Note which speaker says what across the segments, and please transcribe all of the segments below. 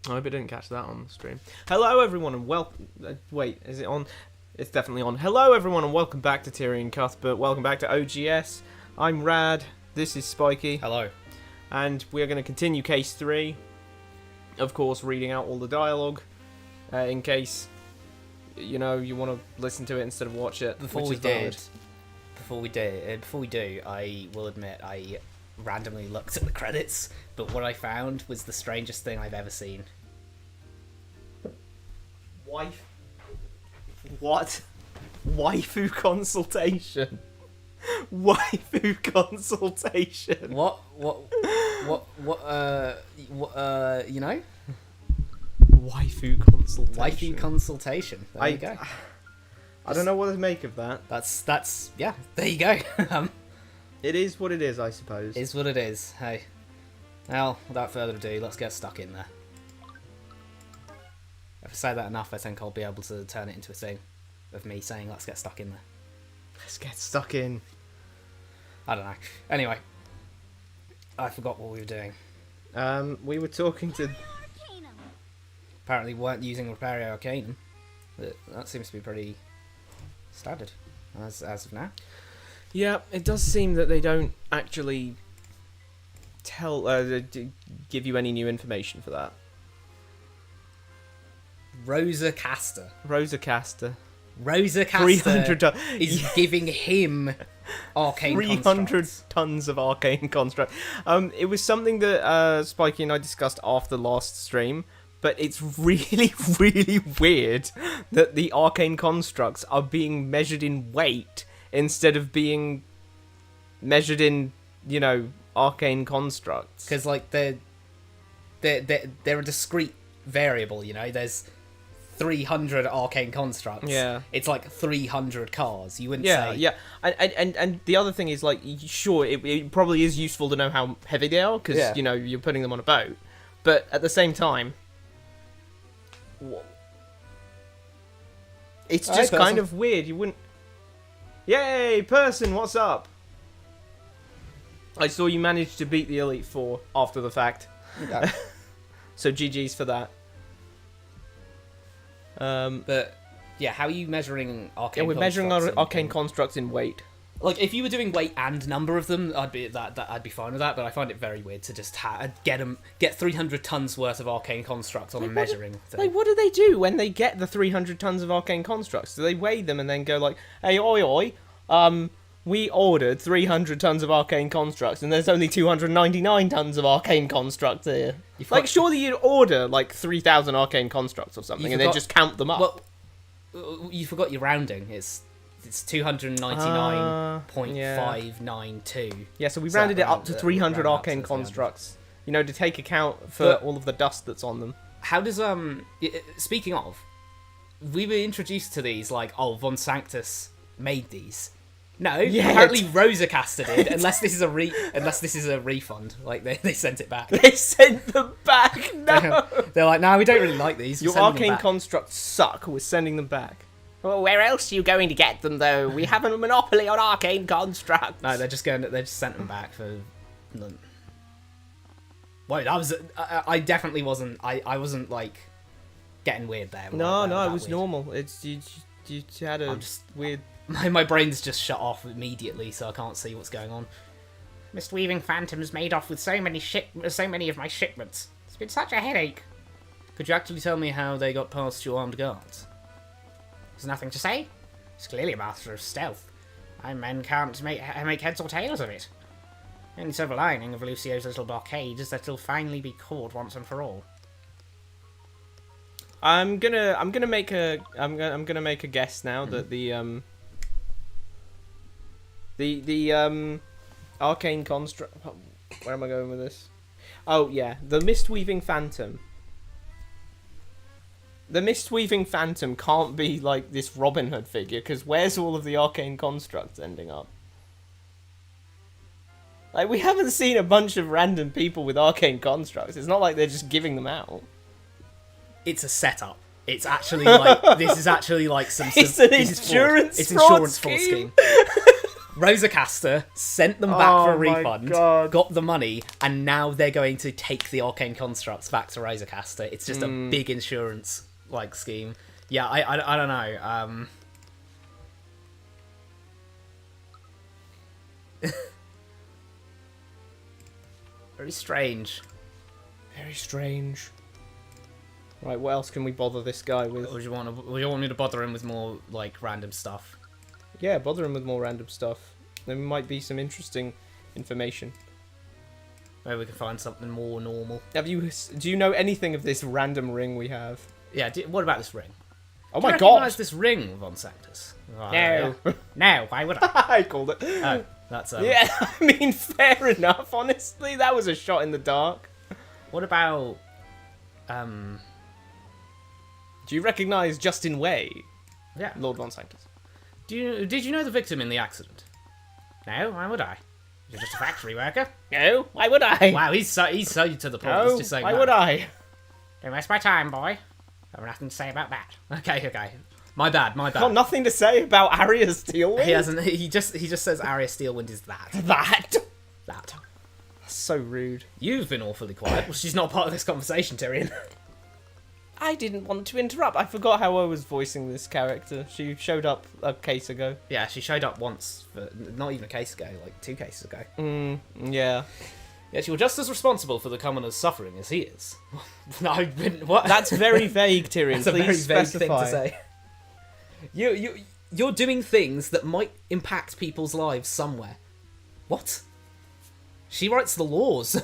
Speaker 1: I hope I didn't catch that on the stream. Hello, everyone, and welcome... wait, is it on? It's definitely on. Hello, everyone, and welcome back to Tyrion Cuthbert. Welcome back to OGS. I'm Rad. This is Spiky.
Speaker 2: Hello.
Speaker 1: And we are going to continue Case 3. Of course, reading out all the dialogue. In case, you know, you want to listen to it instead of watch it.
Speaker 2: Before we do, I will admit I randomly looked at the credits, but what I found was the strangest thing I've ever seen.
Speaker 1: What? Waifu consultation. Waifu consultation.
Speaker 2: What, you know?
Speaker 1: Waifu consultation.
Speaker 2: Waifu consultation. There you go.
Speaker 1: I don't know what to make of that.
Speaker 2: That's, yeah, there you go.
Speaker 1: It is what it is, I suppose.
Speaker 2: Is what it is. Hey. Well, without further ado, let's get stuck in there. If I say that enough, I think I'll be able to turn it into a thing of me saying, let's get stuck in there.
Speaker 1: Let's get stuck in.
Speaker 2: I don't know. Anyway. I forgot what we were doing.
Speaker 1: We were talking to...
Speaker 2: Apparently weren't using Repario Arcane. But that seems to be pretty standard as of now.
Speaker 1: Yeah, it does seem that they don't actually give you any new information for that.
Speaker 2: Rosa Caster
Speaker 1: 300
Speaker 2: is giving him arcane
Speaker 1: 300 tons of arcane construct. It was something that Spiky and I discussed after last stream, but it's really, really weird that the arcane constructs are being measured in weight instead of being measured in, you know, arcane constructs.
Speaker 2: Because, like, they're a discrete variable, you know? There's 300 arcane constructs.
Speaker 1: Yeah.
Speaker 2: It's like 300 cars. You wouldn't say...
Speaker 1: Yeah, and the other thing is, like, sure, it probably is useful to know how heavy they are, because, you know, you're putting them on a boat. But at the same time... it's just kind of weird. You wouldn't... Yay, person, what's up? I saw you managed to beat the Elite Four after the fact.
Speaker 2: Yeah.
Speaker 1: So GG's for that.
Speaker 2: But, yeah, how are you measuring arcane constructs?
Speaker 1: Yeah, we're measuring arcane constructs in weight.
Speaker 2: Like, if you were doing weight and number of them, I'd be fine with that, but I find it very weird to just get 300 tons worth of arcane constructs on a measuring thing.
Speaker 1: Like, what do they do when they get the 300 tons of arcane constructs? Do they weigh them and then go like, hey, oi, we ordered 300 tons of arcane constructs, and there's only 299 tons of arcane constructs here. Like, surely you'd order, like, 3,000 arcane constructs or something, and then just count them up.
Speaker 2: Well, you forgot your rounding. It's 299.592.
Speaker 1: Yeah, so we rounded it up to 300 arcane constructs. You know, to take account for all of the dust that's on them.
Speaker 2: How does, speaking of, we were introduced to these, like, oh, Von Sanctus made these. No, apparently Rosa Caster did, unless this is a refund. Like, they sent it back.
Speaker 1: They sent them back? No!
Speaker 2: They're like, no, we don't really like these.
Speaker 1: Your arcane constructs suck, we're sending them back. Well, where else are you going to get them, though? We have a monopoly on arcane constructs.
Speaker 2: No, they just sent them back for... Wait, I definitely wasn't... I wasn't, like, getting weird there.
Speaker 1: No, it was normal. It's you had a weird...
Speaker 2: My brain's just shut off immediately, so I can't see what's going on. Mistweaving Phantoms made off with so many of my shipments. It's been such a headache. Could you actually tell me how they got past your armed guards? There's nothing to say. It's clearly a master of stealth. My men can't make heads or tails of it. The only silver lining of Lucio's little blockade is that he'll finally be caught once and for all.
Speaker 1: I'm gonna make a guess now that the arcane construct. Where am I going with this? Oh yeah, the Mistweaving Phantom. The Mistweaving Phantom can't be like this Robin Hood figure, because where's all of the arcane constructs ending up? Like, we haven't seen a bunch of random people with arcane constructs. It's not like they're just giving them out.
Speaker 2: It's a setup. It's actually like this is actually like some.
Speaker 1: It's an insurance fraud scheme.
Speaker 2: Rosacaster sent them back for a
Speaker 1: my
Speaker 2: refund,
Speaker 1: God.
Speaker 2: got the money, and now they're going to take the arcane constructs back to Rosacaster. It's just a big insurance like scheme. Yeah, I don't know. Very strange.
Speaker 1: Very strange. Right, what else can we bother this guy with?
Speaker 2: Or do you want me to bother him with more like random stuff?
Speaker 1: Yeah, bother him with more random stuff. There might be some interesting information.
Speaker 2: Maybe we can find something more normal.
Speaker 1: Do you know anything of this random ring we have?
Speaker 2: Yeah. What about this ring?
Speaker 1: Oh
Speaker 2: Do
Speaker 1: my
Speaker 2: you
Speaker 1: god!
Speaker 2: recognise this ring, Von Sanctus?
Speaker 1: No.
Speaker 2: No. Why would I?
Speaker 1: I called it.
Speaker 2: Oh, that's
Speaker 1: Yeah, I mean, fair enough. Honestly, that was a shot in the dark.
Speaker 2: What about
Speaker 1: Do you recognise Justin Way,
Speaker 2: Yeah.
Speaker 1: Lord Von Sanctus?
Speaker 2: Did you know the victim in the accident? No. Why would I? You're just a factory worker.
Speaker 1: No, why would I?
Speaker 2: Wow, he's so to the point.
Speaker 1: No,
Speaker 2: Let's just say
Speaker 1: why
Speaker 2: that.
Speaker 1: would I?
Speaker 2: Don't waste my time, boy. I have nothing to say about that. Okay. My bad.
Speaker 1: Got nothing to say about Arya Steelwind.
Speaker 2: He hasn't. He just says Arya Steelwind is that.
Speaker 1: That.
Speaker 2: That.
Speaker 1: That's so rude.
Speaker 2: You've been awfully quiet. Well, she's not part of this conversation, Tyrion.
Speaker 1: I didn't want to interrupt. I forgot how I was voicing this character. She showed up a case ago.
Speaker 2: Yeah, she showed up once, but not even a case ago, like 2 cases ago.
Speaker 1: Yeah.
Speaker 2: Yet you're just as responsible for the commoners suffering as he is. No, what?
Speaker 1: That's very vague, Tyrion.
Speaker 2: That's a very
Speaker 1: Please
Speaker 2: vague
Speaker 1: specify.
Speaker 2: thing to say. You're doing things that might impact people's lives somewhere. What? She writes the laws.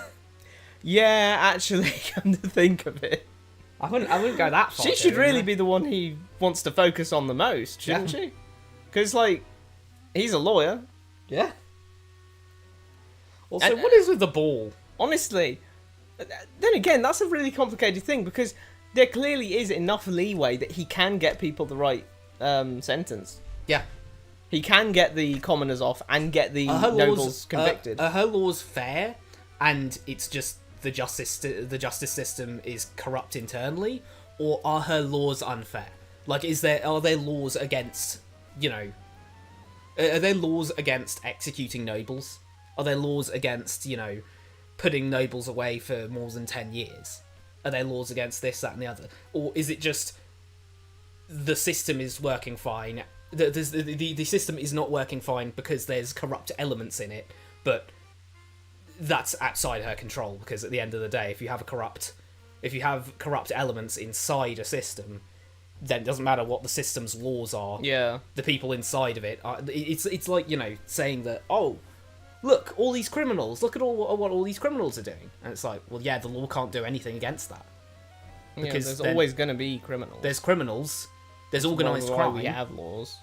Speaker 1: Yeah, actually, come to think of it.
Speaker 2: I wouldn't go that far.
Speaker 1: She should really be the one he wants to focus on the most, shouldn't she? Because, like, he's a lawyer.
Speaker 2: Yeah. Also, what is with the ball?
Speaker 1: Honestly, then again, that's a really complicated thing because there clearly is enough leeway that he can get people the right sentence.
Speaker 2: Yeah.
Speaker 1: He can get the commoners off and get the nobles convicted.
Speaker 2: Are her laws fair, and it's just the justice system is corrupt internally, or are her laws unfair? Like, are there laws against, are there laws against executing nobles? Are there laws against, putting nobles away for more than 10 years? Are there laws against this, that, and the other? Or is it just the system is working fine? The system is not working fine because there's corrupt elements in it, but that's outside her control, because at the end of the day, if you have corrupt elements inside a system, then it doesn't matter what the system's laws are.
Speaker 1: Yeah.
Speaker 2: The people inside of it are, it's like, saying that, oh, look, all these criminals, look at what all these criminals are doing. And it's like, well, yeah, the law can't do anything against that.
Speaker 1: Because there's always going to be criminals.
Speaker 2: There's criminals, there's organised crime.
Speaker 1: We have laws.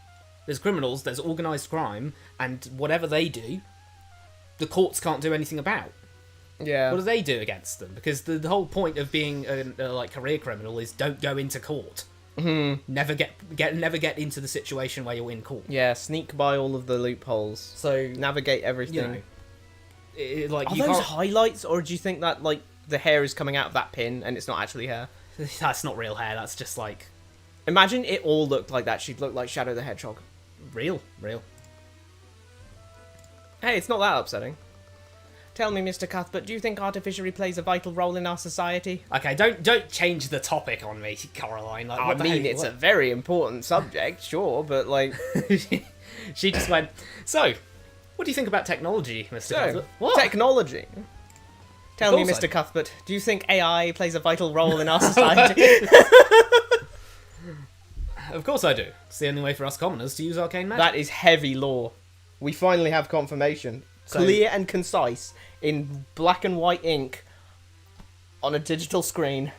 Speaker 2: There's criminals, there's organised crime, and whatever they do, the courts can't do anything about.
Speaker 1: Yeah.
Speaker 2: What do they do against them? Because the whole point of being a career criminal is don't go into court.
Speaker 1: Mm-hmm.
Speaker 2: Never get into the situation where you're in court.
Speaker 1: Yeah, sneak by all of the loopholes.
Speaker 2: So
Speaker 1: navigate everything.
Speaker 2: Like,
Speaker 1: are those highlights, or do you think that like the hair is coming out of that pin and it's not actually hair?
Speaker 2: That's not real hair. That's just like.
Speaker 1: Imagine it all looked like that. She'd look like Shadow the Hedgehog.
Speaker 2: Real.
Speaker 1: Hey, it's not that upsetting. Tell me, Mr. Cuthbert, do you think artificery plays a vital role in our society?
Speaker 2: Okay, don't change the topic on me, Caroline. Like,
Speaker 1: I mean, it's a very important subject, sure, but like...
Speaker 2: She just went, so, what do you think about technology, Mr. Cuthbert? What?
Speaker 1: Technology? Tell me, Mr. Cuthbert, do you think AI plays a vital role in our society?
Speaker 2: Of course I do. It's the only way for us commoners to use arcane magic.
Speaker 1: That is heavy law. We finally have confirmation. Clear and concise, in black and white ink, on a digital screen.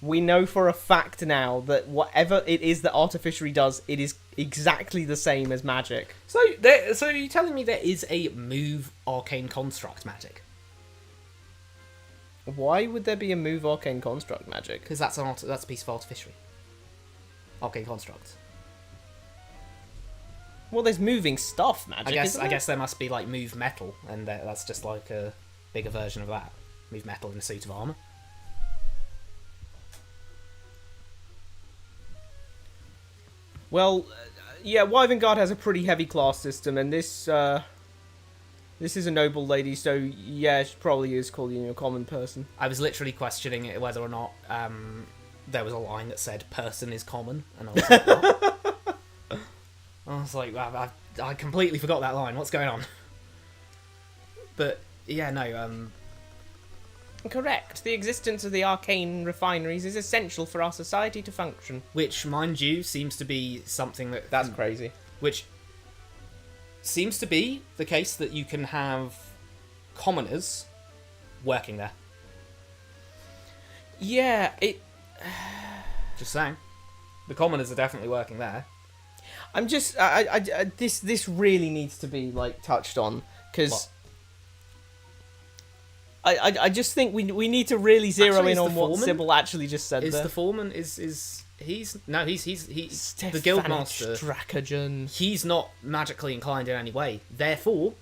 Speaker 1: We know for a fact now that whatever it is that artificery does, it is exactly the same as magic.
Speaker 2: So you're telling me there is a move arcane construct magic?
Speaker 1: Why would there be a move arcane construct magic?
Speaker 2: Because that's a piece of artificery. Arcane construct.
Speaker 1: Well, there's moving stuff magic.
Speaker 2: I guess there must be like move metal, and that's just like a bigger version of that. Move metal in a suit of armor.
Speaker 1: Well, yeah, Wyvern has a pretty heavy class system, and this is a noble lady, so yeah, she probably is calling you a common person.
Speaker 2: I was literally questioning it whether or not there was a line that said "person is common," and I was like, what? I was like, I completely forgot that line. What's going on? But yeah, no.
Speaker 1: Correct. The existence of the arcane refineries is essential for our society to function.
Speaker 2: Which, mind you, seems to be something that...
Speaker 1: That's crazy.
Speaker 2: Which seems to be the case that you can have commoners working there.
Speaker 1: Yeah, it...
Speaker 2: Just saying. The commoners are definitely working there.
Speaker 1: I'm just... this really needs to be, like, touched on, because... I just think we need to really zero in on what Sybil actually just said.
Speaker 2: Is
Speaker 1: there.
Speaker 2: The foreman is he's the guildmaster.
Speaker 1: Strakagen.
Speaker 2: He's not magically inclined in any way. Therefore,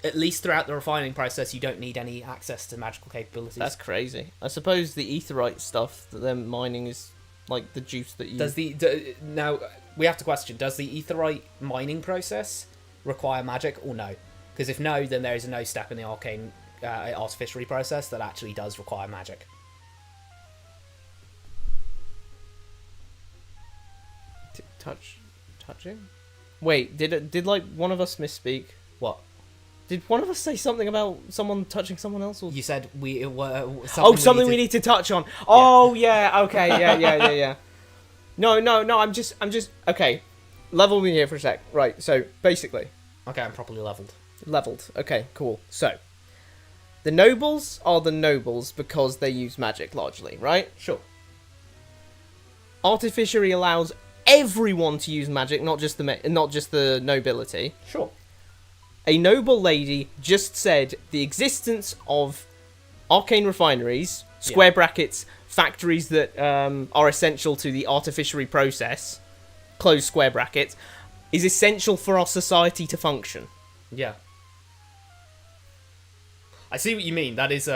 Speaker 2: at least throughout the refining process, you don't need any access to magical capabilities.
Speaker 1: That's crazy. I suppose the aetherite stuff that they're mining is like the juice that you...
Speaker 2: Now we have to question: does the aetherite mining process require magic or no? Because if no, then there is no step in the arcane artificiary process that actually does require magic.
Speaker 1: Touching? Wait, did like one of us misspeak?
Speaker 2: What?
Speaker 1: Did one of us say something about someone touching someone else? Or...
Speaker 2: You said we were...
Speaker 1: something we need to touch on. Oh, yeah, okay, yeah. No, I'm just... Okay, level me here for a sec. Right, so, basically...
Speaker 2: Okay, I'm properly leveled.
Speaker 1: Leveled. Okay, cool. So, the nobles are the nobles because they use magic largely, right?
Speaker 2: Sure.
Speaker 1: Artificiary allows everyone to use magic, not just the nobility.
Speaker 2: Sure.
Speaker 1: A noble lady just said the existence of arcane refineries, square brackets, factories that are essential to the artificiary process, close square brackets, is essential for our society to function.
Speaker 2: Yeah. I see what you mean. That is,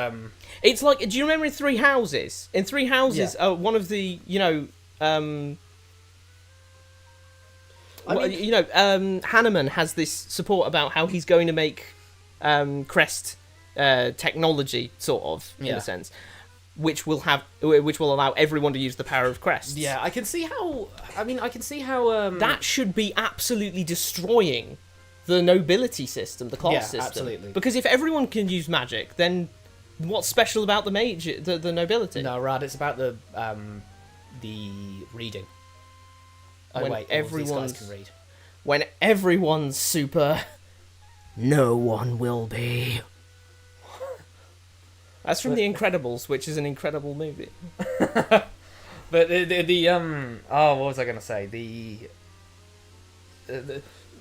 Speaker 1: It's like, do you remember in Three Houses? In Three Houses, one of the, Hanneman has this support about how he's going to make Crest technology, sort of, in a sense, which will allow everyone to use the power of Crest.
Speaker 2: Yeah, I can see how.
Speaker 1: That should be absolutely destroying the nobility system, the class system.
Speaker 2: Absolutely.
Speaker 1: Because if everyone can use magic, then what's special about the nobility?
Speaker 2: No, Rad, it's about the reading. Oh, wait, these guys can read.
Speaker 1: When everyone's super, no one will be. That's from The Incredibles, which is an incredible movie.
Speaker 2: But what was I going to say?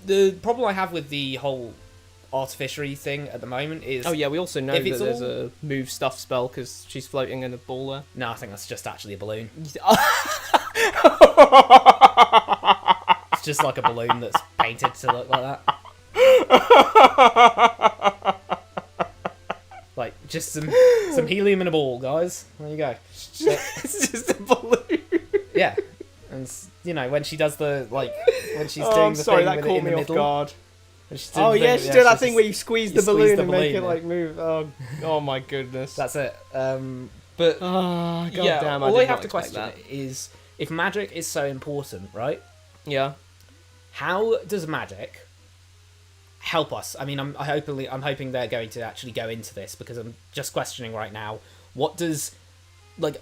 Speaker 2: The problem I have with the whole artificiary thing at the moment is...
Speaker 1: Oh yeah, we also know that there's a move stuff spell because she's floating in a ball there.
Speaker 2: No, I think that's just actually a balloon. It's just like a balloon that's painted to look like that. Like, just some helium in a ball, guys. There you go.
Speaker 1: It's just a balloon.
Speaker 2: Yeah. And, when she does when she's doing the thing
Speaker 1: that caught
Speaker 2: in
Speaker 1: me
Speaker 2: the
Speaker 1: off
Speaker 2: middle.
Speaker 1: guard.
Speaker 2: She
Speaker 1: did that thing where you squeeze the balloon and make it,
Speaker 2: yeah.
Speaker 1: like, move. Oh my goodness.
Speaker 2: That's it. But,
Speaker 1: goddamn,
Speaker 2: all I have to question is, if magic is so important, right?
Speaker 1: Yeah.
Speaker 2: How does magic help us? I mean, I'm hoping they're going to actually go into this, because I'm just questioning right now. What does,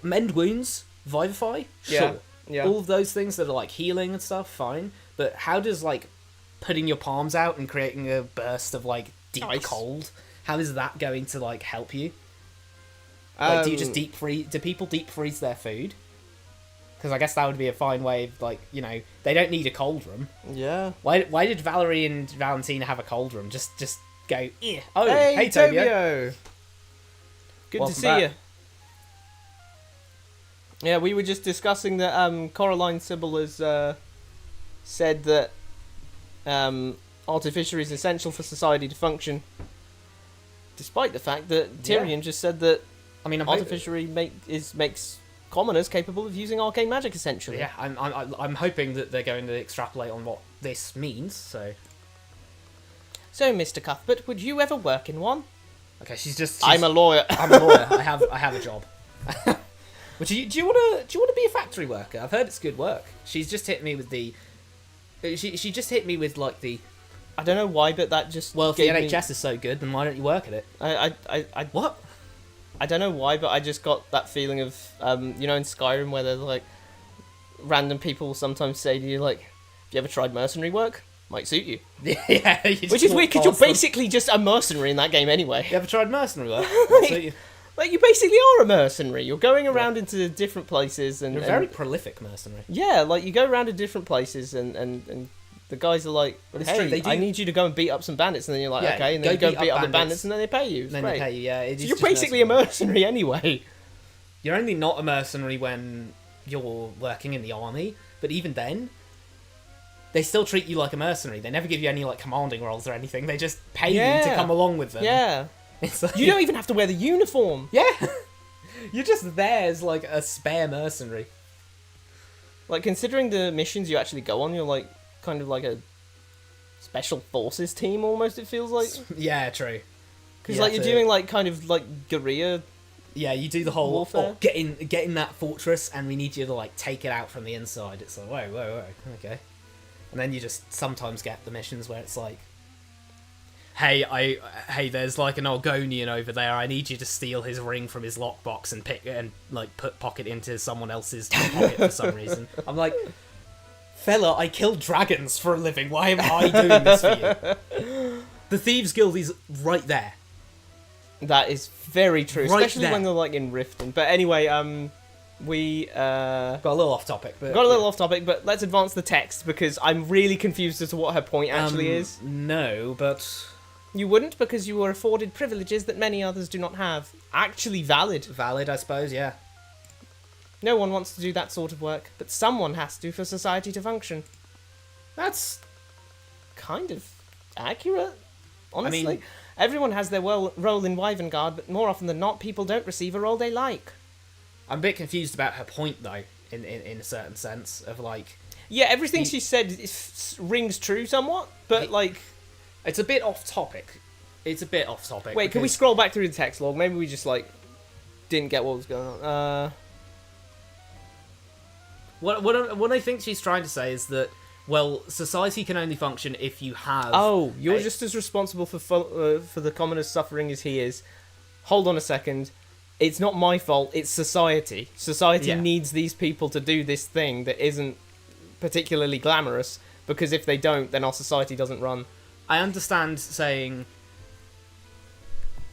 Speaker 2: mend wounds, vivify? Sure.
Speaker 1: Yeah.
Speaker 2: All of those things that are, healing and stuff, fine. But how does, putting your palms out and creating a burst of, deep
Speaker 1: ice
Speaker 2: cold, how is that going to, help you? Do you just deep freeze? Do people deep freeze their food? Because I guess that would be a fine way of, they don't need a cauldron.
Speaker 1: Yeah.
Speaker 2: Why did Valerie and Valentina have a cauldron? Just go, eh. Oh,
Speaker 1: hey
Speaker 2: Tobio.
Speaker 1: Good to see you. Yeah, we were just discussing that Coraline Sybil has said that artificiary is essential for society to function, despite the fact that Tyrion just said that artificiary makes commoners capable of using arcane magic, essentially.
Speaker 2: Yeah, I'm hoping that they're going to extrapolate on what this means. So,
Speaker 1: Mr. Cuthbert, would you ever work in one?
Speaker 2: okay, she's
Speaker 1: I'm a lawyer.
Speaker 2: I'm a lawyer. I have a job. But do you want to be a factory worker? I've heard it's good work. She's just hit me with the. She just hit me with like the.
Speaker 1: I don't know why, but that just
Speaker 2: Well, if the
Speaker 1: gave
Speaker 2: NHS is so good, then why don't you work at it?
Speaker 1: I
Speaker 2: What?
Speaker 1: I don't know why, but I just got that feeling of you know, in Skyrim where there's like random people sometimes say to you like, "Have you ever tried mercenary work? Might suit you."
Speaker 2: Yeah,
Speaker 1: Which is weird because you're basically just a mercenary in that game anyway.
Speaker 2: You ever tried mercenary work?
Speaker 1: Like you basically are a mercenary. You're going around into different places and
Speaker 2: You're a very prolific mercenary.
Speaker 1: yeah, like you go around to different places and the guys are like,
Speaker 2: Well, it's
Speaker 1: "Hey,
Speaker 2: true, they do-
Speaker 1: I need you to go and beat up some bandits," and then you're like,
Speaker 2: Yeah,
Speaker 1: "Okay," and then you go beat up the bandits, and then they pay you.
Speaker 2: And then
Speaker 1: Great.
Speaker 2: they pay you. Yeah,
Speaker 1: So you're basically a mercenary anyway.
Speaker 2: You're only not a mercenary when you're working in the army, but even then, they still treat you like a mercenary. They never give you any like commanding roles or anything. They just pay you to come along with them.
Speaker 1: Yeah.
Speaker 2: It's like,
Speaker 1: You don't even have to wear the uniform.
Speaker 2: Yeah. You're just there as like a spare mercenary.
Speaker 1: Like, considering the missions you actually go on, you're like kind of like a special forces team almost, it feels like.
Speaker 2: Yeah, true.
Speaker 1: Because like you're doing like kind of like guerrilla.
Speaker 2: Yeah, you do the whole
Speaker 1: warfare.
Speaker 2: get in that fortress, and we need you to like take it out from the inside. It's like whoa, okay. And then you just sometimes get the missions where it's like, hey, there's like an Argonian over there. I need you to steal his ring from his lockbox and pocket into someone else's pocket for some reason. I'm like, fella, I kill dragons for a living. Why am I doing this for you? The Thieves Guild is right there.
Speaker 1: That is very true,
Speaker 2: Right
Speaker 1: especially
Speaker 2: there.
Speaker 1: when they're like in Riften. But anyway, we
Speaker 2: Got a little off topic, but
Speaker 1: got a little off topic, but let's advance the text because I'm really confused as to what her point actually is.
Speaker 2: No, but
Speaker 1: You wouldn't because you were afforded privileges that many others do not have. Actually valid.
Speaker 2: valid, I suppose. Yeah.
Speaker 1: No one wants to do that sort of work, but someone has to for society to function.
Speaker 2: That's
Speaker 1: Kind of accurate, honestly.
Speaker 2: mean-
Speaker 1: Everyone has their role in Wyvern but more often than not, people don't receive a role they like.
Speaker 2: I'm a bit confused about her point though, in a certain sense of like,
Speaker 1: Yeah, everything
Speaker 2: He-
Speaker 1: she said rings true somewhat, but
Speaker 2: He-
Speaker 1: like...
Speaker 2: it's a bit off topic.
Speaker 1: Wait, can we
Speaker 2: because-
Speaker 1: scroll back through the text log? Maybe we just, like, didn't get what was going on.
Speaker 2: What I think she's trying to say is that, well, society can only function if you have.
Speaker 1: Oh, you're
Speaker 2: a-
Speaker 1: just as responsible for the commoners suffering as he is. Hold on a second. It's not my fault, it's society. Society
Speaker 2: Yeah.
Speaker 1: needs these people to do this thing that isn't particularly glamorous, because if they don't, then our society doesn't run.
Speaker 2: I understand saying.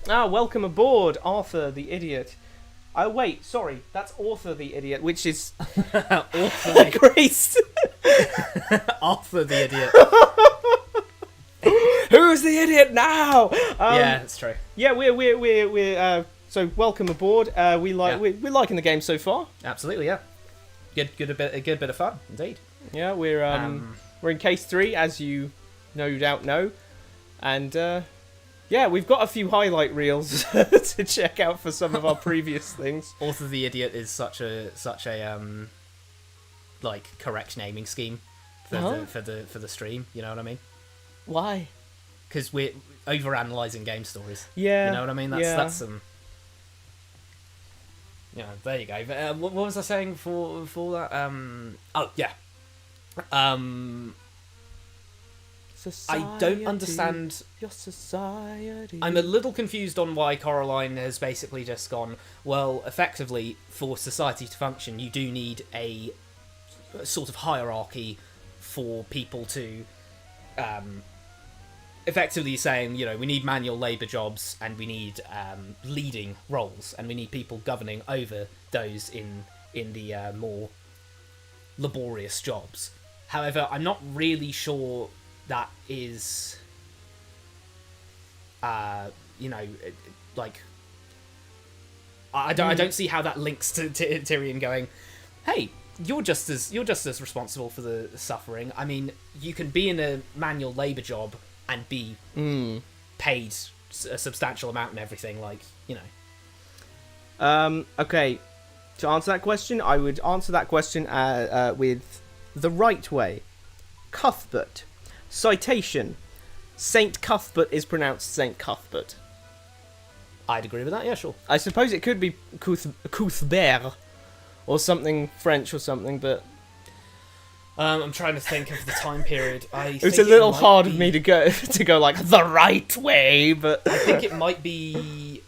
Speaker 1: Ah, welcome aboard, Arthur the idiot. Oh, wait, sorry, that's Arthur the idiot, which is...
Speaker 2: Arthur,
Speaker 1: Grace!
Speaker 2: Arthur the idiot.
Speaker 1: Who's the idiot now?
Speaker 2: Yeah, it's true.
Speaker 1: Yeah, we're so welcome aboard. We're liking the game so far.
Speaker 2: Absolutely, yeah. A good bit of fun, indeed.
Speaker 1: Yeah, we're in case 3, as you no doubt know, and yeah, we've got a few highlight reels to check out for some of our previous things.
Speaker 2: Arthur the idiot is such a like correct naming scheme for the stream. You know what I mean?
Speaker 1: Why?
Speaker 2: Because we're overanalyzing game stories.
Speaker 1: Yeah,
Speaker 2: You know what I mean? That's some. Yeah, there you go. But, what was I saying for that? Oh yeah. I don't understand.
Speaker 1: Your society.
Speaker 2: I'm a little confused on why Coraline has basically just gone, well, effectively, for society to function, you do need a sort of hierarchy for people to, effectively saying, you know, we need manual labour jobs, and we need leading roles, and we need people governing over those in the more laborious jobs. However, I'm not really sure that is, you know, like, I don't see how that links to Tyrion going, hey, you're just as responsible for the suffering. I mean, you can be in a manual labour job and be paid a substantial amount and everything, like, you know.
Speaker 1: Okay. To answer that question, I would answer that question with the right way. Cuthbert. Citation. Saint Cuthbert is pronounced Saint Cuthbert.
Speaker 2: I'd agree with that, yeah, sure.
Speaker 1: I suppose it could be Cuthbert or something French or something, but
Speaker 2: I'm trying to think of the time period.
Speaker 1: it was a little hard of me to go like the right way, but
Speaker 2: I think it might be.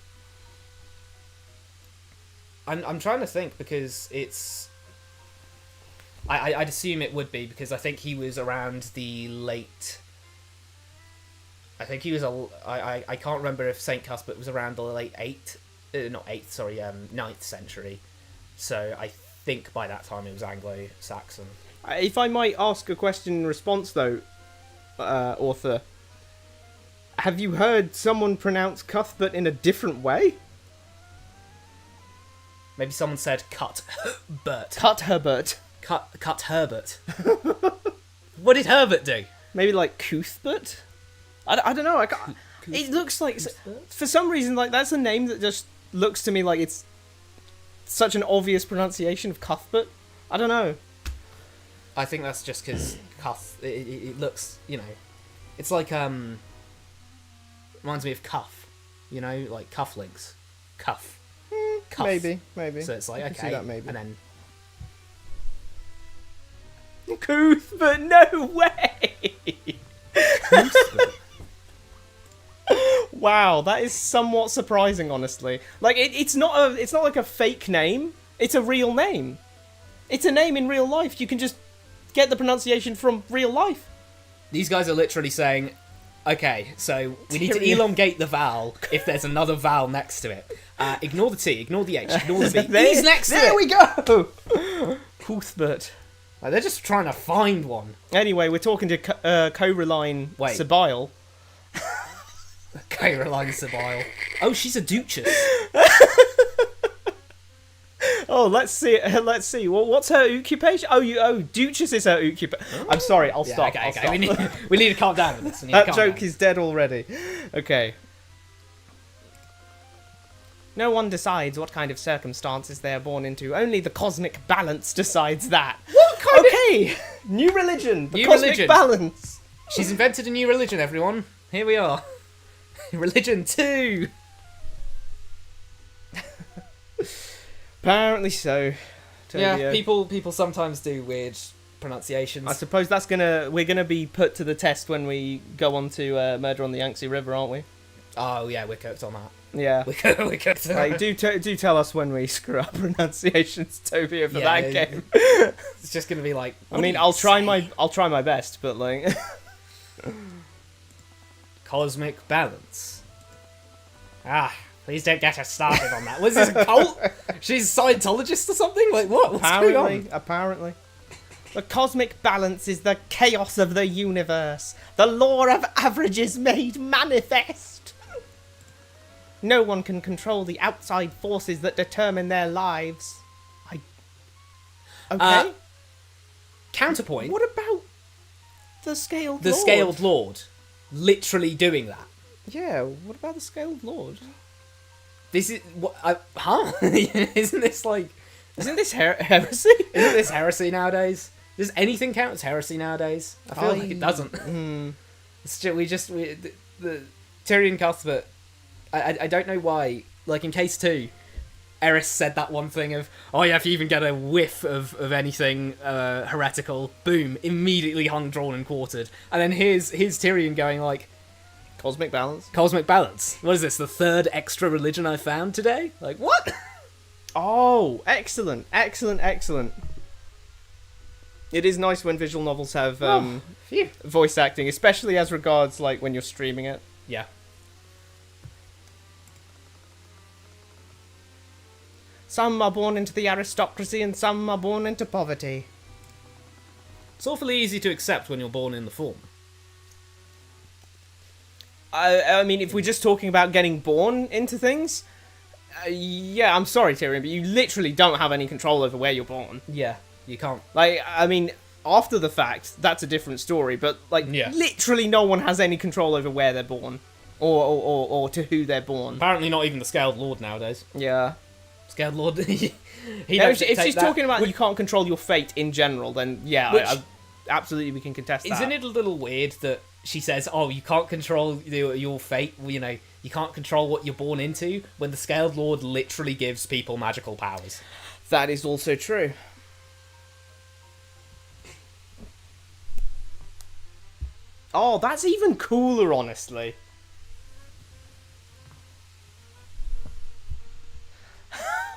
Speaker 2: I'm trying to think because it's. I'd assume it would be because I think he was around the late. I think he was I can't remember if Saint Cuthbert was around the late 9th century. So I think by that time it was Anglo-Saxon.
Speaker 1: If I might ask a question in response, though, author, have you heard someone pronounce Cuthbert in a different way?
Speaker 2: Maybe someone said Cuthbert.
Speaker 1: Cuthbert.
Speaker 2: Cut Herbert. What did Herbert do?
Speaker 1: Maybe like Cuthbert? I don't know. I can't, it looks like, for some reason, like that's a name that just looks to me like it's such an obvious pronunciation of Cuthbert. I don't know.
Speaker 2: I think that's just because it looks, it's like, reminds me of cuff, like cufflinks. Cuff. Cuff.
Speaker 1: Maybe.
Speaker 2: So it's like,
Speaker 1: I can see that maybe.
Speaker 2: And then...
Speaker 1: Cuthbert, no way!
Speaker 2: Cuthbert.
Speaker 1: Wow, that is somewhat surprising, honestly. Like, it's not like a fake name. It's a real name. It's a name in real life. You can just get the pronunciation from real life.
Speaker 2: These guys are literally saying, okay, so we need to elongate the vowel if there's another vowel next to it. Ignore the T, ignore the H, ignore the B. He's next to it!
Speaker 1: There we go! Cuthbert.
Speaker 2: Like, they're just trying to find one.
Speaker 1: Anyway, we're talking to Coraline Sabile.
Speaker 2: Coraline Sabile. Oh, she's a duchess.
Speaker 1: Oh, let's see. Well, what's her occupation? Duchess is her occupation. I'm sorry. I'll stop.
Speaker 2: Okay.
Speaker 1: I'll stop.
Speaker 2: We need to calm down with this.
Speaker 1: That joke is dead already. Okay. No one decides what kind of circumstances they are born into. Only the cosmic balance decides that.
Speaker 2: What kind of...
Speaker 1: New religion. The
Speaker 2: New
Speaker 1: cosmic
Speaker 2: religion.
Speaker 1: balance.
Speaker 2: She's invented a new religion, everyone. Here we are. Religion 2.
Speaker 1: Apparently so.
Speaker 2: Yeah, people sometimes do weird pronunciations.
Speaker 1: I suppose we're gonna be put to the test when we go on to Murder on the Yangtze River, aren't we?
Speaker 2: Oh yeah, we're cooked on that.
Speaker 1: Yeah,
Speaker 2: we're cooked on that.
Speaker 1: Do tell us when we screw up pronunciations, Toby, for that game.
Speaker 2: It's just gonna be like.
Speaker 1: I mean, I'll try my best, but like.
Speaker 2: Cosmic balance. Please don't get us started on that. Was this a cult? She's a Scientologist or something? Like what? What's going on?
Speaker 1: Apparently. The cosmic balance is the chaos of the universe. The law of averages made manifest. No one can control the outside forces that determine their lives. Okay.
Speaker 2: Counterpoint.
Speaker 1: What about the Scaled Lord?
Speaker 2: The Scaled Lord. Literally doing that.
Speaker 1: Yeah, what about the Scaled Lord?
Speaker 2: This is what Isn't this like?
Speaker 1: Isn't this heresy?
Speaker 2: Isn't this heresy nowadays? Does anything count as heresy nowadays? I feel like it doesn't. It's just, the Tyrion Cuthbert. I don't know why. Like in case 2, Eris said that one thing of, oh yeah, if you even get a whiff of anything heretical, boom, immediately hung, drawn, and quartered. And then here's Tyrion going like.
Speaker 1: Cosmic balance.
Speaker 2: Cosmic balance. What is this? The 3rd extra religion I found today? Like, what?
Speaker 1: Oh, excellent. It is nice when visual novels have voice acting, especially as regards like when you're streaming it.
Speaker 2: Yeah.
Speaker 1: Some are born into the aristocracy and some are born into poverty.
Speaker 2: It's awfully easy to accept when you're born in the form.
Speaker 1: I mean, if we're just talking about getting born into things, yeah, I'm sorry, Tyrion, but you literally don't have any control over where you're born.
Speaker 2: Yeah, you can't.
Speaker 1: Like, I mean, after the fact, that's a different story, but, like, literally no one has any control over where they're born, or to who they're born.
Speaker 2: Apparently not even the Scaled Lord nowadays.
Speaker 1: Yeah.
Speaker 2: Scaled Lord. He
Speaker 1: if she's talking about you can't control your fate in general, then yeah, absolutely we can contest that.
Speaker 2: Isn't it a little weird that she says, "Oh, you can't control your fate. You know, you can't control what you're born into." When the Scaled Lord literally gives people magical powers.
Speaker 1: That is also true. Oh, that's even cooler, honestly.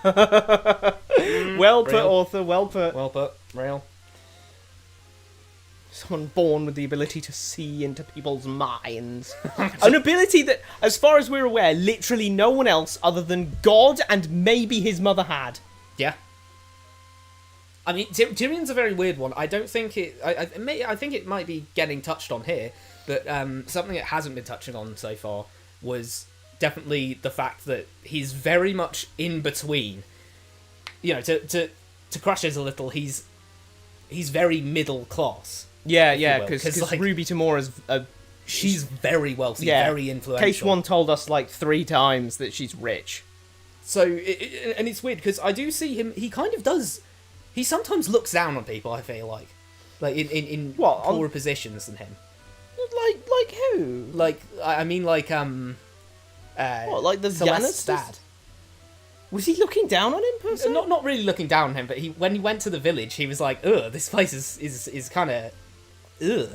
Speaker 1: Well put, author. Well put.
Speaker 2: Well put. Real.
Speaker 1: Someone born with the ability to see into people's minds. An ability that, as far as we're aware, literally no one else other than God and maybe his mother had.
Speaker 2: Yeah. I mean, Tyrion's a very weird one. I don't think it... I think it might be getting touched on here, but something it hasn't been touching on so far was definitely the fact that he's very much in between. You know, to crush it a little, he's very middle class.
Speaker 1: Yeah, because like, Ruby Tamora's
Speaker 2: she's very wealthy, very influential.
Speaker 1: Case One told us like 3 times that she's rich.
Speaker 2: So, and it's weird because I do see him. He kind of does. He sometimes looks down on people. I feel like in
Speaker 1: what,
Speaker 2: poorer positions than him.
Speaker 1: Like who?
Speaker 2: Like I mean, like
Speaker 1: what, like the
Speaker 2: Celeste's
Speaker 1: Lannisters?
Speaker 2: dad.
Speaker 1: Was he looking down on him, per se?
Speaker 2: Not really looking down on him, but when he went to the village, he was like, "Ugh, this place is kind of, ugh."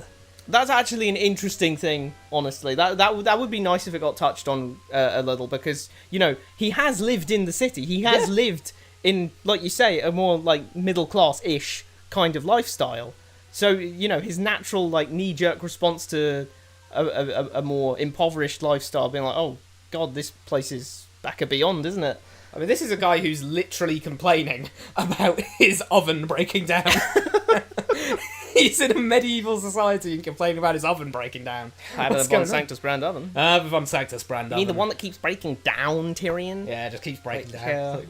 Speaker 1: That's actually an interesting thing, honestly. That would be nice if it got touched on a little, because, you know, he has lived in the city. He has lived in, like you say, a more, like, middle-class-ish kind of lifestyle. So, you know, his natural, like, knee-jerk response to a more impoverished lifestyle, being like, oh, God, this place is back and beyond, isn't it?
Speaker 2: I mean, this is a guy who's literally complaining about his oven breaking down. He's in a medieval society and complaining about his oven breaking down.
Speaker 1: I have a Von Sanctus brand oven.
Speaker 2: The Von Sanctus brand oven.
Speaker 1: You mean the one that keeps breaking down, Tyrion?
Speaker 2: Yeah, it just keeps breaking down.
Speaker 1: Like,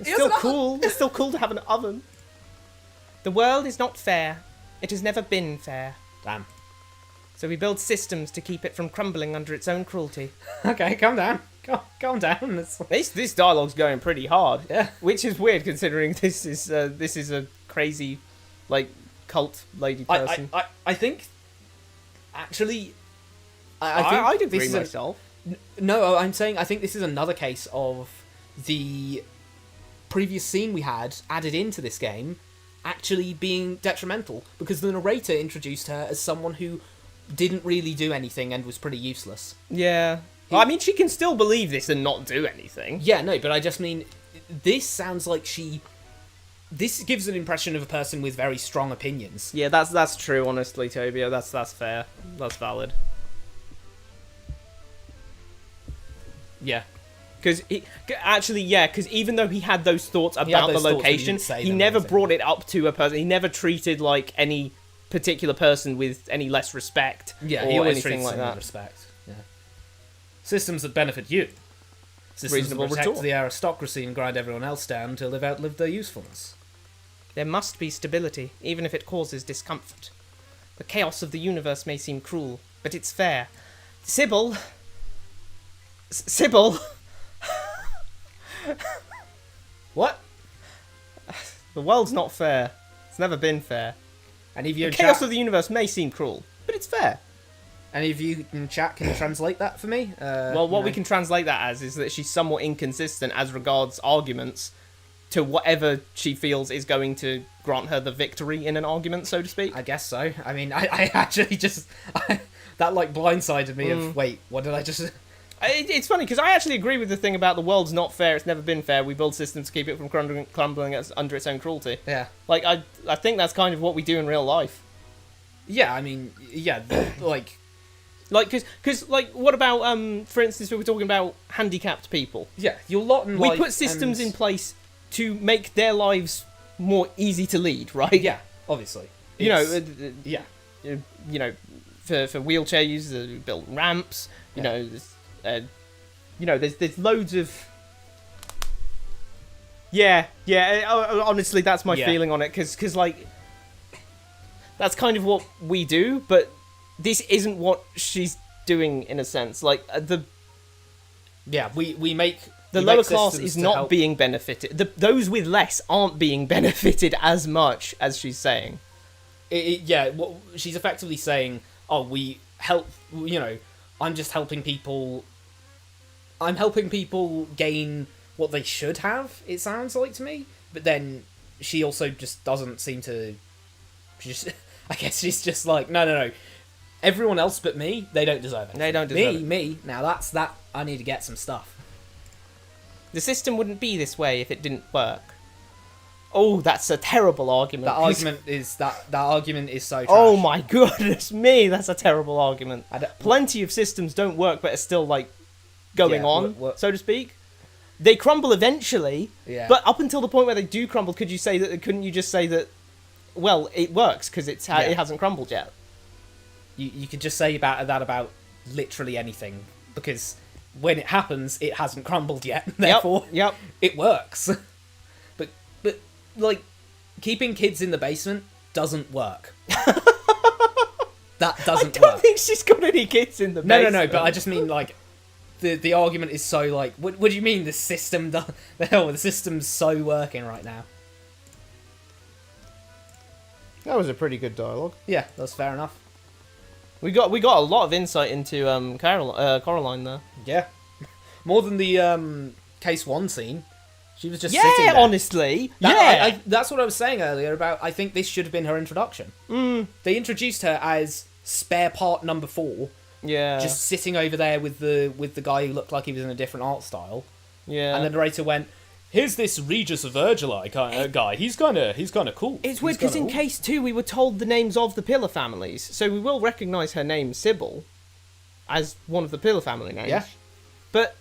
Speaker 1: it's still cool. It's still cool to have an oven. The world is not fair. It has never been fair.
Speaker 2: Damn.
Speaker 1: So we build systems to keep it from crumbling under its own cruelty.
Speaker 2: Okay, calm down. Calm down.
Speaker 1: This dialogue's going pretty hard.
Speaker 2: Yeah.
Speaker 1: Which is weird considering this is a crazy, like, cult lady person.
Speaker 2: I think, actually,
Speaker 1: I'd agree myself.
Speaker 2: No, I'm saying I think this is another case of the previous scene we had added into this game actually being detrimental, because the narrator introduced her as someone who didn't really do anything and was pretty useless.
Speaker 1: Yeah. I mean, she can still believe this and not do anything.
Speaker 2: Yeah, no, but I just mean, this sounds like this gives an impression of a person with very strong opinions.
Speaker 1: Yeah, that's true, honestly, Tobia. That's fair. That's valid.
Speaker 2: Yeah.
Speaker 1: Because even though he had those thoughts about the location, he never brought it up to a person. He never treated, like, any particular person with any less respect.
Speaker 2: Yeah,
Speaker 1: or
Speaker 2: he always
Speaker 1: anything
Speaker 2: treats
Speaker 1: like
Speaker 2: them
Speaker 1: that.
Speaker 2: with respect. Yeah. Systems that benefit you. Systems
Speaker 1: Reasonable
Speaker 2: that protect
Speaker 1: retort.
Speaker 2: the aristocracy and grind everyone else down till they've outlived their usefulness.
Speaker 1: There must be stability, even if it causes discomfort. The chaos of the universe may seem cruel, but it's fair. Sybil! Sybil!
Speaker 2: What?
Speaker 1: The world's not fair. It's never been fair.
Speaker 2: Any of you
Speaker 1: The
Speaker 2: in
Speaker 1: chaos
Speaker 2: chat,
Speaker 1: of the universe may seem cruel, but it's fair.
Speaker 2: any of you in chat can translate that for me?
Speaker 1: Well, what we can translate that as is that she's somewhat inconsistent as regards arguments to whatever she feels is going to grant her the victory in an argument, so to speak.
Speaker 2: I guess so. I mean, I actually just... that, like, blindsided me of, wait, what did I just...
Speaker 1: It's funny, because I actually agree with the thing about the world's not fair, it's never been fair, we build systems to keep it from crumbling under its own cruelty.
Speaker 2: Yeah.
Speaker 1: Like, I think that's kind of what we do in real life.
Speaker 2: Yeah, I mean, yeah, like...
Speaker 1: Like, because, like, what about, for instance, we were talking about handicapped people.
Speaker 2: Yeah, your lot in
Speaker 1: We
Speaker 2: life
Speaker 1: put systems
Speaker 2: and...
Speaker 1: in place to make their lives more easy to lead, right?
Speaker 2: Yeah, obviously.
Speaker 1: You know,
Speaker 2: yeah.
Speaker 1: You know, for wheelchair users, we build ramps. You know, there's loads of. Yeah. Honestly, that's my feeling on it, because like, that's kind of what we do, but this isn't what she's doing in a sense. Like
Speaker 2: Yeah, we make
Speaker 1: The
Speaker 2: You
Speaker 1: lower
Speaker 2: make
Speaker 1: class
Speaker 2: systems
Speaker 1: is
Speaker 2: to
Speaker 1: not
Speaker 2: help-
Speaker 1: being benefited. Those with less aren't being benefited as much as she's saying.
Speaker 2: She's effectively saying, oh, we help, I'm just helping people. I'm helping people gain what they should have, it sounds like to me. But then she also just doesn't seem to. I guess she's just like, no. Everyone else but me, they don't deserve it.
Speaker 1: They don't deserve it.
Speaker 2: Me. Now that's that. I need to get some stuff.
Speaker 1: The system wouldn't be this way if it didn't work. Oh, that's a terrible argument.
Speaker 2: That argument is so trash.
Speaker 1: Oh my goodness me, that's a terrible argument.
Speaker 2: I don't-
Speaker 1: Plenty of systems don't work, but are still like going
Speaker 2: Yeah,
Speaker 1: on, so to speak. They crumble eventually,
Speaker 2: Yeah.
Speaker 1: but up until the point where they do crumble, couldn't you just say that? Well, it works because it hasn't crumbled yet.
Speaker 2: You could just say that about literally anything, because when it happens, it hasn't crumbled yet. Therefore,
Speaker 1: Yep.
Speaker 2: it works. but like, keeping kids in the basement doesn't work. That doesn't
Speaker 1: I don't
Speaker 2: work.
Speaker 1: think she's got any kids in the basement.
Speaker 2: No. But I just mean like, the argument is so like, what do you mean the system? The system's so working right now.
Speaker 1: That was a pretty good dialogue.
Speaker 2: Yeah, that's fair enough.
Speaker 1: We got a lot of insight into Coraline there.
Speaker 2: Yeah, more than the case 1 scene. She was just sitting
Speaker 1: Yeah,
Speaker 2: there.
Speaker 1: honestly.
Speaker 2: That's what I was saying earlier about. I think this should have been her introduction. They introduced her as spare part number 4,
Speaker 1: Yeah.
Speaker 2: just sitting over there with the guy who looked like he was in a different art style.
Speaker 1: Yeah.
Speaker 2: And the narrator went, "Here's this Regis of Virgili guy. He's kind of cool."
Speaker 1: It's weird because in case 2 we were told the names of the Pillar families, so we will recognise her name, Sybil, as one of the Pillar family names.
Speaker 2: Yeah.
Speaker 1: But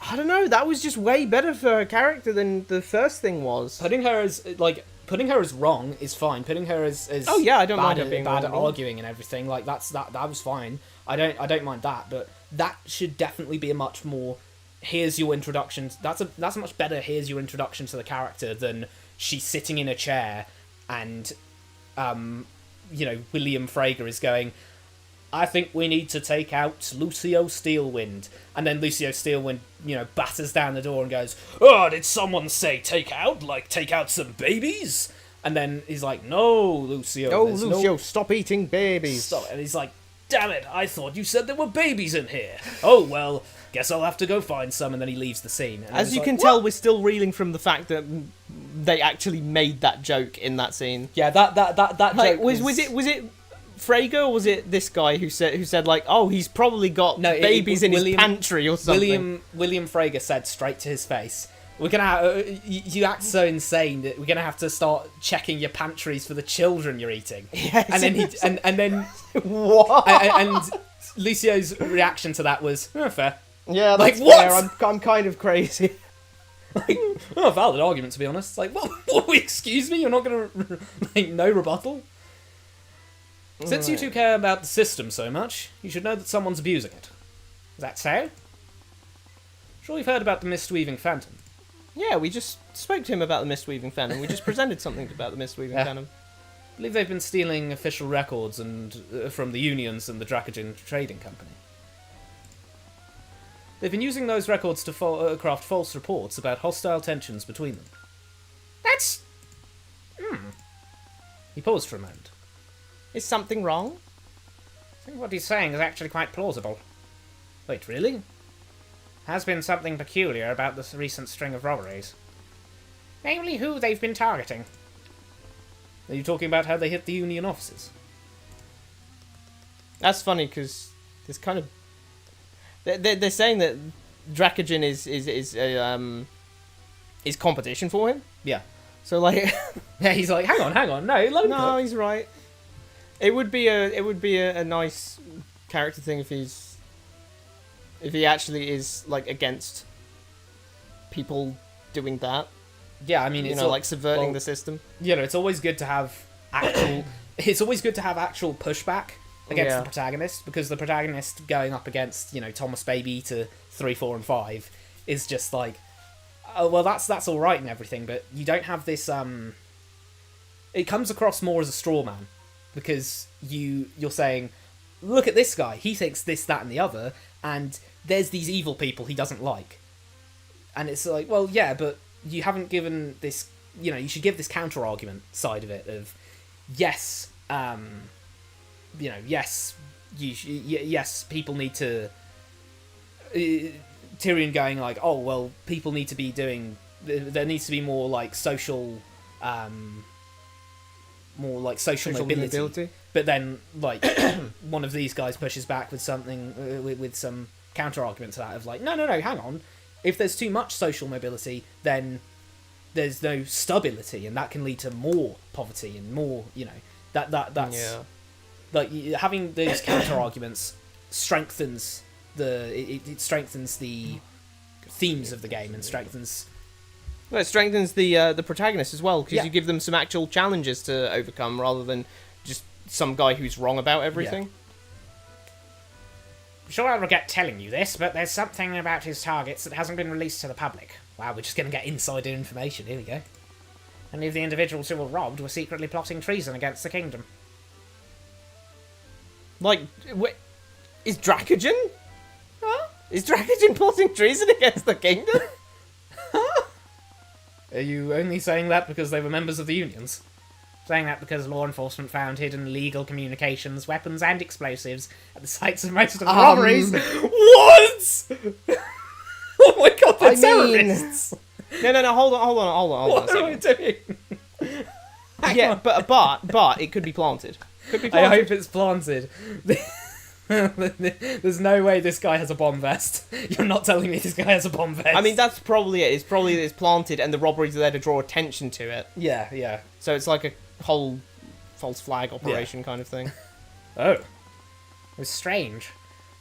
Speaker 1: I don't know. That was just way better for her character than the first thing was.
Speaker 2: Putting her as wrong is fine. Putting her as
Speaker 1: Oh, yeah, I don't
Speaker 2: bad
Speaker 1: mind her
Speaker 2: at,
Speaker 1: being
Speaker 2: bad
Speaker 1: wrong
Speaker 2: at
Speaker 1: at all.
Speaker 2: arguing and everything. Like that was fine. I don't mind that, but that should definitely be a much more. Here's your introduction. That's a much better. Here's your introduction to the character than she's sitting in a chair and, William Frager is going, "I think we need to take out Lucio Steelwind," and then Lucio Steelwind, batters down the door and goes, "Oh, did someone say take out? Like take out some babies?" And then he's like, "No, Lucio.
Speaker 1: Oh,
Speaker 2: there's
Speaker 1: Lucio, stop eating babies.
Speaker 2: Stop." And he's like, "Damn it, I thought you said there were babies in here. Oh, well, guess I'll have to go find some," and then he leaves the scene. And
Speaker 1: As
Speaker 2: it's
Speaker 1: you
Speaker 2: like,
Speaker 1: can
Speaker 2: "What?"
Speaker 1: tell, we're still reeling from the fact that they actually made that joke in that scene.
Speaker 2: Yeah, that
Speaker 1: Like,
Speaker 2: joke
Speaker 1: was it Frager or was it this guy who said like, oh, he's probably got
Speaker 2: No,
Speaker 1: babies in his
Speaker 2: William-
Speaker 1: pantry or something.
Speaker 2: William Frager said straight to his face, "We're gonna you act so insane that we're gonna have to start checking your pantries for the children you're eating."
Speaker 1: Yes,
Speaker 2: and then and then
Speaker 1: what?
Speaker 2: and Lucio's reaction to that was, "Fair."
Speaker 1: Yeah, that's
Speaker 2: Like, what?
Speaker 1: fair. I'm kind of crazy.
Speaker 2: Like, a valid argument, to be honest. Like, what? Excuse me, you're not gonna no rebuttal. Since you two care about the system so much, you should know that someone's abusing it. Is that so? Sure, you've heard about the Mistweaving Phantom.
Speaker 1: Yeah, we just spoke to him about the Mistweaving Phantom. We just presented something about the Mistweaving
Speaker 2: Yeah.
Speaker 1: Phantom.
Speaker 2: I believe they've been stealing official records and from the unions and the Dracogen Trading Company. They've been using those records to craft false reports about hostile tensions between them. That's... He paused for a moment.
Speaker 1: Is something wrong?
Speaker 2: I think what he's saying is actually quite plausible. Wait, really? Has been something peculiar about this recent string of robberies. Namely who they've been targeting. Are you talking about how they hit the union offices?
Speaker 1: That's funny because there's kind of they're saying that Dracogen is competition for him.
Speaker 2: Yeah.
Speaker 1: So like,
Speaker 2: Yeah, he's like, hang on, no, let him
Speaker 1: no,
Speaker 2: cook.
Speaker 1: he's right. It would be a nice character thing if he actually is like against people doing that.
Speaker 2: Yeah, I mean, it's
Speaker 1: like subverting the system.
Speaker 2: It's always good to have actual. It's always good to have actual pushback against
Speaker 1: Yeah.
Speaker 2: the protagonist, because the protagonist going up against Thomas Baby to 3, 4, and 5 is just like, oh well, that's all right and everything, but you don't have this. It comes across more as a straw man, because you're saying, look at this guy, he thinks this, that, and the other, and there's these evil people he doesn't like. And it's like, well, yeah, but you haven't given this, you know, you should give this counter-argument side of it of, yes, you know, yes, yes, people need to... Tyrion going like, oh, well, people need to be doing... There needs to be more, like, social... more, like, social mobility. But then, like, one of these guys pushes back with something, with some counter-argument to that of like, no, hang on. If there's too much social mobility, then there's no stability, and that can lead to more poverty and more, you know, that's...
Speaker 1: Yeah.
Speaker 2: Like, having those counter-arguments strengthens it strengthens the themes of the game and strengthens...
Speaker 1: Well, it strengthens the protagonist as well, because
Speaker 2: Yeah.
Speaker 1: you give them some actual challenges to overcome, rather than just some guy who's wrong about everything.
Speaker 2: I'm sure I'll regret telling you this, but there's something about his targets that hasn't been released to the public. Wow, we're just going to get insider information. Here we go. Many of the individuals who were robbed were secretly plotting treason against the kingdom.
Speaker 1: Like, is Dracogen? Huh? Is Dracogen plotting treason against the kingdom?
Speaker 2: Are you only saying that because they were members of the unions? Saying that because law enforcement found hidden illegal communications, weapons, and explosives at the sites of most of the robberies. What? Oh my god, they're terrorists!
Speaker 1: No, hold on.
Speaker 2: What am I doing?
Speaker 1: Yeah, but it could be planted.
Speaker 2: I hope it's planted. There's no way this guy has a bomb vest. You're not telling me this guy has a bomb vest.
Speaker 1: I mean, that's probably it. It's probably that it's planted and the robberies are there to draw attention to it.
Speaker 2: Yeah.
Speaker 1: So it's like a whole false flag operation kind of thing.
Speaker 2: Oh. It was strange.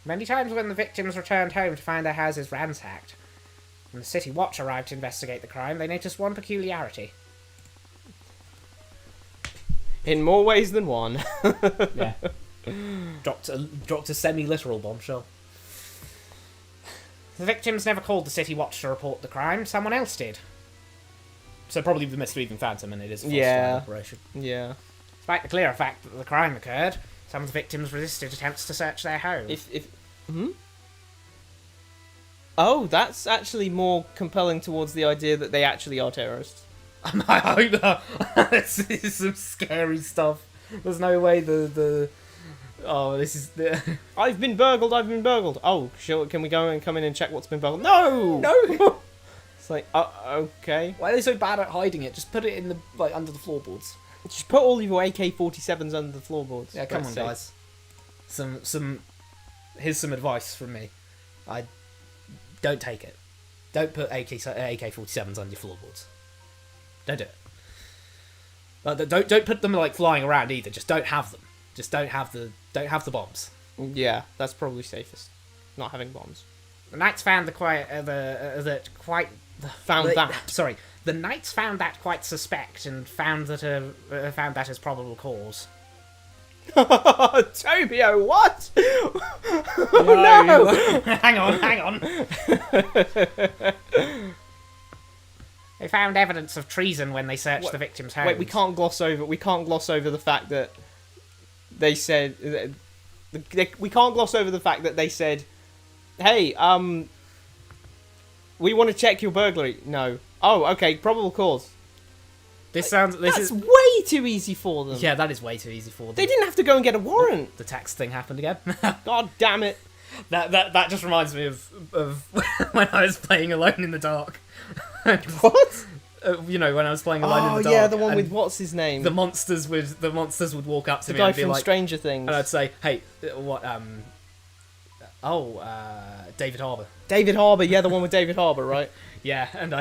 Speaker 2: Many times when the victims returned home to find their houses ransacked, when the City Watch arrived to investigate the crime, they noticed one peculiarity.
Speaker 1: In more ways than one.
Speaker 2: Yeah. Dropped a semi-literal bombshell. The victims never called the City Watch to report the crime. Someone else did. So probably the misleading Phantom, and it is a false flag operation.
Speaker 1: Yeah.
Speaker 2: Despite the clear fact that the crime occurred, some of the victims resisted attempts to search their home.
Speaker 1: Oh, that's actually more compelling towards the idea that they actually are terrorists.
Speaker 2: I hope that. This is some scary stuff. There's no way Oh, this is the...
Speaker 1: I've been burgled. Oh, sure, can we go and come in and check what's been burgled? No!
Speaker 2: No!
Speaker 1: It's like, okay.
Speaker 2: Why are they so bad at hiding it? Just put it in the, like, under the floorboards.
Speaker 1: Just put all your AK-47s under the floorboards.
Speaker 2: Yeah, come on, guys. Here's some advice from me. Don't take it. Don't put AK-47s under your floorboards. Don't do it. Don't put them, like, flying around either. Just don't have them. Just don't have the bombs.
Speaker 1: Yeah, that's probably safest. Not having bombs.
Speaker 2: The knights found the knights found that quite suspect and found that as probable cause.
Speaker 1: Tobio, what?
Speaker 2: No. Hang on. They found evidence of treason when they searched the victim's homes.
Speaker 1: Wait, we can't gloss over the fact that they said we can't gloss over the fact that they said, "Hey, we want to check your burglary." No. Oh, okay, probable cause. That's way too easy for them.
Speaker 2: Yeah, that is way too easy for them.
Speaker 1: They didn't have to go and get a warrant.
Speaker 2: The text thing happened again.
Speaker 1: God damn it.
Speaker 2: That just reminds me of when I was playing Alone in the Dark.
Speaker 1: What?
Speaker 2: When I was playing Alone in the Dark.
Speaker 1: Oh yeah, the one with what's his name?
Speaker 2: The monsters would walk up to me
Speaker 1: the guy
Speaker 2: and be
Speaker 1: from
Speaker 2: like,
Speaker 1: Stranger Things.
Speaker 2: and I'd say, "Hey, what? David Harbour."
Speaker 1: David Harbour, yeah, the one with David Harbour, right?
Speaker 2: Yeah, and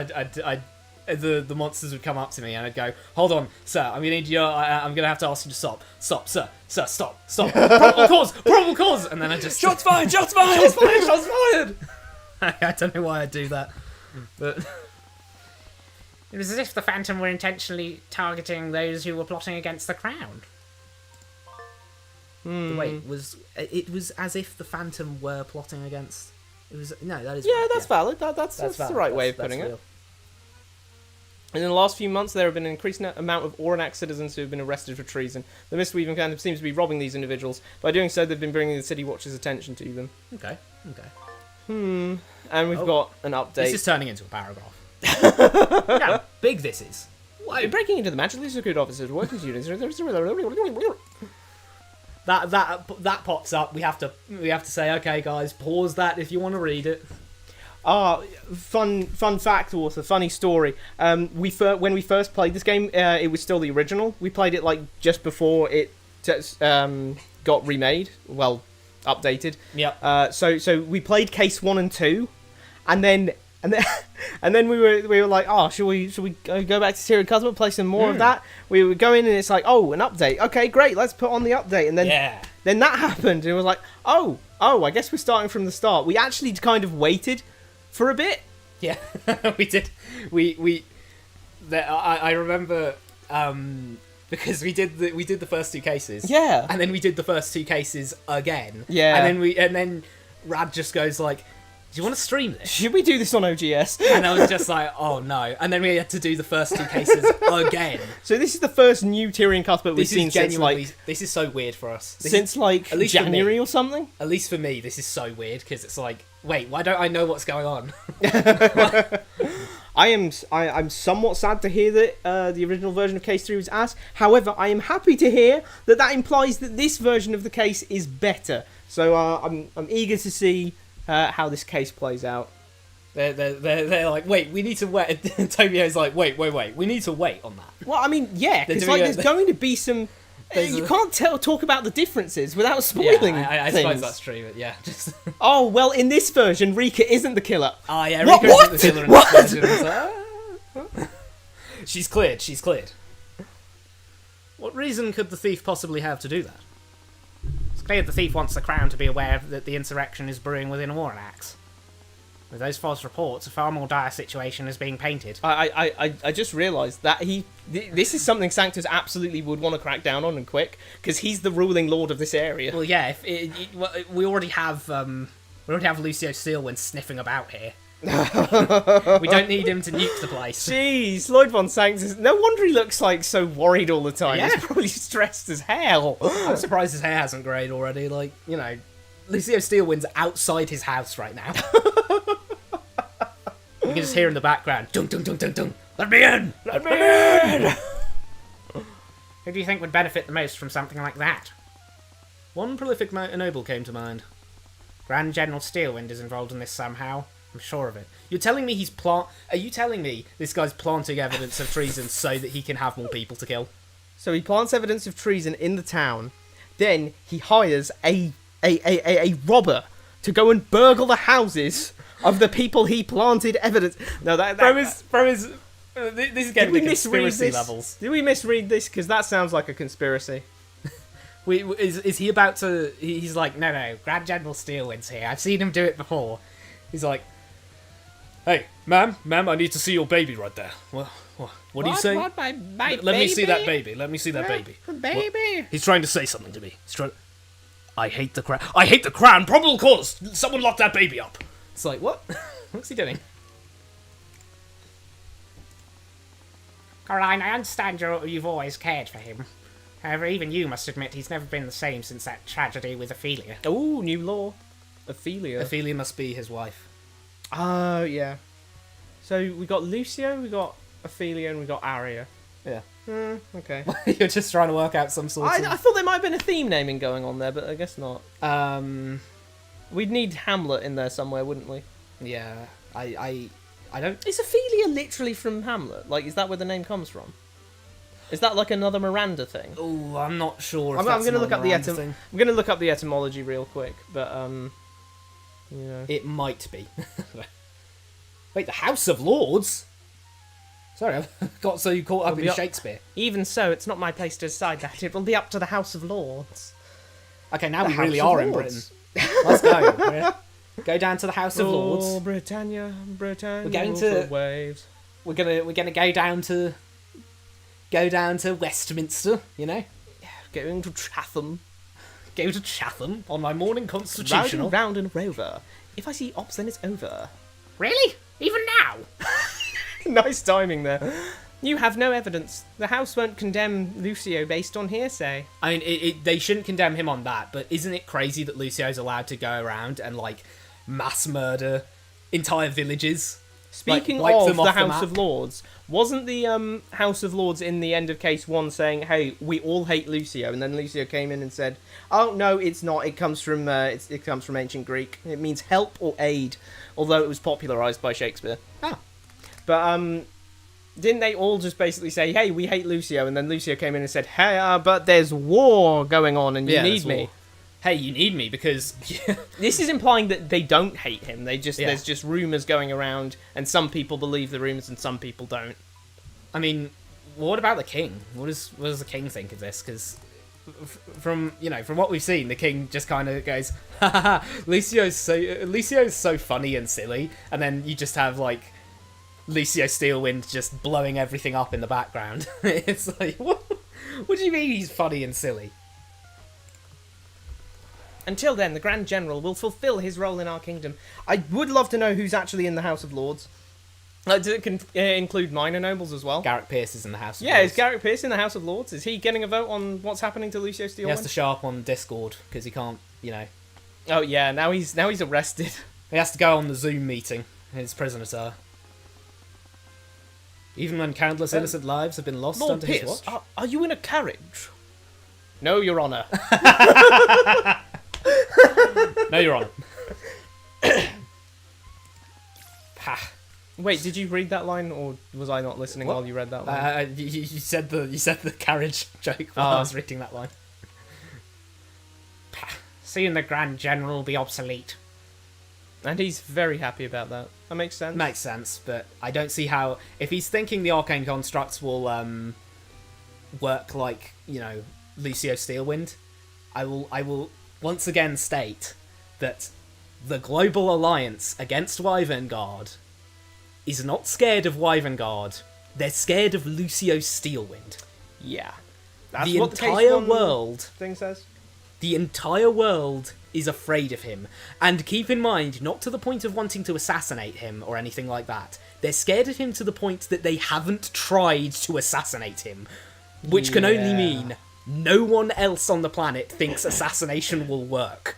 Speaker 2: the monsters would come up to me and I'd go, "Hold on, sir, I'm gonna have to ask you to stop, sir, stop, probable cause," and then I just
Speaker 1: Shots fired!
Speaker 2: I don't know why I do that, but it was as if the Phantom were intentionally targeting those who were plotting against the crown. Wait, it was as if the Phantom were plotting against? It was that is
Speaker 1: valid. That's the right way of putting it. And in the last few months, there have been an increasing amount of Overanalyzing citizens who have been arrested for treason. The Mistweaving Phantom seems to be robbing these individuals. By doing so, they've been bringing the City Watch's attention to them.
Speaker 2: Okay.
Speaker 1: And we've got an update.
Speaker 2: This is turning into a paragraph. Look how big this is.
Speaker 1: Whoa. Breaking into the Magic Secret Officer's working students.
Speaker 2: That pops up. We have to say, okay, guys, pause that if you want to read it.
Speaker 1: Fun fact, author, funny story. When we first played this game, it was still the original. We played it like just before it got remade. Well, updated.
Speaker 2: Yeah.
Speaker 1: So we played case 1 and 2, and then we were like, oh, should we go back to Tyrion Cuthbert, play some more of that? We were going, and it's like, oh, an update. Okay, great. Let's put on the update, and then that happened, and it was like, oh, I guess we're starting from the start. We actually kind of waited for a bit.
Speaker 2: Yeah, we did. I remember because we did the first 2 cases.
Speaker 1: Yeah.
Speaker 2: And then we did the first 2 cases again.
Speaker 1: Yeah.
Speaker 2: And then Rad just goes like, do you want to stream this?
Speaker 1: Should we do this on OGS?
Speaker 2: And I was just like, oh no. And then we had to do the first 2 cases again.
Speaker 1: So this is the first new Tyrion Cuthbert we've seen since like...
Speaker 2: This is so weird for us.
Speaker 1: Since like January or something?
Speaker 2: At least for me, this is so weird because it's like, wait, why don't I know what's going on?
Speaker 1: I'm somewhat sad to hear that the original version of Case 3 was ass. However, I am happy to hear that implies that this version of the case is better. So I'm eager to see how this case plays out.
Speaker 2: They're like, wait, we need to wait. Tobio's like, wait, we need to wait on that.
Speaker 1: Well, I mean, yeah, because like, there's going to be some... You can't talk about the differences without spoiling
Speaker 2: I
Speaker 1: things.
Speaker 2: suppose that's true, but yeah. Just...
Speaker 1: Oh, well, in this version, Rika isn't the killer.
Speaker 2: Oh, yeah,
Speaker 1: What?
Speaker 2: Rika isn't the killer in this version. It's like, she's cleared. What reason could the thief possibly have to do that? It's clear the thief wants the Crown to be aware that the insurrection is brewing within Overanalyzing. With those false reports, a far more dire situation is being painted.
Speaker 1: I just realised that this is something Sanctus absolutely would want to crack down on and quick, because he's the ruling lord of this area.
Speaker 2: Well, yeah, we already have Lucio Steelwind sniffing about here. We don't need him to nuke the place.
Speaker 1: Jeez, Lloyd von Sanctus. No wonder he looks like so worried all the time. Yeah. He's probably stressed as hell.
Speaker 2: I'm surprised his hair hasn't greyed already. Like, you know, Lucio Steelwind's outside his house right now. You can just hear in the background, dung, dung, dung, dung, dung. Let me in! Let me in! Who do you think would benefit the most from something like that? One prolific noble came to mind. Grand General Steelwind is involved in this somehow. I'm sure of it. You're telling me Are you telling me this guy's planting evidence of treason so that he can have more people to kill?
Speaker 1: So he plants evidence of treason in the town, then he hires a robber to go and burgle the houses of the people he planted evidence. No,
Speaker 2: This is getting to conspiracy levels.
Speaker 1: Did we misread this? Because that sounds like a conspiracy.
Speaker 2: Is he about to... He's like, no, Grand General Steelwind's here. I've seen him do it before. He's like, hey, ma'am, I need to see your baby right there. What are you saying?
Speaker 1: What, my
Speaker 2: Let me see that baby. Let me see that baby.
Speaker 1: Baby.
Speaker 2: What? He's trying to say something to me. I hate the Crown. I hate the Crown. Probable cause. Someone lock that baby up. It's like, what? What's he doing?
Speaker 3: Caroline, I understand you've always cared for him. However, even you must admit he's never been the same since that tragedy with Ophelia.
Speaker 1: Oh, new law. Ophelia.
Speaker 2: Ophelia must be his wife.
Speaker 1: Oh, yeah. So we got Lucio, we got Ophelia, and we got Arya.
Speaker 2: Yeah.
Speaker 1: Okay.
Speaker 2: You're just trying to work out some sort of...
Speaker 1: I thought there might have been a theme naming going on there, but I guess not. We'd need Hamlet in there somewhere, wouldn't we?
Speaker 2: Yeah. I don't...
Speaker 1: Is Ophelia literally from Hamlet? Like, is that where the name comes from? Is that like another Miranda thing?
Speaker 2: Oh, I'm not sure.
Speaker 1: I'm going to look up I'm going to look up the etymology real quick, but you know,
Speaker 2: it might be. Wait, the House of Lords? Sorry, I got so caught up in Shakespeare.
Speaker 1: Even so, it's not my place to decide that. It will be up to the House of Lords.
Speaker 2: Okay, now we really are in Britain. Let's go. Go down to the House of Lords.
Speaker 1: Britannia. We're
Speaker 2: going to waves. We're gonna go down to Westminster. You know,
Speaker 1: going to Chatham.
Speaker 2: Go to Chatham on my morning constitutional.
Speaker 1: Round and rover. If I see ops, then it's over.
Speaker 3: Really? Even now?
Speaker 1: Nice timing there. You have no evidence. The House won't condemn Lucio based on hearsay.
Speaker 2: I mean, they shouldn't condemn him on that, but isn't it crazy that Lucio's allowed to go around and, like, mass murder entire villages.
Speaker 1: Speaking
Speaker 2: wipe
Speaker 1: of
Speaker 2: them
Speaker 1: the
Speaker 2: off the
Speaker 1: House
Speaker 2: map.
Speaker 1: of Lords, wasn't the House of Lords in the end of case 1 saying, "Hey, we all hate Lucio," and then Lucio came in and said, "Oh no, it's not. It comes from it comes from ancient Greek. It means help or aid, although it was popularized by Shakespeare."
Speaker 2: Ah.
Speaker 1: But didn't they all just basically say, "Hey, we hate Lucio," and then Lucio came in and said, "Hey, but there's war going on, and you need
Speaker 2: there's
Speaker 1: me."
Speaker 2: war. Hey, you need me because
Speaker 1: This is implying that they don't hate him. There's
Speaker 2: Yeah.
Speaker 1: just rumors going around, and some people believe the rumors and some people don't.
Speaker 2: I mean, what about the king? What does the king think of this? Because from what we've seen, the king just kind of goes, "Ha ha ha! Lucio's so funny and silly," and then you just have like Lucio Steelwind just blowing everything up in the background. It's like, what do you mean he's funny and silly?
Speaker 1: Until then, the Grand General will fulfill his role in our kingdom. I would love to know who's actually in the House of Lords. Does it include minor nobles as well?
Speaker 2: Garrett Pierce is in the House of
Speaker 1: Yeah,
Speaker 2: Lords.
Speaker 1: is Garrett Pierce in the House of Lords? Is he getting a vote on what's happening to Lucio
Speaker 2: He has to
Speaker 1: Steelwind?
Speaker 2: show up on Discord because he can't,
Speaker 1: Oh yeah, now he's arrested.
Speaker 2: he has to go on the Zoom meeting. His prisoners are. Even when countless innocent lives have been lost
Speaker 1: Lord
Speaker 2: under his
Speaker 1: Pierce,
Speaker 2: watch.
Speaker 1: are you in a carriage? No, Your Honour.
Speaker 2: No, Your Honour. Ha.
Speaker 1: Wait, did you read that line, or was I not listening
Speaker 2: What?
Speaker 1: while you read that line?
Speaker 2: You said the carriage joke while I was reading that line.
Speaker 3: Soon the Grand General will be obsolete.
Speaker 1: And he's very happy about that. That makes sense.
Speaker 2: Makes sense, but I don't see how. If he's thinking the arcane constructs will work like Lucio Steelwind, I will once again state that the global alliance against Wyverngard is not scared of Wyverngard. They're scared of Lucio Steelwind.
Speaker 1: Yeah. That's
Speaker 2: The
Speaker 1: what the
Speaker 2: entire
Speaker 1: case one
Speaker 2: world.
Speaker 1: thing says.
Speaker 2: The entire world is afraid of him. And keep in mind, not to the point of wanting to assassinate him or anything like that. They're scared of him to the point that they haven't tried to assassinate him. Which can only
Speaker 1: Yeah.
Speaker 2: mean no one else on the planet thinks assassination will work.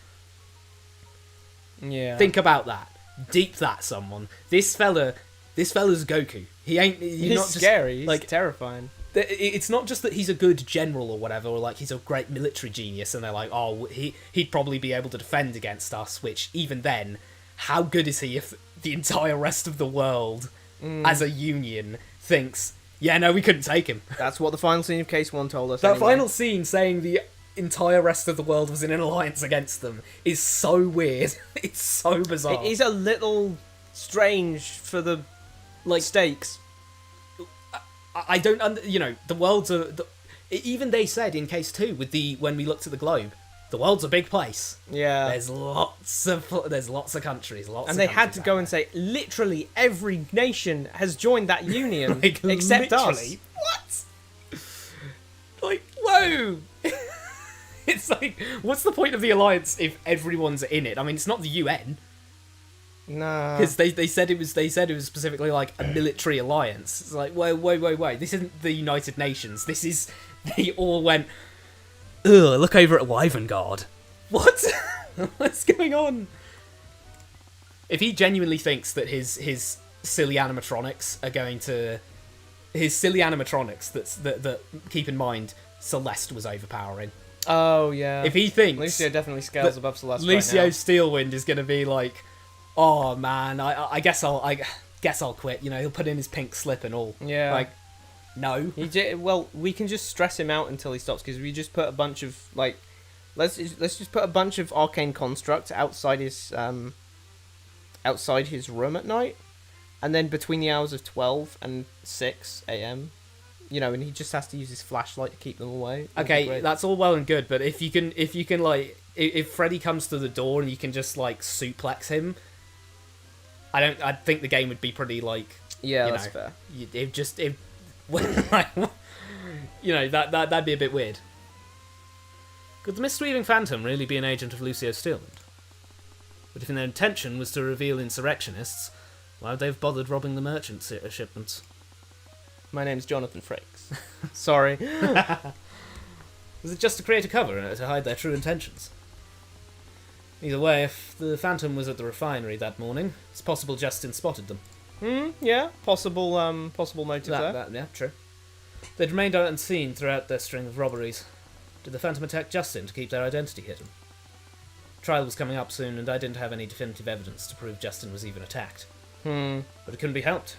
Speaker 1: Yeah.
Speaker 2: Think about that. Deep that, someone. This fella's Goku. He ain't...
Speaker 1: he's
Speaker 2: not just,
Speaker 1: scary. He's
Speaker 2: like,
Speaker 1: terrifying.
Speaker 2: it's not just that he's a good general or whatever, or like he's a great military genius, and they're like, oh, he'd probably be able to defend against us. Which even then, how good is he if the entire rest of the world, as a union, thinks, yeah, no, we couldn't take him.
Speaker 1: That's what the final scene of Case 1 told us.
Speaker 2: That
Speaker 1: anyway.
Speaker 2: final scene saying the entire rest of the world was in an alliance against them is so weird. It's so bizarre.
Speaker 1: It is a little strange for the stakes.
Speaker 2: I don't the world's even they said in Case 2 when we looked at the globe, the world's a big place.
Speaker 1: Yeah.
Speaker 2: There's lots of countries,
Speaker 1: And they had to go and say, literally every nation has joined that union except us.
Speaker 2: What? Like, whoa! It's like, what's the point of the alliance if everyone's in it? I mean, it's not the UN.
Speaker 1: Nah.
Speaker 2: Because they said it was specifically like a military alliance. It's like, wait. This isn't the United Nations. This is... They all went, ugh, look over at Wyverngard. What? What's going on? If he genuinely thinks that his silly animatronics are going to... His silly animatronics that keep in mind, Celeste was overpowering.
Speaker 1: Oh, yeah.
Speaker 2: If he thinks...
Speaker 1: Lucio definitely scales above Celeste
Speaker 2: Lucio
Speaker 1: right now.
Speaker 2: Steelwind is going to be like, oh man, I guess I'll quit. He'll put in his pink slip and all.
Speaker 1: Yeah.
Speaker 2: Like, no.
Speaker 1: Well, we can just stress him out until he stops, because we just put a bunch of, let's just put a bunch of arcane constructs outside his room at night, and then between the hours of 12 and 6 a.m., and he just has to use his flashlight to keep them away. That'd be
Speaker 2: Okay,
Speaker 1: great.
Speaker 2: that's all well and good, but if you can if Freddy comes to the door and you can just suplex him, I think the game would be pretty
Speaker 1: Yeah, that's fair.
Speaker 2: That'd be a bit weird. Could the Mistweaving Phantom really be an agent of Lucio Steelwind? But if their intention was to reveal insurrectionists, why would they have bothered robbing the merchant shipments?
Speaker 1: My name's Jonathan Frakes. Sorry.
Speaker 2: Was it just to create a cover to hide their true intentions? Either way, if the Phantom was at the refinery that morning, it's possible Justin spotted them.
Speaker 1: Yeah, possible motive there.
Speaker 2: Yeah, true. They'd remained unseen throughout their string of robberies. Did the Phantom attack Justin to keep their identity hidden? Trial was coming up soon, and I didn't have any definitive evidence to prove Justin was even attacked. But it couldn't be helped.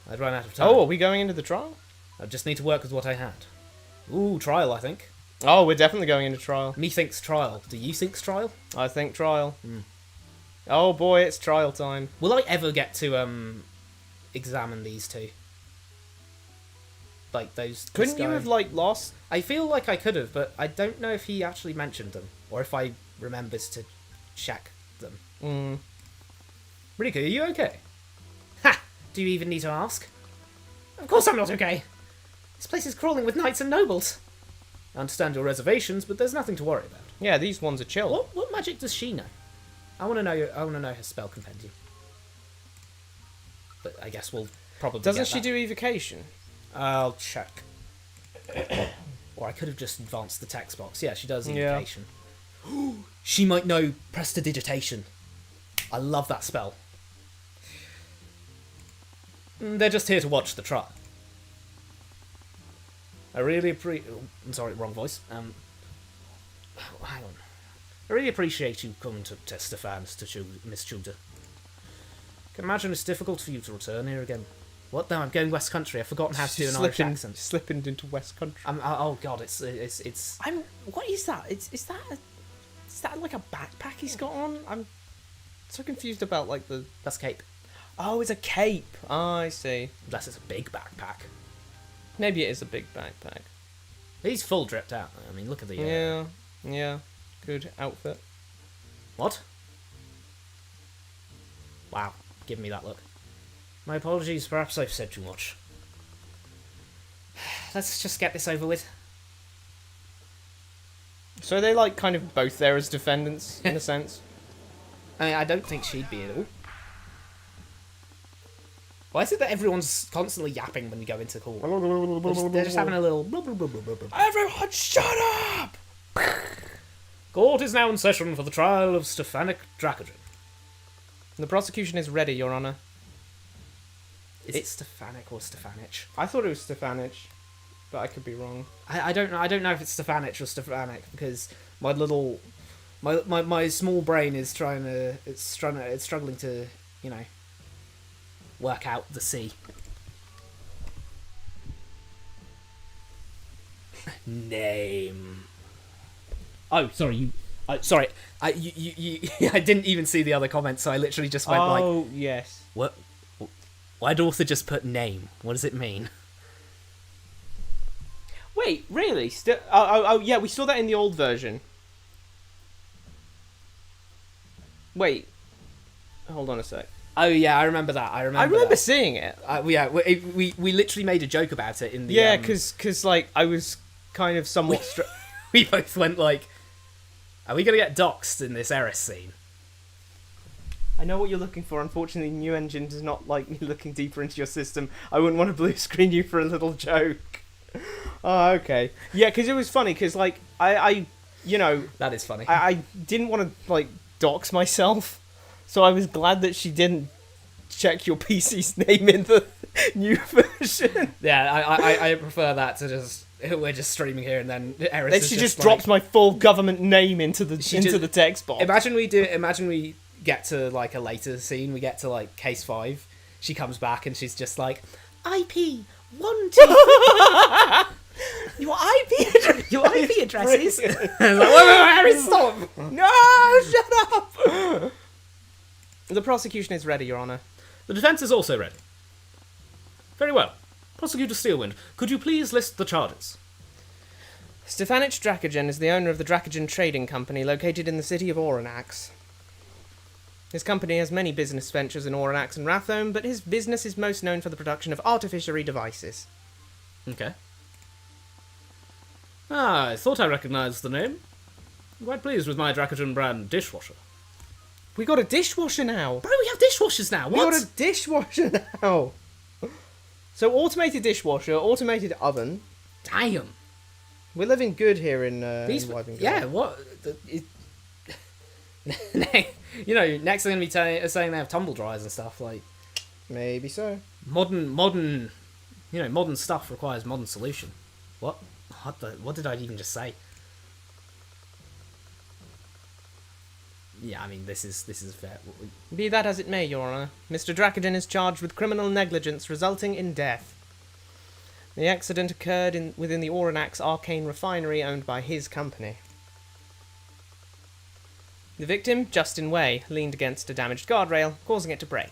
Speaker 2: I'd run out of time.
Speaker 1: Oh, are we going into the trial?
Speaker 2: I just need to work with what I had. Ooh, trial, I think.
Speaker 1: Oh, we're definitely going into trial.
Speaker 2: Methinks trial. Do you think's trial?
Speaker 1: I think trial. Oh boy, it's trial time.
Speaker 2: Will I ever get to examine these two? Like those.
Speaker 1: Couldn't you have lost?
Speaker 2: I feel like I could have, but I don't know if he actually mentioned them or if I remembers to check them. Rika, are you okay? Ha! Do you even need to ask? Of course I'm not okay. This place is crawling with knights and nobles. I understand your reservations, but there's nothing to worry about.
Speaker 1: Yeah, these ones are chill.
Speaker 2: What magic does she know? I want to know her spell compendium. But I guess we'll probably.
Speaker 1: Doesn't she do evocation?
Speaker 2: I'll check. Or I could have just advanced the text box. Yeah, she does evocation. Yeah. She might know prestidigitation. I love that spell. They're just here to watch the trial. I really I'm sorry, wrong voice. Hang on. I really appreciate you coming to testify, Miss Tudor. I can imagine it's difficult for you to return here again. What? No, I'm going West Country. I've forgotten how to do an Irish accent.
Speaker 1: Slipping into West Country.
Speaker 2: Oh God, it's.
Speaker 1: What is that? Is that like a backpack he's got on? I'm so confused about the.
Speaker 2: That's cape.
Speaker 1: Oh, it's a cape. Oh, I see.
Speaker 2: Unless it's a big backpack.
Speaker 1: Maybe it is a big backpack.
Speaker 2: He's full dripped out. I mean, look at the.
Speaker 1: Yeah. Good outfit.
Speaker 2: What? Wow, give me that look. My apologies, perhaps I've said too much. Let's just get this over with.
Speaker 1: So are they kind of both there as defendants, in a sense?
Speaker 2: I don't think she'd be at all. Why is it that everyone's constantly yapping when we go into court? They're just having a little...
Speaker 1: Everyone shut up!
Speaker 2: Court is now in session for the trial of Stefanik Dracogen.
Speaker 1: The prosecution is ready, Your Honour.
Speaker 2: Is it Stefanik or Stefanich?
Speaker 1: I thought it was Stefanich, but I could be wrong.
Speaker 2: I don't know. I don't know if it's Stefanich or Stefanik because my little, my small brain is it's struggling to work out the C. Name. Oh, sorry. You I didn't even see the other comments, so I literally just went
Speaker 1: Oh, yes.
Speaker 2: What? Why'd author just put name? What does it mean?
Speaker 1: Wait, really? Oh, yeah, we saw that in the old version. Wait. Hold on a sec.
Speaker 2: Oh, yeah, I remember that. I
Speaker 1: remember seeing it.
Speaker 2: Yeah, we literally made a joke about it in the...
Speaker 1: Yeah, because I was kind of somewhat...
Speaker 2: We both went are we going to get doxed in this Eris scene?
Speaker 1: I know what you're looking for. Unfortunately, New Engine does not like me looking deeper into your system. I wouldn't want to blue screen you for a little joke. Oh, okay. Yeah, because it was funny, because, I
Speaker 2: That is funny.
Speaker 1: I didn't want to, dox myself, so I was glad that she didn't check your PC's name in the new version.
Speaker 2: Yeah, I prefer that to just... We're just streaming here, and then Eris
Speaker 1: then she just drops my full government name into the text box.
Speaker 2: Imagine we get to a later scene. We get to case 5. She comes back and she's just like, IP 1 2. Your IP addresses. Wait, stop!
Speaker 1: No, shut up. The prosecution is ready, Your Honour.
Speaker 2: The defence is also ready. Very well. Prosecutor Steelwind, could you please list the charges?
Speaker 1: Stefanich Dracogen is the owner of the Dracogen Trading Company located in the city of Overanalyzing. His company has many business ventures in Overanalyzing and Rathome, but his business is most known for the production of artificiery devices.
Speaker 2: Okay. I thought I recognised the name. I'm quite pleased with my Dracogen brand dishwasher.
Speaker 1: We got a dishwasher now!
Speaker 2: Bro, we have dishwashers now! What?
Speaker 1: We got a dishwasher now! So, automated dishwasher, automated oven.
Speaker 2: You know, next they're going to be saying they have tumble dryers and stuff. Like,
Speaker 1: Maybe so.
Speaker 2: modern, you know, modern stuff requires modern solution. What did I even just say? Yeah, I mean, this is fair.
Speaker 1: Be that as it may, Your Honour, Mr. Dracodon is charged with criminal negligence resulting in death. The accident occurred within the Overanalyzing Arcane refinery owned by his company. The victim, Justin Way, leaned against a damaged guardrail, causing it to break.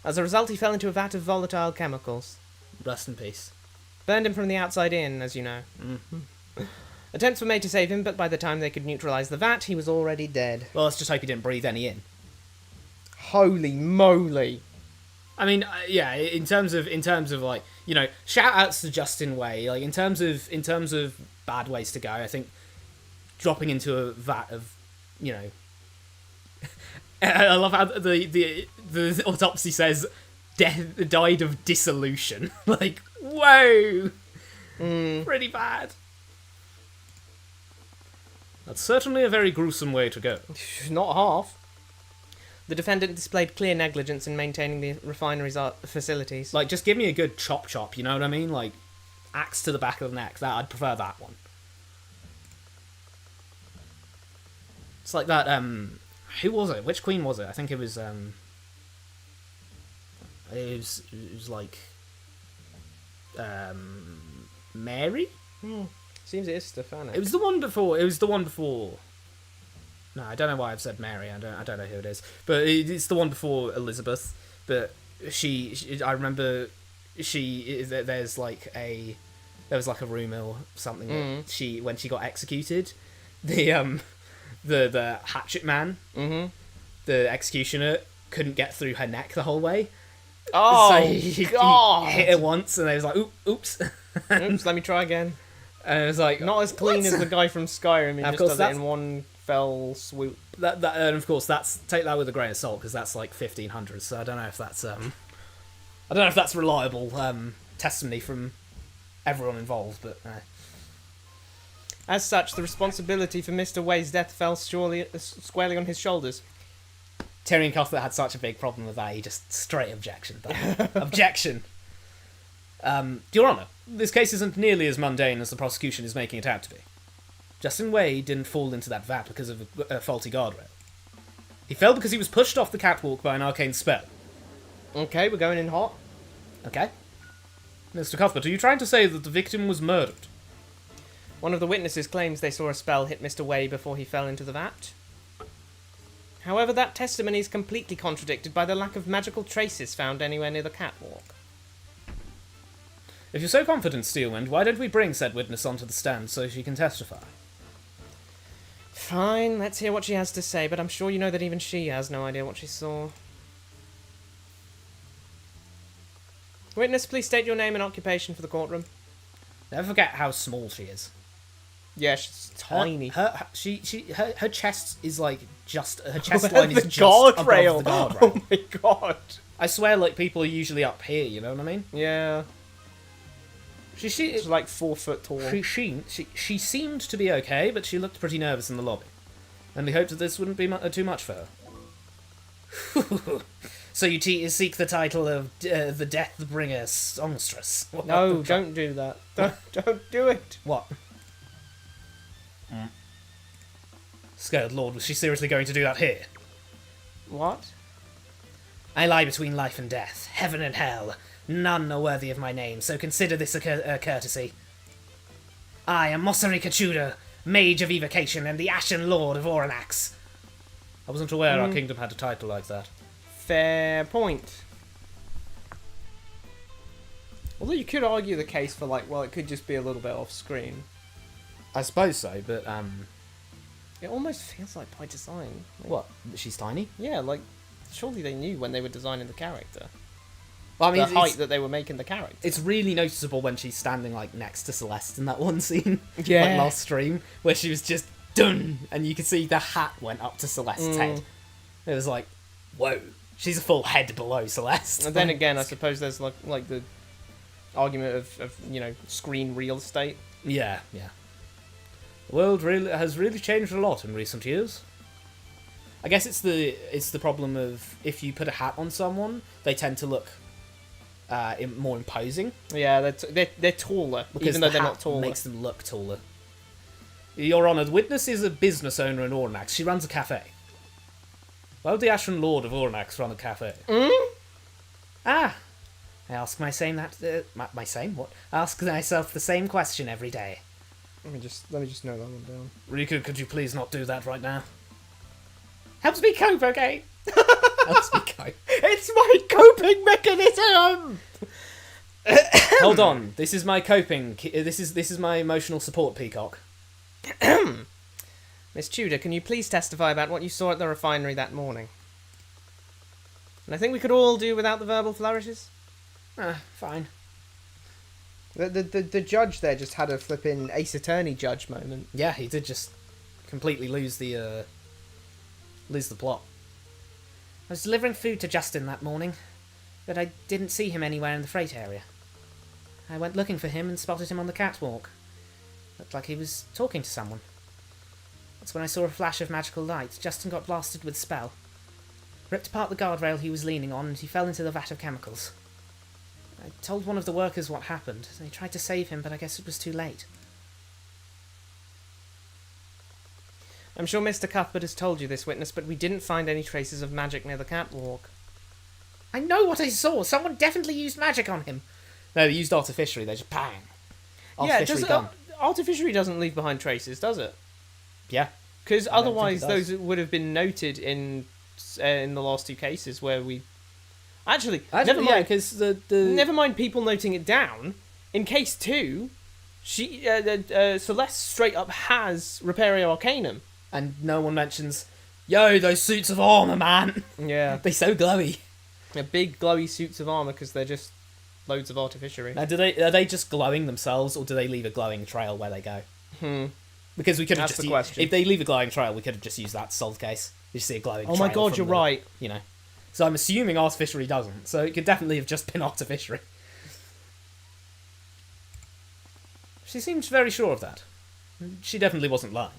Speaker 1: As a result, he fell into a vat of volatile chemicals.
Speaker 2: Rest in peace.
Speaker 1: Burned him from the outside in, as you know. Attempts were made to save him, but by the time they could neutralise the vat, he was already dead.
Speaker 2: Well, let's just hope he didn't breathe any in.
Speaker 1: Holy moly!
Speaker 2: I mean, yeah. In terms of like, you know, shout outs to Justin Way. Like in terms of bad ways to go, I think dropping into a vat of, you know, I love how the autopsy says died of dissolution. Like, whoa, pretty bad. That's certainly a very gruesome way to go.
Speaker 1: Not half. The defendant displayed clear negligence in maintaining the refinery's facilities.
Speaker 2: Like, just give me a good chop, you know what I mean? Like, axe to the back of the neck. That I'd prefer that one. It's like that, who was it? Which queen was it? I think it was, it was like, Mary?
Speaker 1: Seems it is Stephanie.
Speaker 2: It was the one before. No, I don't know why I've said Mary. I don't know who it is, but it's the one before Elizabeth. But I remember there was like a rumor or something that when she got executed, the hatchet man, the executioner, couldn't get through her neck the whole way.
Speaker 1: Oh,
Speaker 2: so he hit her once, and they was like, oops.
Speaker 1: Oops, let me try again.
Speaker 2: And it was like,
Speaker 1: not as clean as the guy from Skyrim. He
Speaker 2: of
Speaker 1: just
Speaker 2: course
Speaker 1: does it in one fell swoop.
Speaker 2: And of course, take that with a grain of salt, because that's like 1500s. So I don't know if that's reliable testimony from everyone involved. But
Speaker 1: as such, the responsibility for Mr. Way's death fell squarely on his shoulders.
Speaker 2: Tyrion Cuthbert had such a big problem with that. He just straight objection. Objection. Your Honour, this case isn't nearly as mundane as the prosecution is making it out to be. Justin Way didn't fall into that vat because of a faulty guardrail. He fell because he was pushed off the catwalk by an arcane spell.
Speaker 1: Okay, we're going in hot.
Speaker 2: Okay. Mr. Cuthbert, are you trying to say that the victim was murdered?
Speaker 1: One of the witnesses claims they saw a spell hit Mr. Way before he fell into the vat. However, that testimony is completely contradicted by the lack of magical traces found anywhere near the catwalk.
Speaker 2: If you're so confident, Steelwind, why don't we bring said witness onto the stand so she can testify?
Speaker 1: Fine, let's hear what she has to say, but I'm sure you know that even she has no idea what she saw. Witness, please state your name and occupation for the courtroom.
Speaker 2: Never forget how small she is.
Speaker 1: Yeah, she's tiny.
Speaker 2: Her chest is like just her chest line is just
Speaker 1: guardrail.
Speaker 2: above the guardrail.
Speaker 1: Oh my god!
Speaker 2: I swear, like people are usually up here. You know what I mean?
Speaker 1: Yeah.
Speaker 2: She's
Speaker 1: like 4 foot tall.
Speaker 2: She seemed to be okay, but she looked pretty nervous in the lobby, and we hoped that this wouldn't be too much for her. So you seek the title of the Deathbringer Songstress?
Speaker 1: No, don't do that. Don't do it.
Speaker 2: What? Scared Lord, was she seriously going to do that here?
Speaker 1: What?
Speaker 2: I lie between life and death, heaven and hell. None are worthy of my name, so consider this a courtesy. I am Mosseri Kachuda, Mage of Evocation and the Ashen Lord of Overanalyzing. I wasn't aware our kingdom had a title like that.
Speaker 1: Fair point. Although you could argue the case for like, well, it could just be a little bit off screen.
Speaker 2: I suppose so, but
Speaker 1: It almost feels like by design. Like,
Speaker 2: what? She's tiny?
Speaker 1: yeah, like surely they knew when they were designing the character.
Speaker 2: Well, I mean,
Speaker 1: The height that they were making the character.
Speaker 2: It's really noticeable when she's standing like next to Celeste in that one scene,
Speaker 1: Yeah.
Speaker 2: like last stream, where she was just done, and you could see the hat went up to Celeste's head. It was like, whoa, she's a full head below Celeste.
Speaker 1: And then again, I suppose there's like the argument of screen real estate.
Speaker 2: Yeah. The world has really changed a lot in recent years. I guess it's the problem of if you put a hat on someone, they tend to look more imposing.
Speaker 1: Yeah, they're taller,
Speaker 2: Because
Speaker 1: even though
Speaker 2: the
Speaker 1: they're
Speaker 2: hat
Speaker 1: not taller.
Speaker 2: makes them look taller. Your Honour, the witness is a business owner in Overanalyzing. She runs a cafe. Why would the Ashen Lord of Overanalyzing run a cafe? Ah, I ask my same that my same what? Ask myself the same question every day.
Speaker 1: Let me just note that one down.
Speaker 2: Riku, could you please not do that right now? Helps me cope, okay? Helps me cope.
Speaker 1: It's my coping mechanism.
Speaker 2: Hold on, this is my coping. This is my emotional support peacock.
Speaker 1: Miss Tudor, can you please testify about what you saw at the refinery that morning? And I think we could all do without the verbal flourishes.
Speaker 2: Fine.
Speaker 1: The judge there just had a flipping Ace Attorney judge moment.
Speaker 2: Yeah, he did just completely lose the plot.
Speaker 3: I was delivering food to Justin that morning, but I didn't see him anywhere in the freight area. I went looking for him and spotted him on the catwalk. Looked like he was talking to someone. That's when I saw a flash of magical light. Justin got blasted with spell. Ripped apart the guardrail he was leaning on, and he fell into the vat of chemicals. I told one of the workers what happened. They tried to save him, but I guess it was too late.
Speaker 1: I'm sure Mr. Cuthbert has told you this, witness, but we didn't find any traces of magic near the catwalk.
Speaker 3: I know what I saw! Someone definitely used magic on him!
Speaker 2: No, they used artificially. They just bang. Artificially
Speaker 1: Yeah,
Speaker 2: done.
Speaker 1: artificially doesn't leave behind traces, does it?
Speaker 2: Yeah.
Speaker 1: Because
Speaker 2: I don't
Speaker 1: otherwise
Speaker 2: think it does.
Speaker 1: those would have been noted in the last 2 cases where we... Actually, never
Speaker 2: yeah,
Speaker 1: mind.
Speaker 2: because the
Speaker 1: Never mind people noting it down. In case 2, she Celeste straight up has Repario Arcanum.
Speaker 2: and no one mentions, yo, those suits of armor, man.
Speaker 1: Yeah.
Speaker 2: They're so glowy.
Speaker 1: They're big glowy suits of armor because they're just loads of artificery.
Speaker 2: Now, are they just glowing themselves, or do they leave a glowing trail where they go? Because we could have
Speaker 1: That's
Speaker 2: just
Speaker 1: the question.
Speaker 2: if they leave a glowing trail, we could have just used that solved case. You see a glowing.
Speaker 1: Oh my
Speaker 2: trail
Speaker 1: god,
Speaker 2: from
Speaker 1: you're
Speaker 2: the-
Speaker 1: right.
Speaker 2: You know, so I'm assuming artificery doesn't. So it could definitely have just been artificery. She seems very sure of that. She definitely wasn't lying.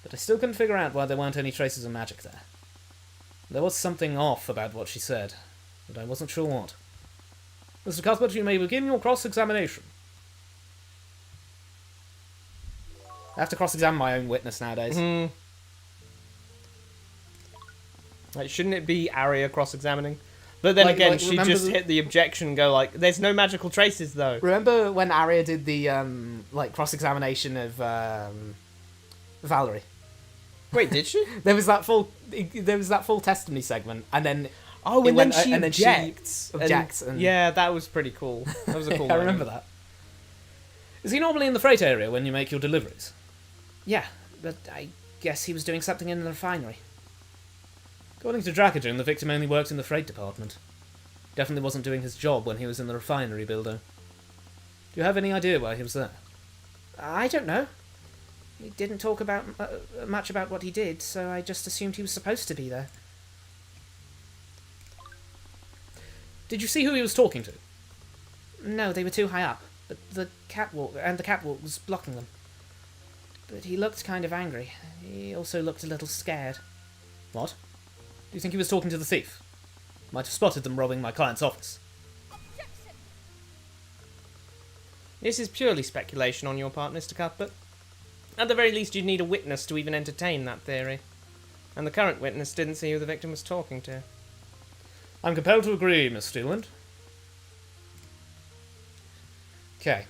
Speaker 2: But I still couldn't figure out why there weren't any traces of magic there. There was something off about what she said, but I wasn't sure what. Mr. Cuthbert, you may begin your cross-examination. I have to cross-examine my own witness nowadays.
Speaker 1: Like, shouldn't it be Arya cross-examining? But then
Speaker 2: Like-
Speaker 1: again,
Speaker 2: like,
Speaker 1: she
Speaker 2: remember
Speaker 1: just
Speaker 2: the-
Speaker 1: hit the objection and go like, there's no magical traces though.
Speaker 2: Remember when Arya did the cross-examination of Valerie?
Speaker 1: Wait, did she?
Speaker 2: There was that full testimony segment, and then
Speaker 1: Oh,
Speaker 2: It
Speaker 1: and
Speaker 2: went-
Speaker 1: then she
Speaker 2: and then she
Speaker 1: objects.
Speaker 2: objects and-
Speaker 1: Yeah, that was pretty cool. That was a cool
Speaker 2: I remember
Speaker 1: moment.
Speaker 2: that. Is he normally in the freight area when you make your deliveries?
Speaker 3: Yeah, but I guess he was doing something in the refinery.
Speaker 2: According to Dracogen, the victim only worked in the freight department. Definitely wasn't doing his job when he was in the refinery building. Do you have any idea why he was there?
Speaker 3: I don't know. He didn't talk about much about what he did, so I just assumed he was supposed to be there.
Speaker 2: Did you see who he was talking to?
Speaker 3: No, they were too high up, but the catwalk was blocking them. But he looked kind of angry. He also looked a little scared.
Speaker 2: What? Do you think he was talking to the thief? Might have spotted them robbing my client's office.
Speaker 1: This is purely speculation on your part, Mr. Cuthbert. At the very least, you'd need a witness to even entertain that theory. And the current witness didn't see who the victim was talking to.
Speaker 2: I'm compelled to agree, Miss Steeland. Okay.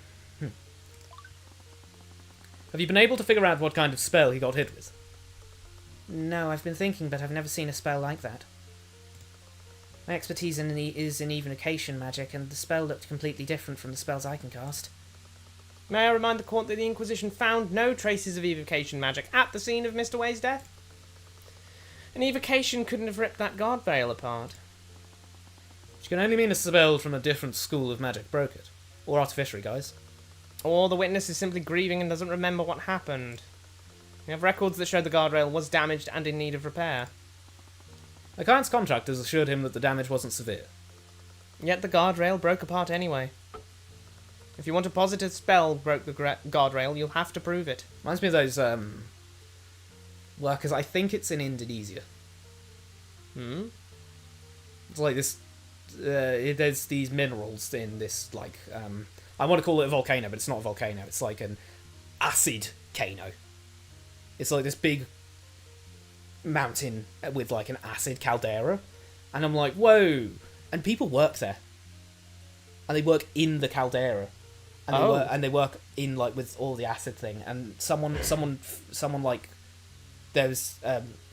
Speaker 2: Have you been able to figure out what kind of spell he got hit with?
Speaker 3: No, I've been thinking, but I've never seen a spell like that. My expertise is in evocation magic, and the spell looked completely different from the spells I can cast.
Speaker 1: May I remind the court that the Inquisition found no traces of evocation magic at the scene of Mr. Way's death? An evocation couldn't have ripped that guardrail apart.
Speaker 2: Which can only mean a spell from a different school of magic broke it. Or artificery, guys.
Speaker 1: Or the witness is simply grieving and doesn't remember what happened. We have records that show the guardrail was damaged and in need of repair.
Speaker 2: My client's contractors assured him that the damage wasn't severe.
Speaker 1: Yet the guardrail broke apart anyway. If you want a positive spell broke the guardrail, you'll have to prove it.
Speaker 2: Reminds me of those, Well, because I think it's in Indonesia.
Speaker 1: Hmm.
Speaker 2: It's like this. There's these minerals in this, like, I want to call it a volcano, but it's not a volcano. It's like an acid cano. It's like this big mountain with like an acid caldera, and I'm like, whoa! And people work there, and they work in the caldera, and they work in like with all the acid thing. And someone like there was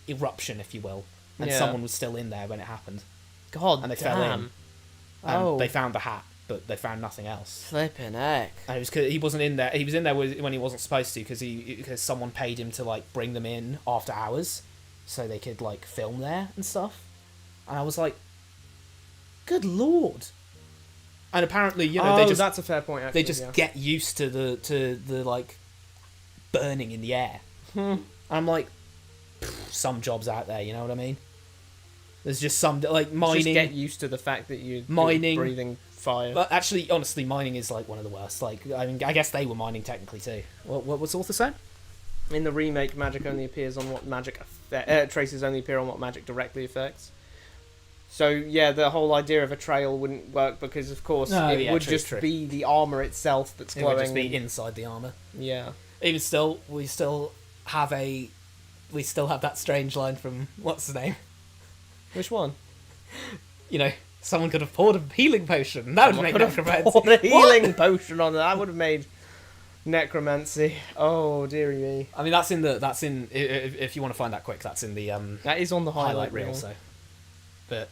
Speaker 2: eruption, if you will, and someone was still in there when it happened.
Speaker 1: God,
Speaker 2: And they
Speaker 1: damn.
Speaker 2: fell in. And
Speaker 1: Oh.
Speaker 2: they found the hat, but they found nothing else.
Speaker 1: Flipping heck.
Speaker 2: And it was 'cause he wasn't in there. He was in there when he wasn't supposed to, because someone paid him to like bring them in after hours, so they could like film there and stuff. And I was like, good lord. And apparently, you know,
Speaker 1: that's a fair point. Actually,
Speaker 2: they just get used to the like burning in the air. And I'm like, some jobs out there, you know what I mean? There's just some like mining.
Speaker 1: Just get used to the fact that you're breathing fire.
Speaker 2: But actually, honestly, mining is like one of the worst. Like, I mean, I guess they were mining technically too. What's the author saying?
Speaker 1: In the remake, magic only appears on what magic traces only appear on what magic directly affects. So yeah, the whole idea of a trail wouldn't work because, of course, it would just be the armor itself that's glowing.
Speaker 2: It would just be inside the armor.
Speaker 1: Yeah.
Speaker 2: Even still, we still have that strange line from what's his name?
Speaker 1: Which one?
Speaker 2: You know, someone could have poured a healing potion. That would make necromancy.
Speaker 1: Poured a healing potion on it. That would have made necromancy. Oh dearie me.
Speaker 2: I mean, that's in. If you want to find that quick, that's in the
Speaker 1: That is on the
Speaker 2: highlight reel. So, but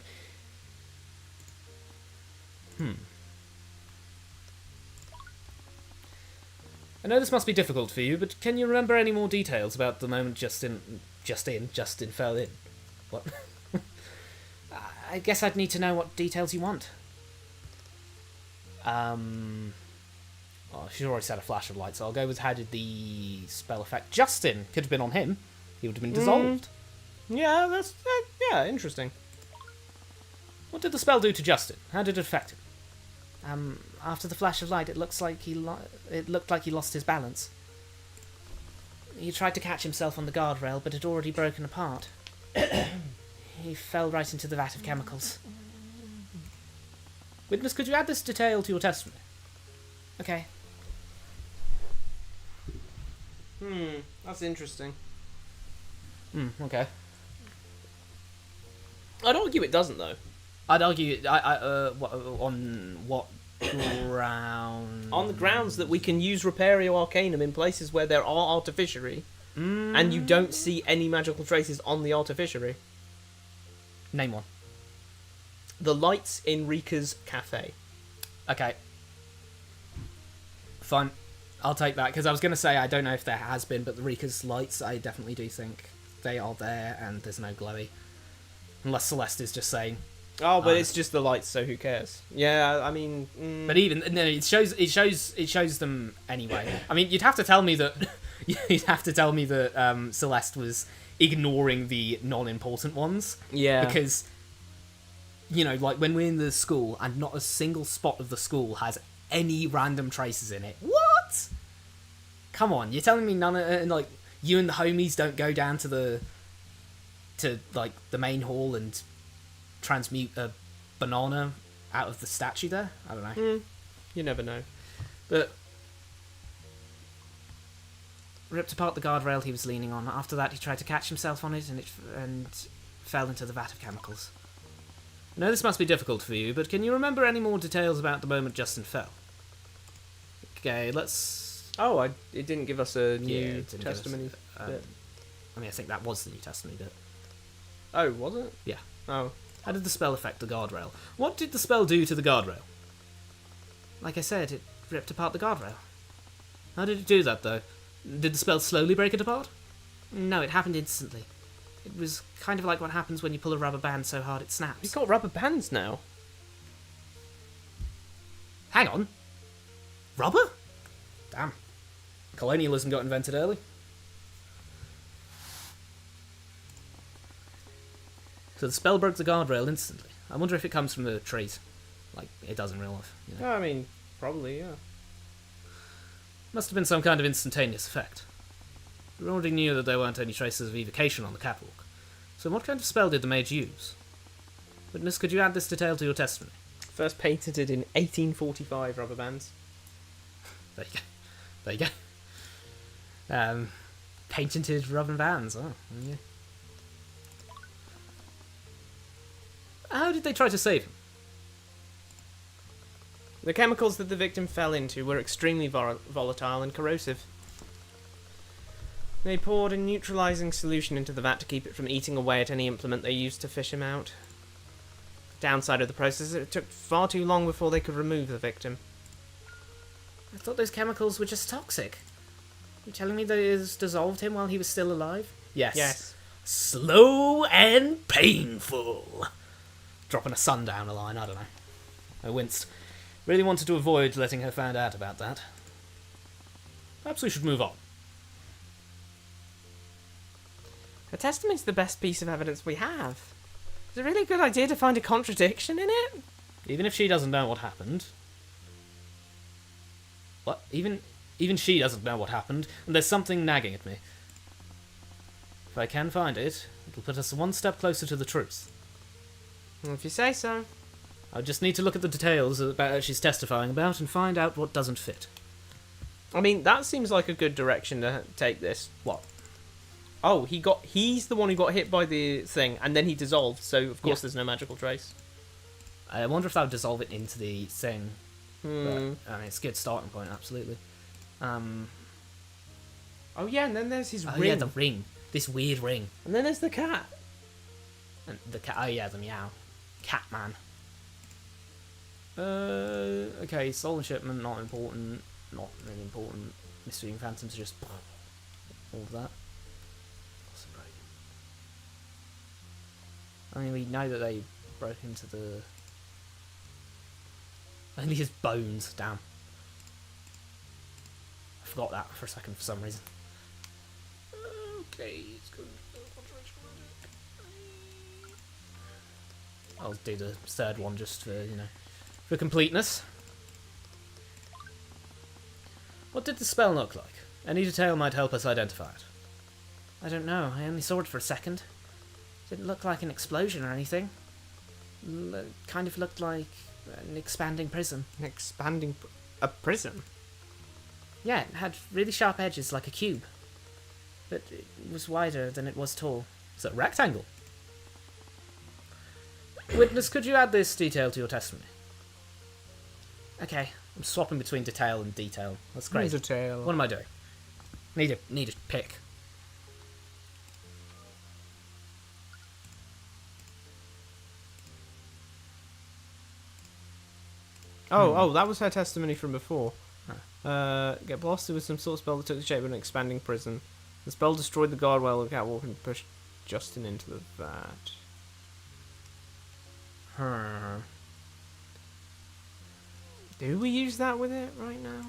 Speaker 2: I know this must be difficult for you, but can you remember any more details about the moment Justin fell in? What? I guess I'd need to know what details you want. Oh, she's already said a flash of light, so I'll go with how did the spell affect Justin? Could have been on him. He would have been dissolved.
Speaker 1: Yeah, that's interesting.
Speaker 3: What did the spell do to Justin? How did it affect him? After the flash of light, it looked like he lost his balance. He tried to catch himself on the guardrail, but had already broken apart. He fell right into the vat of chemicals.
Speaker 2: Witness, could you add this detail to your testimony?
Speaker 3: Okay.
Speaker 1: That's interesting.
Speaker 2: Okay.
Speaker 1: I'd argue it doesn't, though.
Speaker 2: I'd argue on what ground?
Speaker 1: On the grounds that we can use Repario Arcanum in places where there are artificiary, and you don't see any magical traces on the artificiary.
Speaker 2: Name one.
Speaker 1: The lights in Rika's cafe.
Speaker 2: Okay. Fine. I'll take that, because I was going to say I don't know if there has been, but the Rika's lights, I definitely do think they are there, and there's no glowy. Unless Celeste is just saying...
Speaker 1: Oh, but it's just the lights, so who cares? Yeah, I mean...
Speaker 2: But even... No, it shows them anyway. I mean, you'd have to tell me that... Celeste was ignoring the non-important ones.
Speaker 1: Yeah.
Speaker 2: Because, you know, like, when we're in the school, and not a single spot of the school has any random traces in it. What? Come on, you're telling me none of... like, you and the homies don't go down to the main hall and transmute a banana out of the statue there? I don't know.
Speaker 1: You never know. But...
Speaker 3: Ripped apart the guardrail he was leaning on. After that, he tried to catch himself on it and fell into the vat of chemicals.
Speaker 2: I know this must be difficult for you, but can you remember any more details about the moment Justin fell? Okay, let's...
Speaker 1: Oh, it didn't give us a new testimony bit.
Speaker 2: I mean, I think that was the new testimony bit.
Speaker 1: Oh, was it?
Speaker 2: Yeah.
Speaker 1: Oh.
Speaker 2: How did the spell affect the guardrail? What did the spell do to the guardrail?
Speaker 3: Like I said, it ripped apart the guardrail.
Speaker 2: How did it do that, though? Did the spell slowly break it apart?
Speaker 3: No, it happened instantly. It was kind of like what happens when you pull a rubber band so hard it snaps.
Speaker 1: We've got rubber bands now.
Speaker 2: Hang on. Rubber? Damn. Colonialism got invented early. So the spell broke the guardrail instantly. I wonder if it comes from the trees. Like it does in real life. You know?
Speaker 1: I mean, probably, yeah.
Speaker 2: Must have been some kind of instantaneous effect.
Speaker 3: We already knew that there weren't any traces of evocation on the catwalk. So what kind of spell did the mage use? Witness, could you add this detail to your testimony?
Speaker 1: First patented in 1845, rubber bands.
Speaker 3: There you go. There you go. Patented rubber bands. Oh, yeah. How did they try to save him?
Speaker 1: The chemicals that the victim fell into were extremely volatile and corrosive. They poured a neutralizing solution into the vat to keep it from eating away at any implement they used to fish him out. The downside of the process is that it took far too long before they could remove the victim.
Speaker 3: I thought those chemicals were just toxic. You telling me they dissolved him while he was still alive?
Speaker 1: Yes.
Speaker 2: Slow and painful. Dropping a sun down a line, I don't know. I winced.
Speaker 3: Really wanted to avoid letting her find out about that.
Speaker 2: Perhaps we should move on.
Speaker 1: Her testament's the best piece of evidence we have. It's a really good idea to find a contradiction in it.
Speaker 3: Even if she doesn't know what happened. What? Even she doesn't know what happened, and there's something nagging at me. If I can find it, it'll put us one step closer to the truth.
Speaker 1: Well, if you say so.
Speaker 3: I just need to look at the details about what she's testifying about and find out what doesn't fit.
Speaker 1: I mean, that seems like a good direction to take this.
Speaker 3: What?
Speaker 1: Oh, he's the one who got hit by the thing, and then he dissolved, so of course there's no magical trace.
Speaker 3: I wonder if that would dissolve it into the thing. But, I
Speaker 1: Hmm.
Speaker 3: mean, it's a good starting point, absolutely.
Speaker 1: Oh yeah, and then there's his
Speaker 3: Oh
Speaker 1: ring.
Speaker 3: yeah, the ring. This weird ring.
Speaker 1: And then there's the cat.
Speaker 3: And the cat. Oh yeah, the meow. Cat man. Okay, stolen shipment, not important. Not really important. Misleading phantoms, just all of that. I mean, we know that they broke into the. Only his bones. Damn. I forgot that for a second for some reason.
Speaker 1: Okay, it's good.
Speaker 3: I'll do the third one just for, for completeness. What did the spell look like? Any detail might help us identify it. I don't know. I only saw it for a second. Didn't look like an explosion or anything. Kind of looked like an expanding prism.
Speaker 1: An expanding... a prism?
Speaker 3: Yeah, it had really sharp edges like a cube. But it was wider than it was tall.
Speaker 2: Is it a rectangle?
Speaker 3: Witness, could you add this detail to your testimony? Okay.
Speaker 2: I'm swapping between detail and detail. That's crazy.
Speaker 1: Detail.
Speaker 2: What am I doing? Need a pick.
Speaker 1: Oh, that was her testimony from before.
Speaker 2: Huh.
Speaker 1: Get blasted with some sort of spell that took the shape of an expanding prison. The spell destroyed the guardrail of the catwalk and pushed Justin into the vat. Do we use that with it right now?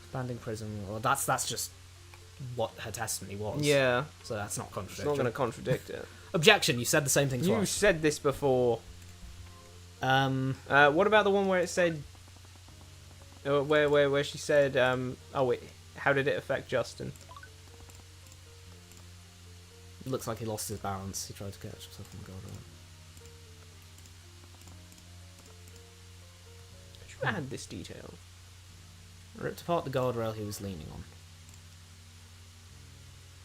Speaker 2: Expanding prism. Well, that's just what her testimony was.
Speaker 1: Yeah.
Speaker 2: So that's not
Speaker 1: It's
Speaker 2: contradictory.
Speaker 1: not going to contradict it.
Speaker 2: Objection! You said the same thing
Speaker 1: You
Speaker 2: twice.
Speaker 1: said this before. What about the one where it said... where she said... oh, wait. How did it affect Justin?
Speaker 2: It looks like he lost his balance. He tried to catch himself on the guardrail.
Speaker 1: Could you add this detail?
Speaker 2: Ripped apart the guardrail he was leaning on.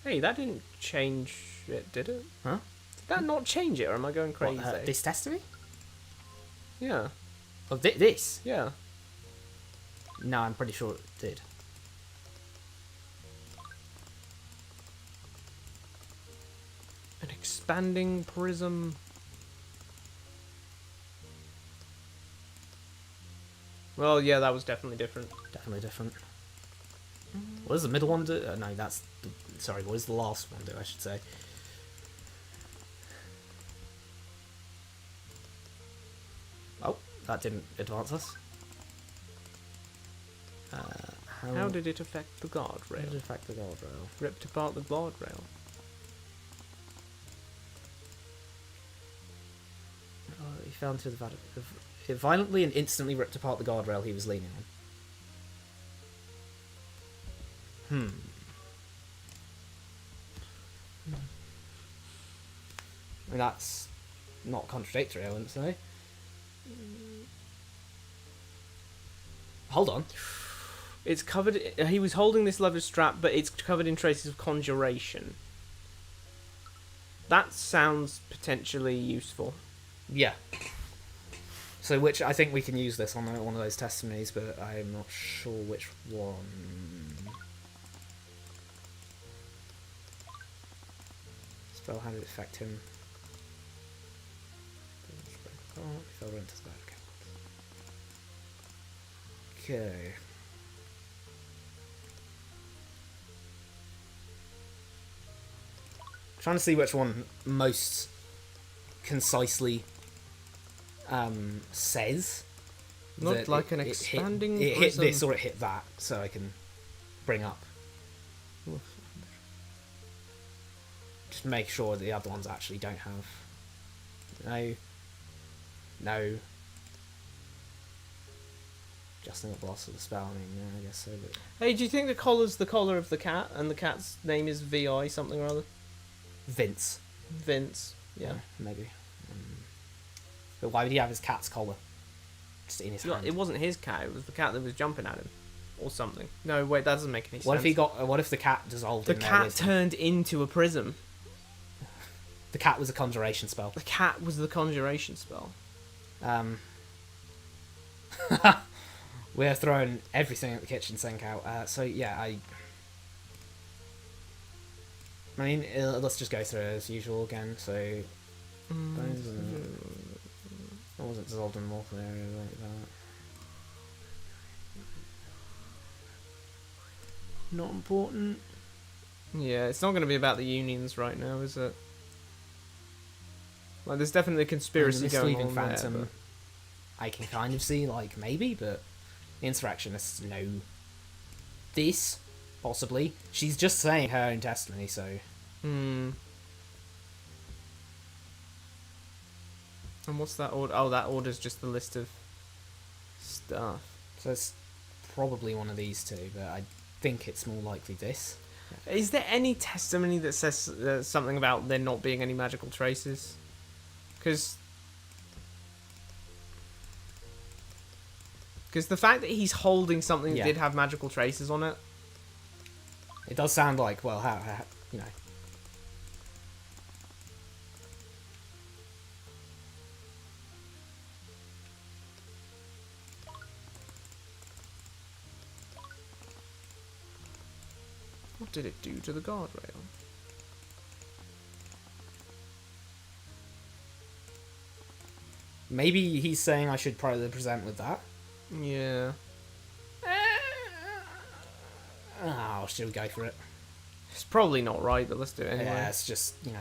Speaker 1: Hey, that didn't change it, did it?
Speaker 2: Huh?
Speaker 1: Did that not change it, or am I going crazy?
Speaker 2: What, this testimony?
Speaker 1: Yeah.
Speaker 2: Oh, this?
Speaker 1: Yeah.
Speaker 2: No, I'm pretty sure it did.
Speaker 1: An expanding prism. Well, yeah, that was definitely different.
Speaker 2: Definitely different. What does the middle one do? No, that's... Sorry, what does the last one do, I should say? Oh, that didn't advance us.
Speaker 1: How did it affect the
Speaker 2: How did
Speaker 1: guardrail?
Speaker 2: it affect the guardrail?
Speaker 1: Ripped apart the guardrail.
Speaker 2: He fell into the vat. It violently and instantly ripped apart the guardrail he was leaning on. I mean, that's not contradictory, I wouldn't say. Hold on.
Speaker 1: It's covered. He was holding this leather strap, but it's covered in traces of conjuration. That sounds potentially useful.
Speaker 2: Yeah. So, which I think we can use this on one of those testimonies, but I'm not sure which one. Spell, how did it affect him? Fell into the bad. Okay. Trying to see which one most concisely says.
Speaker 1: Not
Speaker 2: that
Speaker 1: like an
Speaker 2: it
Speaker 1: expanding
Speaker 2: hit
Speaker 1: prism.
Speaker 2: this or it hit that, so I can bring up. Just make sure the other ones actually don't have. No. Justin got lost with the spell. I mean, yeah, I guess so. But
Speaker 1: Hey, do you think the collar's the collar of the cat, and the cat's name is VI something or other?
Speaker 2: Vince.
Speaker 1: Vince. Yeah.
Speaker 2: Maybe. But why would he have his cat's collar? Just in his hand.
Speaker 1: It wasn't his cat. It was the cat that was jumping at him, or something. No, wait, that doesn't make any sense.
Speaker 2: What if he got? What if the cat dissolved?
Speaker 1: The
Speaker 2: in there
Speaker 1: cat
Speaker 2: with him?
Speaker 1: turned into a prism.
Speaker 2: The cat was a conjuration spell.
Speaker 1: The cat was the conjuration spell.
Speaker 2: We're throwing everything at the kitchen sink out. So yeah, I mean, let's just go through it as usual again. So I wasn't dissolved in the mortal area like that. Not important.
Speaker 1: Yeah, it's not going to be about the unions right now, is it? Like, there's definitely a conspiracy going on
Speaker 2: Phantom,
Speaker 1: there.
Speaker 2: I can kind of see, like, maybe, but the insurrectionists know this, possibly. She's just saying her own testimony, so...
Speaker 1: And what's that order? Oh, that order's just the list of stuff.
Speaker 2: So it's probably one of these two, but I think it's more likely this.
Speaker 1: Is there any testimony that says something about there not being any magical traces? Because the fact that he's holding something that did have magical traces on it...
Speaker 2: It does sound like, well, how you know...
Speaker 1: What did it do to the guardrail?
Speaker 2: Maybe he's saying I should probably present with that.
Speaker 1: Yeah.
Speaker 2: Oh, should we go for it?
Speaker 1: It's probably not right, but let's do it anyway.
Speaker 2: Yeah, it's just, you know...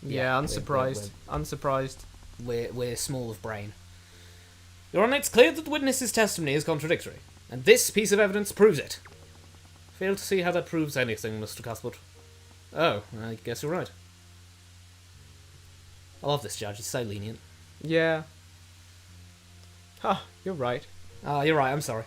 Speaker 1: Yeah, unsurprised. Unsurprised.
Speaker 2: We're small of brain. Your Honor, it's clear that the witness's testimony is contradictory, and this piece of evidence proves it. Fail to see how that proves anything, Mr. Cuthbert. Oh, I guess you're right. I love this judge, he's so lenient.
Speaker 1: Yeah. Huh, you're right.
Speaker 2: Oh, you're right, I'm sorry.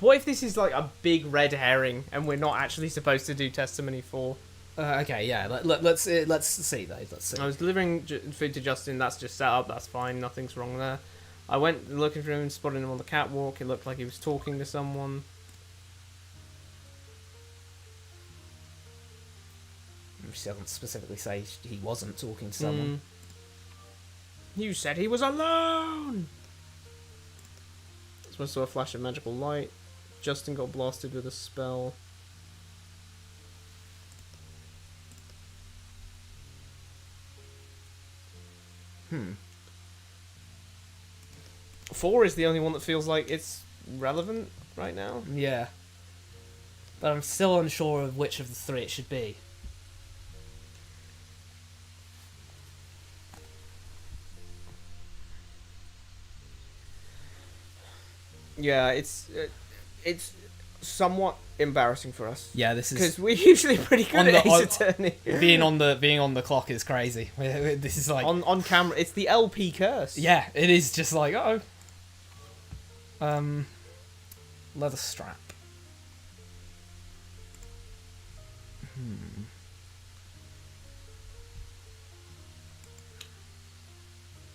Speaker 1: What if this is like a big red herring and we're not actually supposed to do testimony for...
Speaker 2: Okay, yeah, let's see though, let's see.
Speaker 1: I was delivering food to Justin, that's just set up, that's fine, nothing's wrong there. I went looking for him and spotted him on the catwalk, it looked like he was talking to someone.
Speaker 2: She doesn't specifically say he wasn't talking to someone.
Speaker 1: You said he was alone! Someone saw a flash of magical light. Justin got blasted with a spell.
Speaker 2: Hmm.
Speaker 1: 4 is the only one that feels like it's relevant right now.
Speaker 2: Yeah. But I'm still unsure of which of the three it should be.
Speaker 1: Yeah, it's somewhat embarrassing for us.
Speaker 2: Yeah, this is
Speaker 1: Because we're usually pretty good at Ace Attorney.
Speaker 2: being on the clock is crazy. This is like
Speaker 1: on camera. It's the LP curse.
Speaker 2: yeah, it is just like
Speaker 3: Leather strap.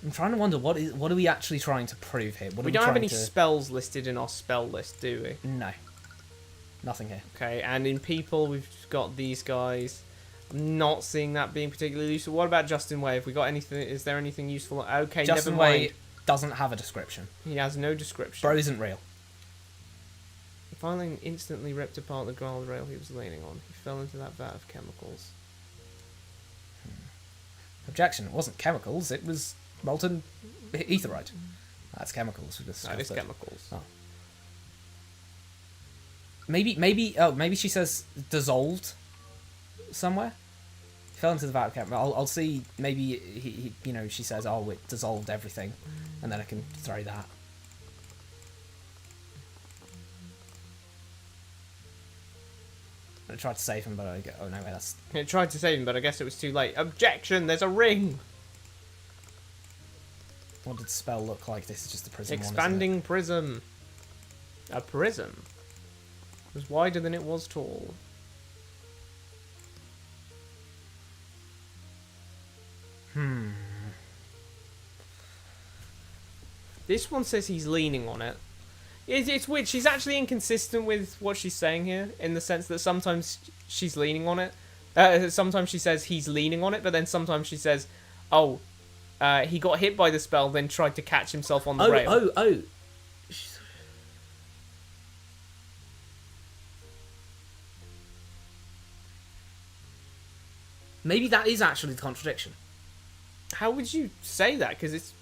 Speaker 3: I'm trying to wonder what are we actually trying to prove here? What
Speaker 1: We don't have any spells listed in our spell list, do we?
Speaker 3: No. Nothing here.
Speaker 1: Okay, and in people, we've got these guys. I'm not seeing that being particularly useful. What about Justin Way? Have we got anything? Is there anything useful? Okay,
Speaker 3: Justin
Speaker 1: never mind.
Speaker 3: Way doesn't have a description.
Speaker 1: He has no description.
Speaker 3: Bro isn't real.
Speaker 1: The filing instantly ripped apart the guardrail he was leaning on. He fell into that vat of chemicals.
Speaker 3: Objection, it wasn't chemicals, it was molten etherite. That's chemicals.
Speaker 1: That is chemicals.
Speaker 3: Oh. Maybe she says dissolved somewhere. He fell into the vat of chemicals. I'll see. Maybe he she says, oh, it dissolved everything, and then I can throw that. I tried to save him, but I go, oh no, wait, that's...
Speaker 1: It tried to save him, but I guess it was too late. Objection! There's a ring!
Speaker 3: What did the spell look like? This is just the prism
Speaker 1: Expanding
Speaker 3: one,
Speaker 1: prism. A prism. It was wider than it was tall. This one says he's leaning on it. It's weird. She's actually inconsistent with what she's saying here, in the sense that sometimes she's leaning on it. Sometimes she says he's leaning on it, but then sometimes she says, oh, he got hit by the spell, then tried to catch himself on the rail.
Speaker 3: Oh. Maybe that is actually the contradiction.
Speaker 1: How would you say that? Because it's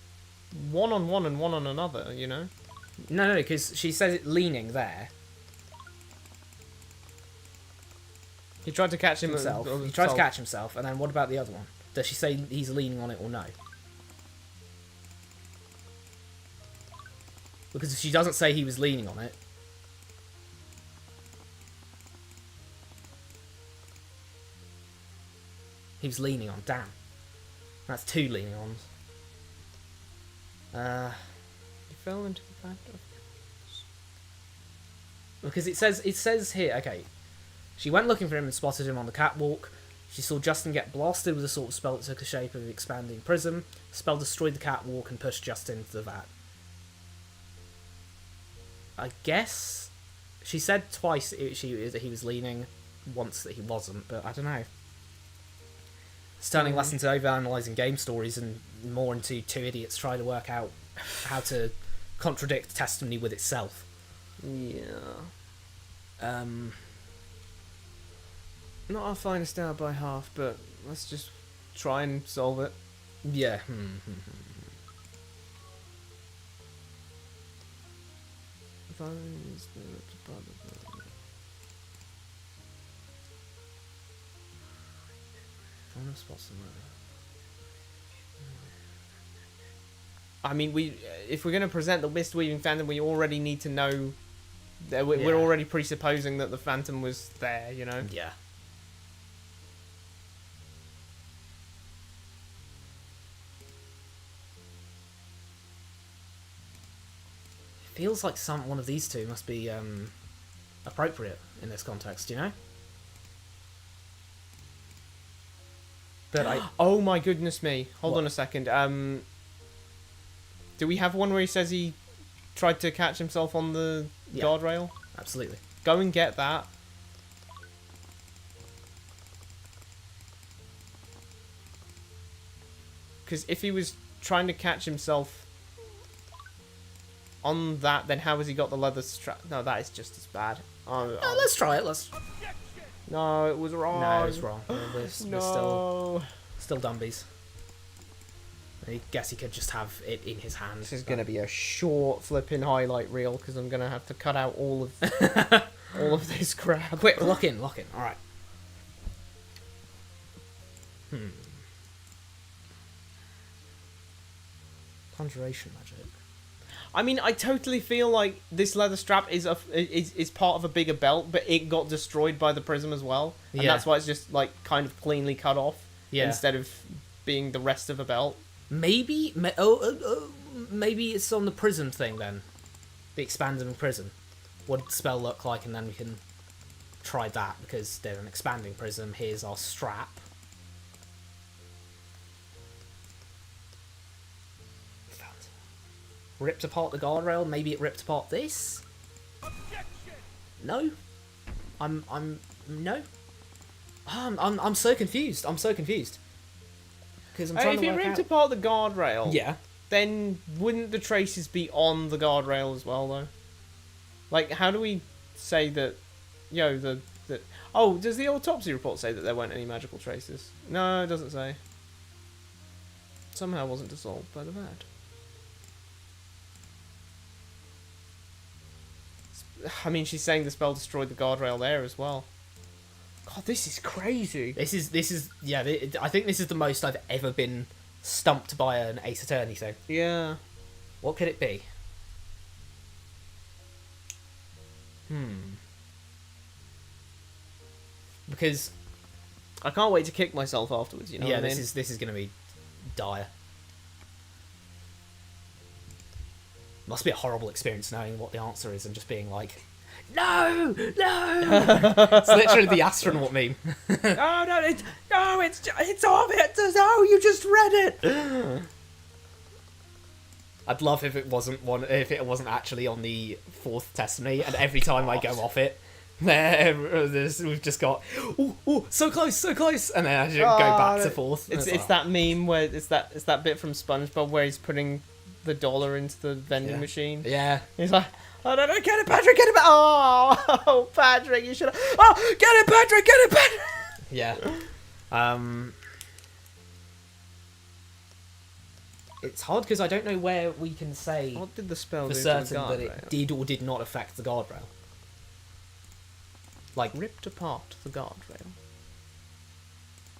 Speaker 1: one on one and one on another, you know?
Speaker 3: No, because she says it leaning there.
Speaker 1: He tried to catch
Speaker 3: himself. He tried to catch himself, and then what about the other one? Does she say he's leaning on it or no? Because if she doesn't say he was leaning on it... He was leaning on, damn. That's two leaning ons.
Speaker 1: He fell into the vat of...
Speaker 3: Because it says here, okay, she went looking for him and spotted him on the catwalk. She saw Justin get blasted with a sort of spell that took the shape of an expanding prism. The spell destroyed the catwalk and pushed Justin into the vat. I guess she said twice that he was leaning, once that he wasn't, but I don't know. It's turning less into overanalyzing game stories and more into two idiots trying to work out how to contradict testimony with itself.
Speaker 1: Yeah. Not our finest hour by half, but let's just try and solve it.
Speaker 3: Yeah.
Speaker 1: I mean, if we're going to present the Mist Weaving Phantom, we already need to know that we're already presupposing that the Phantom was there, you know?
Speaker 3: Yeah. Feels like one of these two must be appropriate in this context, you know? But
Speaker 1: Oh my goodness me. Hold
Speaker 3: What?
Speaker 1: on a second. Do we have one where he says he tried to catch himself on the guardrail?
Speaker 3: Absolutely.
Speaker 1: Go and get that. Because if he was trying to catch himself on that, then how has he got the leather strap? No, that is just as bad.
Speaker 3: Let's try it.
Speaker 1: No, it was wrong.
Speaker 3: No, it's wrong. We're
Speaker 1: No.
Speaker 3: still dumbies. I guess he could just have it in his hand.
Speaker 1: This is going to be a short flipping highlight reel because I'm going to have to cut out all of this crap.
Speaker 3: Quick, lock in. All right. Conjuration magic.
Speaker 1: I mean, I totally feel like this leather strap is part of a bigger belt, but it got destroyed by the prism as well, and that's why it's just like kind of cleanly cut off instead of being the rest of a belt.
Speaker 3: Maybe it's on the prism thing then, the expanding prism.
Speaker 2: what the spell look like, and then we can try that, because they're an expanding prism. Here's our strap. Ripped apart the guardrail. Maybe it ripped apart this. No. No. I'm so confused. I'm so confused. Because I'm trying
Speaker 1: if
Speaker 2: to
Speaker 1: it
Speaker 2: work
Speaker 1: ripped
Speaker 2: out.
Speaker 1: apart the guardrail,
Speaker 2: Yeah.
Speaker 1: then wouldn't the traces be on the guardrail as well, though? Like, how do we say that? Oh, does the autopsy report say that there weren't any magical traces? No, it doesn't say. Somehow wasn't dissolved by the vat. I mean, she's saying the spell destroyed the guardrail there as well. God, this is crazy.
Speaker 2: This is yeah. I think this is the most I've ever been stumped by an Ace Attorney thing.
Speaker 1: Yeah.
Speaker 2: What could it be? Because
Speaker 1: I can't wait to kick myself afterwards. You know
Speaker 2: yeah,
Speaker 1: what I mean?
Speaker 2: this is gonna be dire. Must be a horrible experience knowing what the answer is and just being like, no. It's literally the astronaut meme.
Speaker 1: It's obvious. No, you just read it.
Speaker 2: I'd love if it wasn't actually on the fourth testimony, and every time I go off it, we've just got so close, and then I just go back to fourth.
Speaker 1: It's that meme where it's that bit from SpongeBob where he's putting the dollar into the vending machine.
Speaker 2: Yeah.
Speaker 1: He's like, oh no, get it, Patrick, get it back. Oh, Patrick, you should have. Oh, get it, Patrick, get it, Patrick.
Speaker 2: Yeah. It's hard because I don't know where we can say
Speaker 1: What did the spell
Speaker 2: for
Speaker 1: do
Speaker 2: certain
Speaker 1: to the
Speaker 2: that it
Speaker 1: guardrail?
Speaker 2: did or did not affect the guardrail. Like,
Speaker 1: Ripped apart the guardrail.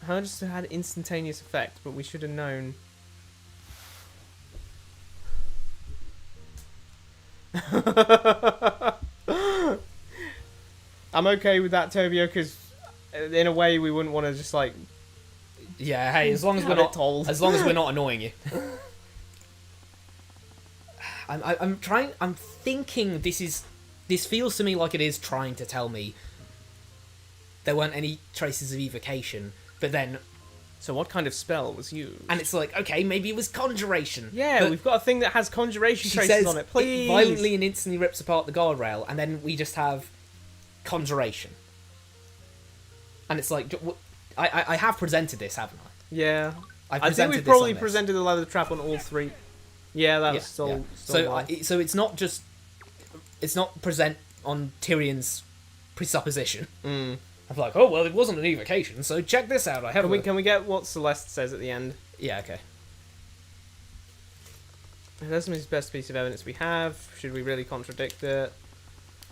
Speaker 1: Her just had instantaneous effect, but we should have known. I'm okay with that, Tobio, because in a way we wouldn't want to just like.
Speaker 2: yeah, hey, as long as we're
Speaker 1: Have it
Speaker 2: not
Speaker 1: told.
Speaker 2: as long as we're not annoying you. I'm thinking this feels to me like it is trying to tell me there weren't any traces of evocation, but then
Speaker 1: So what kind of spell was used?
Speaker 2: and it's like, okay, maybe it was conjuration.
Speaker 1: Yeah,
Speaker 2: But
Speaker 1: we've got a thing that has conjuration
Speaker 2: she
Speaker 1: traces
Speaker 2: says
Speaker 1: on it. Please.
Speaker 2: it violently and instantly rips apart the guardrail, and then we just have conjuration. And it's like, I have presented this, haven't I?
Speaker 1: Yeah.
Speaker 2: I
Speaker 1: I think
Speaker 2: presented
Speaker 1: we've
Speaker 2: this on
Speaker 1: probably
Speaker 2: this.
Speaker 1: presented the leather trap on all three. Yeah, that was
Speaker 2: Yeah,
Speaker 1: still.
Speaker 2: yeah.
Speaker 1: still
Speaker 2: So,
Speaker 1: well.
Speaker 2: so it's not just, it's not present on Tyrion's presupposition. I'm like, oh well, it wasn't an evocation, so check this out. I have.
Speaker 1: Can we get what Celeste says at the end?
Speaker 2: Yeah, okay.
Speaker 1: That's the best piece of evidence we have. Should we really contradict it?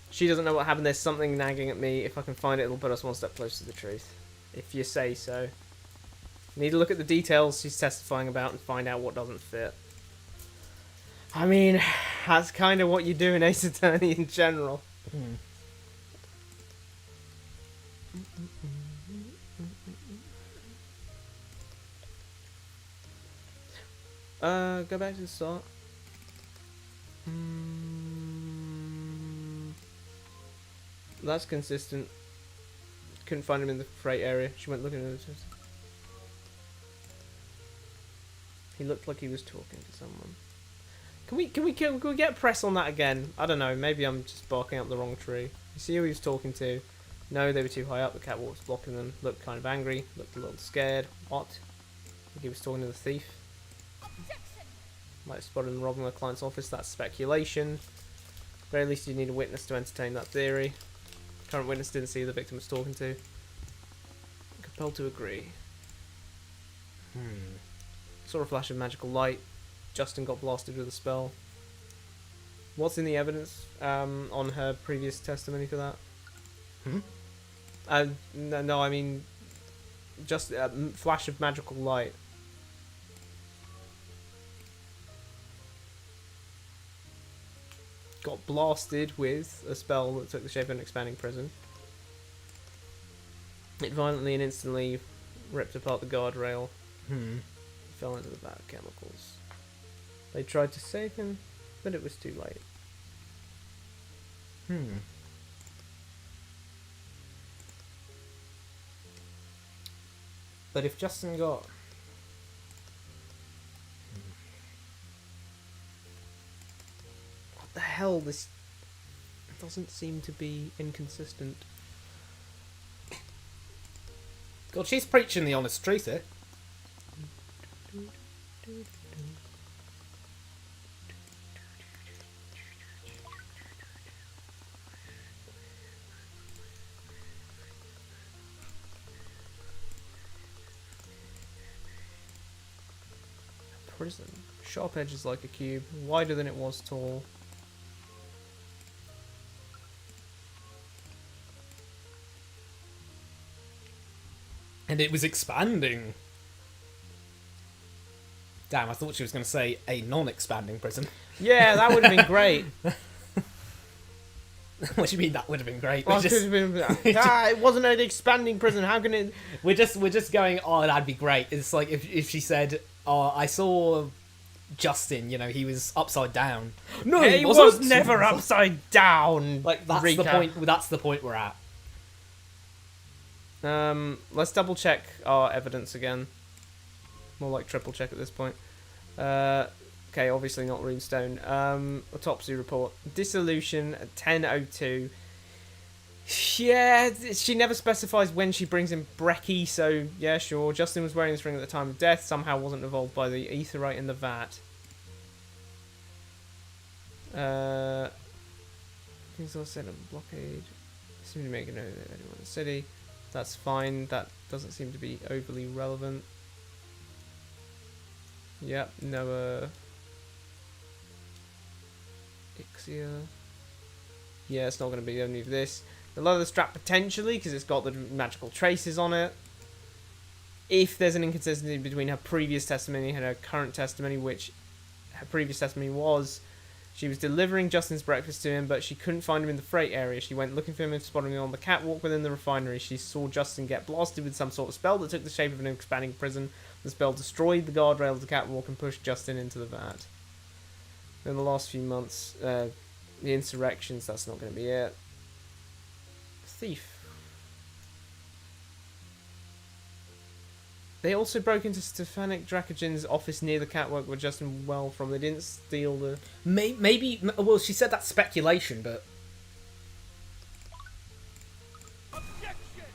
Speaker 1: She doesn't know what happened. There's something nagging at me. If I can find it, it'll put us one step closer to the truth. If you say so. Need to look at the details she's testifying about and find out what doesn't fit. I mean, that's kind of what you do in Ace Attorney in general. Go back to the start. That's consistent. Couldn't find him in the freight area. She went looking at it. He looked like he was talking to someone. Can we get press on that again? I don't know. Maybe I'm just barking up the wrong tree. You see who he was talking to? No, they were too high up. The catwalk was blocking them. Looked kind of angry. Looked a little scared. What? I think he was talking to the thief. Might have spotted him robbing a client's office. That's speculation. Very least you need a witness to entertain that theory. Current witness didn't see who the victim was talking to. Compelled to agree. Saw a flash of magical light. Justin got blasted with a spell. What's in the evidence on her previous testimony for that? No, I mean, just a flash of magical light. Got blasted with a spell that took the shape of an expanding prism. It violently and instantly ripped apart the guardrail. Fell into the vat of chemicals. They tried to save him, but it was too late.
Speaker 2: But if Justin got...
Speaker 1: What the hell? This doesn't seem to be inconsistent.
Speaker 2: God, she's preaching the honest truth here.
Speaker 1: Prison. Sharp edges like a cube, wider than it was tall.
Speaker 2: And it was expanding. Damn, I thought she was going to say a non-expanding prison.
Speaker 1: Yeah, that would have been great.
Speaker 2: What do you mean that would have been great?
Speaker 1: Well, it wasn't an expanding prison. How can it?
Speaker 2: We're just going, oh, that'd be great. It's like if she said, oh, I saw Justin, you know, he was upside down. No,
Speaker 1: he was never upside down.
Speaker 2: Like, that's
Speaker 1: Rika.
Speaker 2: the point. That's the point we're at.
Speaker 1: Let's double check our evidence again. More like triple check at this point. Okay, obviously not runestone. Autopsy report. Dissolution at 10:02. Yeah, she never specifies when she brings in Brecky, so yeah, sure. Justin was wearing this ring at the time of death, somehow wasn't involved by the aetherite in the vat. Things all said on blockade. Seem to make a note of anyone in the city. That's fine, that doesn't seem to be overly relevant. Yep, no, Ixia. Yeah, it's not going to be any of this. The leather strap potentially, because it's got the magical traces on it. If there's an inconsistency between her previous testimony and her current testimony, which her previous testimony was, she was delivering Justin's breakfast to him, but she couldn't find him in the freight area. She went looking for him and spotted him on the catwalk within the refinery. She saw Justin get blasted with some sort of spell that took the shape of an expanding prison. The spell destroyed the guardrail of the catwalk and pushed Justin into the vat. In the last few months, the insurrections, that's not going to be it. Thief. They also broke into Stefanik Dracogen's office near the catwalk where Justin well from. They didn't steal the...
Speaker 2: Maybe... Well, she said that's speculation, but...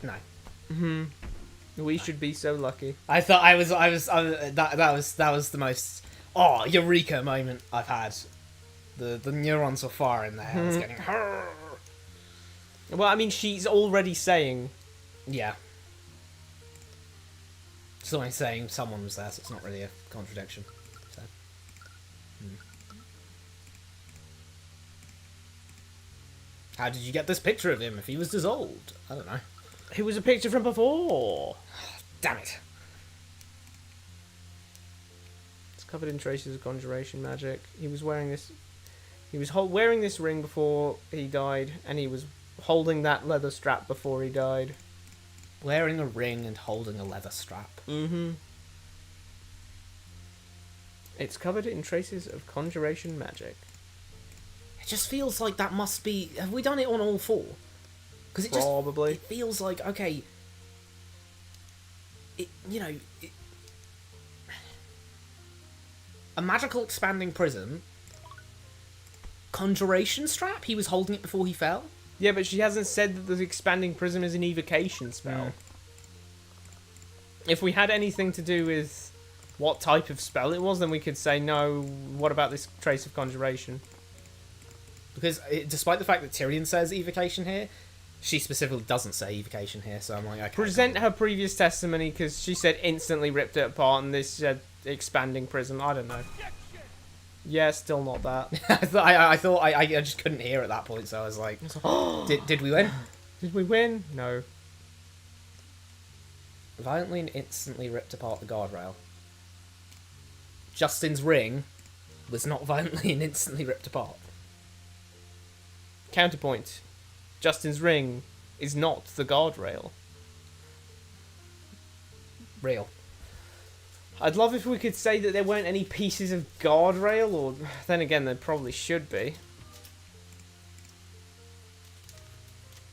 Speaker 2: No.
Speaker 1: Hmm. We should be so lucky.
Speaker 2: I thought that was the most eureka moment I've had. The neurons were firing there. I was getting
Speaker 1: Well, I mean, she's already saying...
Speaker 2: Yeah. So I'm saying someone was there, so it's not really a contradiction. So. How did you get this picture of him if he was dissolved? I don't know.
Speaker 1: It was a picture from before.
Speaker 2: Damn it.
Speaker 1: It's covered in traces of conjuration magic. He was wearing this... He was wearing this ring before he died, and he was holding that leather strap before he died.
Speaker 2: Wearing a ring and holding a leather strap.
Speaker 1: Mm-hmm. It's covered in traces of conjuration magic.
Speaker 2: It just feels like that must be... Have we done it on all four? Because it
Speaker 1: Probably.
Speaker 2: It feels like, okay... A magical expanding prism... Conjuration strap? He was holding it before he fell?
Speaker 1: Yeah, but she hasn't said that the expanding prism is an evocation spell. If we had anything to do with what type of spell it was, then we could say, no, what about this trace of conjuration?
Speaker 2: Because despite the fact that Tyrion says evocation here, she specifically doesn't say evocation here, so I'm like, okay.
Speaker 1: Present her previous testimony, because she said instantly ripped it apart, and this said expanding prism. I don't know. Yeah, still not that.
Speaker 2: I thought I just couldn't hear at that point, so I was like, did we win?
Speaker 1: Did we win? No.
Speaker 2: Violently and instantly ripped apart the guardrail. Justin's ring was not violently and instantly ripped apart.
Speaker 1: Counterpoint. Justin's ring is not the guardrail.
Speaker 2: Real.
Speaker 1: I'd love if we could say that there weren't any pieces of guardrail, or then again, there probably should be.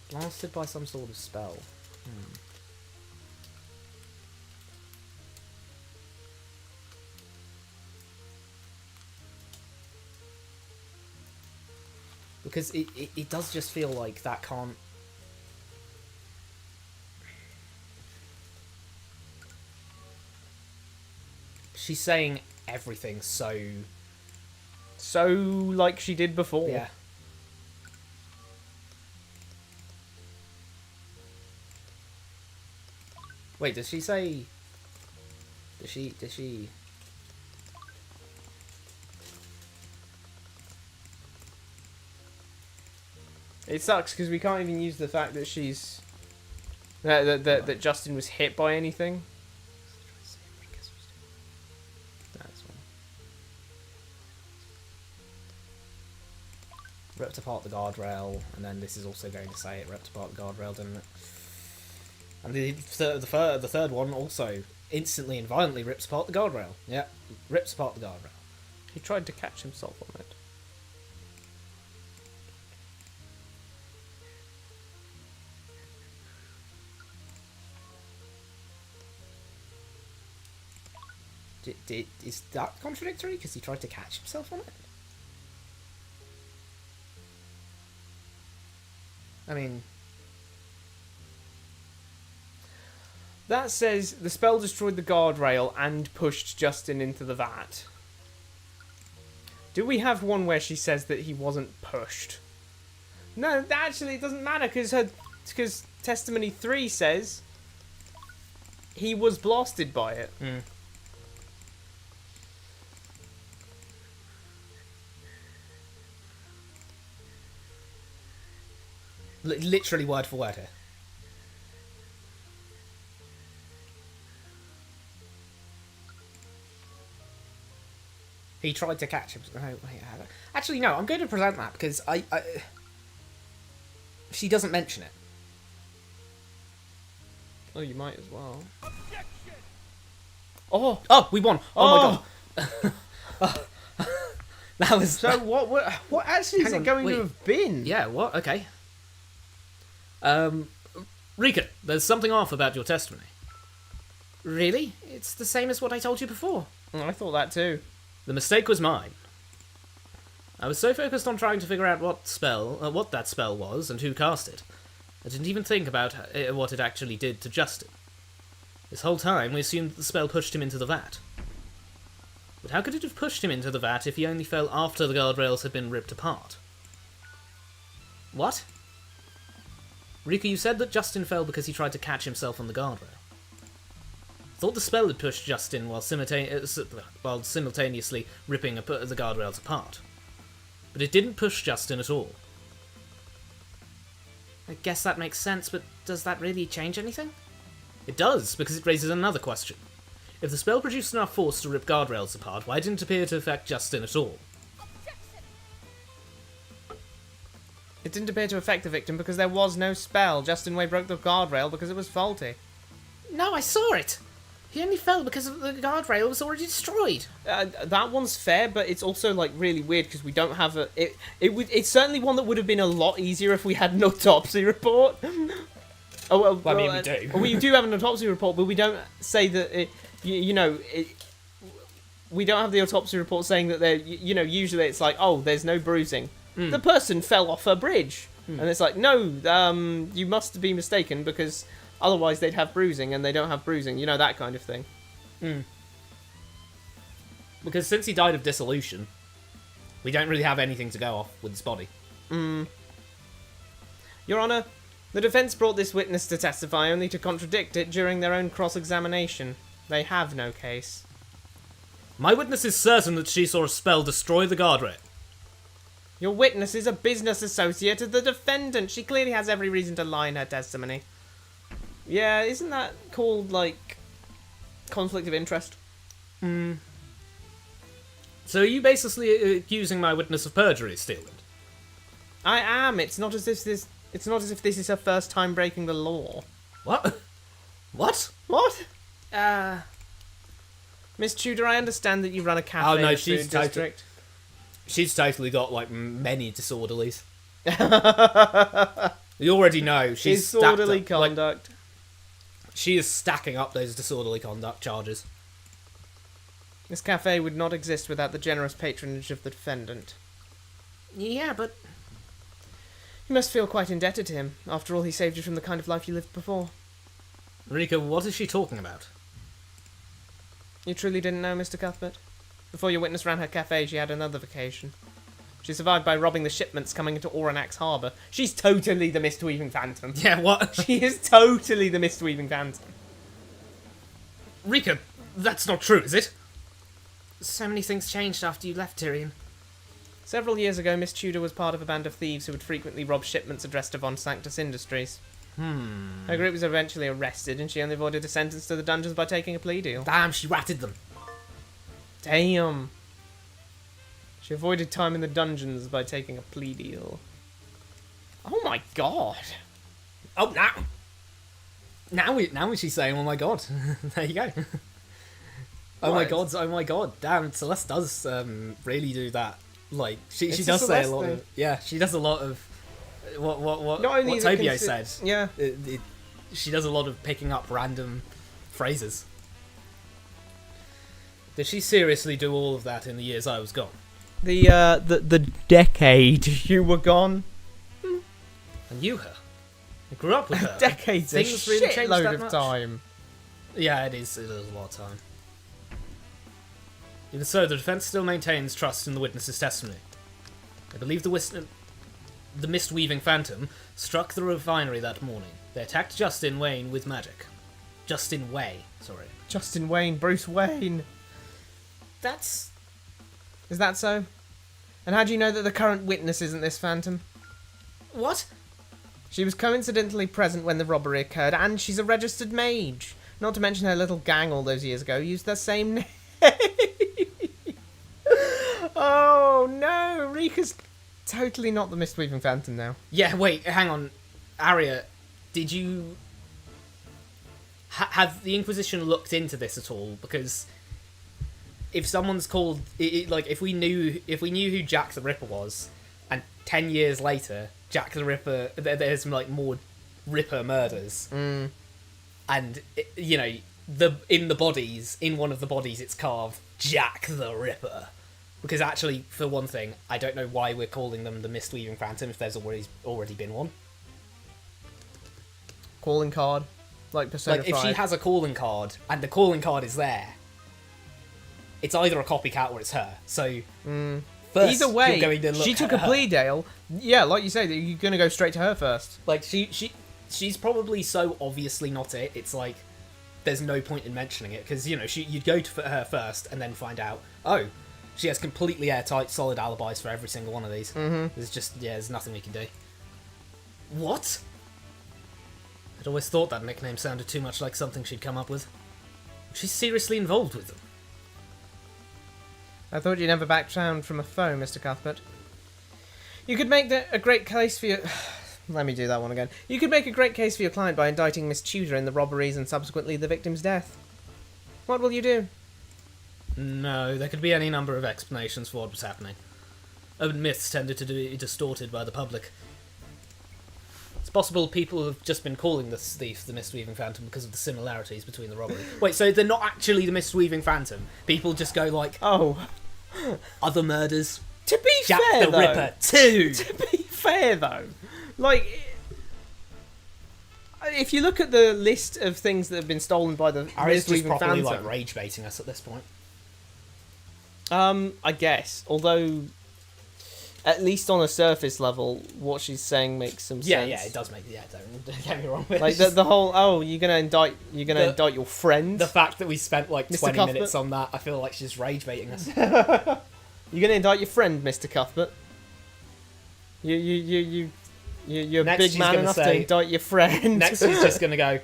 Speaker 2: Blasted by some sort of spell. Because it does just feel like that can't... She's saying everything so...
Speaker 1: So, like she did before.
Speaker 2: Yeah. Wait, does she say... Does she...
Speaker 1: It sucks because we can't even use the fact that she's... That Justin was hit by anything.
Speaker 2: That's one. Ripped apart the guardrail, and then this is also going to say it ripped apart the guardrail, didn't it? And the third one also instantly and violently rips apart the guardrail. Yeah, rips apart the guardrail.
Speaker 1: He tried to catch himself on it.
Speaker 2: Is that contradictory? Because he tried to catch himself on it? I mean...
Speaker 1: That says the spell destroyed the guardrail and pushed Justin into the vat. Do we have one where she says that he wasn't pushed? No, actually it doesn't matter because Testimony 3 says he was blasted by it.
Speaker 2: Literally word for word here. He tried to catch him. No, wait, actually, no. I'm going to present that because she doesn't mention it.
Speaker 1: Oh, you might as well.
Speaker 2: Oh, we won. Oh my god. That was...
Speaker 1: So what actually is it going to have been?
Speaker 2: Yeah, what? Okay. Rika, there's something off about your testimony. Really? It's the same as what I told you before.
Speaker 1: I thought that too.
Speaker 2: The mistake was mine. I was so focused on trying to figure out what that spell was and who cast it, I didn't even think about what it actually did to Justin. This whole time, we assumed that the spell pushed him into the vat. But how could it have pushed him into the vat if he only fell after the guardrails had been ripped apart? What? Rika, you said that Justin fell because he tried to catch himself on the guardrail. I thought the spell had pushed Justin while simultaneously ripping the guardrails apart. But it didn't push Justin at all. I guess that makes sense, but does that really change anything? It does, because it raises another question. If the spell produced enough force to rip guardrails apart, why didn't it appear to affect Justin at all?
Speaker 1: It didn't appear to affect the victim because there was no spell. Justin Way broke the guardrail because it was faulty.
Speaker 2: No, I saw it! He only fell because the guardrail was already destroyed.
Speaker 1: That one's fair, but it's also like really weird because we don't have a. It's certainly one that would have been a lot easier if we had an autopsy report.
Speaker 2: Well, I mean, we do.
Speaker 1: We do have an autopsy report, but we don't say that. We don't have the autopsy report saying that there. Usually it's like, oh, there's no bruising. The person fell off a bridge, and it's like, no, you must be mistaken because. Otherwise, they'd have bruising, and they don't have bruising. You know, that kind of thing.
Speaker 2: Because since he died of dissolution, we don't really have anything to go off with his body.
Speaker 1: Your Honour, the defence brought this witness to testify only to contradict it during their own cross-examination. They have no case.
Speaker 2: My witness is certain that she saw a spell destroy the guardrail.
Speaker 1: Your witness is a business associate of the defendant. She clearly has every reason to lie in her testimony. Yeah, isn't that called, like, conflict of interest?
Speaker 2: So are you basically accusing my witness of perjury, Steelwind?
Speaker 1: I am. It's not as if this is her first time breaking the law.
Speaker 2: What? What?
Speaker 1: What? Miss Tudor, I understand that you run a cafe in the food district.
Speaker 2: She's totally got, like, many disorderlies. You already know she's
Speaker 1: Disorderly
Speaker 2: stacked up, like,
Speaker 1: conduct.
Speaker 2: she is stacking up those disorderly conduct charges.
Speaker 1: This cafe would not exist without the generous patronage of the defendant.
Speaker 3: Yeah, but
Speaker 1: You must feel quite indebted to him. After all, he saved you from the kind of life you lived before.
Speaker 2: Rika, what is she talking about?
Speaker 1: You truly didn't know, Mr. Cuthbert? Before your witness ran her cafe, she had another vacation. She survived by robbing the shipments coming into Overanalyzing harbour. She's totally the Mist-Weaving Phantom.
Speaker 2: Yeah, what?
Speaker 1: She is totally the Mist-Weaving Phantom.
Speaker 2: Rika, that's not true, is it?
Speaker 3: so many things changed after you left, Tyrion.
Speaker 1: Several years ago, Miss Tudor was part of a band of thieves who would frequently rob shipments addressed to Von Sanctus Industries. Her group was eventually arrested, and she only avoided a sentence to the dungeons by taking a plea deal.
Speaker 2: Damn, she ratted them.
Speaker 1: Damn. She avoided time in the dungeons by taking a plea deal. Oh my god.
Speaker 2: Oh, now she's saying, oh my god. There you go. Oh my god, oh my god. Damn, Celeste does really do that. Like, she
Speaker 1: It's a
Speaker 2: does say a
Speaker 1: Celeste
Speaker 2: lot
Speaker 1: thing.
Speaker 2: of... Yeah, she does a lot of... What
Speaker 1: Not only is it
Speaker 2: Tobio said.
Speaker 1: Yeah.
Speaker 2: She does a lot of picking up random phrases. Did she seriously do all of that in the years I was gone?
Speaker 1: The decade you were gone.
Speaker 2: I knew her. I grew up with her.
Speaker 1: Decades, a
Speaker 2: Things really changed
Speaker 1: shitload
Speaker 2: that
Speaker 1: of
Speaker 2: much.
Speaker 1: time.
Speaker 2: Yeah, it is a lot of time. Even so, the defense still maintains trust in the witness's testimony. I believe the mist-weaving phantom struck the refinery that morning. They attacked Justin Wayne with magic. Justin Way, sorry.
Speaker 1: Justin Wayne, Bruce Wayne.
Speaker 2: That's...
Speaker 1: Is that so? And how do you know that the current witness isn't this phantom?
Speaker 2: What?
Speaker 1: She was coincidentally present when the robbery occurred, and she's a registered mage. Not to mention her little gang all those years ago used the same name. Oh no, Rika's totally not the Mist-Weaving Phantom now.
Speaker 2: Yeah, wait, hang on. Arya, did you... have the Inquisition looked into this at all? Because if someone's called... if we knew who Jack the Ripper was, and 10 years later, Jack the Ripper... There's, like, more Ripper murders.
Speaker 1: Mm.
Speaker 2: And, in one of the bodies, it's carved Jack the Ripper. Because actually, for one thing, I don't know why we're calling them the Mist-Weaving Phantom if there's already been one.
Speaker 1: Calling card. Like Persona
Speaker 2: Like, if
Speaker 1: 5.
Speaker 2: she has a calling card, and the calling card is there, it's either a copycat or it's her. So, first,
Speaker 1: Either way,
Speaker 2: you're going to look
Speaker 1: she took
Speaker 2: at
Speaker 1: a
Speaker 2: her.
Speaker 1: plea deal. Yeah, like you say, you're going to go straight to her first.
Speaker 2: Like, she's probably so obviously not it, it's like, there's no point in mentioning it, because, you'd go to her first, and then find out, oh, she has completely airtight, solid alibis for every single one of these.
Speaker 1: Mm-hmm.
Speaker 2: There's nothing we can do. What? I'd always thought that nickname sounded too much like something she'd come up with. She's seriously involved with them.
Speaker 1: I thought you never backed down from a foe, Mr. Cuthbert. You could make a great case for your... Let me do that one again. You could make a great case for your client by indicting Miss Tudor in the robberies and subsequently the victim's death. What will you do?
Speaker 2: No, there could be any number of explanations for what was happening. Urban myths tended to be distorted by the public. It's possible people have just been calling this thief the Mist-Weaving Phantom because of the similarities between the robbery. Wait, so they're not actually the Mist-Weaving Phantom? People just go like,
Speaker 1: Oh,
Speaker 2: other murders,
Speaker 1: to be
Speaker 2: Jack
Speaker 1: fair,
Speaker 2: the
Speaker 1: though,
Speaker 2: Ripper 2!
Speaker 1: To be fair, though, like, if you look at the list of things that have been stolen by the
Speaker 2: Arya's just
Speaker 1: Mist-Weaving
Speaker 2: properly
Speaker 1: Phantom,
Speaker 2: like rage baiting us at this point.
Speaker 1: I guess, although, at least on a surface level, what she's saying makes some sense.
Speaker 2: Yeah, it does make... Yeah, don't get me wrong. But
Speaker 1: Like the whole, oh, you're gonna indict your friend.
Speaker 2: the fact that we spent like
Speaker 1: Mr.
Speaker 2: 20
Speaker 1: Cuthbert?
Speaker 2: minutes on that, I feel like she's rage baiting us.
Speaker 1: You're gonna indict your friend, Mr. Cuthbert. You're
Speaker 2: Next
Speaker 1: big
Speaker 2: she's
Speaker 1: man
Speaker 2: gonna
Speaker 1: enough to
Speaker 2: say-
Speaker 1: indict your friend.
Speaker 2: Next, she's just going to go,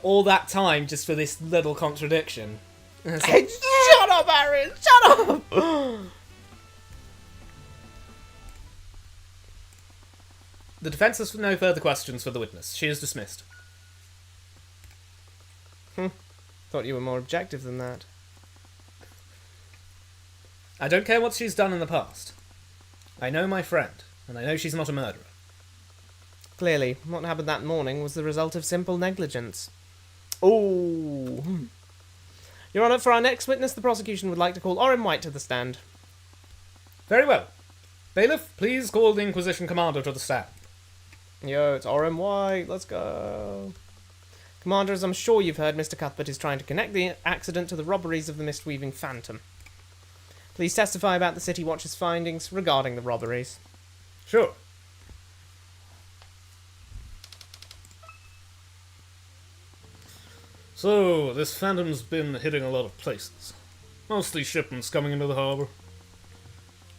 Speaker 2: all that time just for this little contradiction. And it's like,
Speaker 1: Shut up, Aaron! Shut up!
Speaker 2: the defence has no further questions for the witness. She is dismissed.
Speaker 1: Thought you were more objective than that.
Speaker 2: I don't care what she's done in the past. I know my friend. And I know she's not a murderer.
Speaker 1: Clearly, what happened that morning was the result of simple negligence. Oh. Your Honour, for our next witness, the prosecution would like to call Orrin White to the stand.
Speaker 2: Very well. Bailiff, please call the Inquisition Commander to the stand.
Speaker 1: Yo, it's Orrin White. Let's go. Commander, as I'm sure you've heard, Mr. Cuthbert is trying to connect the accident to the robberies of the Mistweaving Phantom. Please testify about the City Watch's findings regarding the robberies.
Speaker 2: Sure. So, this Phantom's been hitting a lot of places. Mostly shipments coming into the harbour.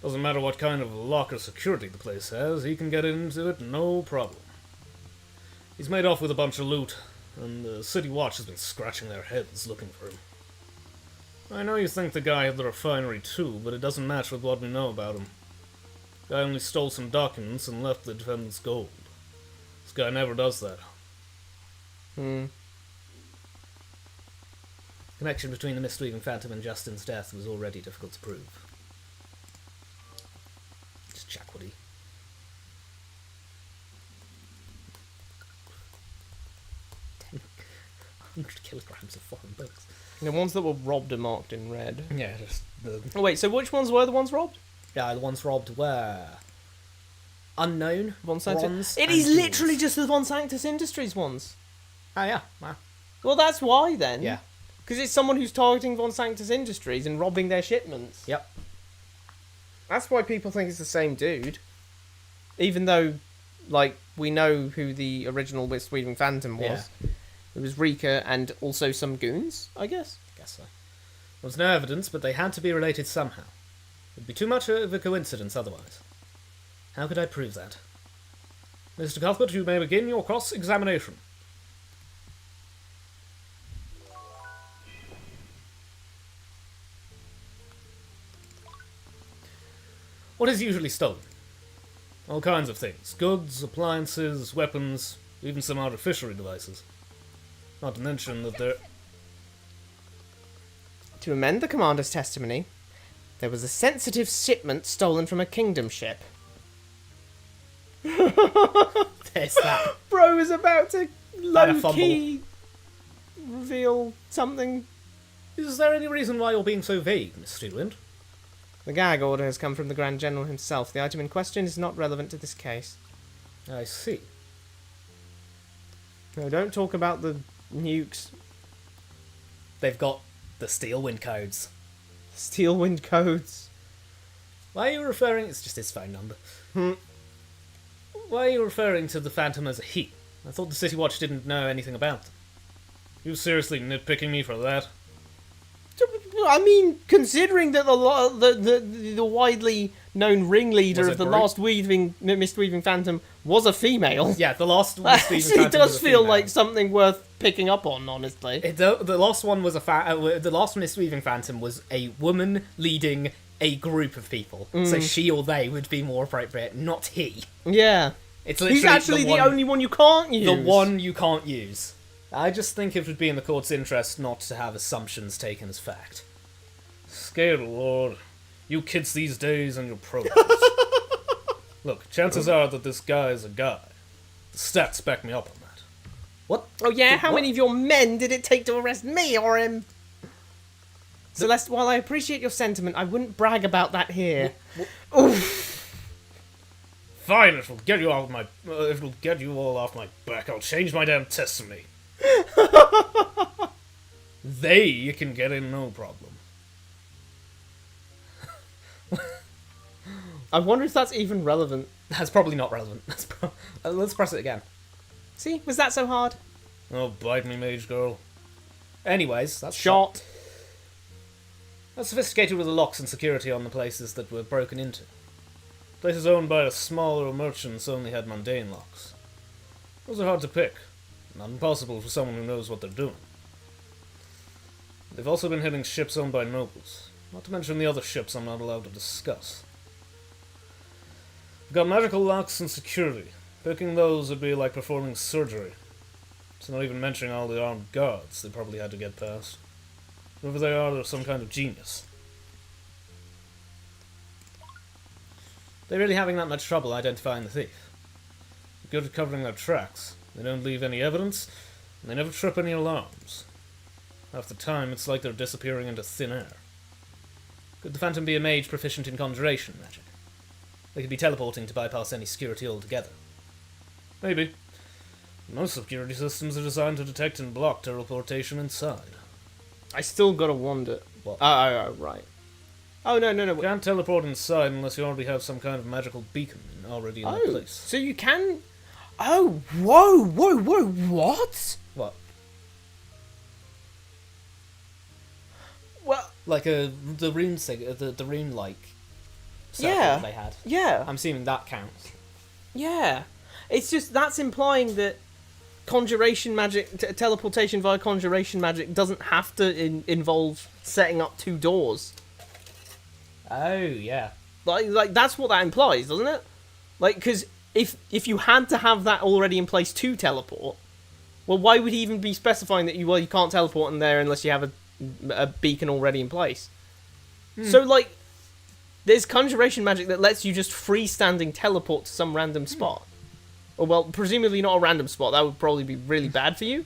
Speaker 2: Doesn't matter what kind of lock or security the place has, he can get into it no problem. He's made off with a bunch of loot, and the City Watch has been scratching their heads looking for him. I know you think the guy had the refinery too, but it doesn't match with what we know about him. The guy only stole some documents and left the defendant's gold. This guy never does that. Connection between the Mistweaving Phantom and Justin's death was already difficult to prove. Just check what he... 100 kilograms of foreign books.
Speaker 1: The ones that were robbed are marked in red.
Speaker 2: Yeah, just the...
Speaker 1: Oh wait, so which ones were the ones robbed?
Speaker 2: Yeah, the ones robbed were... Unknown,
Speaker 1: Von
Speaker 2: bronze,
Speaker 1: It
Speaker 2: and
Speaker 1: is
Speaker 2: jewels.
Speaker 1: literally just the Von Sanctus Industries ones.
Speaker 2: Oh yeah, wow.
Speaker 1: Well, that's why then.
Speaker 2: Yeah.
Speaker 1: Because it's someone who's targeting Von Sanctus Industries and robbing their shipments.
Speaker 2: Yep.
Speaker 1: That's why people think it's the same dude. Even though, like, we know who the original Mistweaving Phantom was.
Speaker 2: Yeah.
Speaker 1: It was Rika and also some goons, I guess.
Speaker 2: Guess so. There was no evidence, but they had to be related somehow. It'd be too much of a coincidence otherwise. How could I prove that? Mr. Cuthbert, you may begin your cross-examination. What is usually stolen? All kinds of things. Goods, appliances, weapons, even some artificial devices. Not to mention that there...
Speaker 1: To amend the commander's testimony, there was a sensitive shipment stolen from a kingdom ship.
Speaker 2: There's that.
Speaker 1: Bro is about to
Speaker 2: Had a
Speaker 1: low-key reveal something.
Speaker 2: Is there any reason why you're being so vague, Miss Steelwind?
Speaker 1: The gag order has come from the Grand General himself. The item in question is not relevant to this case.
Speaker 2: I see.
Speaker 1: No, don't talk about the nukes.
Speaker 2: They've got the Steelwind codes.
Speaker 1: Steelwind codes.
Speaker 2: Why are you referring... It's just his phone number. Why are you referring to the Phantom as a he? I thought the City Watch didn't know anything about them. You seriously nitpicking me for that?
Speaker 1: I mean, considering that the widely known ringleader
Speaker 2: Was
Speaker 1: of
Speaker 2: it
Speaker 1: the
Speaker 2: Gru?
Speaker 1: last Mistweaving Phantom was a female.
Speaker 2: Yeah, the last
Speaker 1: That
Speaker 2: Steven
Speaker 1: actually
Speaker 2: Phantom
Speaker 1: does
Speaker 2: was a
Speaker 1: feel
Speaker 2: female.
Speaker 1: like something worth picking up on, honestly.
Speaker 2: The last one was the last Mistweaving Phantom was a woman leading a group of people. So she or they would be more appropriate, not he.
Speaker 1: Yeah.
Speaker 2: It's literally
Speaker 1: He's actually the only one you can't use.
Speaker 2: The one you can't use. I just think it would be in the court's interest not to have assumptions taken as fact. Scared Lord. You kids these days and your programs. Look, chances are that this guy is a guy. The stats back me up on that. What?
Speaker 1: Oh yeah, how
Speaker 2: What?
Speaker 1: many of your men did it take to arrest me or him? Celeste, while I appreciate your sentiment, I wouldn't brag about that here. Oof.
Speaker 2: Fine, it'll get you out of my... it'll get you all off my back. I'll change my damn testimony. They can get in no problem.
Speaker 1: I wonder if that's even relevant.
Speaker 2: That's probably not relevant. Let's press it again.
Speaker 1: See, was that so hard?
Speaker 2: Oh, bite me, mage girl. Anyways, that's
Speaker 1: Shot.
Speaker 2: That's sophisticated with the locks and security on the places that were broken into. Places owned by the smaller merchants only had mundane locks. Those are hard to pick. Not impossible for someone who knows what they're doing. They've also been hitting ships owned by nobles. Not to mention the other ships I'm not allowed to discuss. We've got magical locks and security. Picking those would be like performing surgery. So not even mentioning all the armed guards they probably had to get past. Whoever they are, they're some kind of genius. They're really having that much trouble identifying the thief. They're good at covering their tracks. They don't leave any evidence, and they never trip any alarms. Half the time, it's like they're disappearing into thin air. Could the Phantom be a mage proficient in conjuration magic? They could be teleporting to bypass any security altogether. Maybe. Most security systems are designed to detect and block teleportation inside.
Speaker 1: I still gotta wonder.
Speaker 2: What?
Speaker 1: Oh, right. Oh, no.
Speaker 2: You can't teleport inside unless you already have some kind of magical beacon already in that place.
Speaker 1: So you can... Oh, whoa, what?
Speaker 2: What?
Speaker 1: Well,
Speaker 2: Like the rune the rune like circle
Speaker 1: Yeah.
Speaker 2: they had.
Speaker 1: yeah,
Speaker 2: I'm assuming that counts.
Speaker 1: yeah. It's just, that's implying that conjuration magic, teleportation via conjuration magic doesn't have to involve setting up 2 doors.
Speaker 2: Oh yeah.
Speaker 1: Like that's what that implies, doesn't it? Like, because if you had to have that already in place to teleport, well, why would he even be specifying that you can't teleport in there unless you have a beacon already in place? So, like, there's conjuration magic that lets you just freestanding teleport to some random spot. Or, well, presumably not a random spot. That would probably be really bad for you.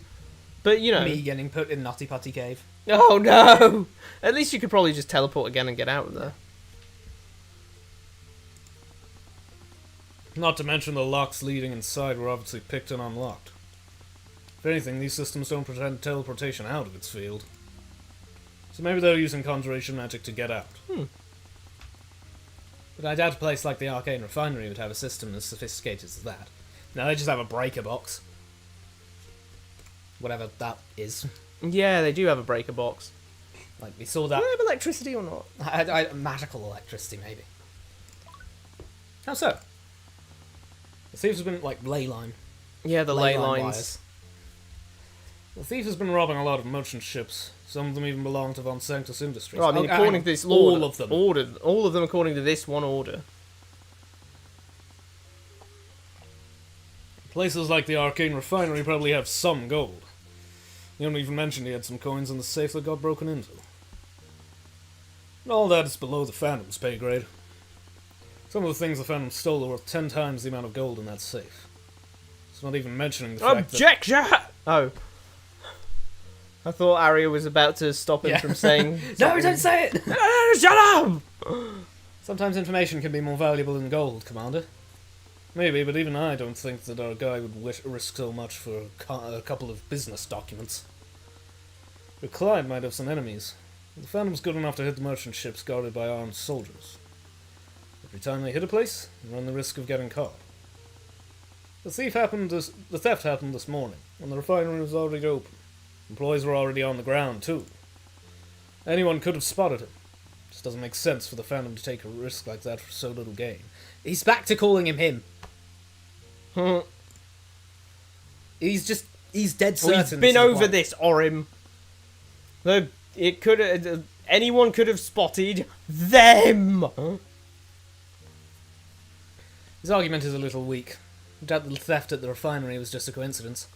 Speaker 1: But, you know...
Speaker 2: Me getting put in Nutty Putty Cave.
Speaker 1: Oh, no! At least you could probably just teleport again and get out of there.
Speaker 2: Not to mention the locks leading inside were obviously picked and unlocked. If anything, these systems don't pretend teleportation out of its field. So maybe they're using conjuration magic to get out. But I doubt a place like the Arcane Refinery would have a system as sophisticated as that. No, they just have a breaker box. Whatever that is.
Speaker 1: Yeah, they do have a breaker box.
Speaker 2: Like, we saw
Speaker 1: Do
Speaker 2: that...
Speaker 1: they have electricity or not?
Speaker 2: magical electricity, maybe. How so? The thief has been, like, ley line.
Speaker 1: Yeah, the ley lines.
Speaker 2: Wires. The thief has been robbing a lot of merchant ships. Some of them even belong to Von Sanctus Industries.
Speaker 1: Well, I mean, according to this
Speaker 2: all of them.
Speaker 1: All of them according to this one order.
Speaker 2: Places like the Arcane Refinery probably have some gold. You don't even mention he had some coins in the safe that got broken into. And all that is below the Phantom's pay grade. Some of the things the Phantom stole are worth 10 times the amount of gold in that safe. It's not even mentioning the fact that...
Speaker 1: Objection! Oh. I thought Arya was about to stop him from saying...
Speaker 2: No, don't say it!
Speaker 1: Shut up!
Speaker 2: Sometimes information can be more valuable than gold, Commander. Maybe, but even I don't think that our guy would risk so much for a couple of business documents. Your client might have some enemies. The Phantom's good enough to hit the merchant ships guarded by armed soldiers. Every time they hit a place, they run the risk of getting caught. The theft happened this morning, when the refinery was already open. Employees were already on the ground, too. Anyone could have spotted him. It just doesn't make sense for the Phantom to take a risk like that for so little gain. He's back to calling him him. He's dead certain.
Speaker 1: We've been over this, Orim. Anyone could have spotted them.
Speaker 2: His argument is a little weak. I doubt the theft at the refinery was just a coincidence.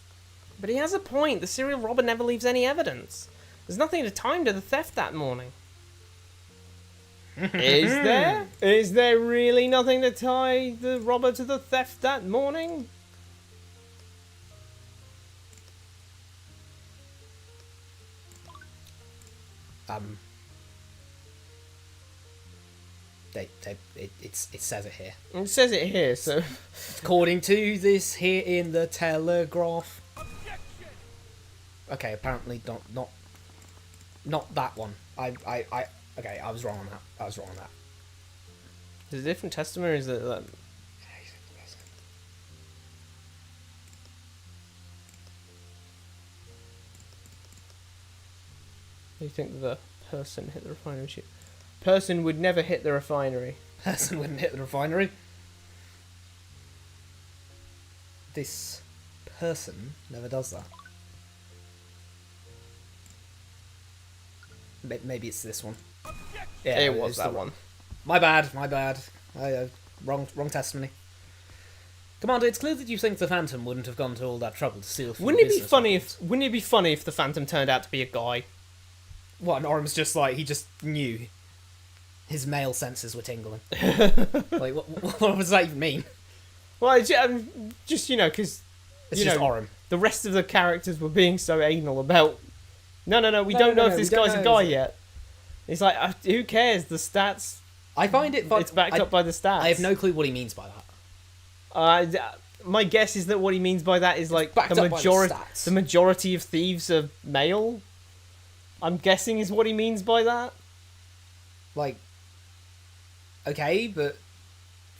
Speaker 1: But he has a point. The serial robber never leaves any evidence. There's nothing to time to the theft that morning. Is there? Is there really nothing to tie the robber to the theft that morning?
Speaker 2: It says it here.
Speaker 1: It says it here, so...
Speaker 2: According to this here in the Telegraph. Okay, apparently not that one. Okay, I was wrong on that.
Speaker 1: Is it a different testament, or is it that... Do you think the person hit the refinery? Person would never hit the refinery.
Speaker 2: Person wouldn't hit the refinery. This person never does that. Maybe it's this one. Yeah,
Speaker 1: it was that one.
Speaker 2: My bad. Wrong testimony. Commander, it's clear that you think the Phantom wouldn't have gone to all that trouble to steal.
Speaker 1: Wouldn't it be funny if the Phantom turned out to be a guy?
Speaker 2: What? And Orm's just like he just knew. His male senses were tingling. Like, what does that even mean?
Speaker 1: Well, just, because,
Speaker 2: It's just Orym.
Speaker 1: the rest of the characters were being so anal about, we don't know if this
Speaker 2: we don't
Speaker 1: guy's a
Speaker 2: know,
Speaker 1: guy
Speaker 2: is it?
Speaker 1: yet. It's like, who cares? The stats,
Speaker 2: I find it...
Speaker 1: it's backed up by the stats.
Speaker 2: I have no clue what he means by that.
Speaker 1: My guess is that what he means by that is, like,
Speaker 2: backed
Speaker 1: the
Speaker 2: up by the stats.
Speaker 1: the majority of thieves are male. I'm guessing is what he means by that.
Speaker 2: Like, okay, but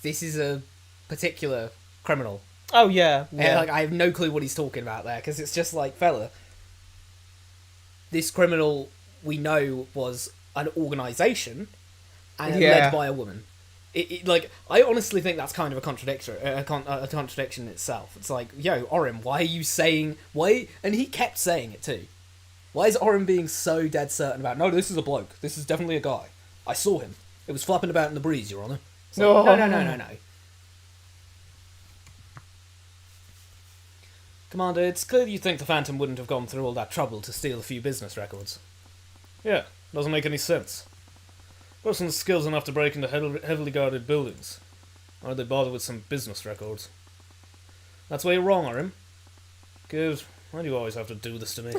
Speaker 2: this is a particular criminal.
Speaker 1: Oh, yeah.
Speaker 2: Yeah. Like, I have no clue what he's talking about there, because it's just like, fella, this criminal we know was an organisation and led by a woman. Like, I honestly think that's kind of a contradiction in itself. It's like, yo, Orym, why are you saying... Why? And he kept saying it too. Why is Orym being so dead certain about, no, this is a bloke. This is definitely a guy. I saw him. It was flapping about in the breeze, Your Honour.
Speaker 1: No.
Speaker 2: No. Commander, it's clear you think the Phantom wouldn't have gone through all that trouble to steal a few business records. Yeah, doesn't make any sense. Person's skills enough to break into heavily guarded buildings. Why would they bother with some business records? That's where you're wrong, Orym. Good. Why do you always have to do this to me?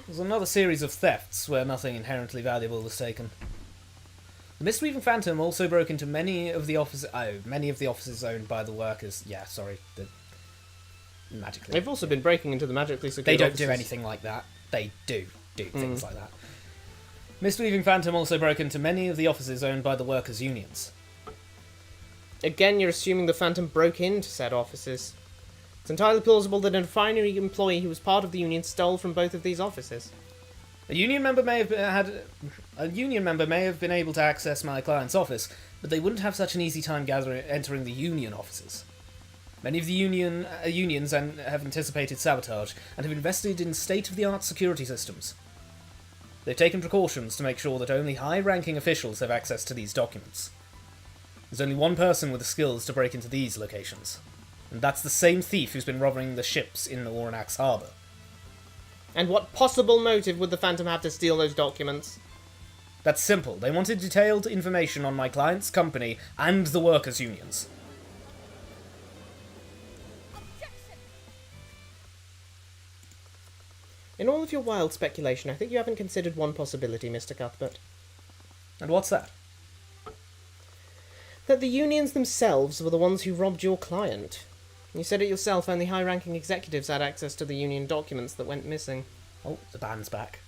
Speaker 2: There's another series of thefts where nothing inherently valuable was taken. The Mistweaving Phantom also broke into many of the offices owned by the workers. Yeah, sorry, magically.
Speaker 1: They've also been breaking into the magically secured
Speaker 2: They don't
Speaker 1: offices.
Speaker 2: do anything like that. They do things like that. Mistweaving Phantom also broke into many of the offices owned by the workers' unions.
Speaker 1: Again, you're assuming the Phantom broke into said offices. It's entirely plausible that a refinery employee who was part of the union stole from both of these offices.
Speaker 2: A union member may have been able to access my client's office, but they wouldn't have such an easy time entering the union offices. Many of the unions have anticipated sabotage and have invested in state-of-the-art security systems. They've taken precautions to make sure that only high-ranking officials have access to these documents. There's only one person with the skills to break into these locations, and that's the same thief who's been robbing the ships in the Overanalyzing harbour.
Speaker 1: And what possible motive would the Phantom have to steal those documents?
Speaker 2: That's simple. They wanted detailed information on my client's company and the workers' unions.
Speaker 1: In all of your wild speculation, I think you haven't considered one possibility, Mr. Cuthbert.
Speaker 2: And what's that?
Speaker 1: That the unions themselves were the ones who robbed your client. You said it yourself, only high-ranking executives had access to the union documents that went missing.
Speaker 2: Oh, the band's back.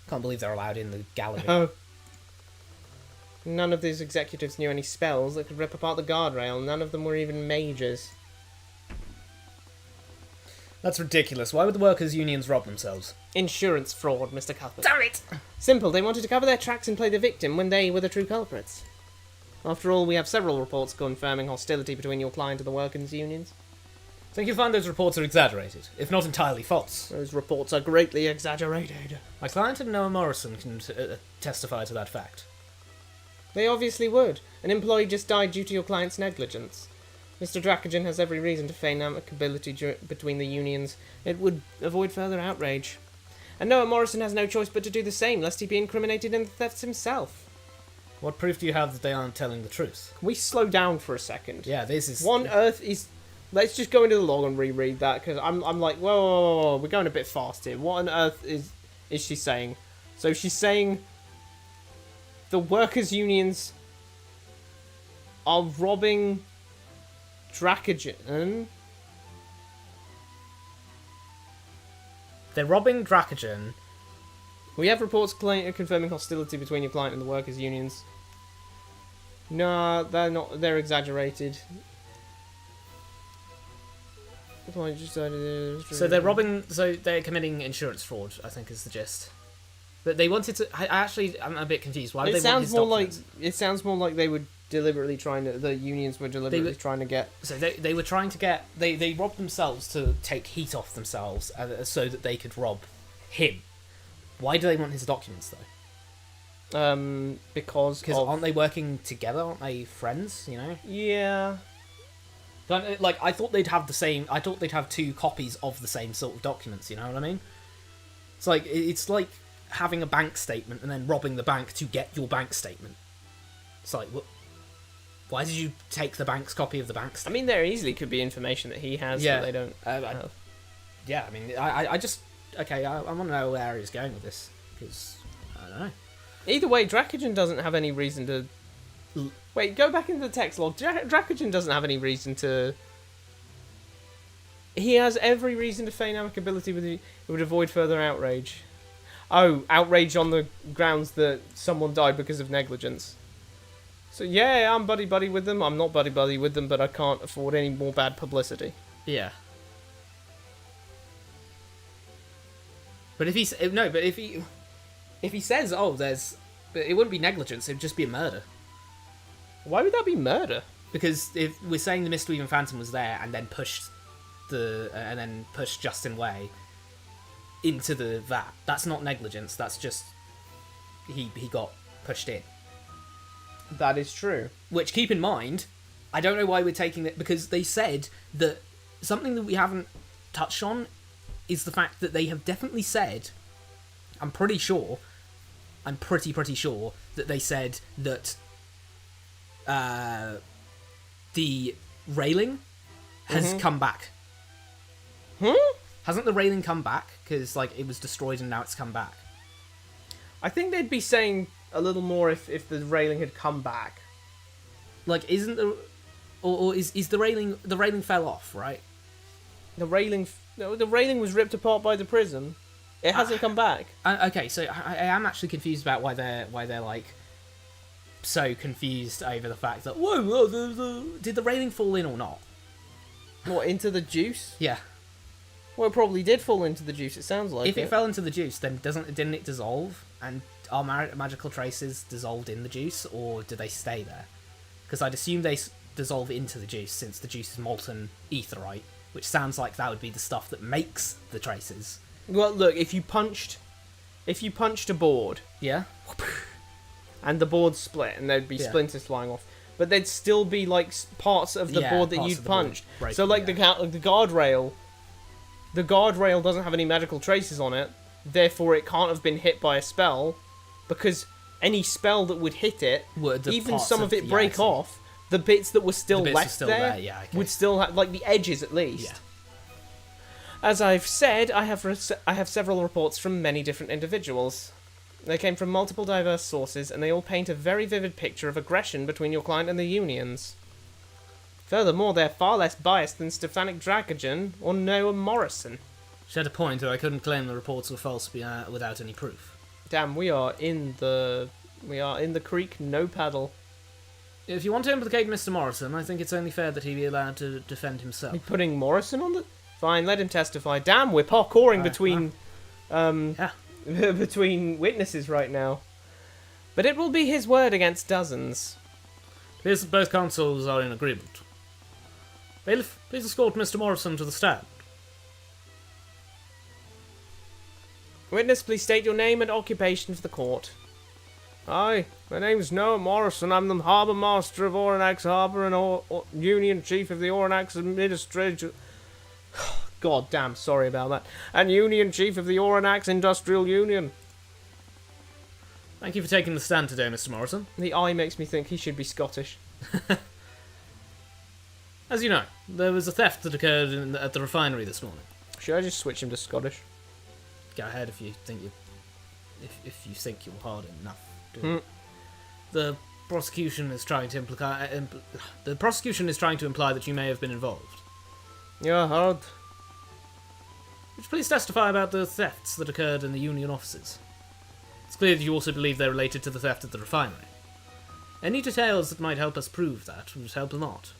Speaker 2: Can't believe they're allowed in the gallery.
Speaker 1: Oh. None of these executives knew any spells that could rip apart the guardrail. None of them were even mages.
Speaker 2: That's ridiculous. Why would the workers' unions rob themselves?
Speaker 1: Insurance fraud, Mr. Cuthbert.
Speaker 2: Damn it!
Speaker 1: Simple, they wanted to cover their tracks and play the victim when they were the true culprits. After all, we have several reports confirming hostility between your client and the workers' unions.
Speaker 2: Think you find those reports are exaggerated, if not entirely false?
Speaker 1: Those reports are greatly exaggerated.
Speaker 2: My client and Noah Morrison can testify to that fact.
Speaker 1: They obviously would. An employee just died due to your client's negligence. Mr. Dracogen has every reason to feign amicability between the unions. It would avoid further outrage. And Noah Morrison has no choice but to do the same, lest he be incriminated in the thefts himself.
Speaker 2: What proof do you have that they aren't telling the truth?
Speaker 1: Can we slow down for a second?
Speaker 2: Yeah, this is...
Speaker 1: What on earth is... Let's just go into the log and reread that, because I'm like, whoa, we're going a bit fast here. What on earth is she saying? So she's saying the workers' unions are robbing Dracogen.
Speaker 2: They're robbing Dracogen.
Speaker 1: We have reports confirming hostility between your client and the workers' unions. No, they're not. They're exaggerated.
Speaker 2: So they're robbing. So they're committing insurance fraud, I think, is the gist. But they wanted to. I'm a bit confused. Why do they want his documents?
Speaker 1: It sounds more like they were deliberately trying to. The unions were deliberately trying to get.
Speaker 2: So they were trying to get. They robbed themselves to take heat off themselves, so that they could rob him. Why do they want his documents though?
Speaker 1: Because
Speaker 2: aren't they working together? Aren't they friends? You know.
Speaker 1: Yeah.
Speaker 2: Like, I thought they'd have the same... I thought they'd have two copies of the same sort of documents, you know what I mean? It's like... having a bank statement and then robbing the bank to get your bank statement. It's like, why did you take the bank's copy of the bank
Speaker 1: I
Speaker 2: statement?
Speaker 1: mean, there easily could be information that he has that they don't have.
Speaker 2: Yeah, I mean, I just... Okay, I want to know where he's going with this, because, I don't know.
Speaker 1: Either way, Dracogen doesn't have any reason to... Wait, go back into the text log. Dracogen doesn't have any reason to... He has every reason to feign amicability with you. It would avoid further outrage. Oh, outrage on the grounds that someone died because of negligence. So yeah, I'm buddy-buddy with them. I'm not buddy-buddy with them, but I can't afford any more bad publicity.
Speaker 2: Yeah. But if he says, oh, there's... It wouldn't be negligence, it would just be a murder.
Speaker 1: Why would that be murder?
Speaker 2: Because if we're saying the Mistweaving Phantom was there and then pushed Justin Way into the vat, that's not negligence, that's just he got pushed in.
Speaker 1: That is true.
Speaker 2: Which, keep in mind, I don't know why we're taking it, because they said that something that we haven't touched on is the fact that they have definitely said, I'm pretty sure that they said that the railing has come back. Hasn't the railing come back? Because, like, it was destroyed and now it's come back.
Speaker 1: I think they'd be saying a little more if the railing had come back.
Speaker 2: Like, isn't the... Or is the railing... The railing fell off, right?
Speaker 1: The railing was ripped apart by the prism. It hasn't come back.
Speaker 2: Okay, so I am actually confused about why they're like so confused over the fact that did the railing fall in or not?
Speaker 1: What, into the juice?
Speaker 2: Yeah.
Speaker 1: Well, it probably did fall into the juice. It sounds like
Speaker 2: If it fell into the juice, then didn't it dissolve? And are magical traces dissolved in the juice, or do they stay there? Because I'd assume they dissolve into the juice, since the juice is molten aetherite, which sounds like that would be the stuff that makes the traces.
Speaker 1: Well, look, if you punched a board,
Speaker 2: Yeah.
Speaker 1: and the board split, and there'd be splinters flying off, but there'd still be like parts of the board that you'd punched. So, like the guardrail, the guardrail doesn't have any magical traces on it, therefore it can't have been hit by a spell, because any spell that would hit it, even some of it break off, the bits that were still left there would still have, like, the edges at least.
Speaker 2: Yeah.
Speaker 1: As I've said, I have several reports from many different individuals. They came from multiple diverse sources, and they all paint a very vivid picture of aggression between your client and the Unions. Furthermore, they're far less biased than Stefanik Dracogen or Noah Morrison.
Speaker 2: She had a point where I couldn't claim the reports were false without any proof.
Speaker 1: Damn, we are in the creek, no paddle.
Speaker 2: If you want to implicate Mr. Morrison, I think it's only fair that he be allowed to defend himself.
Speaker 1: Are you putting Morrison on the... Fine, let him testify. Damn, we're parkouring between between witnesses right now. But it will be his word against dozens.
Speaker 2: Appears that both counsels are in agreement. Bailiff, please escort Mr. Morrison to the stand.
Speaker 1: Witness, please state your name and occupation for the court. Hi, my name's Noah Morrison. I'm the Harbour Master of Oranax Harbour and Union Chief of the Oranax Administration. God damn, sorry about that. And Union Chief of the Oranax Industrial Union.
Speaker 2: Thank you for taking the stand today, Mr. Morrison.
Speaker 1: The eye makes me think he should be Scottish.
Speaker 2: As you know, there was a theft that occurred at the refinery this morning.
Speaker 1: Should I just switch him to Scottish?
Speaker 2: Go ahead if you think if you think you're hard enough. The prosecution is trying to imply that you may have been involved.
Speaker 1: Yeah, hard.
Speaker 2: Would you please testify about the thefts that occurred in the Union offices? It's clear that you also believe they're related to the theft at the refinery. Any details that might help us prove that would help a lot.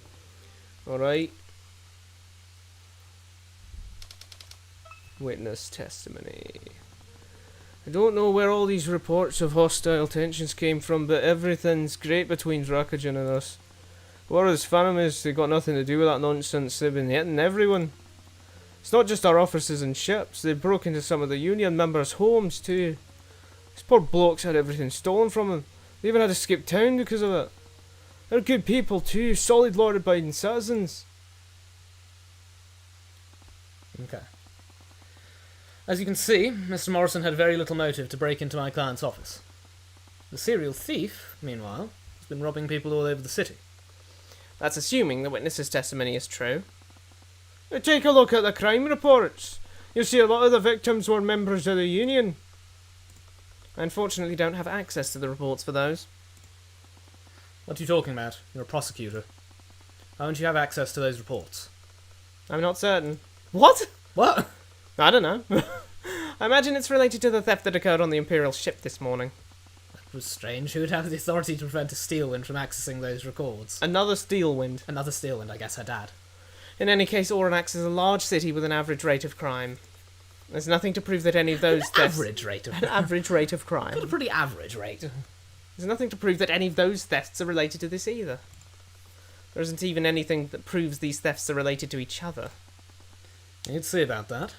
Speaker 1: Alright. Witness testimony. I don't know where all these reports of hostile tensions came from, but everything's great between Dracogen and us. What his fun is, they got nothing to do with that nonsense. They've been hitting everyone. It's not just our officers and ships. They broke into some of the Union members' homes too. These poor blokes had everything stolen from them. They even had to skip town because of it. They're good people too, solid law-abiding citizens.
Speaker 2: Okay.
Speaker 3: As you can see, Mr. Morrison had very little motive to break into my client's office. The serial thief, meanwhile, has been robbing people all over the city.
Speaker 1: That's assuming the witness's testimony is true. Take a look at the crime reports. You'll see a lot of the victims were members of the union. I unfortunately don't have access to the reports for those.
Speaker 3: What are you talking about? You're a prosecutor. How don't you have access to those reports?
Speaker 1: I'm not certain.
Speaker 3: What? What?
Speaker 1: I don't know. I imagine it's related to the theft that occurred on the Imperial ship this morning.
Speaker 3: That was strange. Who would have the authority to prevent a Steelwind from accessing those records?
Speaker 1: Another Steelwind.
Speaker 3: Another Steelwind, I guess her dad.
Speaker 1: In any case, Overanalyzing is a large city with an average rate of crime. There's nothing to prove that any of those thefts...
Speaker 3: Average rate of
Speaker 1: An average rate of crime.
Speaker 3: Got a pretty average rate.
Speaker 1: There's nothing to prove that any of those thefts are related to this either. There isn't even anything that proves these thefts are related to each other.
Speaker 3: You'd see about that.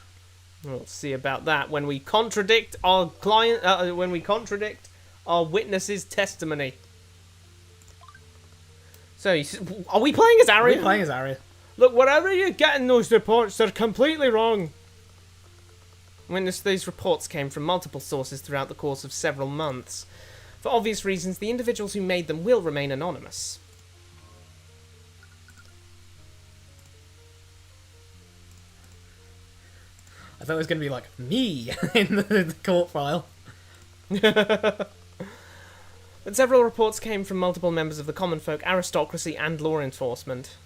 Speaker 1: We'll see about that when we contradict our when we contradict our witness's testimony. So, are we playing as Arya?
Speaker 3: We're playing as Arya.
Speaker 1: Look, whatever you get in those reports, they're completely wrong. Witness, these reports came from multiple sources throughout the course of several months. For obvious reasons, the individuals who made them will remain anonymous.
Speaker 3: I thought it was going to be like, me, in the court file.
Speaker 1: But several reports came from multiple members of the common folk, aristocracy, and law enforcement.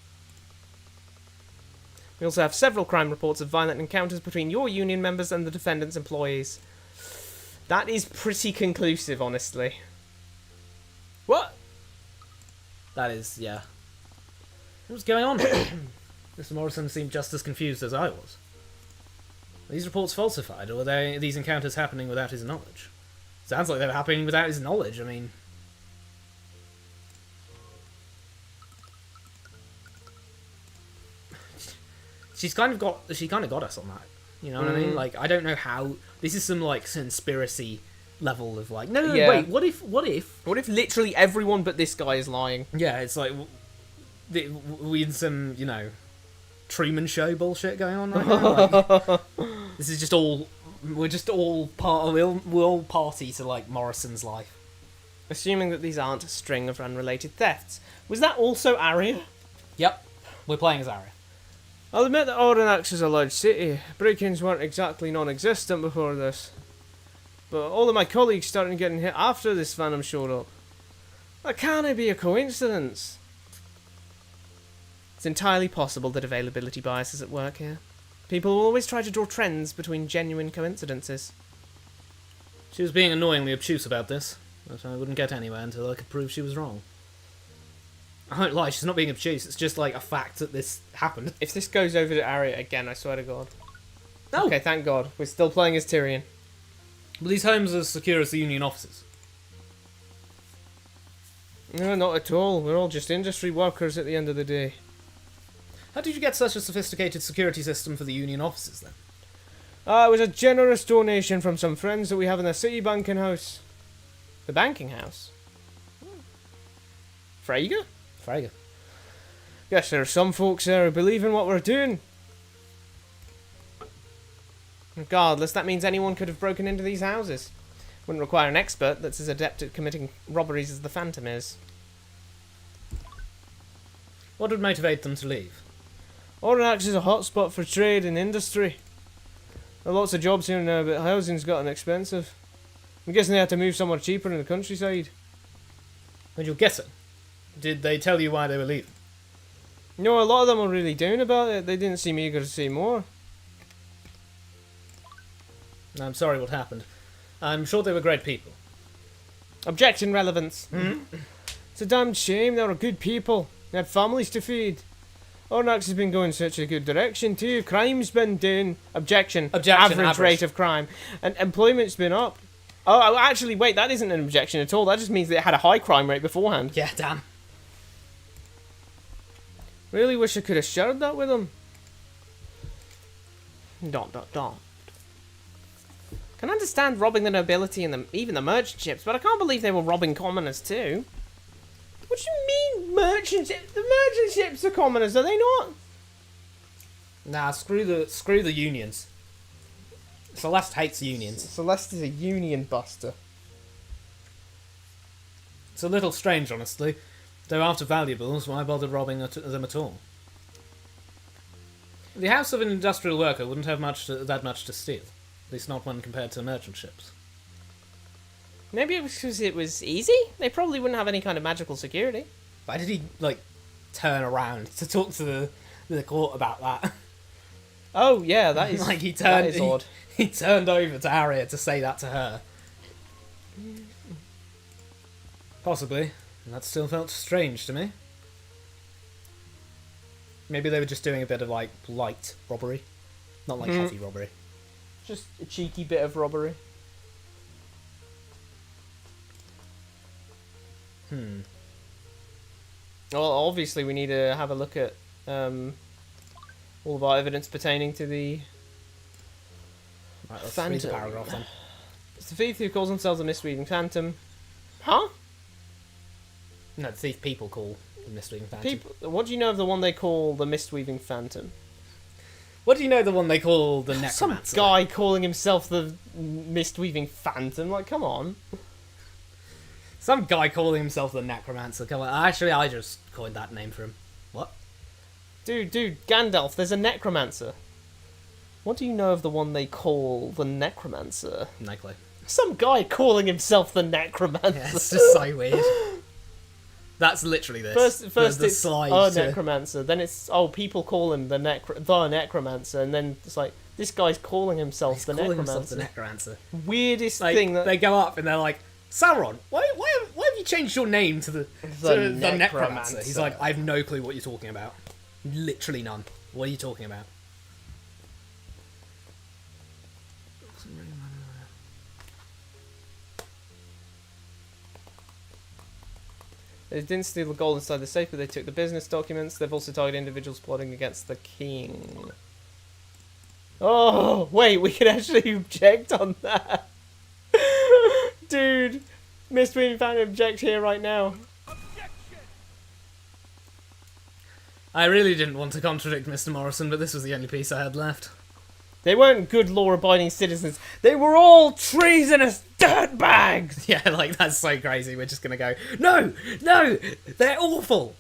Speaker 1: We also have several crime reports of violent encounters between your union members and the defendant's employees. That is pretty conclusive, honestly. What?
Speaker 3: That is, yeah. What's going on? Mr. Morrison seemed just as confused as I was. Are these reports falsified, or are these encounters happening without his knowledge? Sounds like they were happening without his knowledge, I mean... She kind of got us on that. You know what I mean? Like, I don't know how... This is some, like, conspiracy level of, like... No,
Speaker 1: Yeah.
Speaker 3: wait, what if...
Speaker 1: What if literally everyone but this guy is lying?
Speaker 3: Yeah, it's like... We had some, you know... Truman Show bullshit going on right now. Like, this is just all... We're just all part... We're all party to, like, Morrison's life.
Speaker 1: Assuming that these aren't a string of unrelated thefts. Was that also Arya?
Speaker 3: Yep. We're playing as Arya.
Speaker 1: I'll admit that Overanalyzing is a large city. Break-ins weren't exactly non-existent before this. But all of my colleagues started getting hit after this Phantom showed up. That can't be a coincidence. It's entirely possible that availability bias is at work here. People will always try to draw trends between genuine coincidences.
Speaker 3: She was being annoyingly obtuse about this, but I wouldn't get anywhere until I could prove she was wrong. I won't lie, she's not being obtuse, it's just like a fact that this happened.
Speaker 1: If this goes over to Arya again, I swear to God.
Speaker 3: No!
Speaker 1: Okay, thank God. We're still playing as Tyrion.
Speaker 3: But these homes are as secure as the Union offices.
Speaker 1: No, not at all. We're all just industry workers at the end of the day.
Speaker 3: How did you get such a sophisticated security system for the Union offices, then?
Speaker 1: It was a generous donation from some friends that we have in the city banking house. The banking house? Freyga?
Speaker 3: Freyga.
Speaker 1: Yes, there are some folks there who believe in what we're doing. Regardless, that means anyone could have broken into these houses. Wouldn't require an expert that's as adept at committing robberies as the Phantom is.
Speaker 3: What would motivate them to leave?
Speaker 1: Overanalyzing is a hotspot for trade and industry. There are lots of jobs here now, but housing's gotten expensive. I'm guessing they had to move somewhere cheaper in the countryside.
Speaker 3: And you're guessing? Did they tell you why they were leaving?
Speaker 1: No, a lot of them were really down about it. They didn't seem eager to see more.
Speaker 3: I'm sorry what happened. I'm sure they were great people.
Speaker 1: Objection relevance. It's a damned shame. They were good people. They had families to feed. Overanalyzing has been going such a good direction too. Crime's been down. Objection. Average rate of crime. And employment's been up. Oh, actually, wait, that isn't an objection at all. That just means they had a high crime rate beforehand.
Speaker 3: Yeah, damn.
Speaker 1: Really wish I could have shared that with them. ... Can understand robbing the nobility and even the merchant ships, but I can't believe they were robbing commoners too. What do you mean merchant ships? The merchant ships are commoners, are they not?
Speaker 3: Nah, screw the unions.
Speaker 2: Celeste hates unions.
Speaker 1: Celeste is a union buster.
Speaker 2: It's a little strange, honestly. Though after valuables, why bother robbing them at all? The house of an industrial worker wouldn't have that much to steal. At least not when compared to merchant ships.
Speaker 1: Maybe it was because it was easy? They probably wouldn't have any kind of magical security.
Speaker 2: Why did he, turn around to talk to the court about that?
Speaker 1: Oh, yeah, that is, that is odd.
Speaker 2: He turned over to Arya to say that to her. Possibly. And that still felt strange to me. Maybe they were just doing a bit of, light robbery. Not heavy robbery.
Speaker 1: Just a cheeky bit of robbery. Well, obviously we need to have a look at all of our evidence pertaining to the
Speaker 2: Right, let's read the
Speaker 1: Phantom.
Speaker 2: paragraph then.
Speaker 1: It's the thief who calls themselves the Mistweaving Phantom. Huh?
Speaker 2: No, the thief people call the Mistweaving Phantom.
Speaker 1: People, what do you know of the one they call the Mistweaving Phantom?
Speaker 2: What do you know the one they call the
Speaker 1: Some
Speaker 2: Necromancer?
Speaker 1: guy calling himself the Mistweaving Phantom. Like, come on.
Speaker 2: Some guy calling himself the Necromancer. Come on. Actually, I just coined that name for him. What?
Speaker 1: Dude, Gandalf, there's a Necromancer. What do you know of the one they call the Necromancer?
Speaker 2: No clue.
Speaker 1: Some guy calling himself the Necromancer.
Speaker 2: Yeah, it's just so weird. That's literally this.
Speaker 1: First
Speaker 2: the
Speaker 1: it's
Speaker 2: slide to-
Speaker 1: Necromancer, then it's, people call him the Necromancer, and then it's like, this guy's calling himself the
Speaker 2: calling
Speaker 1: Necromancer.
Speaker 2: himself the Necromancer.
Speaker 1: Weirdest
Speaker 2: Like,
Speaker 1: thing that...
Speaker 2: they go up and they're like, Sauron, why have you changed your name to the Necromancer?
Speaker 1: Necromancer.
Speaker 2: He's like, I have no clue what you're talking about. Literally none. What are you talking about?
Speaker 1: They didn't steal the gold inside the safe, but they took the business documents. They've also targeted individuals plotting against the king. Oh, wait, we can actually object on that. Dude, Mistweaving Phantom object here right now.
Speaker 2: I really didn't want to contradict Mr. Morrison, but this was the only piece I had left.
Speaker 1: They weren't good law-abiding citizens. They were all treasonous dirtbags!
Speaker 2: Yeah, that's so crazy. We're just gonna go, no, they're awful.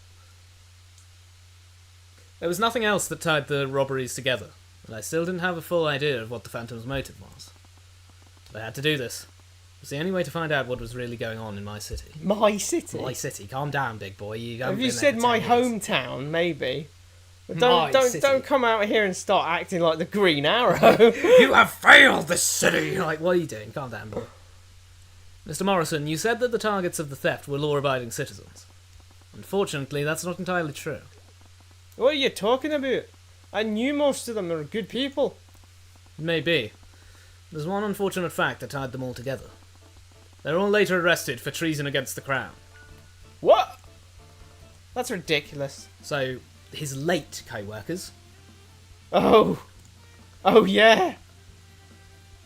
Speaker 2: There was nothing else that tied the robberies together, and I still didn't have a full idea of what the Phantom's motive was. But I had to do this. It was the only way to find out what was really going on in my city.
Speaker 1: My city?
Speaker 2: My city. Calm down, big boy.
Speaker 1: Have you said my hometown, maybe? But
Speaker 2: My city.
Speaker 1: don't come out here and start acting like the Green Arrow.
Speaker 2: You have failed this city! What are you doing? Calm down, boy. Mr. Morrison, you said that the targets of the theft were law-abiding citizens. Unfortunately, that's not entirely true.
Speaker 1: What are you talking about? I knew most of them were good people.
Speaker 2: It may be. There's one unfortunate fact that tied them all together. They were all later arrested for treason against the crown.
Speaker 1: What? That's ridiculous.
Speaker 2: So, his late co-workers...
Speaker 1: Oh, yeah.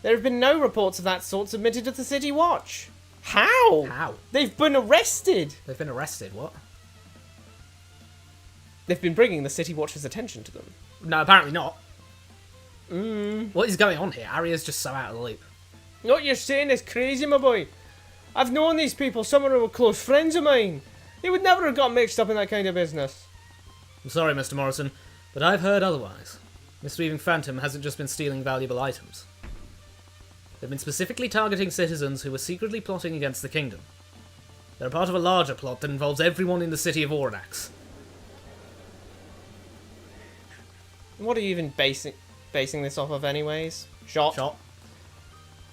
Speaker 1: There have been no reports of that sort submitted to the City Watch. How?
Speaker 2: How?
Speaker 1: They've been arrested.
Speaker 2: They've been arrested, what?
Speaker 1: They've been bringing the City Watch's attention to them.
Speaker 2: No, apparently not.
Speaker 1: Mm.
Speaker 2: What is going on here? Arya's just so out of the loop.
Speaker 1: What you're saying is crazy, my boy. I've known these people. Some of them were close friends of mine. They would never have got mixed up in that kind of business.
Speaker 2: I'm sorry, Mr. Morrison, but I've heard otherwise. Mistweaving Phantom hasn't just been stealing valuable items. They've been specifically targeting citizens who were secretly plotting against the kingdom. They're a part of a larger plot that involves everyone in the city of Overanalyzing.
Speaker 1: What are you even basing this off of anyways? Shot?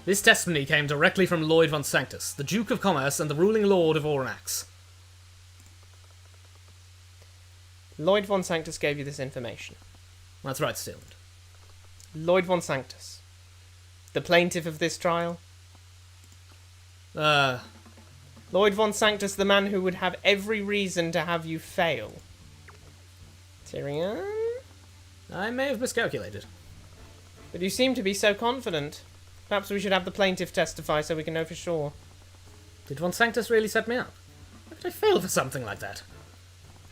Speaker 2: This testimony came directly from Lloyd von Sanctus, the Duke of Commerce and the ruling lord of Overanalyzing.
Speaker 1: Lloyd von Sanctus gave you this information.
Speaker 2: That's right, Steeland.
Speaker 1: Lloyd von Sanctus. The plaintiff of this trial. Lloyd von Sanctus, the man who would have every reason to have you fail. Tyrion?
Speaker 2: I may have miscalculated.
Speaker 1: But you seem to be so confident. Perhaps we should have the plaintiff testify so we can know for sure.
Speaker 2: Did von Sanctus really set me up? How could I fail for something like that?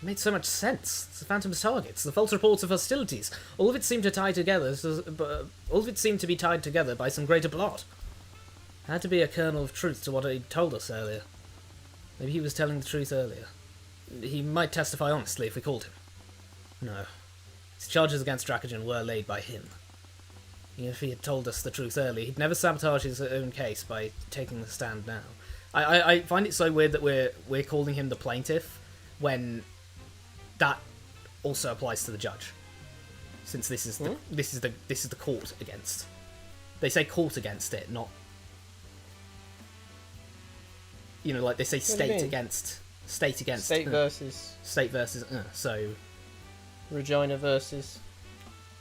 Speaker 3: It made so much sense. It's the Phantom's targets, the false reports of hostilities. All of it seemed to tie together. All of it seemed to be tied together by some greater plot. There had to be a kernel of truth to what he told us earlier. Maybe he was telling the truth earlier. He might testify honestly if we called him. No. His charges against Dracogen were laid by him. Even if he had told us the truth earlier, he'd never sabotage his own case by taking the stand now. I find it so weird that we're calling him the plaintiff when that also applies to the judge. Since this is the court against. They say court against it, not, you know, like they say state against state
Speaker 1: versus
Speaker 3: so
Speaker 1: Regina versus.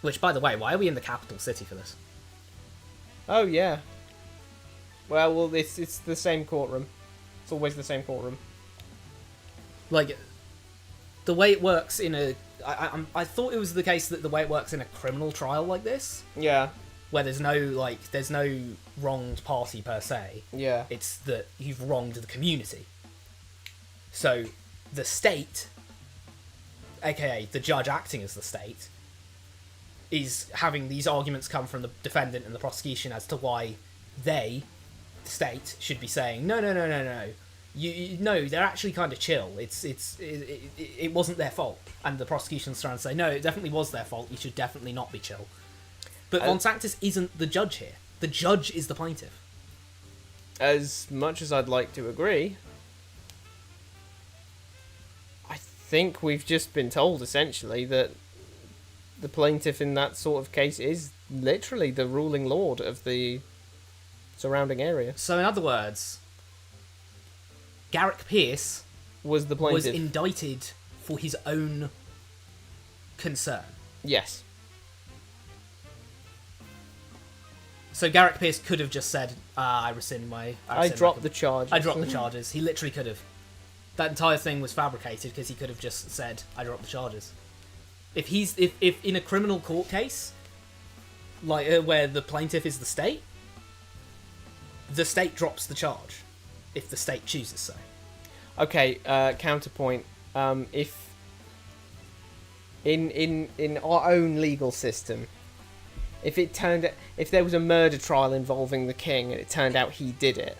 Speaker 3: Which, by the way, why are we in the capital city for this?
Speaker 1: Oh yeah. Well, it's the same courtroom. It's always the same courtroom.
Speaker 3: Like, the way it works in a... I thought it was the case that the way it works in a criminal trial like this,
Speaker 1: Yeah.
Speaker 3: where there's no wronged party per se.
Speaker 1: Yeah.
Speaker 3: It's that you've wronged the community. So, the state, aka the judge acting as the state, is having these arguments come from the defendant and the prosecution as to why they, the state, should be saying, no. You no, they're actually kind of chill. It wasn't their fault. And the prosecution's trying to say, no, it definitely was their fault. You should definitely not be chill. But Von Sanctus isn't the judge here. The judge is the plaintiff.
Speaker 1: As much as I'd like to agree, I think we've just been told, essentially, that the plaintiff in that sort of case is literally the ruling lord of the surrounding area.
Speaker 3: So, in other words, Garrick Pierce
Speaker 1: Was the plaintiff.
Speaker 3: was indicted for his own concern.
Speaker 1: Yes.
Speaker 3: So Garrick Pierce could have just said, I rescind my...
Speaker 1: I dropped the charge.
Speaker 3: I dropped the charges. He literally could have. That entire thing was fabricated because he could have just said, I dropped the charges. If in a criminal court case, like where the plaintiff is the state drops the charge if the state chooses so.
Speaker 1: Okay, counterpoint. If in our own legal system, if there was a murder trial involving the king and it turned out he did it,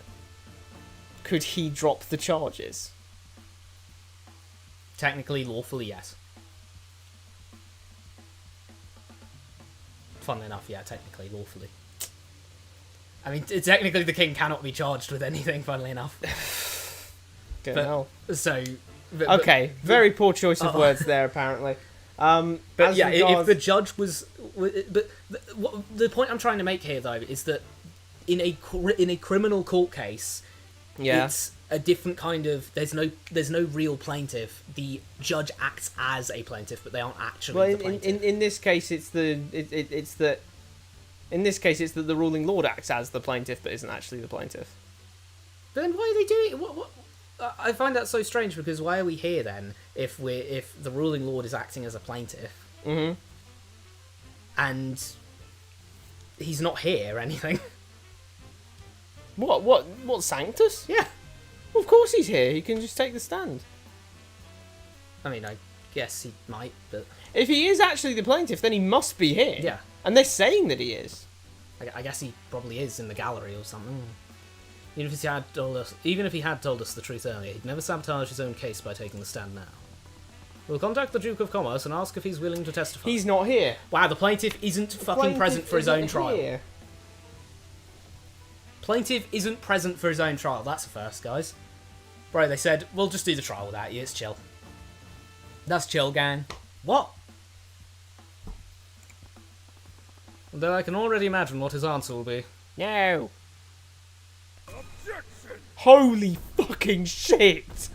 Speaker 1: could he drop the charges?
Speaker 3: Technically, lawfully, yes. Funnily enough, yeah, technically, lawfully. I mean, technically the king cannot be charged with anything, funnily enough.
Speaker 1: Don't know.
Speaker 3: So...
Speaker 1: Okay, very poor choice of words there, apparently.
Speaker 3: But yeah, if the judge was... But the point I'm trying to make here, though, is that in a criminal court case, it's a different kind of... There's no real plaintiff. The judge acts as a plaintiff, but they aren't actually the plaintiff.
Speaker 1: In this case, it's that the ruling lord acts as the plaintiff, but isn't actually the plaintiff.
Speaker 3: But then why are they doing it? What? I find that so strange, because why are we here then if the ruling lord is acting as a plaintiff?
Speaker 1: Mm-hmm.
Speaker 3: And he's not here or anything.
Speaker 1: What Sanctus?
Speaker 3: Yeah.
Speaker 1: Well, of course he's here. He can just take the stand.
Speaker 3: I mean, I guess he might, but...
Speaker 1: If he is actually the plaintiff, then he must be here.
Speaker 3: Yeah.
Speaker 1: And they're saying that he is.
Speaker 3: I guess he probably is in the gallery or something. Even if he had told us the truth earlier, he'd never sabotage his own case by taking the stand now. We'll contact the Duke of Commerce and ask if he's willing to testify.
Speaker 1: He's not here.
Speaker 3: Wow, the plaintiff isn't fucking present for his own trial.
Speaker 1: Here.
Speaker 3: Plaintiff isn't present for his own trial. That's a first, guys. Bro, they said, we'll just do the trial without you. It's chill. That's chill, gang. What? Though I can already imagine what his answer will be.
Speaker 1: No. Objection. Holy fucking shit!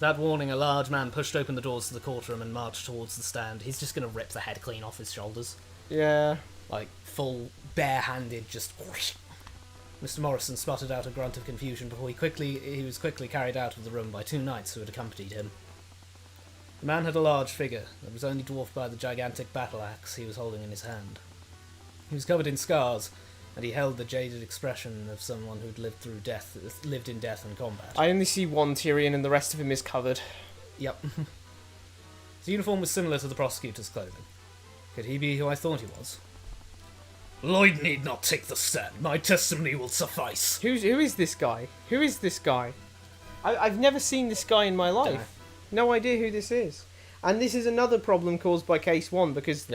Speaker 3: That warning, a large man pushed open the doors to the courtroom and marched towards the stand. He's just gonna rip the head clean off his shoulders.
Speaker 1: Yeah.
Speaker 3: Like, full, bare-handed, just... Mr. Morrison sputtered out a grunt of confusion before he was quickly carried out of the room by two knights who had accompanied him. The man had a large figure that was only dwarfed by the gigantic battle axe he was holding in his hand. He was covered in scars,
Speaker 2: and he held the jaded expression of someone who'd lived in death and combat.
Speaker 1: I only see one Tyrion, and the rest of him is covered.
Speaker 2: Yep. His uniform was similar to the prosecutor's clothing. Could he be who I thought he was? Lloyd need not take the stand. My testimony will suffice.
Speaker 1: Who is this guy? Who is this guy? I've never seen this guy in my life. No idea who this is. And this is another problem caused by Case 1, because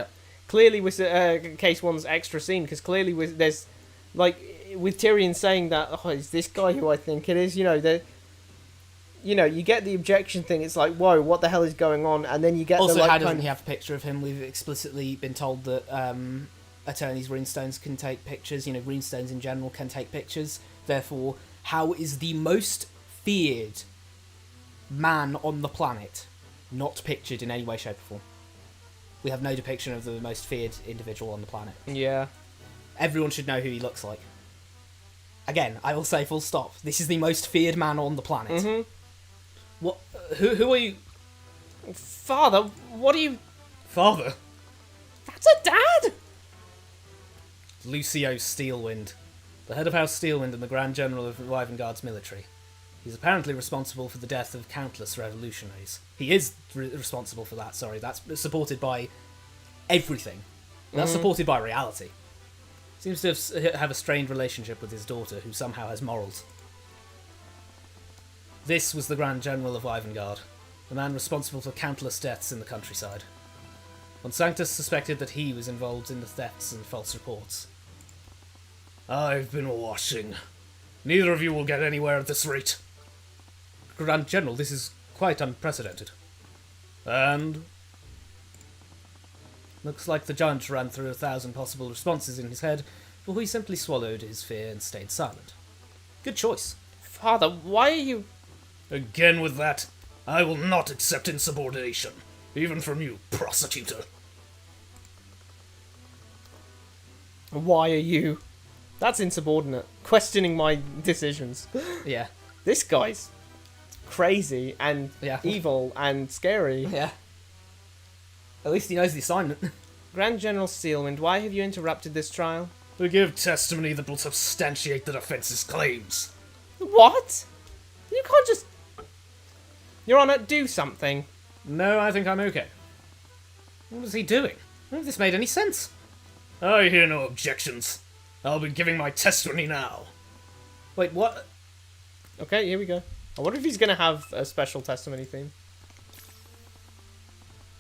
Speaker 1: clearly with Case 1's extra scene, because clearly there's, like, with Tyrion saying that, oh, is this guy who I think it is? You know, you get the objection thing, it's like, whoa, what the hell is going on? And then you get
Speaker 2: also,
Speaker 1: the, like,
Speaker 2: how doesn't he have a picture of him? We've explicitly been told that attorneys' runestones can take pictures, runestones in general can take pictures. Therefore, how is the most feared man on the planet not pictured in any way, shape, or form? We have no depiction of the most feared individual on the planet.
Speaker 1: Yeah.
Speaker 2: Everyone should know who he looks like. Again, I will say full stop. This is the most feared man on the planet.
Speaker 1: Mm-hmm.
Speaker 2: What? Who are you?
Speaker 1: Father, what are you...
Speaker 2: Father?
Speaker 1: That's a dad!
Speaker 2: Lucio Steelwind, the head of House Steelwind and the Grand General of the Wyvern military. He's apparently responsible for the death of countless revolutionaries. He is responsible for that, sorry. That's supported by everything. That's supported by reality. Seems to have a strained relationship with his daughter, who somehow has morals. This was the Grand General of Wyvern, the man responsible for countless deaths in the countryside. Von Sanctus suspected that he was involved in the thefts and false reports. I've been watching. Neither of you will get anywhere at this rate. Grand General, this is quite unprecedented. And? Looks like the judge ran through 1,000 possible responses in his head, before he simply swallowed his fear and stayed silent. Good choice.
Speaker 1: Father, why are you...
Speaker 2: Again with that. I will not accept insubordination, even from you, prosecutor.
Speaker 1: Why are you... That's insubordinate. Questioning my decisions.
Speaker 2: Yeah.
Speaker 1: This guy's crazy and evil and scary.
Speaker 2: Yeah. At least he knows the assignment.
Speaker 1: Grand General Steelwind, why have you interrupted this trial?
Speaker 2: To give testimony that will substantiate the defence's claims.
Speaker 1: What? You can't just... Your Honour, do something.
Speaker 2: No, I think I'm okay. What was he doing? None of this made any sense. I hear no objections. I'll be giving my testimony now. Wait, what?
Speaker 1: Okay, here we go. I wonder if he's going to have a special testimony theme.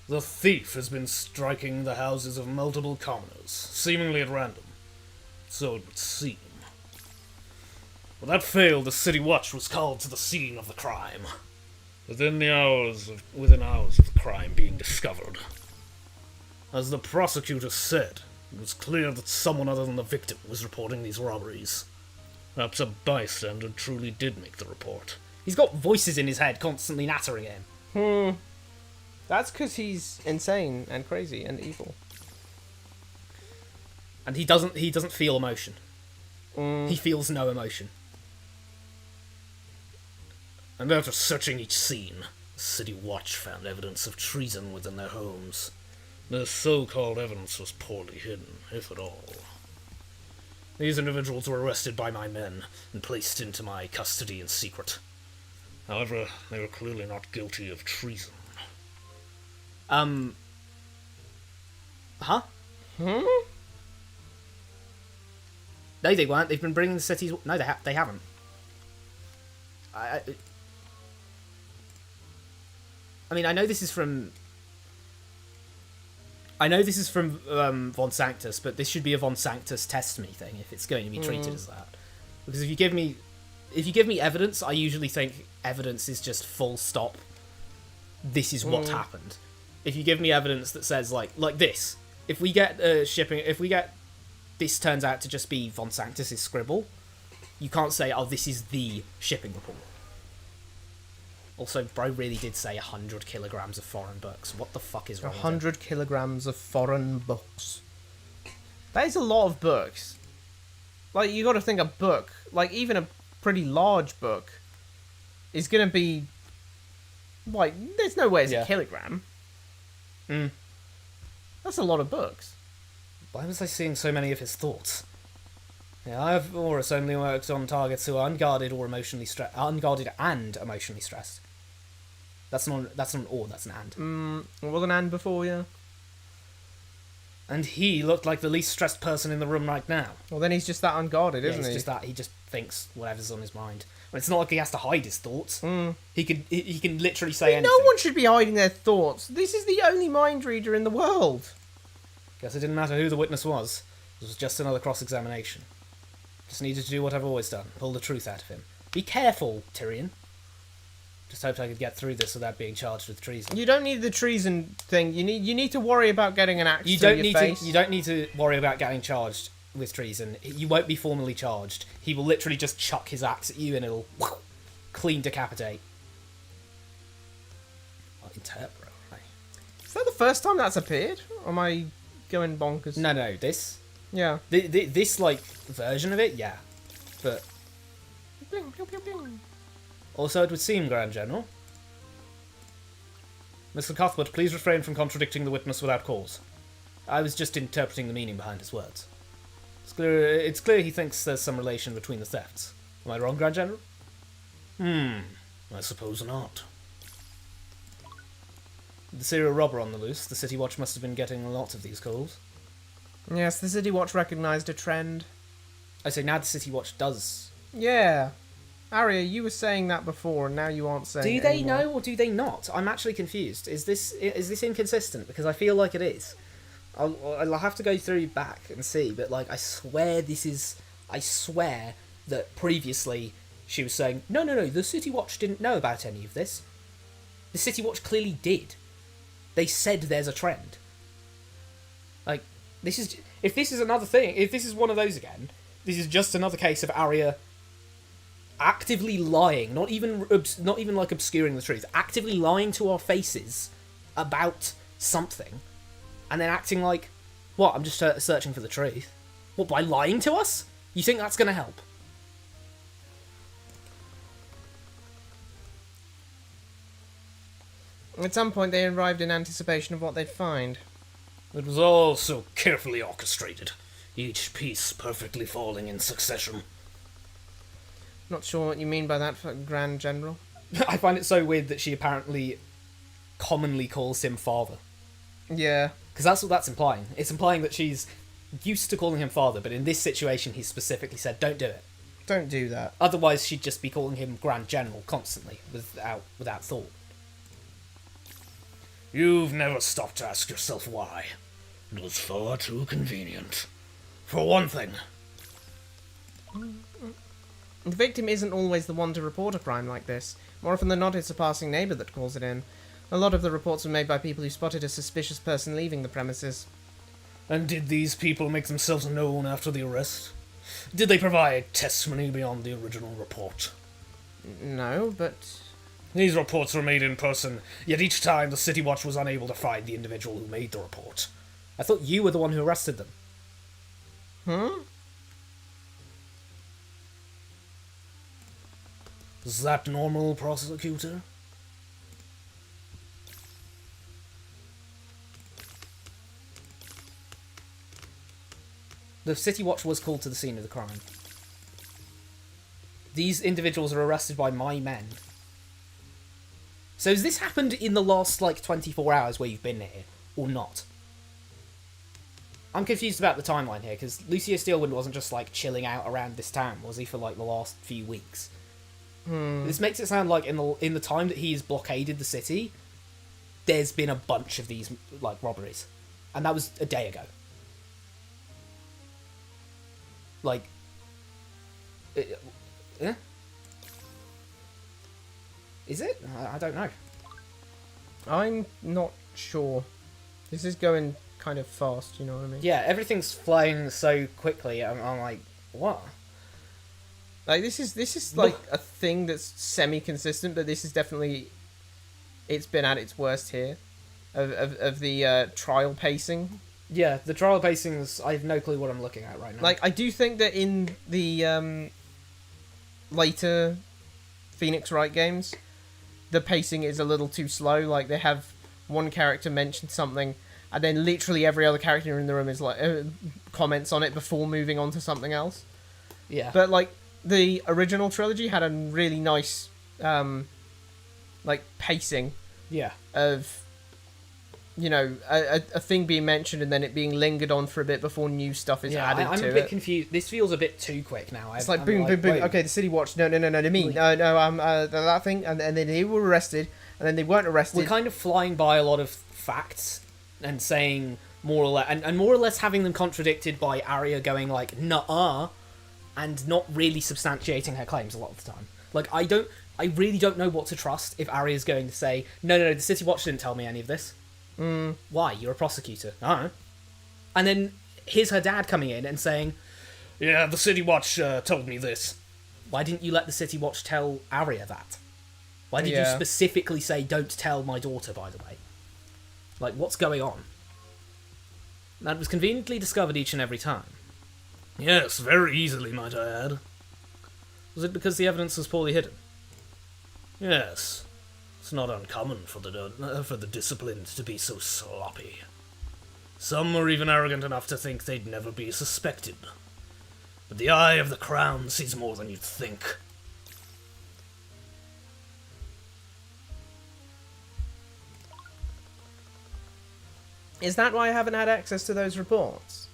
Speaker 2: The thief has been striking the houses of multiple commoners, seemingly at random. So it would seem. When that failed, the city watch was called to the scene of the crime. Within hours of the crime being discovered. As the prosecutor said, it was clear that someone other than the victim was reporting these robberies. Perhaps a bystander truly did make the report. He's got voices in his head constantly nattering at him.
Speaker 1: That's because he's insane and crazy and evil.
Speaker 2: And he doesn't feel emotion. He feels no emotion. And after searching each scene, the City Watch found evidence of treason within their homes. The so-called evidence was poorly hidden, if at all. These individuals were arrested by my men and placed into my custody in secret. However, they were clearly not guilty of treason. Huh? No, they weren't. They've been bringing the cities... No, they haven't. I mean, I know this is from Von Sanctus, but this should be a Von Sanctus test me thing if it's going to be treated as that. Because if you give me evidence, I usually think evidence is just full stop. This is what happened. If you give me evidence that says like this, if we get this turns out to just be Von Sanctus's scribble, you can't say, oh, this is the shipping report. Also, bro really did say 100 kilograms of foreign books. What the fuck is wrong with
Speaker 1: 100 kilograms of foreign books. That is a lot of books. Like, you got to think a book, like even a pretty large book, is going to be... Like, there's no way it's a kilogram. That's a lot of books.
Speaker 2: Why was I seeing so many of his thoughts?
Speaker 3: Yeah, I've Horus only worked on targets who are unguarded and emotionally stressed. That's not an or, that's an and.
Speaker 1: What was an and before, yeah?
Speaker 3: And he looked like the least stressed person in the room right now.
Speaker 1: Well, then he's just that unguarded, isn't he?
Speaker 3: Just that he just thinks whatever's on his mind. Well, it's not like he has to hide his thoughts. He can literally say anything.
Speaker 1: No one should be hiding their thoughts. This is the only mind reader in the world.
Speaker 3: Guess it didn't matter who the witness was. It was just another cross-examination. Just needed to do what I've always done. Pull the truth out of him. Be careful, Tyrion. Just hoped I could get through this without being charged with treason.
Speaker 1: You don't need the treason thing. You need to worry about getting an axe
Speaker 3: You
Speaker 1: through
Speaker 3: don't
Speaker 1: your
Speaker 3: need
Speaker 1: face.
Speaker 3: to. You don't need to worry about getting charged with treason. You won't be formally charged. He will literally just chuck his axe at you, and it'll clean decapitate. Interpret. Right?
Speaker 1: Is that the first time that's appeared? Or am I going bonkers?
Speaker 3: No. This.
Speaker 1: Yeah.
Speaker 3: This like version of it, yeah. But
Speaker 1: Bling, bling, bling, bling.
Speaker 3: also, it would seem, Grand General. Mr. Cuthbert, please refrain from contradicting the witness without cause. I was just interpreting the meaning behind his words. It's clear he thinks there's some relation between the thefts. Am I wrong, Grand General? I suppose not. The serial robber on the loose, the City Watch must have been getting lots of these calls.
Speaker 1: Yes, the City Watch recognised a trend.
Speaker 3: I say now the City Watch does.
Speaker 1: Yeah. Arya, you were saying that before, and now you aren't saying
Speaker 3: Do
Speaker 1: it
Speaker 3: they
Speaker 1: anymore.
Speaker 3: know or do they not? I'm actually confused. Is this inconsistent? Because I feel like it is. I'll have to go through back and see, but like I swear that previously she was saying, no, the City Watch didn't know about any of this. The City Watch clearly did. They said there's a trend. Like, if this is another thing, if this is one of those again, this is just another case of Arya actively lying, not even like obscuring the truth, actively lying to our faces about something, and then acting like, what, I'm just searching for the truth. What, by lying to us? You think that's going to help?
Speaker 1: At some point, they arrived in anticipation of what they'd find.
Speaker 3: It was all so carefully orchestrated, each piece perfectly falling in succession.
Speaker 1: Not sure what you mean by that, Grand General.
Speaker 3: I find it so weird that she apparently commonly calls him father.
Speaker 1: Yeah.
Speaker 3: Because that's what that's implying. It's implying that she's used to calling him father, but in this situation he's specifically said, don't do it.
Speaker 1: Don't do that.
Speaker 3: Otherwise she'd just be calling him Grand General constantly, without thought. You've never stopped to ask yourself why. It was far too convenient. For one thing.
Speaker 1: The victim isn't always the one to report a crime like this. More often than not, it's a passing neighbour that calls it in. A lot of the reports were made by people who spotted a suspicious person leaving the premises.
Speaker 3: And did these people make themselves known after the arrest? Did they provide testimony beyond the original report?
Speaker 1: No, but...
Speaker 3: These reports were made in person, yet each time the City Watch was unable to find the individual who made the report. I thought you were the one who arrested them. Is that normal, prosecutor? The City Watch was called to the scene of the crime. These individuals are arrested by my men. So has this happened in the last, 24 hours where you've been here, or not? I'm confused about the timeline here, because Lucio Steelwind wasn't just, chilling out around this town, was he, for, the last few weeks? This makes it sound like in the time that he's blockaded the city, there's been a bunch of these, robberies. And that was a day ago. Is it? I don't know.
Speaker 1: I'm not sure. This is going kind of fast, you know what I mean?
Speaker 3: Yeah, everything's flying so quickly. I'm like, what?
Speaker 1: This is a thing that's semi-consistent, but this is definitely... It's been at its worst here. Of the trial pacing.
Speaker 3: Yeah, the trial pacings, I have no clue what I'm looking at right now.
Speaker 1: I do think that in the later Phoenix Wright games, the pacing is a little too slow. They have one character mention something, and then literally every other character in the room is comments on it before moving on to something else.
Speaker 2: Yeah.
Speaker 1: But like the original trilogy had a really nice like pacing
Speaker 2: Yeah.
Speaker 1: of, you know, a thing being mentioned and then it being lingered on for a bit before new stuff is added
Speaker 2: I'm
Speaker 1: to
Speaker 2: a bit
Speaker 1: it.
Speaker 2: confused. This feels a bit too quick now.
Speaker 1: It's like boom, boom, boom.
Speaker 2: wait.
Speaker 1: Okay, the city watch. No, me.
Speaker 2: Really?
Speaker 1: No, that thing. And then they were arrested, and then they weren't arrested.
Speaker 2: We're kind of flying by a lot of facts and saying more or less, and more or less having them contradicted by Arya going like, "Nuh-uh," and not really substantiating her claims a lot of the time. Like, I really don't know what to trust if Arya's going to say, no, the City Watch didn't tell me any of this. Why? You're a prosecutor. I don't know. And then here's her dad coming in and saying, yeah, the City Watch told me this. Why didn't you let the City Watch tell Arya that? Why did you specifically say, don't tell my daughter, by the way? Like, what's going on? That was conveniently discovered each and every time. Yes, very easily, might I add. Was it because the evidence was poorly hidden? Yes. It's not uncommon for the disciplined to be so sloppy. Some were even arrogant enough to think they'd never be suspected. But the eye of the crown sees more than you'd think.
Speaker 1: Is that why I haven't had access to those reports?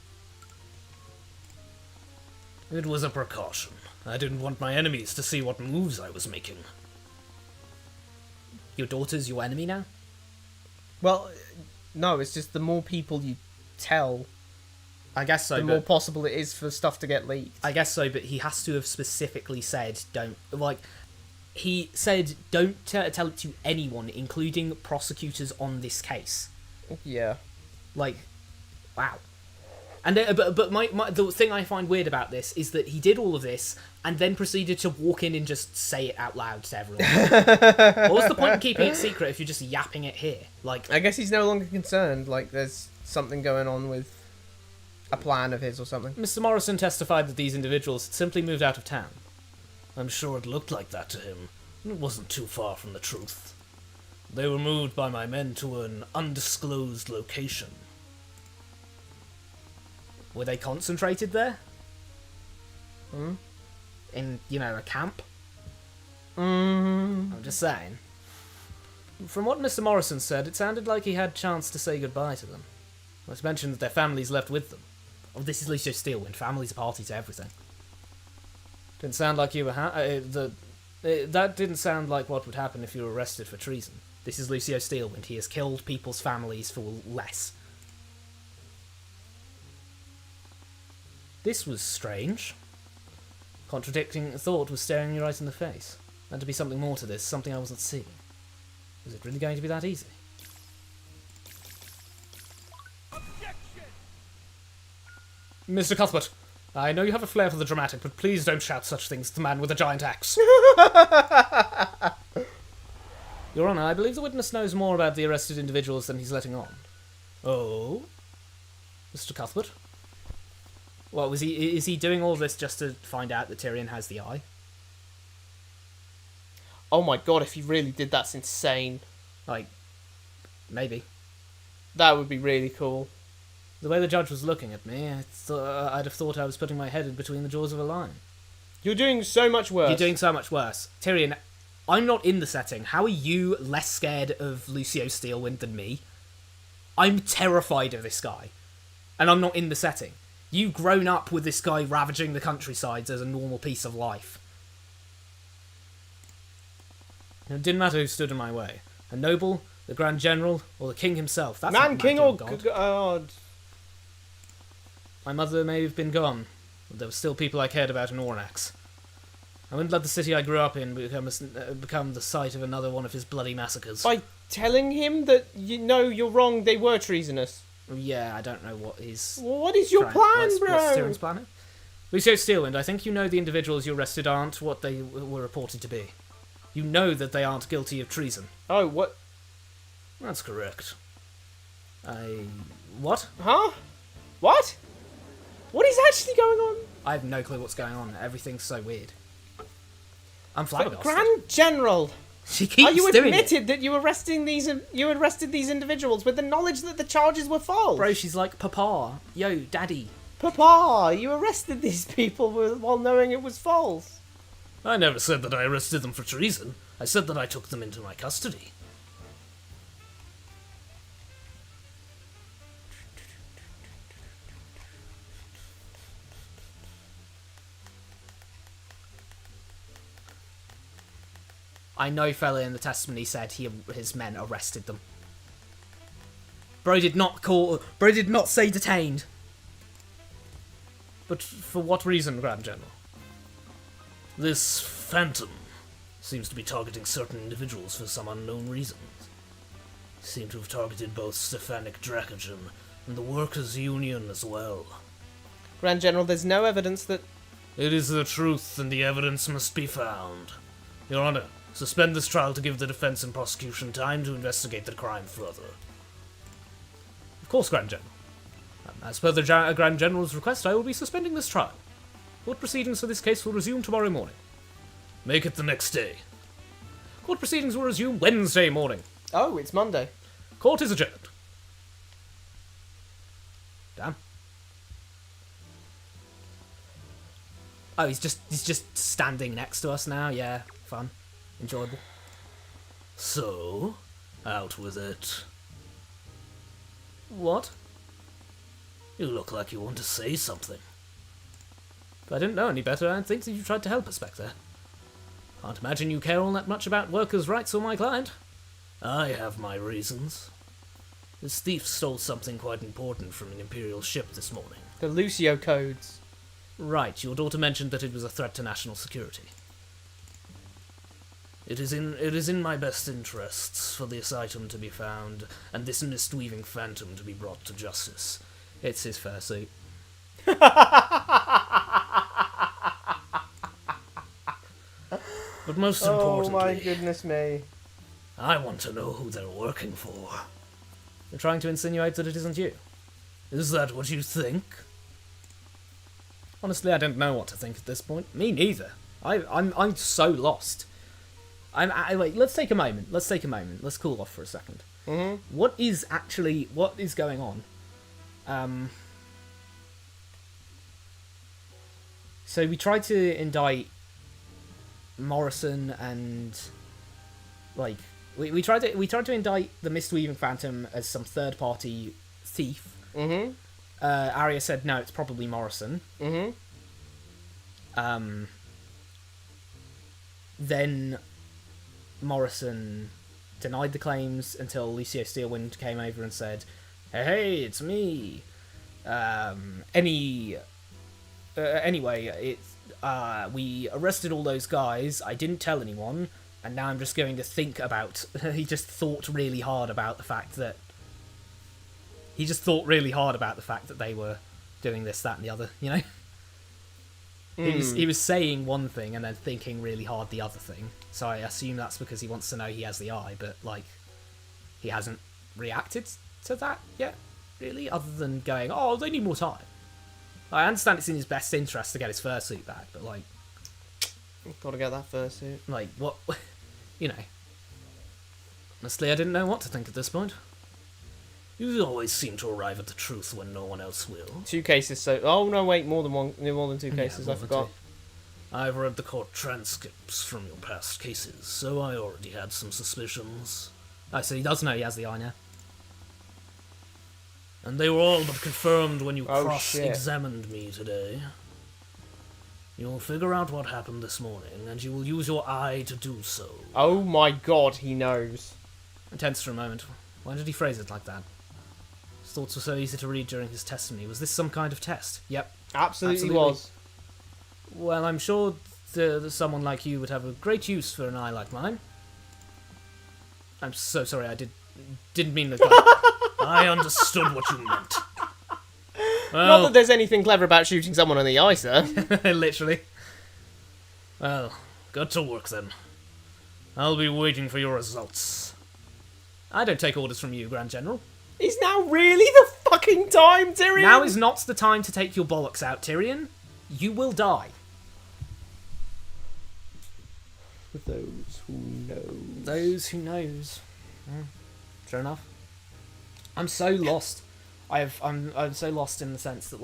Speaker 2: It was a precaution. I didn't want my enemies to see what moves I was making. Your daughter's your enemy now?
Speaker 1: Well, no, it's just the more people you tell,
Speaker 2: I guess so,
Speaker 1: the more possible it is for stuff to get leaked.
Speaker 2: I guess so, but he has to have specifically said don't... Like, he said don't tell it to anyone, including prosecutors on this case.
Speaker 1: Yeah.
Speaker 2: Like, wow. And but the thing I find weird about this is that he did all of this and then proceeded to walk in and just say it out loud to everyone. What was the point in keeping it secret if you're just yapping it here? Like,
Speaker 1: I guess he's no longer concerned. Like, there's something going on with a plan of his or something.
Speaker 2: Mr. Morrison testified that these individuals had simply moved out of town. I'm sure it looked like that to him. It wasn't too far from the truth. They were moved by my men to an undisclosed location. Were they concentrated there? In, you know, a camp? I'm just saying. From what Mr. Morrison said, it sounded like he had a chance to say goodbye to them. Not to mention that their families left with them. Oh, this is Lucio Steelwind. Family's a party to everything. Didn't sound like you were that didn't sound like what would happen if you were arrested for treason. This is Lucio Steelwind. He has killed people's families for less. This was strange. Contradicting thought was staring me right in the face. Had to be something more to this, something I wasn't seeing. Was it really going to be that easy? Mr. Cuthbert, I know you have a flair for the dramatic, but please don't shout such things to the man with a giant axe. Your Honour, I believe the witness knows more about the arrested individuals than he's letting on. Oh? Mr. Cuthbert? What, is he doing all this just to find out that Tyrion has the eye?
Speaker 1: Oh my god, if he really did, that's insane.
Speaker 2: Like, maybe.
Speaker 1: That would be really cool.
Speaker 2: The way the judge was looking at me, I'd have thought I was putting my head in between the jaws of a lion.
Speaker 1: You're doing so much worse.
Speaker 2: You're doing so much worse. Tyrion, I'm not in the setting. How are you less scared of Lucio Steelwind than me? I'm terrified of this guy. And I'm not in the setting. You've grown up with this guy ravaging the countrysides as a normal piece of life. It didn't matter who stood in my way. A noble, the Grand General, or the King himself. That's
Speaker 1: Man,
Speaker 2: not
Speaker 1: King
Speaker 2: or
Speaker 1: or
Speaker 2: God.
Speaker 1: God.
Speaker 2: My mother may have been gone, but there were still people I cared about in Oranax. I wouldn't let the city I grew up in become the site of another one of his bloody massacres.
Speaker 1: By telling him that, you're wrong, they were treasonous.
Speaker 2: Yeah, I don't know what his...
Speaker 1: What is your plan, bro?
Speaker 2: What's Tyrion's plan? Lucio Steelwind, I think you know the individuals you arrested aren't what they were reported to be. You know that they aren't guilty of treason.
Speaker 1: Oh, what?
Speaker 2: That's correct. What?
Speaker 1: Huh? What? What is actually going on?
Speaker 2: I have no clue what's going on. Everything's so weird. I'm flabbergasted.
Speaker 1: Grand General!
Speaker 2: She keeps
Speaker 1: you
Speaker 2: doing
Speaker 1: admitted that you arrested these individuals with the knowledge that the charges were false.
Speaker 2: Bro, she's like, Papa, yo, Daddy.
Speaker 1: Papa, you arrested these people while knowing it was false.
Speaker 4: I never said that I arrested them for treason. I said that I took them into my custody.
Speaker 2: I know fella in the testimony said his men arrested them. Bro did not say detained.
Speaker 4: But for what reason, Grand General? This phantom seems to be targeting certain individuals for some unknown reasons. Seem to have targeted both Stefanik Dracogen and the Workers' Union as well.
Speaker 1: Grand General, there's no evidence that...
Speaker 4: It is the truth, and the evidence must be found. Your Honor, suspend this trial to give the defense and prosecution time to investigate the crime further.
Speaker 2: Of course, Grand General. As per the Grand General's request, I will be suspending this trial. Court proceedings for this case will resume tomorrow morning.
Speaker 4: Make it the next day.
Speaker 2: Court proceedings will resume Wednesday morning.
Speaker 1: Oh, it's Monday.
Speaker 2: Court is adjourned. Damn. Oh, he's just standing next to us now. Yeah, fun, enjoyable.
Speaker 4: So, out with it.
Speaker 2: What?
Speaker 4: You look like you want to say something.
Speaker 2: If I didn't know any better, I'd think that you tried to help us back there. Can't imagine you care all that much about workers' rights or my client.
Speaker 4: I have my reasons. This thief stole something quite important from an Imperial ship this morning.
Speaker 1: The Lucio codes.
Speaker 2: Right, your daughter mentioned that it was a threat to national security.
Speaker 4: It is in my best interests for this item to be found, and this mist-weaving phantom to be brought to justice.
Speaker 2: It's his fursuit.
Speaker 4: But most
Speaker 1: Oh
Speaker 4: importantly,
Speaker 1: my goodness me.
Speaker 4: I want to know who they're working for.
Speaker 2: You're trying to insinuate that it isn't you.
Speaker 4: Is that what you think?
Speaker 2: Honestly, I don't know what to think at this point. Me neither. I'm so lost. Wait, let's take a moment. Let's cool off for a second.
Speaker 1: Mm-hmm.
Speaker 2: What is going on? So we tried to indict Morrison and we tried to indict the Mistweaving Phantom as some third party thief.
Speaker 1: Mm-hmm.
Speaker 2: Arya said no, it's probably Morrison.
Speaker 1: Mm-hmm.
Speaker 2: Then Morrison denied the claims until Lucio Steelwind came over and said, "Hey, it's me." Anyway, we arrested all those guys. I didn't tell anyone, and now I'm just going to think about. He just thought really hard about the fact that they were doing this, that, and the other. You know, he was saying one thing and then thinking really hard the other thing. So I assume that's because he wants to know he has the eye, but he hasn't reacted to that yet, really, other than going, "Oh, they need more time." I understand it's in his best interest to get his fursuit back, but
Speaker 1: Gotta get that fursuit.
Speaker 2: what, you know. Honestly, I didn't know what to think at this point.
Speaker 4: You always seem to arrive at the truth when no one else will.
Speaker 1: 2 cases, so... Oh, no, wait, more than 2 cases,
Speaker 4: more
Speaker 1: I
Speaker 4: than
Speaker 1: forgot.
Speaker 4: 2. I've read the court transcripts from your past cases, so I already had some suspicions.
Speaker 2: Oh, so he does know he has the eye now.
Speaker 4: And they were all but confirmed when you
Speaker 1: Oh,
Speaker 4: cross-examined me today. You'll figure out what happened this morning, and you will use your eye to do so.
Speaker 1: Oh my god, he knows.
Speaker 2: I'm tense for a moment. Why did he phrase it like that? His thoughts were so easy to read during his testimony. Was this some kind of test? Yep.
Speaker 1: Absolutely was.
Speaker 2: Well, I'm sure someone like you would have a great use for an eye like mine. I'm so sorry, I didn't mean that.
Speaker 4: I understood what you meant.
Speaker 1: Not that there's anything clever about shooting someone in the eye, sir.
Speaker 2: Literally.
Speaker 4: Well, got to work then. I'll be waiting for your results.
Speaker 2: I don't take orders from you, Grand General.
Speaker 1: Is now really the fucking time, Tyrion?
Speaker 2: Now is not the time to take your bollocks out, Tyrion. You will die.
Speaker 1: For those who know.
Speaker 2: Those who knows. Fair enough. I'm so lost. I'm so lost in the sense that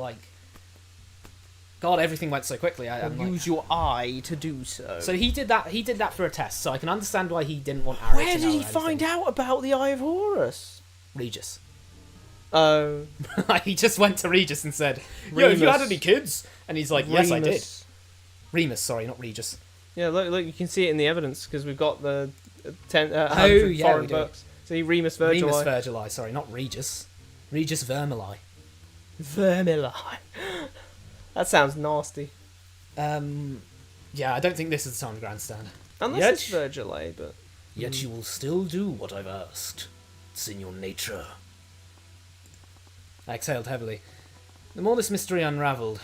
Speaker 3: God, everything went so quickly. I'm like...
Speaker 1: Use your eye to do so.
Speaker 3: So he did that. He did that for a test. So I can understand why he didn't want Arya
Speaker 1: Where
Speaker 3: to know
Speaker 1: did he
Speaker 3: anything.
Speaker 1: find out about the Eye of Horus?
Speaker 3: Regis.
Speaker 1: Oh,
Speaker 3: He just went to Regis and said, "Yo, have you had any kids?" And he's like, "Yes, I did." Remus, sorry, not Regis.
Speaker 1: Yeah, look, you can see it in the evidence because we've got the 100
Speaker 3: yeah,
Speaker 1: foreign
Speaker 3: we do.
Speaker 1: books. See, Remus Virgili.
Speaker 3: Remus Virgili, sorry, not Regis. Regis Vermili.
Speaker 1: Vermili. That sounds nasty.
Speaker 3: Yeah, I don't think this is the time to grandstand.
Speaker 1: Unless
Speaker 4: Yet-
Speaker 1: it's Virgili, but...
Speaker 4: Yet you will still do what I've asked. It's in your nature.
Speaker 3: I exhaled heavily. The more this mystery unravelled,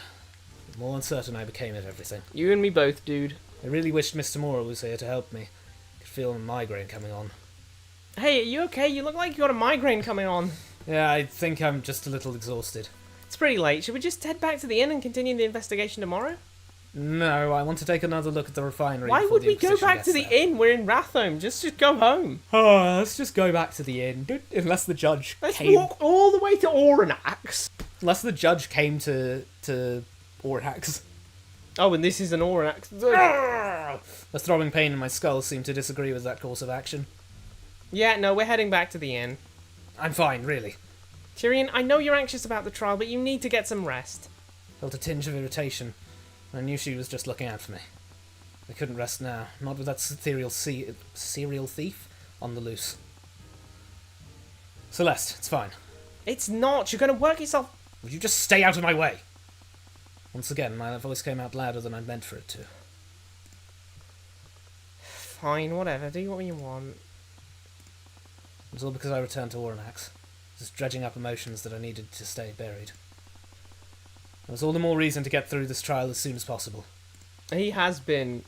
Speaker 3: the more uncertain I became of everything.
Speaker 1: You and me both, dude.
Speaker 3: I really wished Mr. Mora was here to help me. I could feel a migraine coming on.
Speaker 1: Hey, are you okay? You look like you got a migraine coming on.
Speaker 3: Yeah, I think I'm just a little exhausted.
Speaker 1: It's pretty late. Should we just head back to the inn and continue the investigation tomorrow?
Speaker 3: No, I want to take another look at the refinery.
Speaker 1: Why
Speaker 3: before
Speaker 1: would
Speaker 3: the
Speaker 1: we go
Speaker 3: Inquisition
Speaker 1: back to
Speaker 3: gets
Speaker 1: the
Speaker 3: there.
Speaker 1: inn? We're in Rathome. Just go home.
Speaker 3: Oh, let's just go back to the inn. Unless the judge
Speaker 1: Let's
Speaker 3: came.
Speaker 1: walk all the way to Oranax.
Speaker 3: Unless the judge came to Orhax.
Speaker 1: Oh, and this is an Oranax.
Speaker 3: The throbbing pain in my skull seemed to disagree with that course of action.
Speaker 1: Yeah, no, we're heading back to the inn.
Speaker 3: I'm fine, really.
Speaker 1: Tyrion, I know you're anxious about the trial, but you need to get some rest.
Speaker 3: Felt a tinge of irritation. I knew she was just looking out for me. I couldn't rest now, not with that serial thief on the loose. Celeste, it's fine.
Speaker 1: It's not. You're going to work yourself...
Speaker 3: Would you just stay out of my way? Once again, my voice came out louder than I meant for it to.
Speaker 1: Fine, whatever. Do what you want.
Speaker 3: It was all because I returned to Oranax, just dredging up emotions that I needed to stay buried. There was all the more reason to get through this trial as soon as possible.
Speaker 1: He has been,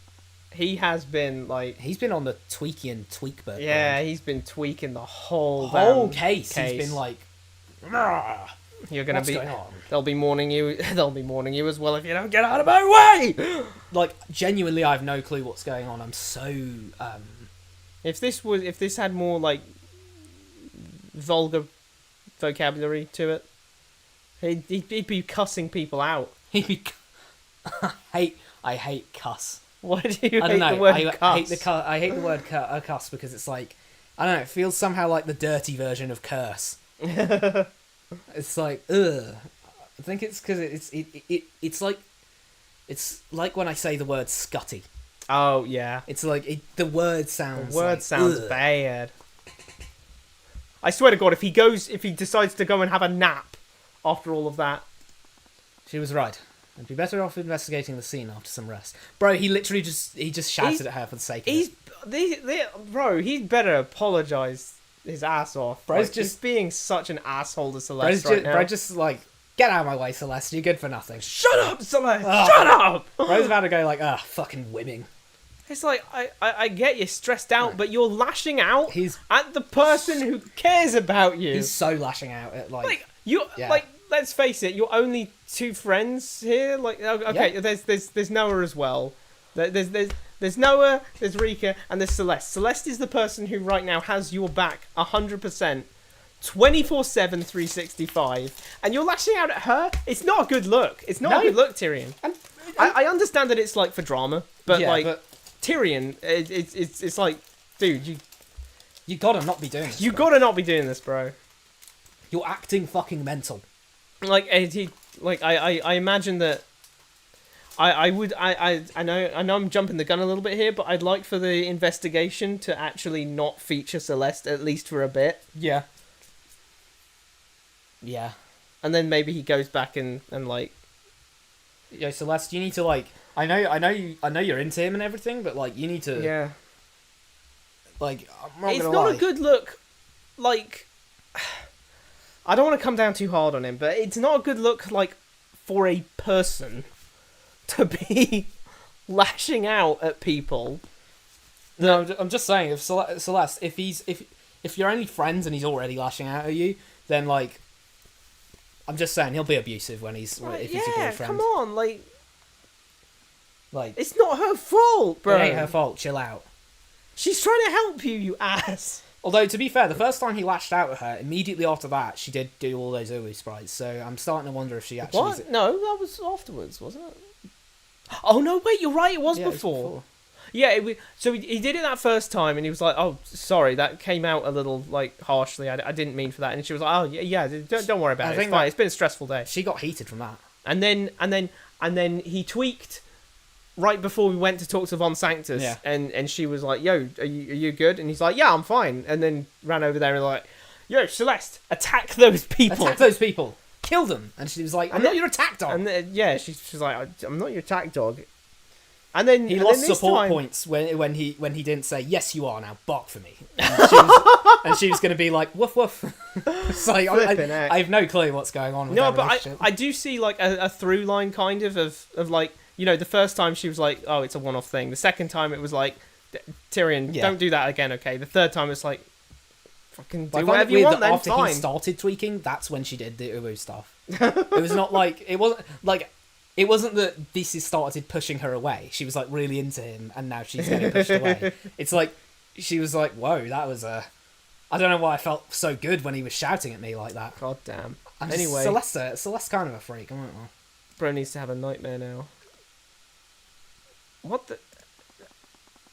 Speaker 1: like...
Speaker 3: He's been on the Tweakian Tweakbird.
Speaker 1: Yeah, he's been tweaking the whole
Speaker 3: case.
Speaker 1: case.
Speaker 3: He's been like, "Rah,
Speaker 1: You're gonna
Speaker 3: what's
Speaker 1: be...
Speaker 3: going on?"
Speaker 1: They'll be mourning you. They'll be mourning you as well if you don't get out of my way.
Speaker 3: Like, genuinely, I have no clue what's going on. I'm so
Speaker 1: If this had more like vulgar vocabulary to it, he'd be cussing people out.
Speaker 3: I hate cuss.
Speaker 1: Why do you
Speaker 3: I
Speaker 1: hate
Speaker 3: don't know.
Speaker 1: the word
Speaker 3: I
Speaker 1: cuss?
Speaker 3: I hate the word cuss because it's like, I don't know. It feels somehow like the dirty version of curse. It's like, ugh. I think it's because it's like when I say the word scutty.
Speaker 1: Oh yeah,
Speaker 3: It's like the word sounds.
Speaker 1: the word
Speaker 3: like,
Speaker 1: sounds
Speaker 3: ugh.
Speaker 1: bad. I swear to God, if he decides to go and have a nap after all of that,
Speaker 3: She was right. I'd be better off investigating the scene after some rest. Bro, he literally just shouted at her for the sake of it.
Speaker 1: bro, he'd better apologize his ass off.
Speaker 3: Bro's
Speaker 1: Like, he's
Speaker 3: just-
Speaker 1: being such an asshole to
Speaker 3: Bro's
Speaker 1: Celeste
Speaker 3: just,
Speaker 1: right now.
Speaker 3: bro just like, get out of my way, Celeste. You're good for nothing.
Speaker 1: Shut up, Celeste!
Speaker 3: Oh.
Speaker 1: Shut up!
Speaker 3: Bro's about to go like, fucking women.
Speaker 1: It's like, I get you stressed out, but you're lashing out
Speaker 3: He's
Speaker 1: at the person who cares about you.
Speaker 3: he's so lashing out at
Speaker 1: Like, you,
Speaker 3: Yeah.
Speaker 1: like, let's face it, you're only two friends here. Like, okay,
Speaker 3: Yeah.
Speaker 1: there's Noah as well. There's Noah, there's Rika, and there's Celeste. Celeste is the person who right now has your back 100%, 24/7, 365, and you're lashing out at her. It's not a good look. It's not
Speaker 3: No.
Speaker 1: a good look, Tyrion. I understand that it's like for drama, but
Speaker 3: Yeah,
Speaker 1: like
Speaker 3: but-
Speaker 1: Tyrion, it's like, dude,
Speaker 3: you gotta not be doing this.
Speaker 1: you
Speaker 3: bro.
Speaker 1: gotta not be doing this, bro.
Speaker 3: You're acting fucking mental.
Speaker 1: Like I imagine that I know I'm jumping the gun a little bit here, but I'd like for the investigation to actually not feature Celeste at least for a bit,
Speaker 3: Yeah. Yeah.
Speaker 1: and then maybe he goes back and like,
Speaker 3: Yo, Celeste, you need to like. I know you're into him and everything, but like, you need to.
Speaker 1: yeah,
Speaker 3: Like, I'm not
Speaker 1: it's
Speaker 3: gonna
Speaker 1: not
Speaker 3: lie.
Speaker 1: a good look. Like, I don't want to come down too hard on him, but it's not a good look like for a person to be lashing out at people.
Speaker 3: No, I'm just saying, if Celeste, if you're only friends and he's already lashing out at you, then like, I'm just saying he'll be abusive when if he's your
Speaker 1: Yeah,
Speaker 3: boyfriend.
Speaker 1: come on, like
Speaker 3: Like,
Speaker 1: it's not her fault, bro.
Speaker 3: it ain't her fault. Chill out.
Speaker 1: She's trying to help you, you ass.
Speaker 2: Although, to be fair, the first time he lashed out at her, immediately after that, she did do all those Uwu sprites, so I'm starting to wonder if she actually...
Speaker 1: What? No, that was afterwards, wasn't it? Oh, no, wait, you're right, it was
Speaker 2: Yeah,
Speaker 1: before. Yeah, so he did it that first time, and he was like, "Oh, sorry, that came out a little like harshly. I didn't mean for that." And she was like, "Oh, yeah, don't worry about it. It's fine. It's been a stressful day."
Speaker 2: She got heated from that.
Speaker 1: And then he tweaked right before we went to talk to Von Sanctus,
Speaker 2: Yeah.
Speaker 1: and she was like, "Yo, are you good?" And he's like, "Yeah, I'm fine." And then ran over there and like, "Yo, Celeste, attack those people!
Speaker 2: Attack those people! Kill them!" And she was like, "I'm not your attack dog."
Speaker 1: And then, yeah, she's like, "I'm not your attack dog." And then
Speaker 2: He lost
Speaker 1: this
Speaker 2: support
Speaker 1: time,
Speaker 2: points when he didn't say, "Yes, you are, now bark for me." And she was going to be like, "Woof woof." It's like,
Speaker 1: Flipping heck.
Speaker 2: I have no clue what's going on with
Speaker 1: No,
Speaker 2: their
Speaker 1: but
Speaker 2: relationship.
Speaker 1: I do see like a through line kind of like, you know, the first time she was like, "Oh, it's a one-off thing." The second time it was like, "Tyrion,
Speaker 2: Yeah.
Speaker 1: don't do that again, okay?" The third time it's like, "Fucking
Speaker 2: But I
Speaker 1: do
Speaker 2: find
Speaker 1: whatever
Speaker 2: it
Speaker 1: you
Speaker 2: weird
Speaker 1: want,
Speaker 2: that
Speaker 1: then
Speaker 2: after
Speaker 1: fine."
Speaker 2: he started tweaking, that's when she did the Uwu stuff. It wasn't that this started pushing her away. She was like really into him, and now she's getting pushed away. It's like she was like, "Whoa, that was a." I don't know why I felt so good when he was shouting at me like that.
Speaker 1: God damn.
Speaker 2: I'm just-
Speaker 1: Anyway,
Speaker 2: Celeste's kind of a freak. I don't know.
Speaker 1: bro needs to have a nightmare now. What the?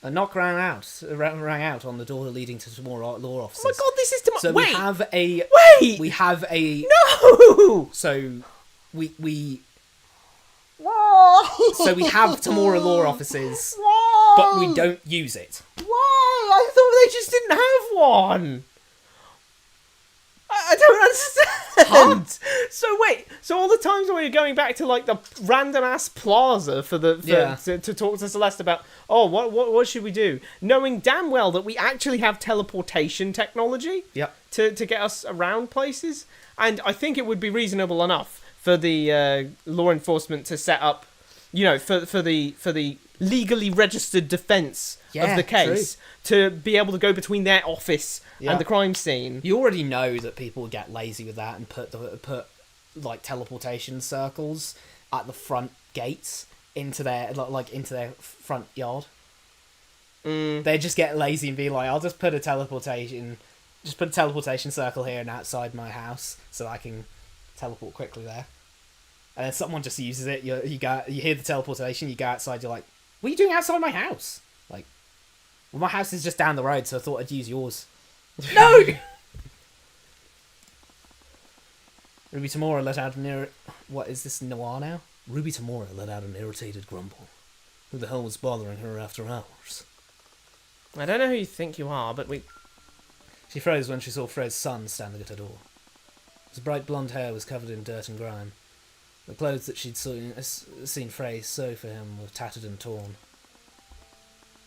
Speaker 2: A knock rang out on the door leading to some more law offices.
Speaker 1: Oh my god, this is
Speaker 2: So
Speaker 1: wait,
Speaker 2: we have a
Speaker 1: no.
Speaker 2: so we
Speaker 1: Why?
Speaker 2: so we have Tamora law offices,
Speaker 1: Why?
Speaker 2: but we don't use it.
Speaker 1: Why? I thought they just didn't have one. I don't understand. So wait, so all the times when you're going back to like the random ass plaza to talk to Celeste about, oh, what should we do? Knowing damn well that we actually have teleportation technology.
Speaker 2: Yep.
Speaker 1: To get us around places, and I think it would be reasonable enough for the law enforcement to set up, you know, for the legally registered defense of the case to be able to go between their office and the crime scene.
Speaker 2: You already know that people get lazy with that and put like teleportation circles at the front gates into their front yard. They just get lazy and be like, "I'll just put a teleportation circle here and outside my house so I can teleport quickly there." And then someone just uses it. You hear the teleportation. You go outside. You're like, "What are you doing outside my house?" Like, well, my house is just down the road, so I thought I'd use yours. No. Ruby Tamora let out an what is this noir now?
Speaker 4: Ruby Tamora let out an irritated grumble. Who the hell was bothering her after hours?
Speaker 1: I don't know who you think you are, but we...
Speaker 2: She froze when she saw Fred's son standing at her door. His bright blonde hair was covered in dirt and grime. The clothes that she'd seen Frey sew for him were tattered and torn.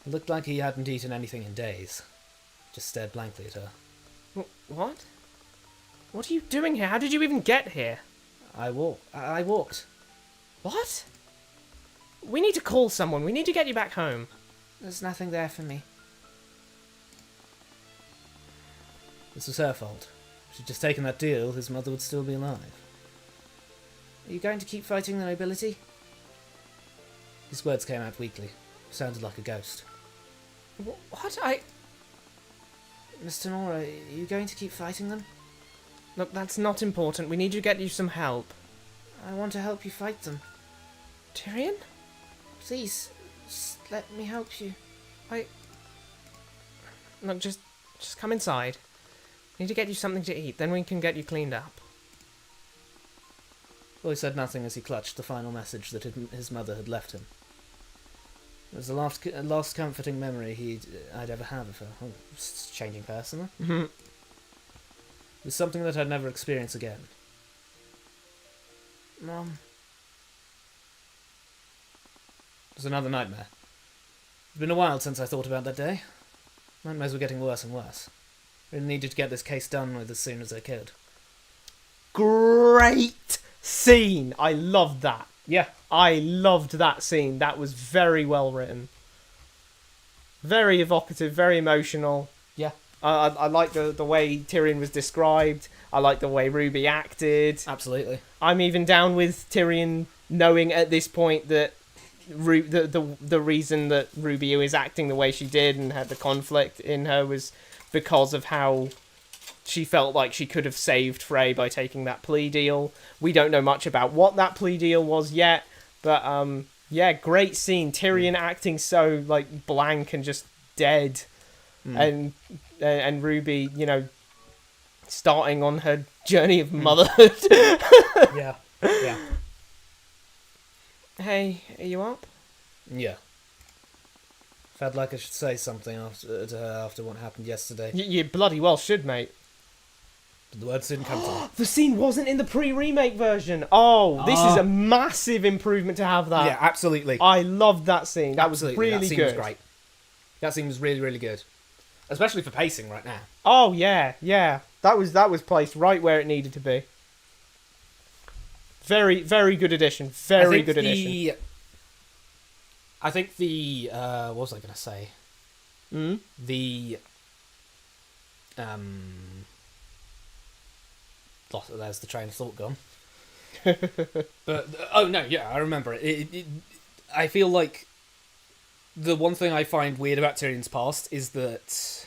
Speaker 2: It looked like he hadn't eaten anything in days. Just stared blankly at her.
Speaker 1: What? What are you doing here? How did you even get here?
Speaker 2: I walked.
Speaker 1: What? We need to call someone. We need to get you back home.
Speaker 3: There's nothing there for me.
Speaker 2: This was her fault. If she'd just taken that deal, his mother would still be alive.
Speaker 3: Are you going to keep fighting the nobility?
Speaker 2: His words came out weakly. Sounded like a ghost.
Speaker 1: What?
Speaker 3: Miss Tamora, are you going to keep fighting them?
Speaker 1: Look, that's not important. We need to get you some help.
Speaker 3: I want to help you fight them.
Speaker 1: Tyrion?
Speaker 3: Please, just let me help you.
Speaker 1: Look, just come inside. We need to get you something to eat, then we can get you cleaned up.
Speaker 2: Boy said nothing as he clutched the final message that his mother had left him. It was the last comforting memory I'd ever have of her. Oh, it's a changing person. Huh? It was something that I'd never experience again.
Speaker 3: Mom.
Speaker 2: It was another nightmare. It's been a while since I thought about that day. Nightmares were getting worse and worse. I really needed to get this case done with as soon as I could.
Speaker 1: Great scene! I loved that.
Speaker 2: Yeah.
Speaker 1: I loved that scene. That was very well written. Very evocative, very emotional.
Speaker 2: Yeah.
Speaker 1: I like the way Tyrion was described. I like the way Ruby acted.
Speaker 2: Absolutely.
Speaker 1: I'm even down with Tyrion knowing at this point that the reason that Ruby is acting the way she did and had the conflict in her was because of how she felt like she could have saved Frey by taking that plea deal. We don't know much about what that plea deal was yet, but yeah, great scene. Tyrion acting so like blank and just dead, and Ruby, you know, starting on her journey of motherhood.
Speaker 2: Yeah.
Speaker 1: Hey, are you up?
Speaker 2: Yeah. Felt like I should say something to her after what happened yesterday.
Speaker 1: You bloody well should, mate.
Speaker 2: But the words didn't come to me.
Speaker 1: The scene wasn't in the pre-remake version. Oh, this is a massive improvement to have that.
Speaker 2: Yeah, absolutely.
Speaker 1: I loved that scene. That was really
Speaker 2: that scene
Speaker 1: good.
Speaker 2: was great. That scene was really, really good. Especially for pacing right now.
Speaker 1: Oh yeah. That was placed right where it needed to be. Very, very good addition. Very good addition.
Speaker 2: I think the what was I going to say? The there's the train of thought gone. But oh no, yeah, I remember it. I feel like the one thing I find weird about Tyrion's past is that,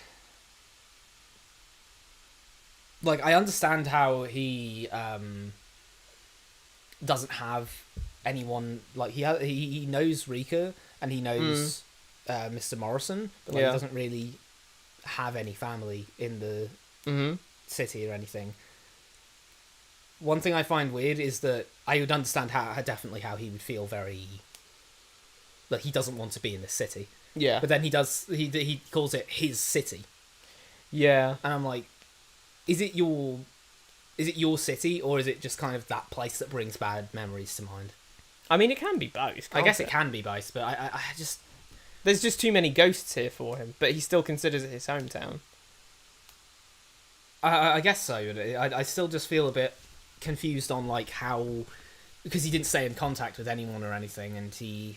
Speaker 2: like, I understand how he doesn't have anyone, like he knows Rika and he knows Mr. Morrison, but like, he doesn't really have any family in the city or anything. One thing I find weird is that I would understand definitely how he would feel very, like, he doesn't want to be in this city.
Speaker 1: Yeah.
Speaker 2: But then he calls it his city.
Speaker 1: Yeah.
Speaker 2: And I'm like, is it your city, or is it just kind of that place that brings bad memories to mind?
Speaker 1: I mean, it can be both.
Speaker 2: I guess it can be both, but I just...
Speaker 1: There's just too many ghosts here for him, but he still considers it his hometown.
Speaker 2: I guess so. I still just feel a bit confused on, like, how... Because he didn't stay in contact with anyone or anything, and he...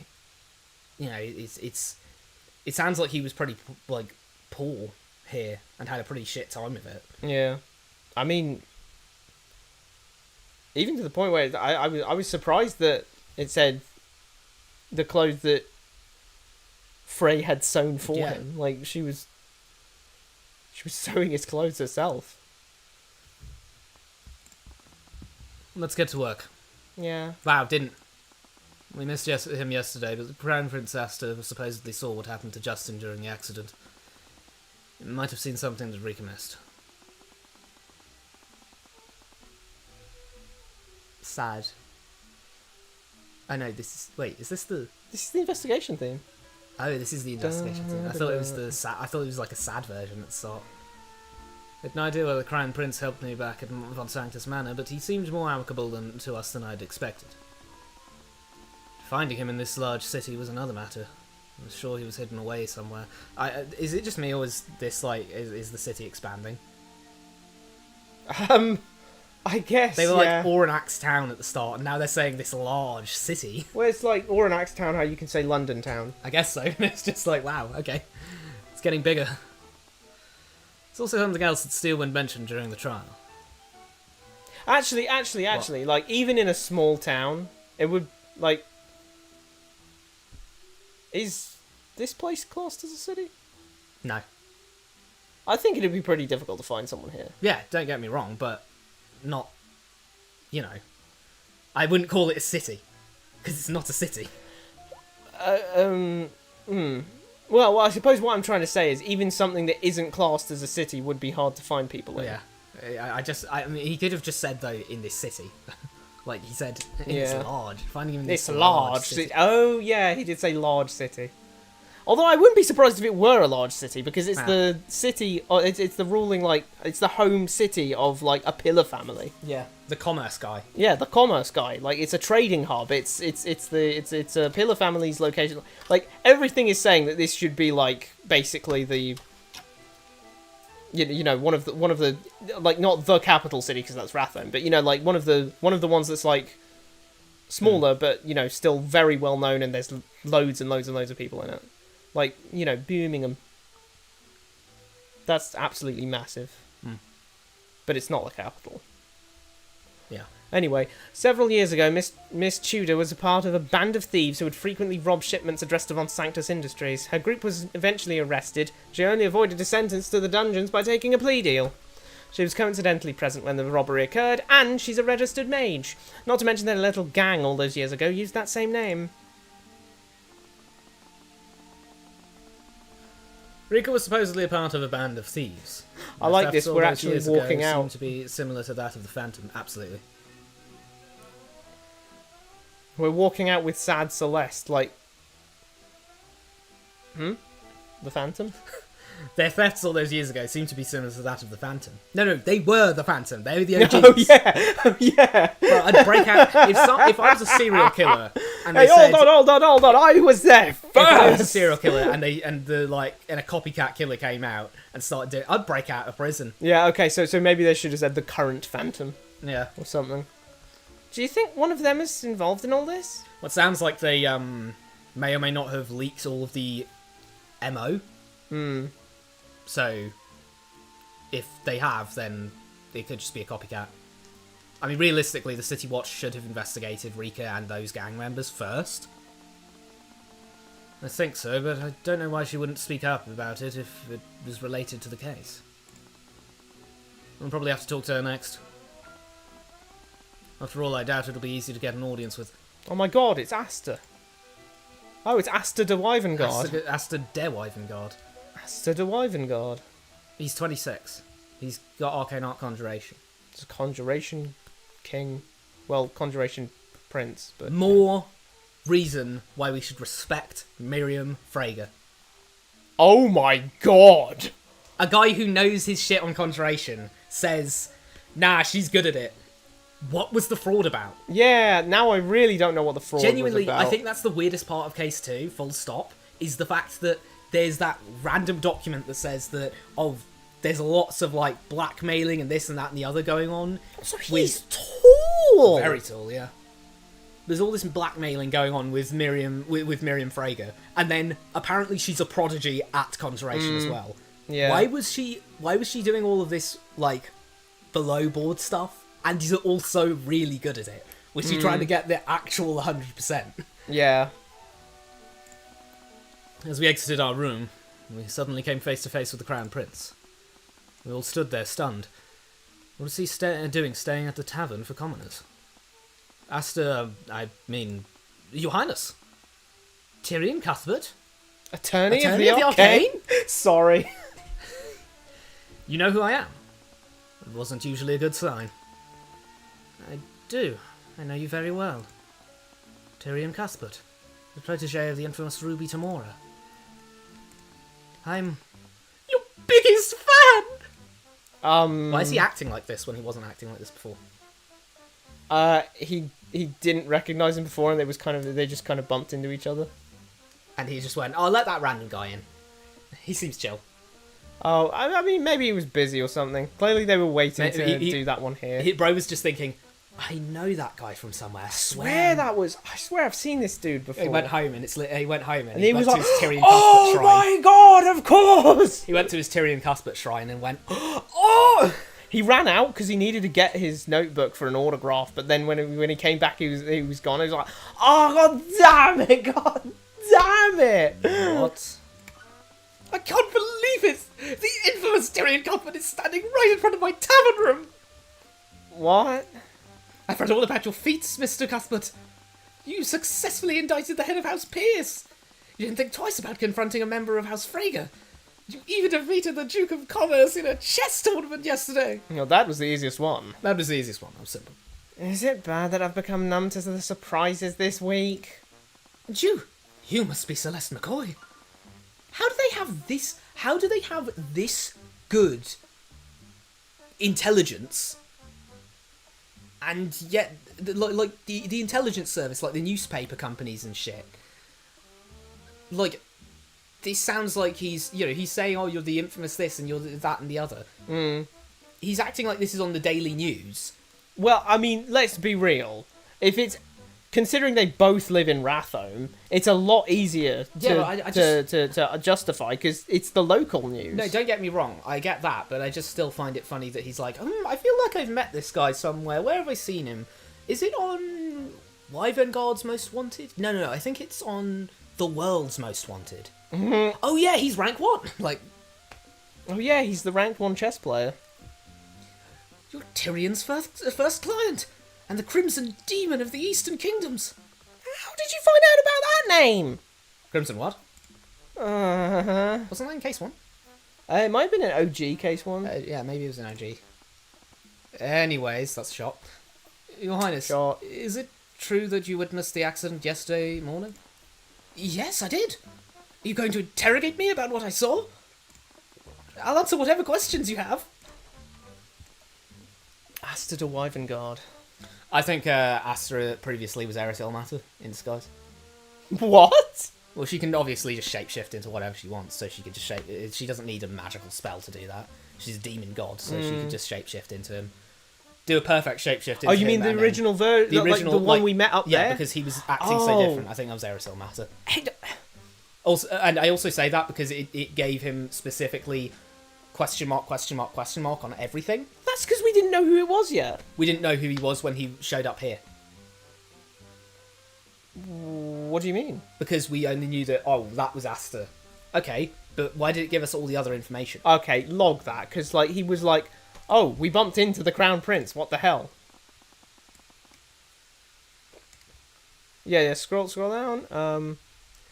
Speaker 2: You know, it sounds like he was pretty, like, poor here and had a pretty shit time of it.
Speaker 1: Yeah. I mean... Even to the point where I was surprised that it said the clothes that Frey had sewn for him. Like, she was sewing his clothes herself.
Speaker 2: Let's get to work.
Speaker 1: Yeah.
Speaker 2: Wow, didn't. We missed him yesterday, but the Crown Prince Asta supposedly saw what happened to Justin during the accident. He might have seen something that Rika missed. Sad. Oh no, this is... Wait, is this the...
Speaker 1: This is the investigation theme.
Speaker 2: Oh, this is the investigation thing. I thought it was the sad... I thought it was like a sad version at the start. I had no idea whether the Crown Prince helped me back at Von Sanctus Manor, but he seemed more amicable to us than I'd expected. Finding him in this large city was another matter. I was sure he was hidden away somewhere. Is it just me, or is this, like... Is the city expanding?
Speaker 1: I guess,
Speaker 2: They were like Overanalyzing town at the start, and now they're saying this large city.
Speaker 1: Well, it's like Overanalyzing town, how you can say London town.
Speaker 2: I guess so. It's just like, wow, okay. It's getting bigger. There's also something else that Steelwind mentioned during the trial.
Speaker 1: Actually, like, even in a small town, it would, like... Is this place classed as a city?
Speaker 2: No.
Speaker 1: I think it'd be pretty difficult to find someone here.
Speaker 2: Yeah, don't get me wrong, but not, you know... I wouldn't call it a city, because it's not a city.
Speaker 1: Well, I suppose what I'm trying to say is even something that isn't classed as a city would be hard to find people in.
Speaker 2: Yeah. I mean, he could have just said, though, in this city. Like, he said, it's large. Finding him in this large city.
Speaker 1: Oh, yeah, he did say large city. Although I wouldn't be surprised if it were a large city, because it's the city, or it's the ruling, like, it's the home city of, like, a pillar family.
Speaker 2: Yeah. The commerce guy.
Speaker 1: Yeah, the commerce guy. Like, it's a trading hub. It's a pillar family's location. Like, everything is saying that this should be, like, basically the... You know, one of the like, not the capital city because that's Rathbone, but, you know, like one of the ones that's like smaller but, you know, still very well known, and there's loads and loads and loads of people in it. Like, you know, Birmingham. That's absolutely massive. But it's not the capital.
Speaker 2: Yeah.
Speaker 1: Anyway, several years ago, Miss Tudor was a part of a band of thieves who would frequently rob shipments addressed to Von Sanctus Industries. Her group was eventually arrested. She only avoided a sentence to the dungeons by taking a plea deal. She was coincidentally present when the robbery occurred, and she's a registered mage. Not to mention that a little gang all those years ago used that same name.
Speaker 2: Rika was supposedly a part of a band of thieves.
Speaker 1: I like
Speaker 2: Thefts
Speaker 1: this,
Speaker 2: all
Speaker 1: we're
Speaker 2: those
Speaker 1: actually
Speaker 2: years ago
Speaker 1: walking out.
Speaker 2: seem to be similar to that of the Phantom, absolutely.
Speaker 1: We're walking out with sad Celeste, like... The Phantom?
Speaker 2: Their thefts all those years ago seem to be similar to that of the Phantom. No, they were the Phantom. They were the OGs.
Speaker 1: Oh, yeah! Oh, yeah!
Speaker 2: Well, I'd break out... If I was a serial killer, and they
Speaker 1: Hey,
Speaker 2: said...
Speaker 1: hold on! I was there first!
Speaker 2: If I was a serial killer, and a copycat killer came out and started doing... I'd break out of prison.
Speaker 1: Yeah, okay, so maybe they should have said the current Phantom,
Speaker 2: Yeah.
Speaker 1: or something. Do you think one of them is involved in all this?
Speaker 2: Well, it sounds like they may or may not have leaked all of the MO. So, if they have, then it could just be a copycat. I mean, realistically, the City Watch should have investigated Rika and those gang members first. I think so, but I don't know why she wouldn't speak up about it if it was related to the case. I'll probably have to talk to her next. After all, I doubt it'll be easy to get an audience with.
Speaker 1: Oh my god, it's Asta. Oh, it's Asta de Wyvengard.
Speaker 2: Asta de Wyvengard.
Speaker 1: Asta de Wyvengard.
Speaker 2: He's 26. He's got Arcane Art Conjuration.
Speaker 1: It's a Conjuration King. Well, Conjuration Prince, but...
Speaker 2: More reason why we should respect Miriam Frager.
Speaker 1: Oh my god!
Speaker 2: A guy who knows his shit on Conjuration says, nah, she's good at it. What was the fraud about?
Speaker 1: Yeah, now I really don't know what the fraud
Speaker 2: Genuinely,
Speaker 1: was about.
Speaker 2: I think that's the weirdest part of Case 2, full stop, is the fact that there's that random document that says that, there's lots of, like, blackmailing and this and that and the other going on.
Speaker 1: So he's tall!
Speaker 2: Very tall, yeah. There's all this blackmailing going on with Miriam Frager, and then apparently she's a prodigy at Conjuration as well.
Speaker 1: Yeah.
Speaker 2: Why was she doing all of this, like, below board stuff? And is also really good at it? Was she trying to get the actual 100%?
Speaker 1: Yeah.
Speaker 2: As we exited our room, we suddenly came face to face with the Crown Prince. We all stood there, stunned. What was he doing staying at the tavern for commoners? Your Highness. Tyrion Cuthbert?
Speaker 1: Attorney of the Arcane? Sorry.
Speaker 2: You know who I am. It wasn't usually a good sign. I do. I know you very well. Tyrion Cuthbert, the protege of the infamous Ruby Tamora. I'm your biggest fan! Why is he acting like this when he wasn't acting like this before?
Speaker 1: He didn't recognise him before, and they just kind of bumped into each other.
Speaker 2: And he just went, let that random guy in. He seems chill.
Speaker 1: Oh, I mean, maybe he was busy or something. Clearly they were waiting to do that one here.
Speaker 2: Bro was just thinking, I know that guy from somewhere. I
Speaker 1: swear I've seen this dude before.
Speaker 2: He went home and he went home and
Speaker 1: he was
Speaker 2: went
Speaker 1: like,
Speaker 2: to his Tyrion
Speaker 1: oh
Speaker 2: Cuthbert shrine.
Speaker 1: my god, of course!
Speaker 2: He went to his Tyrion Cuthbert shrine and went,
Speaker 1: oh! He ran out because he needed to get his notebook for an autograph, but then when he came back, he was gone. He was like, oh, god damn it!
Speaker 2: What? I can't believe it! The infamous Tyrion Cuthbert is standing right in front of my tavern room!
Speaker 1: What?
Speaker 2: I've read all about your feats, Mr. Cuthbert. You successfully indicted the head of House Pierce. You didn't think twice about confronting a member of House Frager. You even defeated the Duke of Commerce in a chess tournament yesterday.
Speaker 1: No, that was the easiest one.
Speaker 2: That was the easiest one, that was simple.
Speaker 1: Is it bad that I've become numb to the surprises this week?
Speaker 2: And you must be Celeste McCoy. How do they have this good intelligence, and yet like the intelligence service, like the newspaper companies and shit, like, this sounds like he's saying, oh, you're the infamous this and you're that and the other. He's acting like this is on the Daily News.
Speaker 1: Well, I mean, let's be real. If it's considering they both live in Rathome, it's a lot easier to justify because it's the local news.
Speaker 2: No, don't get me wrong. I get that, but I just still find it funny that he's like, I feel like I've met this guy somewhere. Where have I seen him? Is it on Wyvern Most Wanted? No. I think it's on The World's Most Wanted.
Speaker 1: Mhm.
Speaker 2: Oh yeah, he's rank 1. Like,
Speaker 1: Oh yeah, he's the rank 1 chess player.
Speaker 2: you're Tyrion's first client, and the Crimson Demon of the Eastern Kingdoms.
Speaker 1: How did you find out about that name?
Speaker 2: Crimson what?
Speaker 1: Uh-huh.
Speaker 2: Wasn't that in case 1?
Speaker 1: It might have been an OG case 1.
Speaker 2: Yeah, maybe it was an OG. Anyways, that's a shot. Your Highness,
Speaker 1: Shot.
Speaker 2: is it true that you witnessed the accident yesterday morning? Yes, I did. Are you going to interrogate me about what I saw? I'll answer whatever questions you have.
Speaker 1: Asta de Wyvern.
Speaker 2: I think Astra previously was Eris Ilmater in disguise.
Speaker 1: What?
Speaker 2: Well, she can obviously just shapeshift into whatever she wants, so she could just she doesn't need a magical spell to do that. She's a demon god, so she could just shapeshift into him. Do a perfect shapeshift into him.
Speaker 1: Oh, you mean the original version? The original, like the one we met up there?
Speaker 2: Yeah, because he was acting so different. I think that was Eris Ilmater. Also, and I also say that because it gave him specifically question mark on everything.
Speaker 1: That's because we didn't know who it was yet.
Speaker 2: We didn't know who he was when he showed up here.
Speaker 1: What do you mean?
Speaker 2: Because we only knew that, that was Asta. Okay, but why did it give us all the other information?
Speaker 1: Okay, log that, because like he was like, oh, we bumped into the Crown Prince, what the hell? Yeah, scroll down.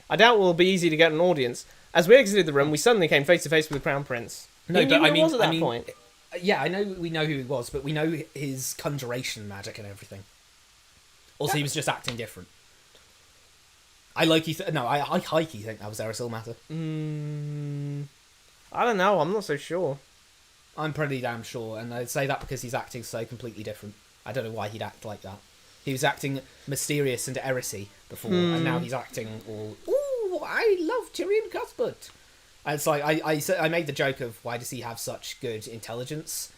Speaker 1: I doubt it will be easy to get an audience. As we exited the room, we suddenly came face to face with the Crown Prince.
Speaker 2: No, but
Speaker 1: I mean, was at that point.
Speaker 2: Yeah, I know we know who he was, but we know his conjuration magic and everything. Also, he was just acting different. I hikey think that was Eris Ilmater.
Speaker 1: I don't know, I'm not so sure.
Speaker 2: I'm pretty damn sure, and I'd say that because he's acting so completely different. I don't know why he'd act like that. He was acting mysterious and Erisy before, and now he's acting all, ooh, I love Tyrion Cuthbert. And it's like, I made the joke of, why does he have such good intelligence?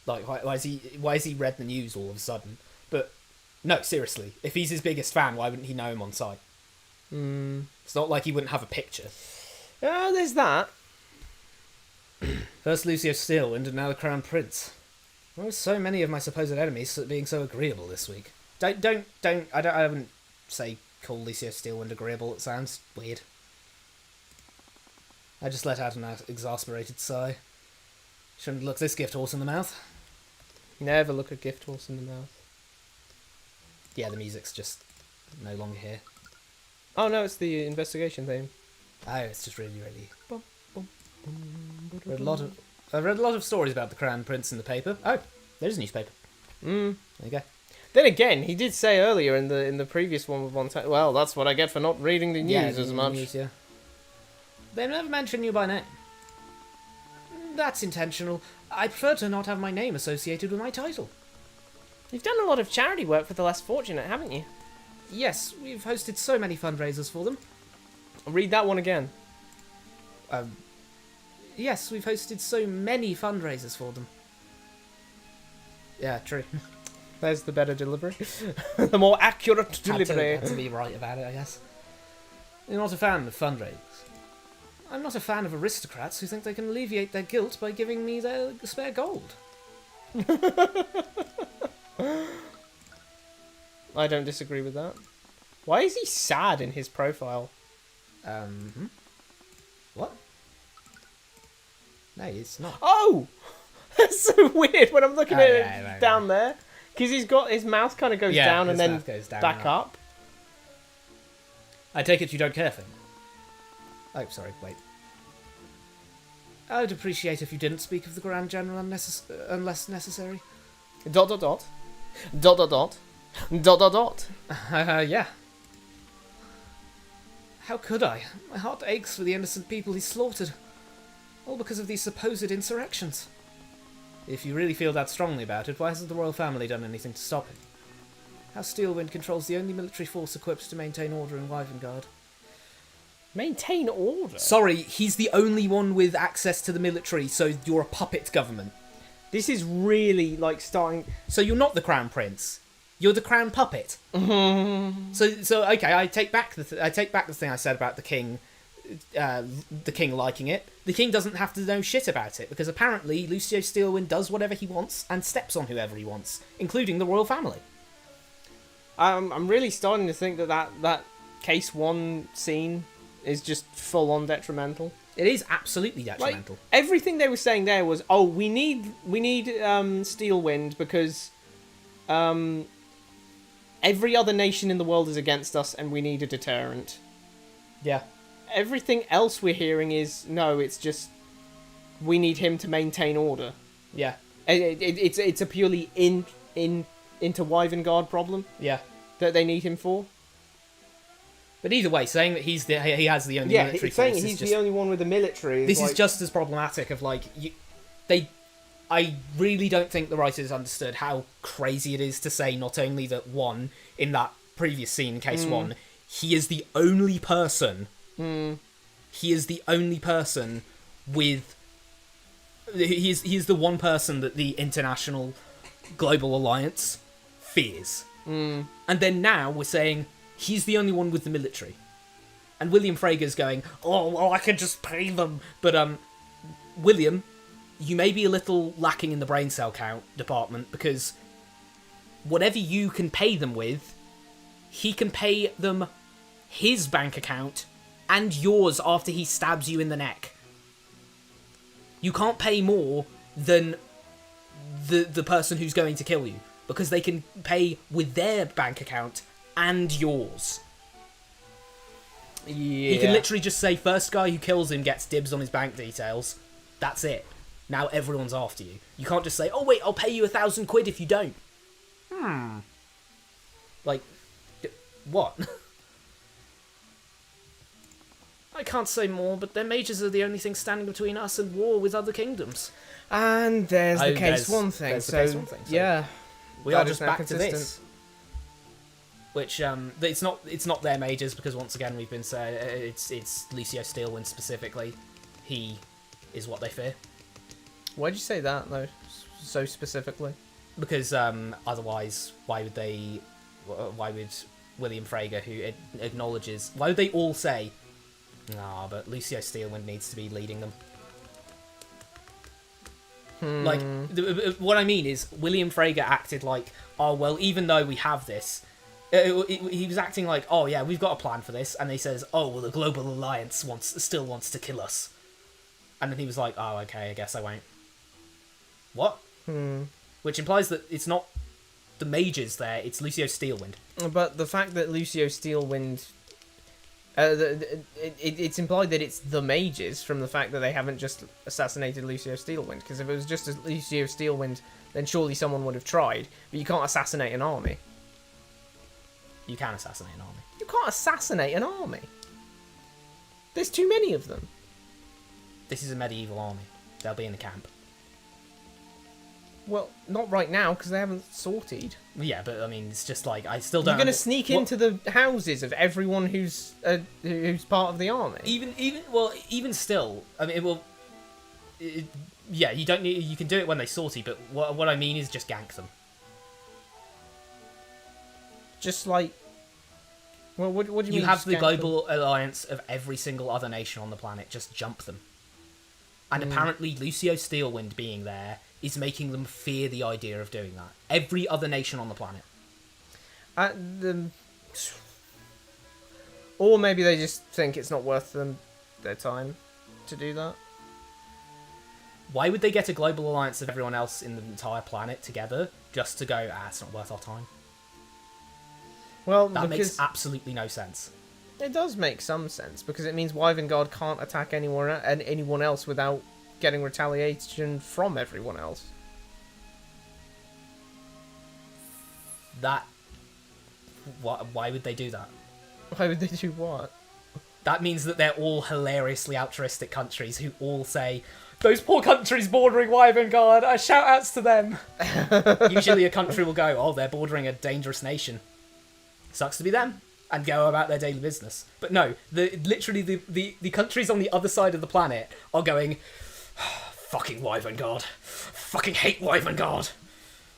Speaker 2: Like, why is he read the news all of a sudden? But, no, seriously, if he's his biggest fan, why wouldn't he know him on sight? It's not like he wouldn't have a picture.
Speaker 1: Yeah, there's that.
Speaker 2: First Lucio Steelwind and now the Crown Prince. Why are so many of my supposed enemies being so agreeable this week? I wouldn't say call Lucio Steelwind agreeable, it sounds weird. I just let out an exasperated sigh. Shouldn't look this gift horse in the mouth.
Speaker 1: Never look a gift horse in the mouth.
Speaker 2: Yeah, the music's just no longer here.
Speaker 1: Oh no, it's the investigation theme.
Speaker 2: Oh, it's just really, really... I've read a lot of stories about the Crown Prince in the paper. Oh, there's a newspaper. There you go.
Speaker 1: Then again, he did say earlier in the previous one with one time, well, that's what I get for not reading the news as much.
Speaker 2: News, yeah. They never mention you by name. That's intentional. I prefer to not have my name associated with my title.
Speaker 1: You've done a lot of charity work for the less fortunate, haven't you?
Speaker 2: Yes, we've hosted so many fundraisers for them.
Speaker 1: I'll read that one again.
Speaker 2: Yes, we've hosted so many fundraisers for them. Yeah, true.
Speaker 1: There's the better delivery. The more accurate delivery.
Speaker 2: Had to be right about it, I guess. You're not a fan of fundraisers. I'm not a fan of aristocrats who think they can alleviate their guilt by giving me their spare gold.
Speaker 1: I don't disagree with that. Why is he sad in his profile?
Speaker 2: What? No, it's not.
Speaker 1: Oh! That's so weird when I'm looking at it down there. Because he's got his mouth kind of goes down and then back up.
Speaker 2: I take it you don't care for him. Oh, sorry, wait. I'd appreciate if you didn't speak of the Grand General unless necessary. ... Yeah. How could I? My heart aches for the innocent people he slaughtered. All because of these supposed insurrections. If you really feel that strongly about it, why hasn't the royal family done anything to stop it? House Steelwind controls the only military force equipped to maintain order in Wyvern.
Speaker 1: Maintain order?
Speaker 2: Sorry, he's the only one with access to the military, so you're a puppet government.
Speaker 1: This is really, like, starting...
Speaker 2: So you're not the Crown Prince.
Speaker 3: You're the crown puppet. So okay, I take back the thing I said about the king liking it. The king doesn't have to know shit about it, because apparently Lucio Steelwind does whatever he wants and steps on whoever he wants, including the royal family.
Speaker 1: I'm really starting to think that case 1 scene is just full on detrimental.
Speaker 3: It is absolutely detrimental.
Speaker 1: Like, everything they were saying there was, oh, we need Steelwind because every other nation in the world is against us and we need a deterrent.
Speaker 3: Yeah.
Speaker 1: Everything else we're hearing is, no, it's just we need him to maintain order.
Speaker 3: Yeah.
Speaker 1: It's a purely into Wyvern problem.
Speaker 3: Yeah.
Speaker 1: That they need him for.
Speaker 3: But either way, saying that he has the only military force
Speaker 1: saying
Speaker 3: is
Speaker 1: he's
Speaker 3: just,
Speaker 1: the only one with the military.
Speaker 3: This is just as problematic of like I really don't think the writers understood how crazy it is to say not only that one in that previous scene in case 1, he is the only person. He is the only person with. He is the one person that the international global alliance fears. And then now we're saying he's the only one with the military. And William Frager's going, oh, well, I can just pay them. But, William, you may be a little lacking in the brain cell count department, because whatever you can pay them with, he can pay them his bank account and yours after he stabs you in the neck. You can't pay more than the person who's going to kill you, because they can pay with their bank account and yours.
Speaker 1: Yeah.
Speaker 3: He can literally just say, first guy who kills him gets dibs on his bank details. That's it. Now everyone's after you. You can't just say, oh wait, I'll pay you £1,000 if you don't. Like, what? I can't say more, but their mages are the only thing standing between us and war with other kingdoms.
Speaker 1: And there's the case
Speaker 3: there's
Speaker 1: 1 thing.
Speaker 3: the
Speaker 1: So,
Speaker 3: case 1 thing, so
Speaker 1: yeah.
Speaker 3: We
Speaker 1: That
Speaker 3: are
Speaker 1: is
Speaker 3: just
Speaker 1: now
Speaker 3: back
Speaker 1: consistent.
Speaker 3: to this. Which, it's not their mages, because once again we've been saying it's Lucio Steelwind specifically. He is what they fear.
Speaker 1: Why'd you say that, though, so specifically?
Speaker 3: Because otherwise, why would William Frager, who acknowledges, why would they all say, nah, but Lucio Steelwind needs to be leading them? Like, what I mean is, William Frager acted like, oh, well, even though we have this, he was acting like, oh, yeah, we've got a plan for this, and he says, oh, well, the Global Alliance still wants to kill us. And then he was like, oh, okay, I guess I won't. What? Which implies that it's not the mages there, it's Lucio Steelwind.
Speaker 1: But the fact that Lucio Steelwind... it's implied that it's the mages from the fact that they haven't just assassinated Lucio Steelwind. Because if it was just Lucio Steelwind, then surely someone would have tried. But you can't assassinate an army.
Speaker 3: You can assassinate an army.
Speaker 1: You can't assassinate an army. There's too many of them.
Speaker 3: This is a medieval army. They'll be in the camp.
Speaker 1: Well, not right now, because they haven't sorted.
Speaker 3: Yeah, but I mean, it's just like, I still don't...
Speaker 1: You're going to sneak into the houses of everyone who's part of the army.
Speaker 3: Even still, I mean, it will... yeah, you don't need... You can do it when they sortie, but what I mean is just gank them.
Speaker 1: Just like... Well, what do you mean?
Speaker 3: You have the
Speaker 1: just gank
Speaker 3: global alliance of every single other nation on the planet. Just jump them. And apparently Lucio Steelwind being there is making them fear the idea of doing that. Every other nation on the planet.
Speaker 1: Or maybe they just think it's not worth their time to do that.
Speaker 3: Why would they get a global alliance of everyone else in the entire planet together just to go, it's not worth our time?
Speaker 1: Well,
Speaker 3: That
Speaker 1: because
Speaker 3: makes absolutely no sense.
Speaker 1: it does make some sense, because it means Wyvern can't attack anyone else without getting retaliation from everyone else.
Speaker 3: Why would they do that?
Speaker 1: Why would they do what?
Speaker 3: That means that they're all hilariously altruistic countries who all say, those poor countries bordering Wyvern shout outs to them. Usually a country will go, oh, they're bordering a dangerous nation. Sucks to be them. And go about their daily business. But no, literally the countries on the other side of the planet are going, fucking Wyvern. Fucking hate Wyvern.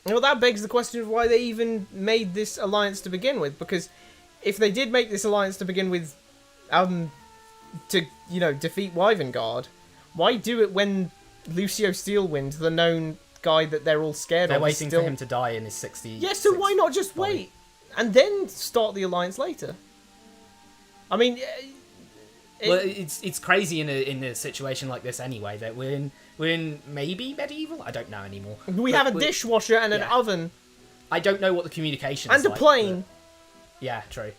Speaker 1: Well, that begs the question of why they even made this alliance to begin with, because if they did make this alliance to begin with, to, you know, defeat Wyvern, why do it when Lucio Steelwind, the known guy that they're all scared
Speaker 2: They're
Speaker 1: of,
Speaker 2: waiting
Speaker 1: still...
Speaker 2: for him to die in his 60.
Speaker 1: Yeah, so why not just wait and then start the alliance later? I mean,
Speaker 2: well, it's crazy in a situation like this anyway that we're in maybe medieval. I don't know anymore.
Speaker 1: We have a dishwasher and an oven.
Speaker 2: I don't know what the communication
Speaker 1: and
Speaker 2: is
Speaker 1: a
Speaker 2: like,
Speaker 1: plane.
Speaker 2: Yeah, true.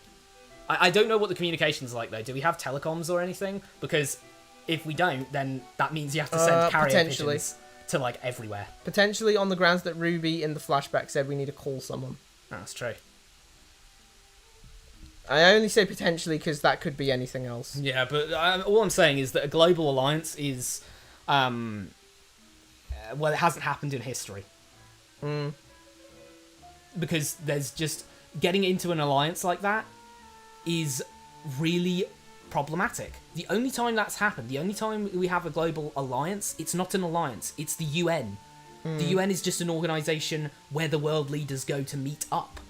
Speaker 2: I don't know what the communication's like though. Do we have telecoms or anything? Because if we don't, then that means you have to send carrier pigeons to like everywhere.
Speaker 1: Potentially on the grounds that Ruby in the flashback said we need to call someone.
Speaker 2: That's true.
Speaker 1: I only say potentially because that could be anything else.
Speaker 2: Yeah, but all I'm saying is that a global alliance is, well, it hasn't happened in history. Because there's just getting into an alliance like that is really problematic. The only time that's happened, the only time we have a global alliance, it's not an alliance, it's the UN. The UN is just an organisation where the world leaders go to meet up.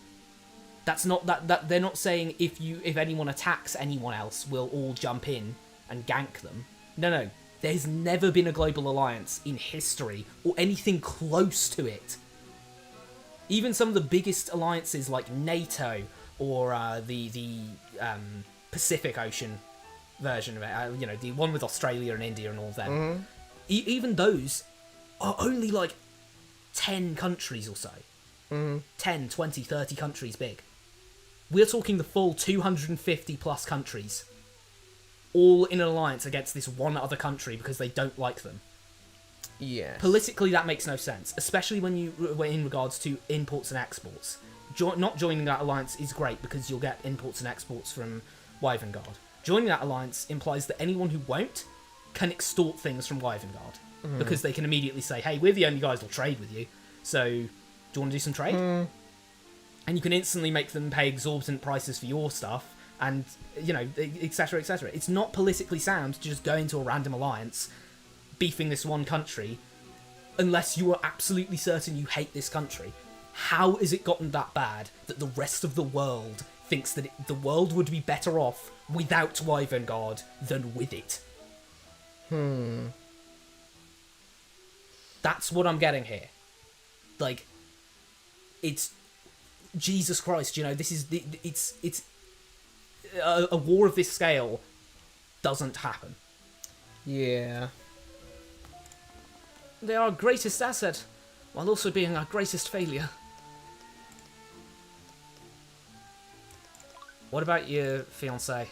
Speaker 2: That's not that they're not saying if anyone attacks anyone else, we'll all jump in and gank them. No. There's never been a global alliance in history or anything close to it. Even some of the biggest alliances like NATO or the Pacific Ocean version of it, you know, the one with Australia and India and all of them, even those are only like 10 countries or so. 10, 20, 30 countries big. We're talking the full 250 plus countries, all in an alliance against this one other country because they don't like them.
Speaker 1: Yes.
Speaker 2: Politically, that makes no sense, especially when in regards to imports and exports. Not joining that alliance is great because you'll get imports and exports from Wyvernguard. Joining that alliance implies that anyone who won't can extort things from Wyvernguard because they can immediately say, "Hey, we're the only guys who'll trade with you, so do you want to do some trade?" And you can instantly make them pay exorbitant prices for your stuff, and you know, etc., etc. It's not politically sound to just go into a random alliance, beefing this one country, unless you are absolutely certain you hate this country. How has it gotten that bad that the rest of the world thinks that the world would be better off without Wyvernguard than with it? That's what I'm getting here. Like, it's Jesus Christ, you know, this is it's a war of this scale doesn't happen.
Speaker 1: Yeah.
Speaker 3: They are our greatest asset, while also being our greatest failure.
Speaker 2: What about your fiancé?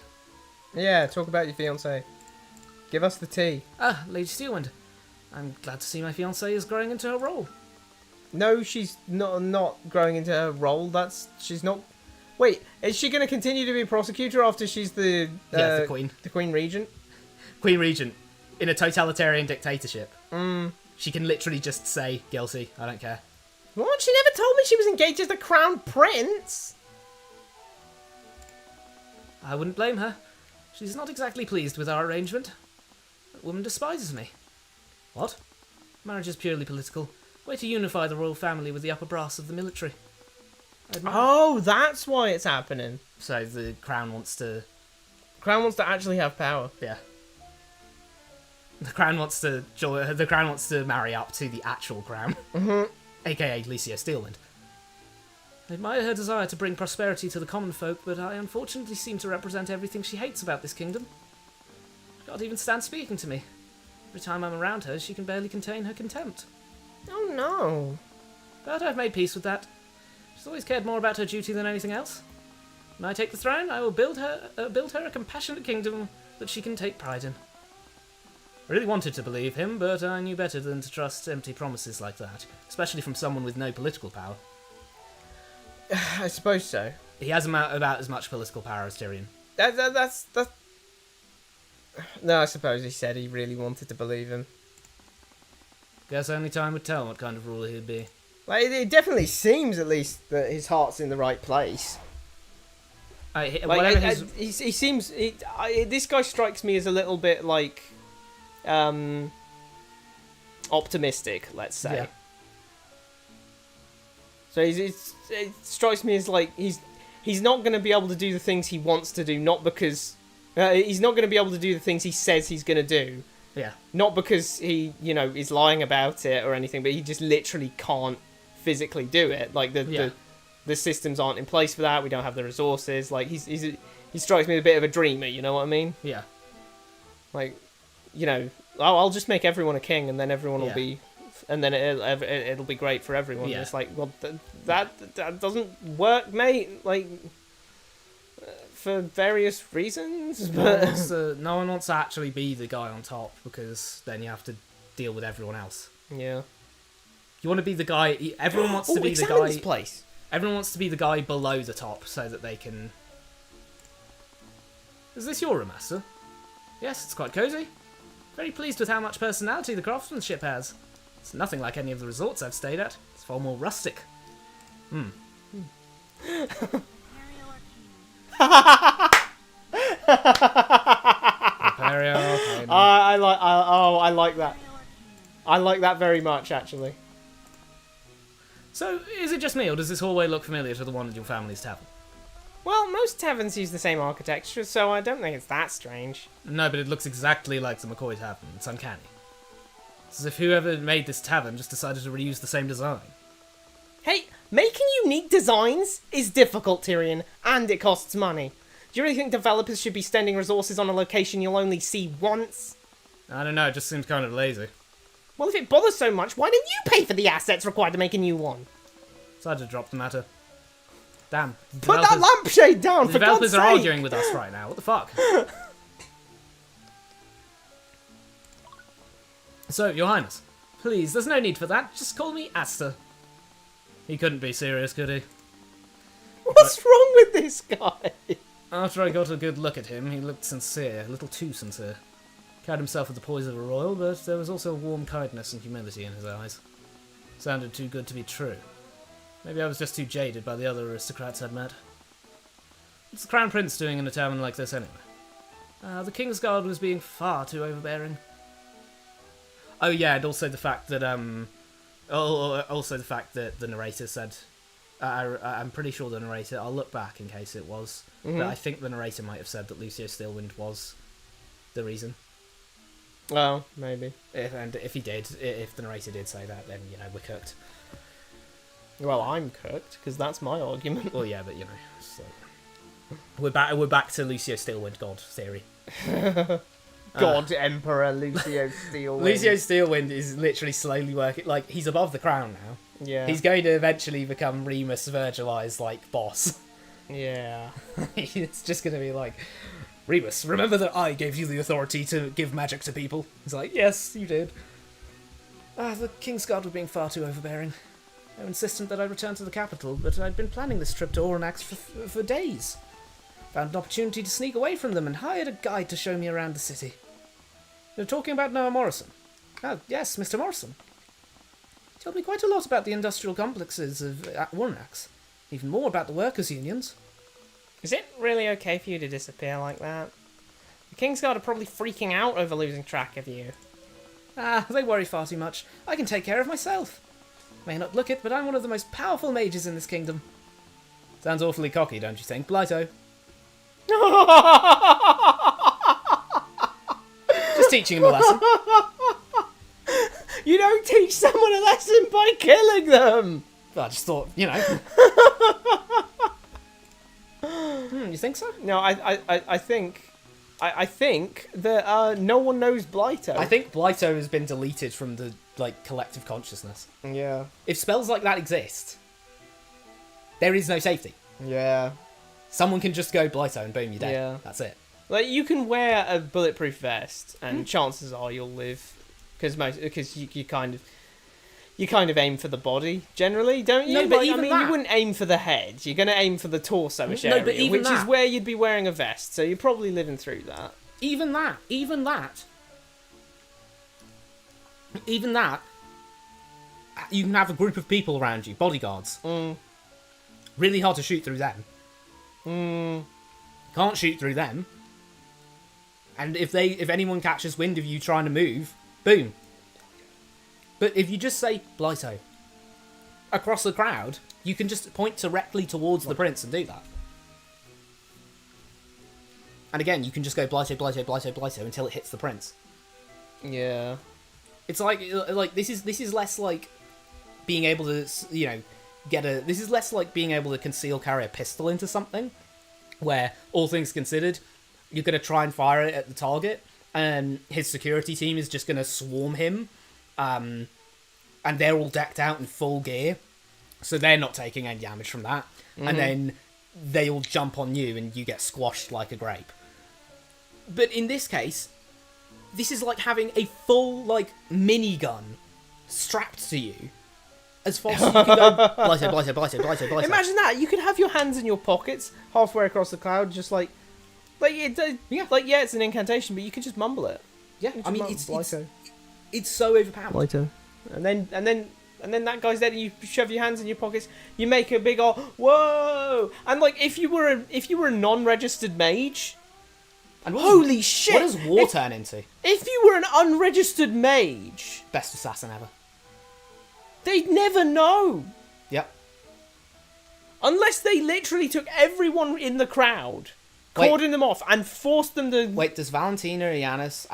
Speaker 1: Yeah, talk about your fiancé. Give us the tea.
Speaker 3: Ah, Lady Steelwind. I'm glad to see my fiancée is growing into her role.
Speaker 1: No, she's not growing into her role. She's not. Wait, is she going to continue to be prosecutor after she's the
Speaker 2: The Queen.
Speaker 1: The Queen Regent?
Speaker 2: Queen Regent. In a totalitarian dictatorship. She can literally just say, guilty, I don't care.
Speaker 1: What? She never told me she was engaged as the Crown Prince.
Speaker 3: I wouldn't blame her. She's not exactly pleased with our arrangement. That woman despises me.
Speaker 2: What?
Speaker 3: Marriage is purely political. Way to unify the royal family with the upper brass of the military.
Speaker 1: Oh, that's why it's happening.
Speaker 2: So the Crown wants to...
Speaker 1: Crown wants to actually have power.
Speaker 2: Yeah. The Crown wants to marry up to the actual Crown. AKA Lucio Steelwind.
Speaker 3: I admire her desire to bring prosperity to the common folk, but I unfortunately seem to represent everything she hates about this kingdom. She can't even stand speaking to me. Every time I'm around her, she can barely contain her contempt.
Speaker 1: Oh no.
Speaker 3: But I've made peace with that. She's always cared more about her duty than anything else. When I take the throne, I will build her a compassionate kingdom that she can take pride in. I really wanted to believe him, but I knew better than to trust empty promises like that, especially from someone with no political power.
Speaker 1: I suppose so.
Speaker 2: He has about as much political power as Tyrion.
Speaker 1: That's... No, I suppose he said he really wanted to believe him.
Speaker 2: Guess only time would tell what kind of ruler he'd be.
Speaker 1: Like, it definitely seems, at least, that his heart's in the right place. He seems... this guy strikes me as a little bit, like... optimistic, let's say. So it strikes me as like he's not going to be able to do the things he wants to do, not because he's not going to be able to do the things he says he's going to do.
Speaker 2: Yeah.
Speaker 1: Not because he, is lying about it or anything, but he just literally can't physically do it. Like the systems aren't in place for that. We don't have the resources. Like he strikes me as a bit of a dreamer. You know what I mean?
Speaker 2: Yeah.
Speaker 1: Like, I'll just make everyone a king, and then everyone will be, and then it'll be great for everyone.
Speaker 2: Yeah.
Speaker 1: It's like, well, that doesn't work, mate. Like, for various reasons. But
Speaker 2: No one wants to actually be the guy on top, because then you have to deal with everyone else.
Speaker 1: yeah,
Speaker 2: You want to be the guy. Everyone wants to be the
Speaker 1: examine this
Speaker 2: guy.
Speaker 1: place.
Speaker 2: Everyone wants to be the guy below the top, so that they can. Is this your room, Master? Yes, it's quite cozy. Very pleased with how much personality the craftsmanship has. It's nothing like any of the resorts I've stayed at. It's far more rustic.
Speaker 1: I like that. I like that very much, actually.
Speaker 2: So, is it just me, or does this hallway look familiar to the one at your family's tavern?
Speaker 1: Well, most taverns use the same architecture, so I don't think it's that strange.
Speaker 2: No, but it looks exactly like the McCoy Tavern. It's uncanny. It's as if whoever made this tavern just decided to reuse the same design.
Speaker 1: Hey, making unique designs is difficult, Tyrion, and it costs money. Do you really think developers should be spending resources on a location you'll only see once?
Speaker 2: I don't know, it just seems kind of lazy.
Speaker 1: Well, if it bothers so much, why don't you pay for the assets required to make a new one?
Speaker 2: Decided to drop the matter. Damn.
Speaker 1: Put that lampshade down,
Speaker 2: The
Speaker 1: for God's
Speaker 2: developers
Speaker 1: sake!
Speaker 2: are arguing with us right now. What the fuck? So, Your Highness, please, there's no need for that. Just call me Asta. He couldn't be serious, could he?
Speaker 1: What's wrong with this guy?
Speaker 2: After I got a good look at him, he looked sincere, a little too sincere. Carried himself with the poise of a royal, but there was also a warm kindness and humility in his eyes. Sounded too good to be true. Maybe I was just too jaded by the other aristocrats I'd met. What's the Crown Prince doing in a tavern like this anyway? The King's Guard was being far too overbearing. Oh yeah, and also the fact that the narrator said, I'm pretty sure the narrator. I'll look back in case it was, but I think the narrator might have said that Lucio Steelwind was the reason.
Speaker 1: Well, maybe.
Speaker 2: If he did, if the narrator did say that, then we're cooked.
Speaker 1: Well, I'm cooked, because that's my argument.
Speaker 2: Well, yeah, but so. We're back to Lucio Steelwind God theory.
Speaker 1: God Emperor Lucio Steelwind.
Speaker 2: Lucio Steelwind is literally slowly working, like, he's above the crown now.
Speaker 1: Yeah.
Speaker 2: He's going to eventually become Remus Virgili's, like, boss.
Speaker 1: Yeah.
Speaker 2: It's just going to be like, Remus, remember that I gave you the authority to give magic to people? He's like, yes, you did. The King's Guard were being far too overbearing. They were insistent that I return to the capital, but I'd been planning this trip to Overanalyzing for days. Found an opportunity to sneak away from them and hired a guide to show me around the city. They were talking about Noah Morrison. Oh, yes, Mr. Morrison. He told me quite a lot about the industrial complexes of Overanalyzing, even more about the workers' unions.
Speaker 1: Is it really okay for you to disappear like that? The King's Guard are probably freaking out over losing track of you.
Speaker 2: They worry far too much. I can take care of myself. May not look it, but I'm one of the most powerful mages in this kingdom. Sounds awfully cocky, don't you think, Blighto? Just teaching him a lesson.
Speaker 1: You don't teach someone a lesson by killing them!
Speaker 2: I just thought, you think so?
Speaker 1: No, I think that no one knows Blighto.
Speaker 2: I think Blighto has been deleted from the collective consciousness.
Speaker 1: Yeah.
Speaker 2: If spells like that exist, there is no safety.
Speaker 1: Yeah.
Speaker 2: Someone can just go Blighto and boom, you're dead.
Speaker 1: Yeah.
Speaker 2: That's it.
Speaker 1: Like, you can wear a bulletproof vest, and chances are you'll live, because you kind of aim for the body generally, don't you?
Speaker 2: No, but even that...
Speaker 1: you wouldn't aim for the head. You're going to aim for the torso-ish
Speaker 2: No,
Speaker 1: area,
Speaker 2: but even
Speaker 1: which
Speaker 2: that...
Speaker 1: is where you'd be wearing a vest. So you're probably living through that.
Speaker 2: Even that. You can have a group of people around you, bodyguards. Really hard to shoot through them. Can't shoot through them. And if anyone catches wind of you trying to move, boom. But if you just say Blighto across the crowd, You can just point directly towards the prince and do that. And again, you can just go Blighto, Blighto, Blighto, Blighto until it hits the prince.
Speaker 1: Yeah.
Speaker 2: It's like this is less like being able to, you know, this is less like being able to conceal carry a pistol into something, where all things considered, you're going to try and fire it at the target, and his security team is just going to swarm him, and they're all decked out in full gear, so they're not taking any damage from that, and then they all jump on you and you get squashed like a grape. But in this case, this is like having a full, like, minigun strapped to you. As fast as you can go, Blighto, Blighto, Blighto, Blighto, Blighto.
Speaker 1: Imagine that. You could have your hands in your pockets, halfway across the cloud, just like it's an incantation, but you could just mumble it.
Speaker 2: Yeah,
Speaker 1: You
Speaker 2: I mean,
Speaker 1: just mumble,
Speaker 2: it's so overpowered.
Speaker 1: Blighto. And then that guy's dead, and you shove your hands in your pockets, you make a big whoa! And like, if you were a non-registered mage,
Speaker 2: And
Speaker 1: holy shit!
Speaker 2: What does war turn into?
Speaker 1: If you were an unregistered mage,
Speaker 2: Best assassin ever.
Speaker 1: they'd never know.
Speaker 2: Yep.
Speaker 1: Unless they literally took everyone in the crowd,
Speaker 2: Wait.
Speaker 1: cordoned them off, and forced them to...
Speaker 2: Wait, could Valentina Iannis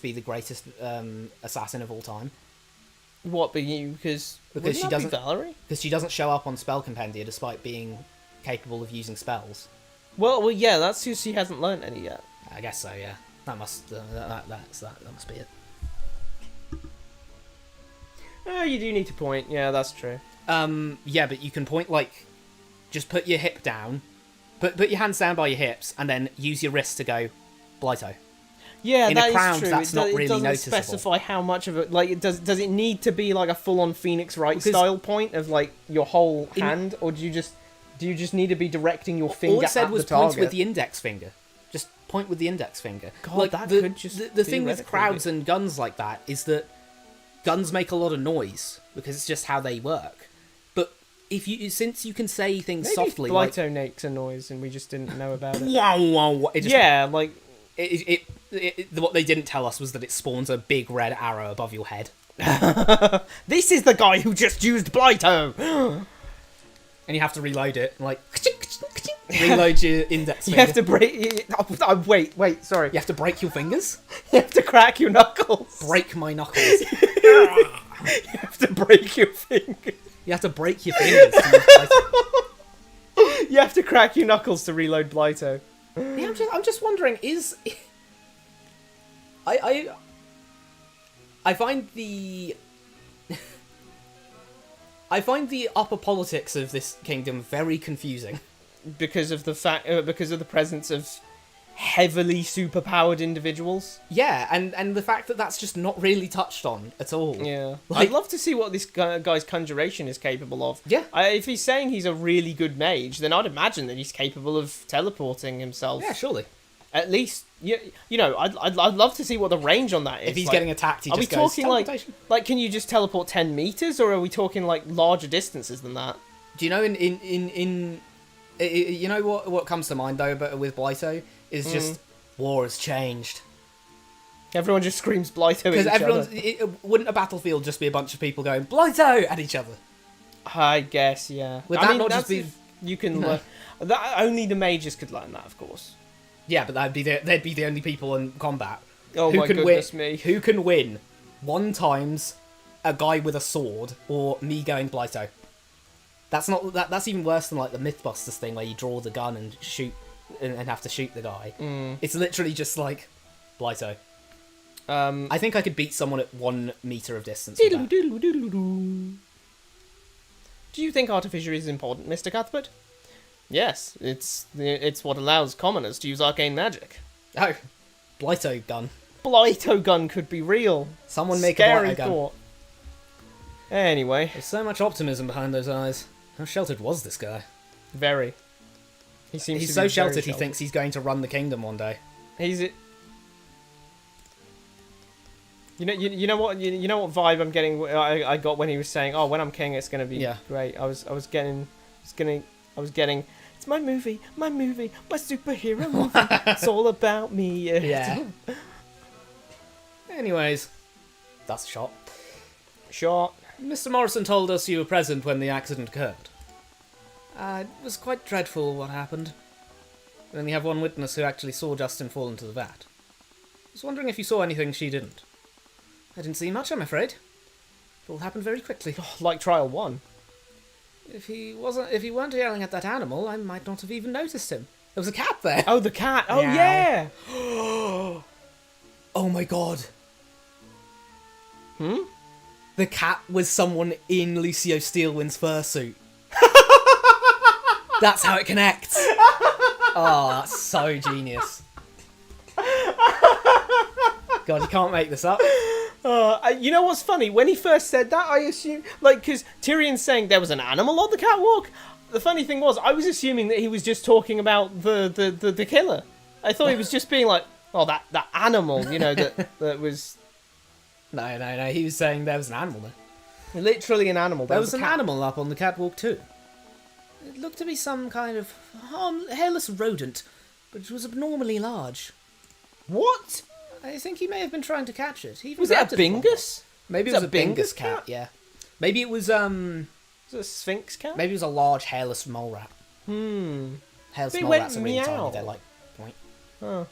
Speaker 2: be the greatest assassin of all time?
Speaker 1: What, because
Speaker 2: Because she doesn't-
Speaker 1: Valerie?
Speaker 2: Because she doesn't show up on Spell Compendia despite being capable of using spells.
Speaker 1: Well, yeah, that's because she hasn't learned any yet.
Speaker 2: I guess so. Yeah, that must that must be it.
Speaker 1: You do need to point. Yeah, that's true.
Speaker 2: Yeah, but you can point like, just put your hip down, put your hands down by your hips, and then use your wrist to go, Blighto.
Speaker 1: Yeah,
Speaker 2: In
Speaker 1: that
Speaker 2: a
Speaker 1: is
Speaker 2: crowd,
Speaker 1: true.
Speaker 2: that's
Speaker 1: it
Speaker 2: not
Speaker 1: it
Speaker 2: really
Speaker 1: doesn't
Speaker 2: noticeable.
Speaker 1: specify how much of it. Like, does it need to be like a full-on Phoenix Wright
Speaker 2: Because-
Speaker 1: style point of like your whole hand, or do you just need to be directing your finger
Speaker 2: All it said
Speaker 1: at
Speaker 2: was
Speaker 1: the target?
Speaker 2: point with the index finger. Just point with the index finger.
Speaker 1: God,
Speaker 2: like,
Speaker 1: that
Speaker 2: the,
Speaker 1: could just
Speaker 2: the thing with
Speaker 1: theoretically
Speaker 2: crowds
Speaker 1: be.
Speaker 2: and guns like that is that guns make a lot of noise because it's just how they work. But since you can say things
Speaker 1: Maybe
Speaker 2: softly, like
Speaker 1: Blighto makes a noise and we just didn't know about it.
Speaker 2: wow, wow, wow, it just,
Speaker 1: Yeah, like
Speaker 2: what they didn't tell us was that it spawns a big red arrow above your head,
Speaker 1: this is the guy who just used Blighto.
Speaker 2: and you have to reload it. Like reload your index
Speaker 1: You
Speaker 2: finger.
Speaker 1: have to break. Wait, sorry.
Speaker 2: You have to break your fingers.
Speaker 1: You have to crack your knuckles.
Speaker 2: Break my knuckles.
Speaker 1: You have to break your fingers.
Speaker 2: You have to break your fingers. To use Blighto.
Speaker 1: You have to crack your knuckles to reload Blighto.
Speaker 2: Yeah, I'm just wondering, is I find the upper politics of this kingdom very confusing.
Speaker 1: Because of the presence of heavily superpowered individuals.
Speaker 2: Yeah, and the fact that that's just not really touched on at all.
Speaker 1: Yeah,
Speaker 2: Like-
Speaker 1: I'd love to see what this guy's conjuration is capable of.
Speaker 2: Yeah.
Speaker 1: If he's saying he's a really good mage, then I'd imagine that he's capable of teleporting himself.
Speaker 2: Yeah, surely.
Speaker 1: At least, you know, I'd love to see what the range on that is.
Speaker 2: If he's
Speaker 1: Like,
Speaker 2: getting attacked, he
Speaker 1: are
Speaker 2: just
Speaker 1: we
Speaker 2: goes,
Speaker 1: talking
Speaker 2: teleportation.
Speaker 1: like can you just teleport 10 meters, or are we talking like larger distances than that?
Speaker 2: Do you know you know what comes to mind though, but with Blighto is just war has changed.
Speaker 1: Everyone just screams Blighto at
Speaker 2: Because
Speaker 1: each other.
Speaker 2: wouldn't a battlefield just be a bunch of people going Blighto at each other?
Speaker 1: I guess, yeah.
Speaker 2: Would
Speaker 1: I
Speaker 2: that
Speaker 1: mean,
Speaker 2: not just
Speaker 1: that's
Speaker 2: be-
Speaker 1: if you can
Speaker 2: No.
Speaker 1: learn that? Only the mages could learn that, of course.
Speaker 2: Yeah, but they'd be the only people in combat.
Speaker 1: Oh
Speaker 2: who
Speaker 1: my
Speaker 2: can
Speaker 1: goodness
Speaker 2: win,
Speaker 1: me.
Speaker 2: Who can win 1 times a guy with a sword or me going Blighto? That's not that's even worse than like the Mythbusters thing where you draw the gun and shoot and have to shoot the guy. It's literally just like Blighto. I think I could beat someone at 1 meter of distance. with that.
Speaker 1: Do you think artificery is important, Mr. Cuthbert? Yes, it's what allows commoners to use arcane magic.
Speaker 2: Oh, Blighto gun.
Speaker 1: Blighto gun could be real.
Speaker 2: Someone make
Speaker 1: Scary
Speaker 2: a Blighto gun.
Speaker 1: thought. Anyway,
Speaker 2: There's so much optimism behind those eyes. How sheltered was this guy?
Speaker 1: very. He seems
Speaker 2: He's
Speaker 1: to be
Speaker 2: so
Speaker 1: very
Speaker 2: sheltered he thinks he's going to run the kingdom one day.
Speaker 1: he's it. You know what vibe I'm getting. I got when he was saying, "Oh, when I'm king, it's gonna be
Speaker 2: Yeah.
Speaker 1: great." I was getting. It's my movie, my superhero movie. It's all about me.
Speaker 2: Yeah. Anyways, that's a shot.
Speaker 1: Shot.
Speaker 3: Mr. Morrison told us you were present when the accident occurred. It was quite dreadful what happened. We only have one witness who actually saw Justin fall into the vat. I was wondering if you saw anything she didn't. I didn't see much, I'm afraid. It all happened very quickly.
Speaker 1: Like Trial 1.
Speaker 3: If he weren't yelling at that animal, I might not have even noticed him. There was a cat there.
Speaker 1: Oh, the cat. Oh,
Speaker 3: Meow.
Speaker 1: yeah.
Speaker 3: Oh my god.
Speaker 1: Hmm?
Speaker 3: The cat was someone in Lucio Steelwind's fursuit. That's how it connects. Oh, that's so genius. God, you can't make this up.
Speaker 1: You know what's funny? When he first said that, I assumed, like, because Tyrion's saying there was an animal on the catwalk. The funny thing was, I was assuming that he was just talking about the killer. I thought he was just being like, oh, that animal, you know, that was...
Speaker 3: No, he was saying there was an animal there.
Speaker 1: Literally an animal.
Speaker 3: There was
Speaker 1: a
Speaker 3: an
Speaker 1: cat.
Speaker 3: animal up on the catwalk too. It looked to be some kind of hairless rodent, but it was abnormally large.
Speaker 1: What?
Speaker 3: I think he may have been trying to catch it. He even
Speaker 1: Was it
Speaker 3: grabbed
Speaker 1: a
Speaker 3: at one point.
Speaker 1: Bingus?
Speaker 3: Maybe it
Speaker 1: Was
Speaker 3: was
Speaker 1: it
Speaker 3: a
Speaker 1: a
Speaker 3: Bingus
Speaker 1: Bingus
Speaker 3: cat,
Speaker 1: cat?
Speaker 3: yeah. Maybe it was
Speaker 1: Was it a Sphinx cat?
Speaker 3: maybe it was a large hairless mole rat.
Speaker 1: Hmm.
Speaker 3: Hairless
Speaker 1: But it
Speaker 3: mole
Speaker 1: went
Speaker 3: rats are really
Speaker 1: meow.
Speaker 3: tiny, they're like point.
Speaker 1: Oh.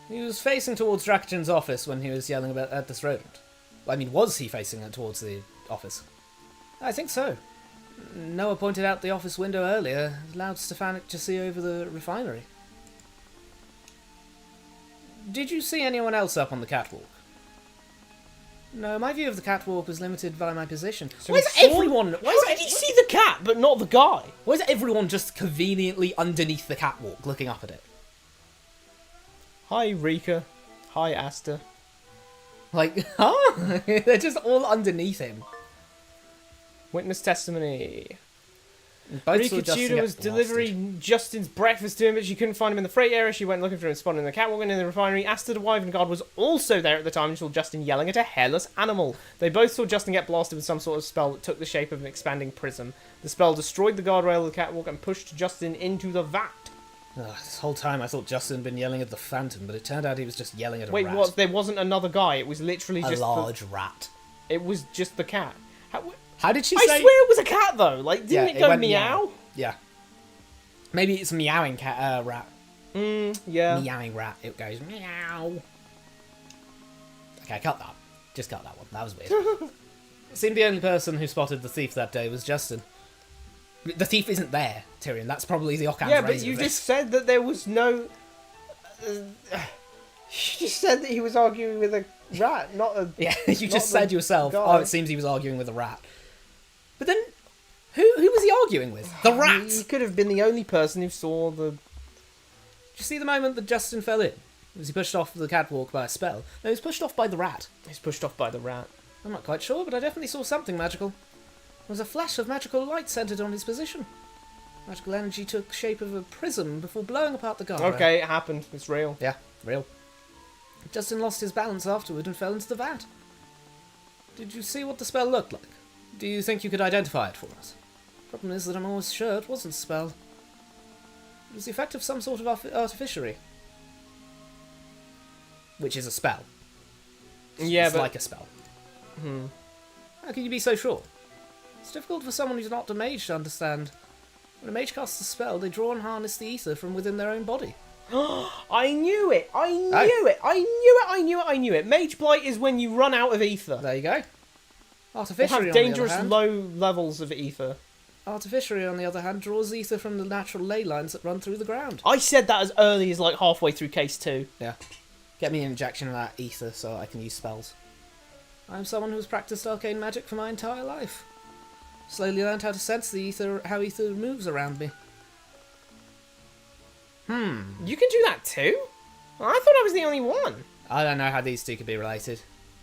Speaker 3: He was facing towards Draken's office when he was yelling at this rodent. I mean, was he facing it towards the office? I think so. Noah pointed out the office window earlier, allowed Stefanik to see over the refinery. Did you see anyone else up on the catwalk? No, my view of the catwalk was limited by my position. Why is everyone...
Speaker 1: How did he see the cat, but not the guy?
Speaker 3: Why is everyone just conveniently underneath the catwalk, looking up at it?
Speaker 1: Hi, Rika. Hi, Asta.
Speaker 3: Like, huh? They're just all underneath him.
Speaker 1: Witness testimony.
Speaker 3: Both
Speaker 1: Rika
Speaker 3: saw Justin
Speaker 1: Tudor
Speaker 3: get
Speaker 1: was
Speaker 3: blasted.
Speaker 1: delivering Justin's breakfast to him, but she couldn't find him in the freight area. She went looking for him, spotted him in the catwalk and in the refinery. Asta, the Wyvern guard, was also there at the time and saw Justin yelling at a hairless animal. They both saw Justin get blasted with some sort of spell that took the shape of an expanding prism. The spell destroyed the guardrail of the catwalk and pushed Justin into the vat.
Speaker 3: This whole time I thought Justin had been yelling at the Phantom, but it turned out he was just yelling at a
Speaker 1: Wait,
Speaker 3: rat.
Speaker 1: what? There wasn't another guy. It was literally
Speaker 3: A
Speaker 1: just
Speaker 3: large rat.
Speaker 1: It was just the cat.
Speaker 3: How did she
Speaker 1: I
Speaker 3: say...
Speaker 1: swear it was a cat though. Like, didn't
Speaker 3: Yeah,
Speaker 1: it go
Speaker 3: went
Speaker 1: meow?
Speaker 3: Yeah. Maybe it's a meowing cat, rat.
Speaker 1: Yeah.
Speaker 3: Meowing rat. It goes meow. Okay, cut that. Just cut that one. That was weird. It seemed the only person who spotted the thief that day was Justin. The thief isn't there, Tyrion. That's probably the Occam's
Speaker 1: Yeah, but
Speaker 3: razor
Speaker 1: you
Speaker 3: of this.
Speaker 1: just said that there was no. You just said that he was arguing with a rat, not a.
Speaker 3: Yeah, you
Speaker 1: not
Speaker 3: just
Speaker 1: the
Speaker 3: said yourself,
Speaker 1: guy.
Speaker 3: oh, it seems he was arguing with a rat. But then, who was he arguing with? The rat!
Speaker 1: He
Speaker 3: Did
Speaker 1: could have been the only person who saw the.
Speaker 3: you see the moment that Justin fell in? Was he pushed off the catwalk by a spell? No, he was pushed off by the rat.
Speaker 1: He's pushed off by the rat.
Speaker 3: I'm not quite sure, but I definitely saw something magical. There was a flash of magical light centered on his position. Magical energy took shape of a prism before blowing apart the guardrail.
Speaker 1: Okay, it happened. It's real.
Speaker 3: Yeah, real. Justin lost his balance afterward and fell into the vat. Did you see what the spell looked like? Do you think you could identify it for us? Problem is that I'm almost sure it wasn't a spell. It was the effect of some sort of artificery. Which is a spell.
Speaker 1: Yeah,
Speaker 3: it's
Speaker 1: but
Speaker 3: like a spell. How can you be so sure? It's difficult for someone who's not a mage to understand. When a mage casts a spell, they draw and harness the ether from within their own body.
Speaker 1: I knew it. I knew it. Mage Blight is when you run out of ether.
Speaker 3: There you go.
Speaker 1: They
Speaker 3: Artificery,
Speaker 1: have
Speaker 3: on
Speaker 1: dangerous
Speaker 3: the other hand,
Speaker 1: low levels of ether.
Speaker 3: Artificery, on the other hand, draws ether from the natural ley lines that run through the ground.
Speaker 1: I said that as early as like halfway through case 2.
Speaker 3: Yeah. Get me an injection of that ether so I can use spells. I'm someone who's practiced arcane magic for my entire life. Slowly learned how to sense the ether, how ether moves around me.
Speaker 1: You can do that too? I thought I was the only one.
Speaker 3: I don't know how these two could be related.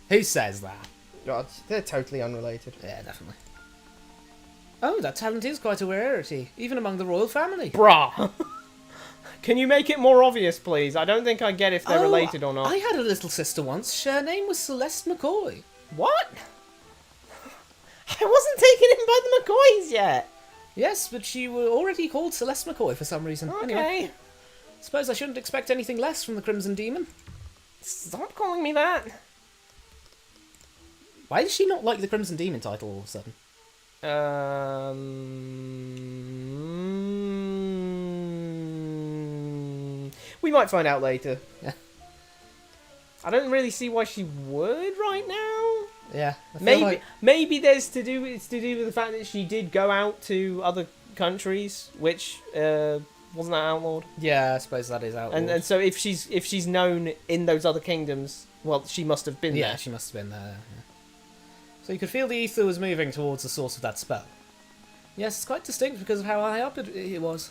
Speaker 3: Who says that?
Speaker 1: God, they're totally unrelated.
Speaker 3: Yeah, definitely. Oh, that talent is quite a rarity, even among the royal family.
Speaker 1: Bruh. Can you make it more obvious, please? I don't think I get if they're related or not.
Speaker 3: I had a little sister once. Her name was Celeste McCoy.
Speaker 1: What? I wasn't taken in by the McCoys yet.
Speaker 3: Yes, but she were already called Celeste McCoy for some reason.
Speaker 1: Okay.
Speaker 3: Anyway, suppose I shouldn't expect anything less from the Crimson Demon.
Speaker 1: Stop calling me that.
Speaker 2: Why does she not like the Crimson Demon title all of a sudden?
Speaker 1: We might find out later.
Speaker 2: Yeah.
Speaker 1: I don't really see why she would right now.
Speaker 2: Yeah. I feel like...
Speaker 1: Maybe it's to do with the fact that she did go out to other countries, which wasn't that outlawed.
Speaker 2: Yeah, I suppose that is outlawed.
Speaker 1: And so if she's known in those other kingdoms, well, she must have been there.
Speaker 2: Yeah, she must have been there. Yeah. So you could feel the ether was moving towards the source of that spell. Yes, it's quite distinct because of how high up it was.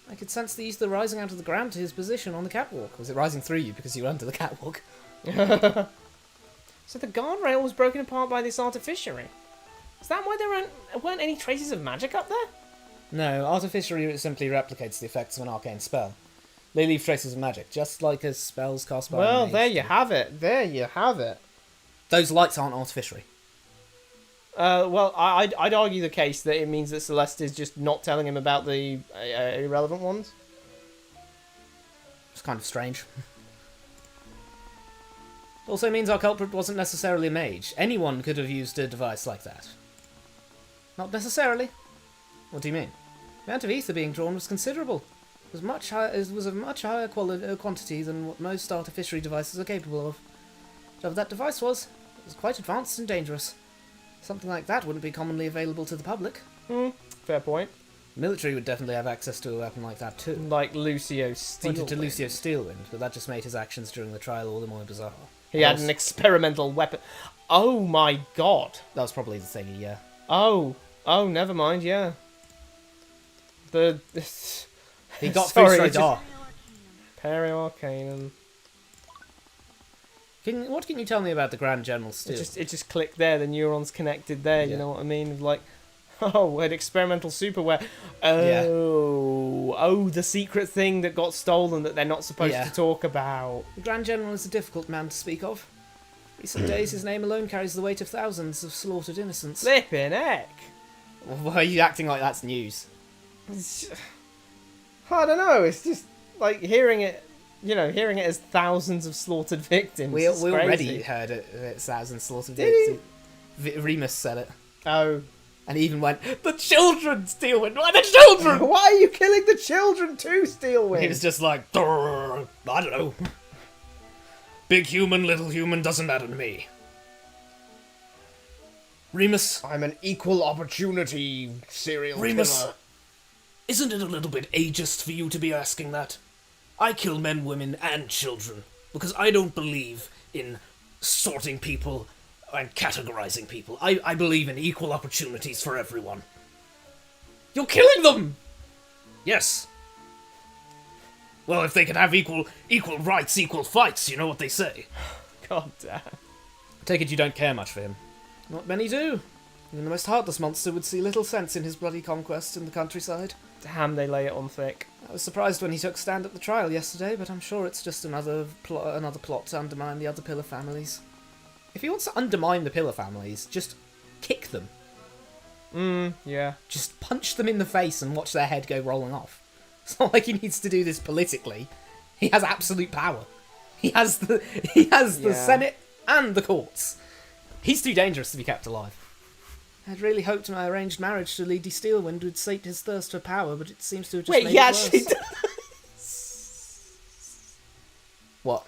Speaker 2: I could sense the ether rising out of the ground to his position on the catwalk. Was it rising through you because you were under the catwalk?
Speaker 1: So the guardrail was broken apart by this artificery. Is that why there weren't any traces of magic up there?
Speaker 2: No, artificery simply replicates the effects of an arcane spell. They leave traces of magic, just like as spells cast by
Speaker 1: Well,
Speaker 2: a mage
Speaker 1: there
Speaker 2: do.
Speaker 1: you have it. There you have it.
Speaker 2: Those lights aren't artificery.
Speaker 1: Well, I'd argue the case that it means that Celeste is just not telling him about the irrelevant ones.
Speaker 2: It's kind of strange. Also means our culprit wasn't necessarily a mage. Anyone could have used a device like that. Not necessarily. What do you mean? The amount of ether being drawn was considerable. It was of much higher quantity than what most artificery devices are capable of. Whatever that device was, it was quite advanced and dangerous. Something like that wouldn't be commonly available to the public.
Speaker 1: Fair point.
Speaker 2: The military would definitely have access to a weapon like that too.
Speaker 1: Like Lucio Steelwind.
Speaker 2: Pointed to Lucio Steelwind, but that just made his actions during the trial all the more bizarre.
Speaker 1: He had an experimental weapon. Oh my god.
Speaker 2: That was probably the thingy, yeah.
Speaker 1: Oh, never mind. Yeah.
Speaker 2: He got
Speaker 1: Sorry,
Speaker 2: through straight
Speaker 1: just-
Speaker 2: off.
Speaker 1: Peri-Arcanum.
Speaker 2: What can you tell me about the Grand General Steel?
Speaker 1: It just clicked there. The neurons connected there. You
Speaker 2: Yeah.
Speaker 1: know what I mean? Like, oh, an experimental superware.
Speaker 2: Yeah.
Speaker 1: Oh, the secret thing that got stolen that they're not supposed
Speaker 2: Yeah.
Speaker 1: to talk about.
Speaker 2: The Grand General is a difficult man to speak of. Recent days, his name alone carries the weight of thousands of slaughtered innocents.
Speaker 1: Flippin' heck.
Speaker 2: Why are you acting like that's news?
Speaker 1: I don't know. It's just like hearing it. You know, hearing it as thousands of slaughtered victims.
Speaker 2: We
Speaker 1: is
Speaker 2: already
Speaker 1: crazy.
Speaker 2: heard it. It's thousands slaughtered
Speaker 1: Did
Speaker 2: victims. Remus said it.
Speaker 1: Oh.
Speaker 2: And he even went, "The children, Steelwind! Why the children?"
Speaker 1: Why are you killing the children too, Steelwind?
Speaker 4: He was just like, "Durr, I don't know. Big human, little human, doesn't matter to me. Remus,
Speaker 1: I'm an equal opportunity serial
Speaker 4: Remus,
Speaker 1: killer.
Speaker 4: isn't it a little bit ageist for you to be asking that? I kill men, women, and children because I don't believe in sorting people and categorizing people. I believe in equal opportunities for everyone.
Speaker 2: You're killing them!
Speaker 4: Yes. Well, if they could have equal rights, equal fights, you know what they say.
Speaker 1: God damn.
Speaker 2: I take it you don't care much for him. Not many do. Even the most heartless monster would see little sense in his bloody conquest in the countryside.
Speaker 1: Damn, they lay it on thick.
Speaker 2: I was surprised when he took stand at the trial yesterday, but I'm sure it's just another plot to undermine the other pillar families. If he wants to undermine the pillar families, just kick them.
Speaker 1: Yeah.
Speaker 2: Just punch them in the face and watch their head go rolling off. It's not like he needs to do this politically. He has absolute power. He has the
Speaker 1: Yeah.
Speaker 2: Senate and the courts. He's too dangerous to be kept alive. I'd really hoped my arranged marriage to Lady Steelwind would sate his thirst for power, but it seems to have just
Speaker 1: Wait,
Speaker 2: made
Speaker 1: he
Speaker 2: it
Speaker 1: actually
Speaker 2: worse. What?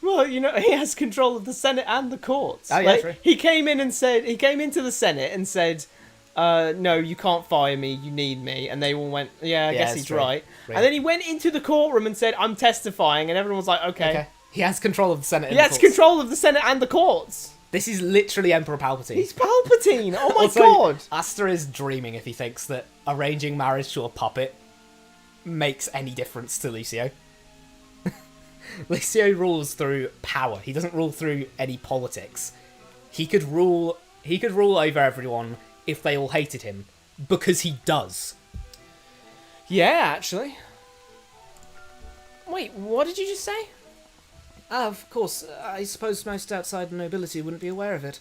Speaker 1: Well, you know, he has control of the Senate and the courts.
Speaker 2: Oh, yeah,
Speaker 1: Like,
Speaker 2: true.
Speaker 1: he came into the Senate and said, no, you can't fire me, you need me. And they all went, yeah, I guess
Speaker 2: it's
Speaker 1: he's
Speaker 2: true.
Speaker 1: right.
Speaker 2: Right.
Speaker 1: And then he went into the courtroom and said, I'm testifying. And everyone was like, okay.
Speaker 2: He has control of the Senate and
Speaker 1: He
Speaker 2: the
Speaker 1: has
Speaker 2: courts.
Speaker 1: control of the Senate and the courts.
Speaker 2: This is literally Emperor Palpatine.
Speaker 1: He's Palpatine. Oh my
Speaker 2: Also,
Speaker 1: god.
Speaker 2: Aster is dreaming if he thinks that arranging marriage to a puppet makes any difference to Lucio. Lucio rules through power. He doesn't rule through any politics. He could rule over everyone if they all hated him, because he does.
Speaker 1: Yeah, actually. Wait, what did you just say?
Speaker 2: Of course, I suppose most outside nobility wouldn't be aware of it.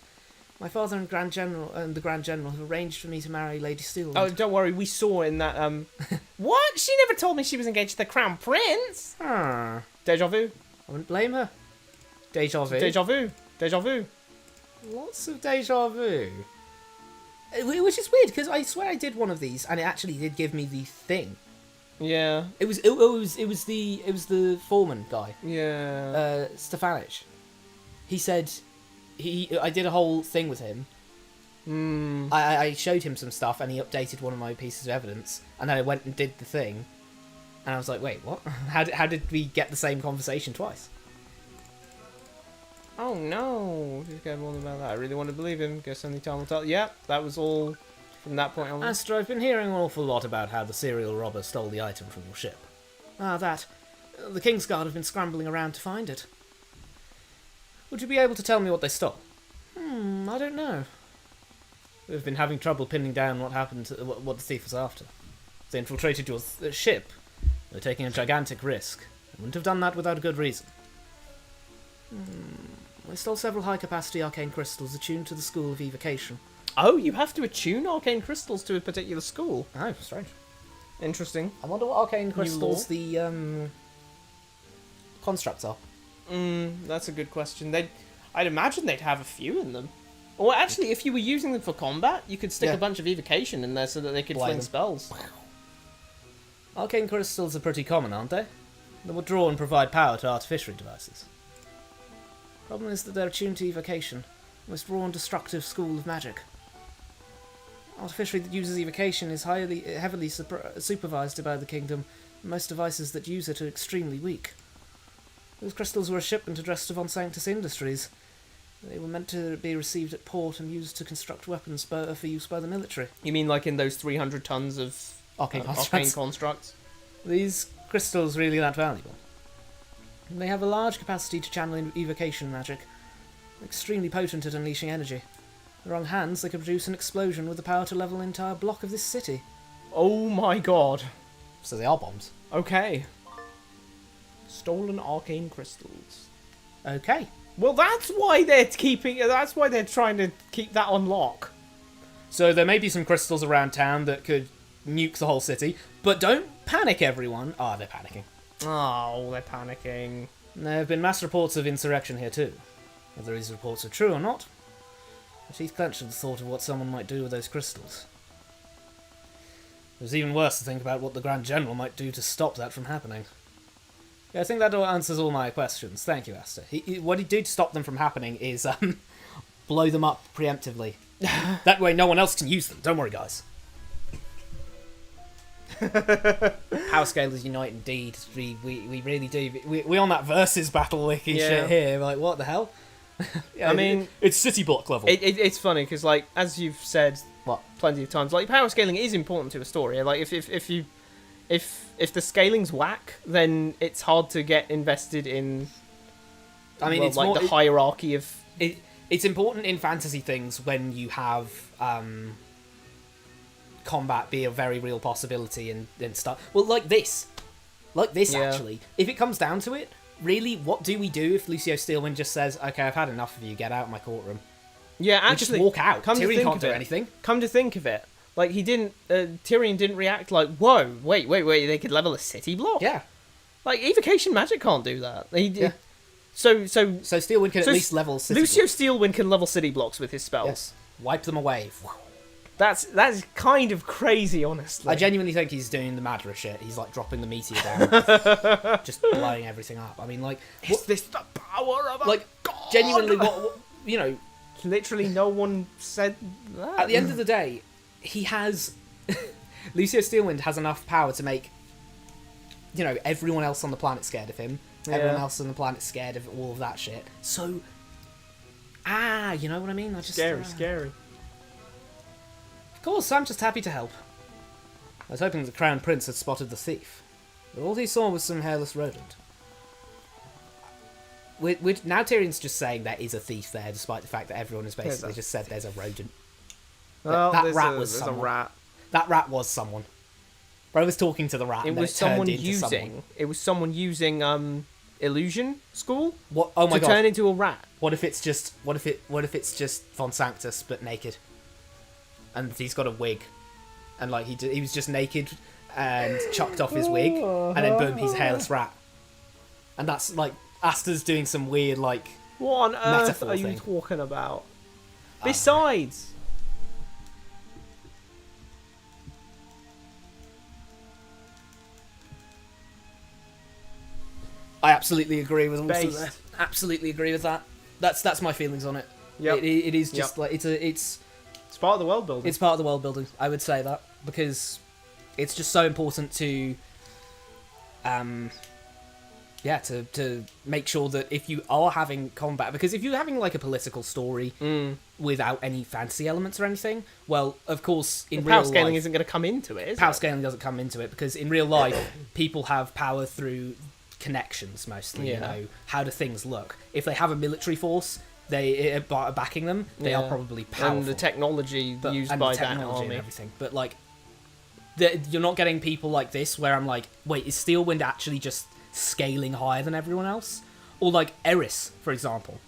Speaker 2: My father and the Grand General have arranged for me to marry Lady Steelwind.
Speaker 1: Oh, don't worry, we saw in that, What? She never told me she was engaged to the Crown Prince!
Speaker 2: I
Speaker 1: Deja vu.
Speaker 2: wouldn't blame her. Deja vu.
Speaker 1: Deja vu. Deja vu.
Speaker 3: Lots of deja vu. Which is weird, because I swear I did one of these, and it actually did give me the thing.
Speaker 1: Yeah.
Speaker 3: It was the foreman guy,
Speaker 1: Yeah.
Speaker 3: Stefanich. He said I did a whole thing with him. I showed him some stuff, and he updated one of my pieces of evidence, and then I went and did the thing, and I was like, wait, what? How did we get the same conversation twice?
Speaker 1: Oh no! Just get more about that. I really want to believe him. Guess only time will tell. Yeah, that was all from that point on.
Speaker 3: Astor, I've been hearing an awful lot about how the serial robber stole the item from your ship. Ah, that. The Kingsguard have been scrambling around to find it. Would you be able to tell me what they stole? I don't know. We've been having trouble pinning down what happened, what the thief was after. They infiltrated your ship. They're taking a gigantic risk. They wouldn't have done that without a good reason. They stole several high-capacity arcane crystals attuned to the school of evocation.
Speaker 1: Oh, you have to attune arcane crystals to a particular school.
Speaker 3: Oh, strange.
Speaker 1: Interesting.
Speaker 3: I wonder what arcane crystals the constructs are.
Speaker 1: That's a good question. I'd imagine they'd have a few in them. Or actually, if you were using them for combat, you could stick a bunch of evocation in there so that they could fling spells.
Speaker 3: Arcane crystals are pretty common, aren't they? They will draw and provide power to artificial devices. Problem is that they're attuned to evocation, the most raw and destructive school of magic. Artificery that uses evocation is heavily supervised by the kingdom, and most devices that use it are extremely weak. Those crystals were a shipment addressed to Von Sanctus Industries. They were meant to be received at port and used to construct weapons for use by the military.
Speaker 1: You mean like in those 300 tons of
Speaker 3: Arcane
Speaker 1: constructs?
Speaker 3: These crystals really that valuable. They have a large capacity to channel evocation magic, extremely potent at unleashing energy. In the wrong hands, they could produce an explosion with the power to level an entire block of this city.
Speaker 1: Oh my god.
Speaker 3: So they are bombs.
Speaker 1: Okay. Stolen arcane crystals.
Speaker 3: Okay.
Speaker 1: Well, that's why they're trying to keep that on lock.
Speaker 3: So there may be some crystals around town that could nuke the whole city, but don't panic, everyone. Ah, they're panicking.
Speaker 1: Oh, they're panicking.
Speaker 3: There have been mass reports of insurrection here too. Whether these reports are true or not, my teeth clenched at the thought of what someone might do with those crystals. It was even worse to think about what the Grand General might do to stop that from happening. Yeah, I think that answers all my questions. Thank you, Astor. What he'd do to stop them from happening is blow them up preemptively. That way no one else can use them. Don't worry, guys. Power scalers unite indeed. We really do. We on that versus battle wiki shit here. We're like, what the hell?
Speaker 1: I mean,
Speaker 3: it's city block level.
Speaker 1: It's funny because, like, as you've said,
Speaker 3: What?
Speaker 1: plenty of times, like, power scaling is important to a story. Like, if the scaling's whack, then it's hard to get invested in.
Speaker 3: I mean,
Speaker 1: well,
Speaker 3: it's
Speaker 1: like
Speaker 3: more,
Speaker 1: the hierarchy of.
Speaker 3: It's important in fantasy things when you have combat be a very real possibility and stuff. Well, like this actually. If it comes down to it, really, what do we do if Lucio Steelwind just says, "Okay, I've had enough of you. Get out of my courtroom."
Speaker 1: Yeah,
Speaker 3: We
Speaker 1: actually,
Speaker 3: just walk out. Tyrion can't do
Speaker 1: it,
Speaker 3: anything.
Speaker 1: Come to think of it, like he didn't. Tyrion didn't react like, "Whoa, wait! They could level a city block."
Speaker 3: Yeah.
Speaker 1: Like evocation magic can't do that.
Speaker 3: Yeah.
Speaker 1: So
Speaker 3: Steelwind can at least level city
Speaker 1: Lucio
Speaker 3: blocks.
Speaker 1: Steelwind can level city blocks with his spells.
Speaker 3: Yes. Wipe them away.
Speaker 1: That's kind of crazy, honestly.
Speaker 3: I genuinely think he's doing the Madra shit. He's like dropping the meteor down, just blowing everything up. I mean, like,
Speaker 1: Is this the power of a
Speaker 3: like
Speaker 1: god?
Speaker 3: genuinely, what you know?
Speaker 1: Literally, no one said that.
Speaker 3: At the end of the day, he has Lucio Steelwind has enough power to make everyone else on the planet scared of him. Everyone else on the planet scared of all of that shit. So, you know what I mean?
Speaker 1: Scary.
Speaker 3: Of course, I'm just happy to help. I was hoping the Crown Prince had spotted the thief, but all he saw was some hairless rodent. Now Tyrion's just saying there is a thief there, despite the fact that everyone has basically just said there's a rodent.
Speaker 1: Well,
Speaker 3: that rat was
Speaker 1: there's
Speaker 3: someone.
Speaker 1: a rat.
Speaker 3: That rat was someone. Bro was talking to the rat.
Speaker 1: It
Speaker 3: and
Speaker 1: was
Speaker 3: then
Speaker 1: someone
Speaker 3: turned into
Speaker 1: using.
Speaker 3: someone.
Speaker 1: It was someone using illusion school.
Speaker 3: What? Oh my
Speaker 1: to
Speaker 3: god!
Speaker 1: turn into a rat.
Speaker 3: What if it's just Von Sanctus but naked, and he's got a wig, and like he was just naked and chucked off his wig, and then boom, he's a hairless rat, and that's like Astor's doing some weird like
Speaker 1: What on earth
Speaker 3: metaphor
Speaker 1: are you
Speaker 3: thing.
Speaker 1: talking about? Besides,
Speaker 3: I absolutely agree with also
Speaker 1: Based.
Speaker 3: that. Absolutely agree with that. That's my feelings on it.
Speaker 1: Yep.
Speaker 3: It is just
Speaker 1: Yep.
Speaker 3: like it's
Speaker 1: part of the world building.
Speaker 3: it's part of the world building. I would say that because it's just so important to to make sure that if you are having combat, because if you're having like a political story without any fantasy elements or anything, well, of course, in
Speaker 1: power
Speaker 3: real
Speaker 1: scaling
Speaker 3: life,
Speaker 1: isn't going to come into it, is
Speaker 3: power
Speaker 1: it?
Speaker 3: scaling doesn't come into it because in real life, people have power through connections mostly. You
Speaker 1: Yeah.
Speaker 3: know, how do things look? If they have a military force, they are backing them. They are
Speaker 1: Yeah.
Speaker 3: probably powerful.
Speaker 1: And the technology used
Speaker 3: and
Speaker 1: by
Speaker 3: the
Speaker 1: that
Speaker 3: technology
Speaker 1: army.
Speaker 3: and everything. But like, you're not getting people like this where I'm like, wait, is Steelwind actually just scaling higher than everyone else? Or like Eris, for example.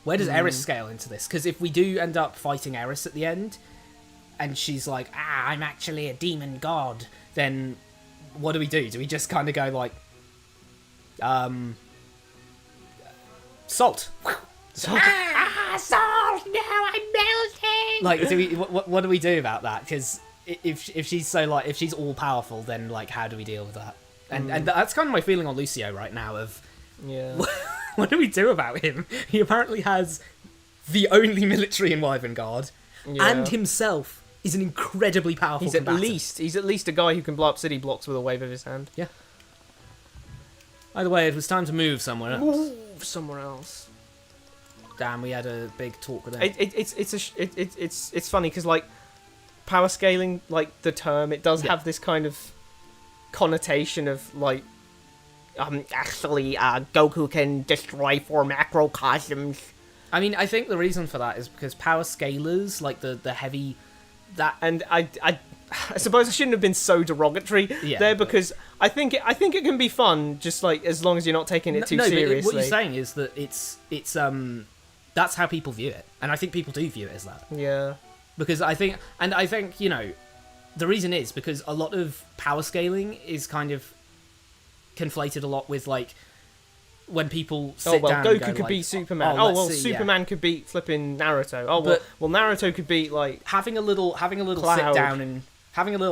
Speaker 3: Where does Eris scale into this? Because if we do end up fighting Eris at the end, and she's like, I'm actually a demon god, then what do we do? Do we just kind of go like, salt?
Speaker 2: Salt! No, I'm melting!
Speaker 3: Like, do we? What do we do about that? Because if she's so like, if she's all powerful, then like, how do we deal with that? And that's kind of my feeling on Lucio right now. Of
Speaker 1: Yeah.
Speaker 3: what do we do about him? He apparently has the only military in Wyvern
Speaker 1: Yeah.
Speaker 3: and himself is an incredibly powerful.
Speaker 1: He's
Speaker 3: combatant.
Speaker 1: at least a guy who can blow up city blocks with a wave of his hand.
Speaker 3: Yeah. Either way, it was time to move somewhere else.
Speaker 1: Move somewhere else.
Speaker 3: Damn, we had a big talk with him.
Speaker 1: It's funny because like power scaling, like the term, it does have this kind of connotation of like actually Goku can destroy 4 macrocosms.
Speaker 3: I mean, I think the reason for that is because power scalers, like the heavy, that
Speaker 1: And I suppose I shouldn't have been so derogatory there because I think it can be fun just like as long as you're not taking it too seriously.
Speaker 3: But what you're saying is that it's that's how people view it, and I think people do view it as that.
Speaker 1: Yeah.
Speaker 3: Because I think you know, the reason is because a lot of power scaling is kind of conflated a lot with like when people sit down
Speaker 1: Goku
Speaker 3: and go,
Speaker 1: could
Speaker 3: like,
Speaker 1: beat Superman.
Speaker 3: let's see,
Speaker 1: Superman could beat flipping Naruto.
Speaker 3: But-
Speaker 1: Naruto could beat like
Speaker 3: having a little
Speaker 1: Cloud.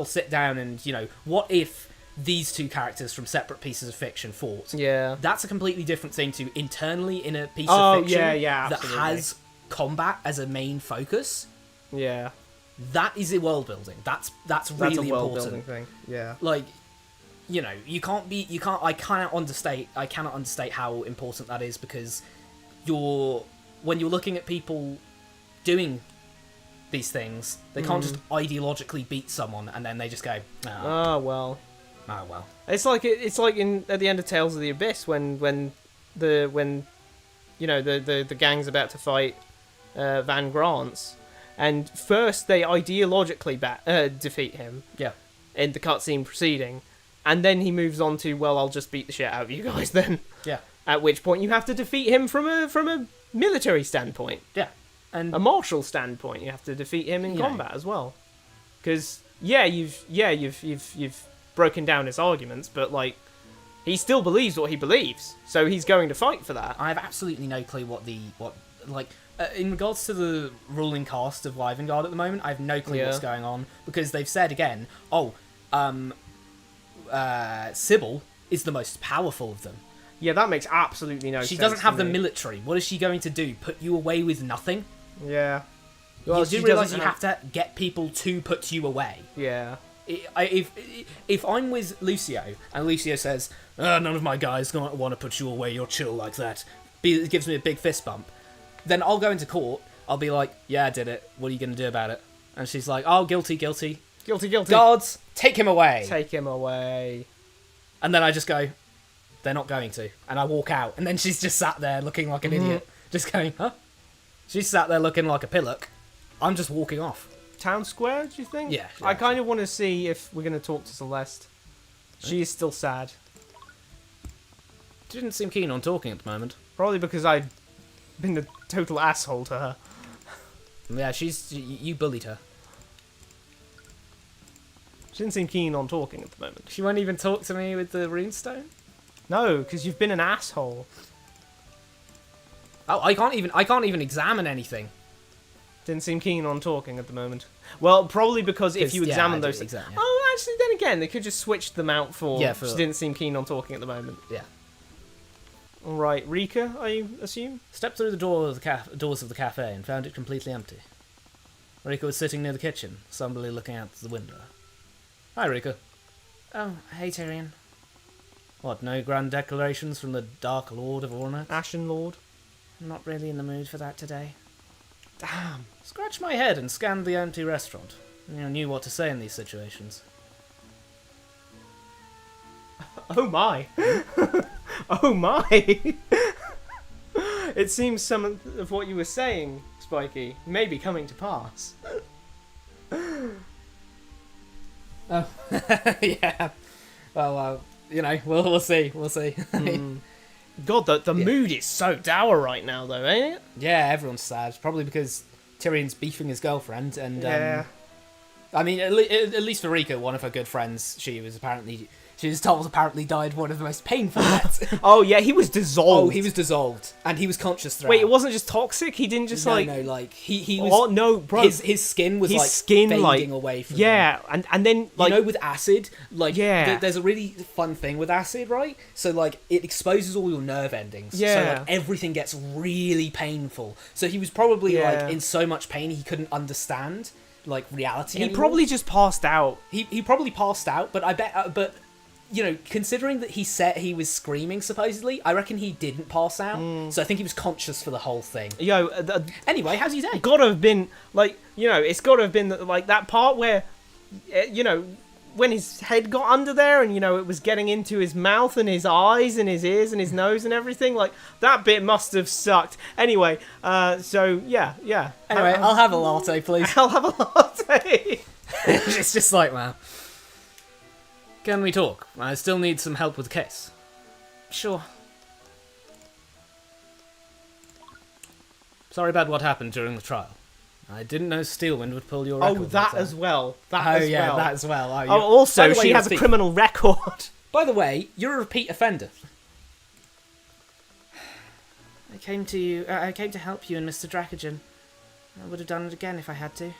Speaker 3: sit down and you know, what if these two characters from separate pieces of fiction fought?
Speaker 1: yeah.
Speaker 3: That's a completely different thing to internally in a piece
Speaker 1: Oh,
Speaker 3: of fiction
Speaker 1: yeah,
Speaker 3: that
Speaker 1: absolutely.
Speaker 3: has combat as a main focus.
Speaker 1: Yeah.
Speaker 3: That is a world building. That's really
Speaker 1: a world
Speaker 3: important.
Speaker 1: building thing. Yeah.
Speaker 3: Like, you know, I cannot understate how important that is because when you're looking at people doing these things, they can't just ideologically beat someone and then they just go,
Speaker 1: Oh well.
Speaker 3: oh well.
Speaker 1: It's like at the end of Tales of the Abyss when you know the gang's about to fight Van Grants, and first they ideologically defeat him
Speaker 3: Yeah.
Speaker 1: in the cutscene preceding, and then he moves on to, well, I'll just beat the shit out of you guys then.
Speaker 3: Yeah.
Speaker 1: At which point you have to defeat him from a military standpoint,
Speaker 3: Yeah. And
Speaker 1: a martial standpoint. You have to defeat him in
Speaker 3: You know.
Speaker 1: combat as well, because you've broken down his arguments, but like he still believes what he believes, so he's going to fight for that.
Speaker 3: I have absolutely no clue what in regards to the ruling cast of Wyvern at the moment, I have no clue
Speaker 1: Yeah.
Speaker 3: what's going on because they've said again, Sybil is the most powerful of them.
Speaker 1: Yeah, that makes absolutely no sense.
Speaker 3: She doesn't have
Speaker 1: to
Speaker 3: the
Speaker 1: me.
Speaker 3: military. What is she going to do? Put you away with nothing?
Speaker 1: Yeah.
Speaker 3: You
Speaker 1: she
Speaker 3: do realise
Speaker 1: doesn't
Speaker 3: you have to get people to put you away.
Speaker 1: Yeah.
Speaker 3: If I'm with Lucio and Lucio says, none of my guys want to put you away, you're chill like that, gives me a big fist bump, then I'll go into court, I'll be like, yeah, I did it, what are you going to do about it? And she's like, oh, guilty.
Speaker 1: Guilty.
Speaker 3: Guards, take him away.
Speaker 1: Take him away.
Speaker 3: And then I just go, they're not going to. And I walk out, and then she's just sat there looking like an idiot, just going, huh? She's sat there looking like a pillock. I'm just walking off.
Speaker 1: Town Square, do you think?
Speaker 3: Yeah.
Speaker 1: I kind of want to see if we're going to talk to Celeste. She is still sad.
Speaker 3: She didn't seem keen on talking at the moment.
Speaker 1: Probably because I've been a total asshole to her.
Speaker 3: Yeah, you bullied her.
Speaker 1: She didn't seem keen on talking at the moment.
Speaker 3: She won't even talk to me with the runestone?
Speaker 1: No, because you've been an asshole.
Speaker 3: Oh, I can't even examine anything.
Speaker 1: Didn't seem keen on talking at the moment. Well, probably because if you examine those...
Speaker 3: Exactly. Yeah.
Speaker 1: Oh, actually, then again, they could just switch them out for...
Speaker 3: Yeah,
Speaker 1: Just didn't seem keen on talking at the moment.
Speaker 3: Yeah.
Speaker 1: Alright, Rika, I assume?
Speaker 3: Stepped through the doors of the cafe and found it completely empty. Rika was sitting near the kitchen, somberly looking out the window. Hi, Rika.
Speaker 5: Oh, hey, Tyrion.
Speaker 3: What, no grand declarations from the Dark Lord of Ornax?
Speaker 1: Ashen Lord?
Speaker 5: I'm not really in the mood for that today.
Speaker 1: Damn.
Speaker 3: Scratched my head and scanned the empty restaurant. Knew what to say in these situations.
Speaker 1: Oh my. Oh my. It seems some of what you were saying, Spiky, may be coming to pass.
Speaker 3: Oh, yeah. Well, we'll see. We'll see.
Speaker 1: God, the mood is so dour right now, though, ain't it?
Speaker 3: Yeah, everyone's sad. Probably because Tyrion's beefing his girlfriend, and I mean, at least for Rika, one of her good friends, she was told apparently died one of the most painful deaths.
Speaker 1: Oh yeah, he was dissolved.
Speaker 3: Oh, he was dissolved, and he was conscious throughout.
Speaker 1: Wait, it wasn't just toxic. He didn't just
Speaker 3: no, he was.
Speaker 1: Oh no, bro.
Speaker 3: His skin was fading away from him.
Speaker 1: Yeah, and then
Speaker 3: with acid, there's a really fun thing with acid, right? So it exposes all your nerve endings.
Speaker 1: Yeah.
Speaker 3: So everything gets really painful. So he was probably in so much pain he couldn't understand reality.
Speaker 1: He
Speaker 3: anymore.
Speaker 1: probably just passed out.
Speaker 3: He probably passed out, but I bet considering that he said he was screaming supposedly, I reckon he didn't pass out. So I think he was conscious for the whole thing.
Speaker 1: Yo,
Speaker 3: Anyway, how's your day?
Speaker 1: gotta have been it's gotta have been that part where when his head got under there and it was getting into his mouth and his eyes and his ears and his nose and everything, that bit must have sucked. Anyway, so yeah.
Speaker 3: Anyway, I'll have a latte, please.
Speaker 1: I'll have a latte.
Speaker 3: It's just man. Can we talk? I still need some help with the case.
Speaker 5: Sure.
Speaker 3: Sorry about what happened during the trial. I didn't know Steelwind would pull your record.
Speaker 1: Oh, that as well. That as well.
Speaker 3: Oh,
Speaker 1: also, she has a criminal record.
Speaker 3: By the way, you're a repeat offender.
Speaker 5: I came to help you and Mr. Dracogen. I would have done it again if I had to.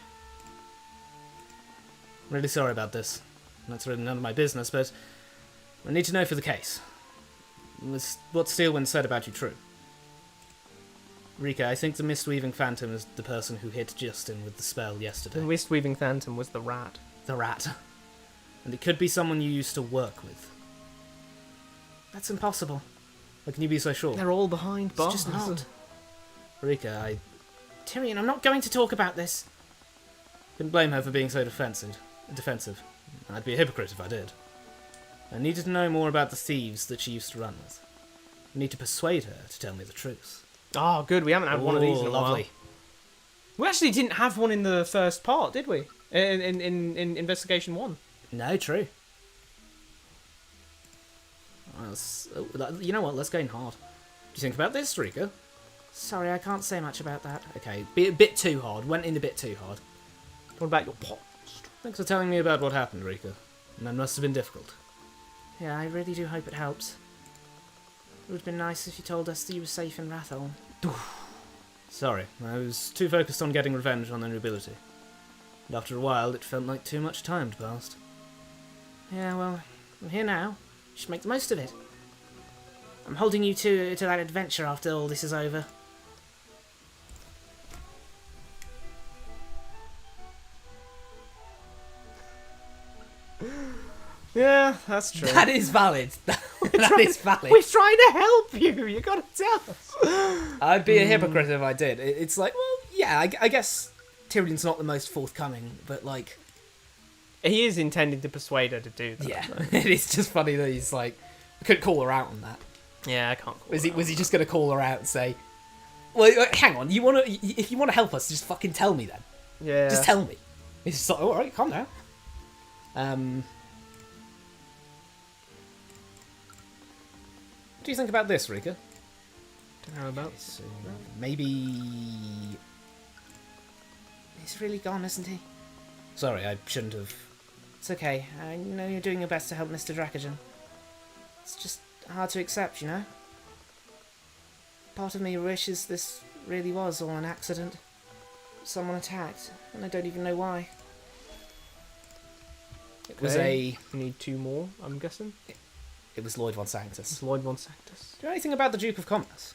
Speaker 3: Really sorry about this. That's really none of my business, but I need to know for the case. Was what Steelwind said about you true? Rika, I think the Mist-Weaving Phantom is the person who hit Justin with the spell yesterday.
Speaker 1: The Mist-Weaving Phantom was the rat.
Speaker 3: The rat. And it could be someone you used to work with.
Speaker 5: That's impossible.
Speaker 3: How can you be so sure?
Speaker 1: They're all behind bars.
Speaker 5: It's just not.
Speaker 3: Rika,
Speaker 5: Tyrion, I'm not going to talk about this.
Speaker 3: couldn't blame her for being so defensive. I'd be a hypocrite if I did. I needed to know more about the thieves that she used to run with. I need to persuade her to tell me the truth.
Speaker 1: Oh, good. We haven't had one of these in a
Speaker 3: lovely.
Speaker 1: while. We actually didn't have one in the first part, did we? In Investigation 1.
Speaker 3: No, true. You know what? Let's go in hard. Do you think about this, Rika?
Speaker 5: Sorry, I can't say much about that.
Speaker 3: Okay, a bit too hard. Went in a bit too hard.
Speaker 1: What about your pot?
Speaker 3: Thanks for telling me about what happened, Rika. And that must have been difficult.
Speaker 5: Yeah, I really do hope it helps. It would have been nice if you told us that you were safe in Rathol.
Speaker 3: Sorry, I was too focused on getting revenge on the nobility. And after a while, it felt like too much time had passed.
Speaker 5: Yeah, well, I'm here now. You should make the most of it. I'm holding you to that adventure after all this is over.
Speaker 1: Yeah, that's true.
Speaker 3: That is valid. That is valid.
Speaker 1: We're trying to help you. You gotta tell us.
Speaker 3: I'd be a hypocrite if I did. It's like, well, yeah, I guess Tyrion's not the most forthcoming, but
Speaker 1: he is intending to persuade her to do that.
Speaker 3: Yeah, it's just funny that he's I couldn't call her out on that.
Speaker 1: Yeah, I can't.
Speaker 3: Was he just gonna call her out and say, well, hang on, if you want to help us, just fucking tell me then.
Speaker 1: Yeah.
Speaker 3: Just tell me. It's just all right, calm down. What do you think about this, Rika?
Speaker 1: Don't know about.
Speaker 3: So maybe.
Speaker 5: He's really gone, isn't he?
Speaker 3: Sorry, I shouldn't have.
Speaker 5: It's okay. I know you're doing your best to help Mr. Dracogen. It's just hard to accept, you know? Part of me wishes this really was all an accident.
Speaker 3: someone attacked, and I don't even know why.
Speaker 2: It was
Speaker 1: We need 2 more, I'm guessing.
Speaker 2: It was Lloyd von Sanctus.
Speaker 1: It's Lloyd von Sanctus.
Speaker 2: Do you know anything about the Duke of Commerce?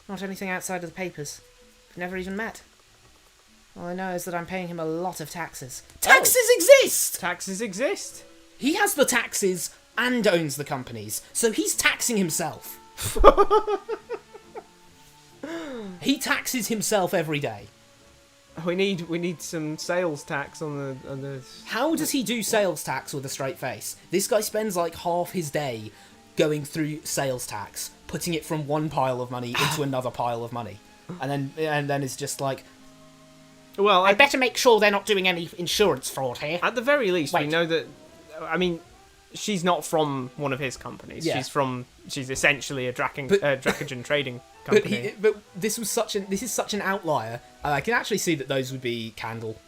Speaker 3: Not anything outside of the papers. We've never even met. All I know is that I'm paying him a lot of taxes.
Speaker 2: Taxes exist!
Speaker 1: Taxes exist.
Speaker 2: He has the taxes and owns the companies, so he's taxing himself. He taxes himself every day.
Speaker 1: We need some sales tax on the.
Speaker 2: How does he do sales tax with a straight face? This guy spends like half his day going through sales tax, putting it from one pile of money into another pile of money, and then it's just like,
Speaker 1: Well,
Speaker 2: I better make sure they're not doing any insurance fraud here.
Speaker 1: at the very least, we
Speaker 2: Wait.
Speaker 1: know that. I mean, she's not from one of his companies.
Speaker 2: Yeah.
Speaker 1: She's essentially a
Speaker 2: But-
Speaker 1: Dracogen trading company.
Speaker 2: But this is such an outlier. I can actually see that those would be Candle.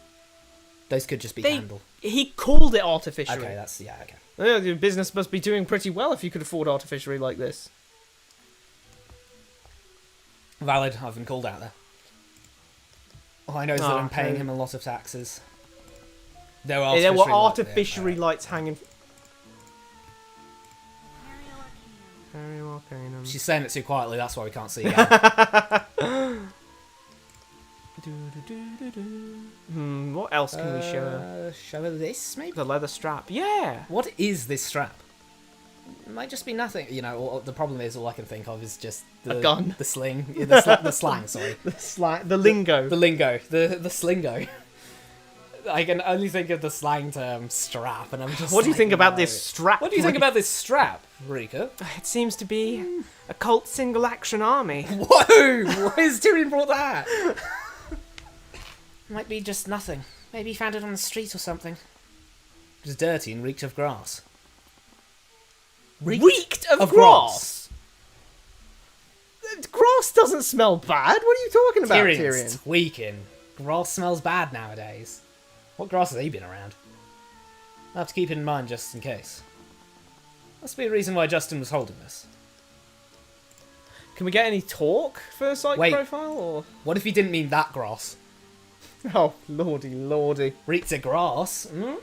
Speaker 2: Those could just be Candle.
Speaker 1: He called it artificially.
Speaker 2: Okay, that's okay.
Speaker 1: Yeah, your business must be doing pretty well if you could afford artificially like this.
Speaker 2: Valid. I've been called out there. All I know is that I'm paying
Speaker 1: okay.
Speaker 2: him a lot of taxes. There
Speaker 1: There were artificially lights hanging. Very Arcanum.
Speaker 2: She's saying it too quietly. That's why we can't see again.
Speaker 1: What else can we show her?
Speaker 2: Show her this, maybe.
Speaker 1: The leather strap. Yeah.
Speaker 2: What is this strap? It might just be nothing. You know, the problem is all I can think of is just the
Speaker 1: A gun.
Speaker 2: the sling, the slang. Sorry,
Speaker 1: The lingo.
Speaker 2: the lingo, the slingo. I can only think of the slang term strap, and I'm just.
Speaker 1: What do you
Speaker 2: like,
Speaker 1: think about
Speaker 2: no.
Speaker 1: this strap?
Speaker 2: What do you think about this strap, Rika?
Speaker 1: It seems to be a cult single action army.
Speaker 2: Whoa! Why has Tyrion brought that?
Speaker 3: Might be just nothing. Maybe he found it on the street or something.
Speaker 2: It was dirty and reeked of grass.
Speaker 1: Reeked of grass. Grass doesn't smell bad. What are you talking about,
Speaker 2: Tyrion's
Speaker 1: Tyrion?
Speaker 2: tweaking. Grass smells bad nowadays. What grass has he been around? I'll have to keep it in mind just in case. Must be a reason why Justin was holding this.
Speaker 1: Can we get any talk for psych
Speaker 2: Wait.
Speaker 1: profile? Or
Speaker 2: What if he didn't mean that grass?
Speaker 1: oh, lordy.
Speaker 2: Reeked of grass. A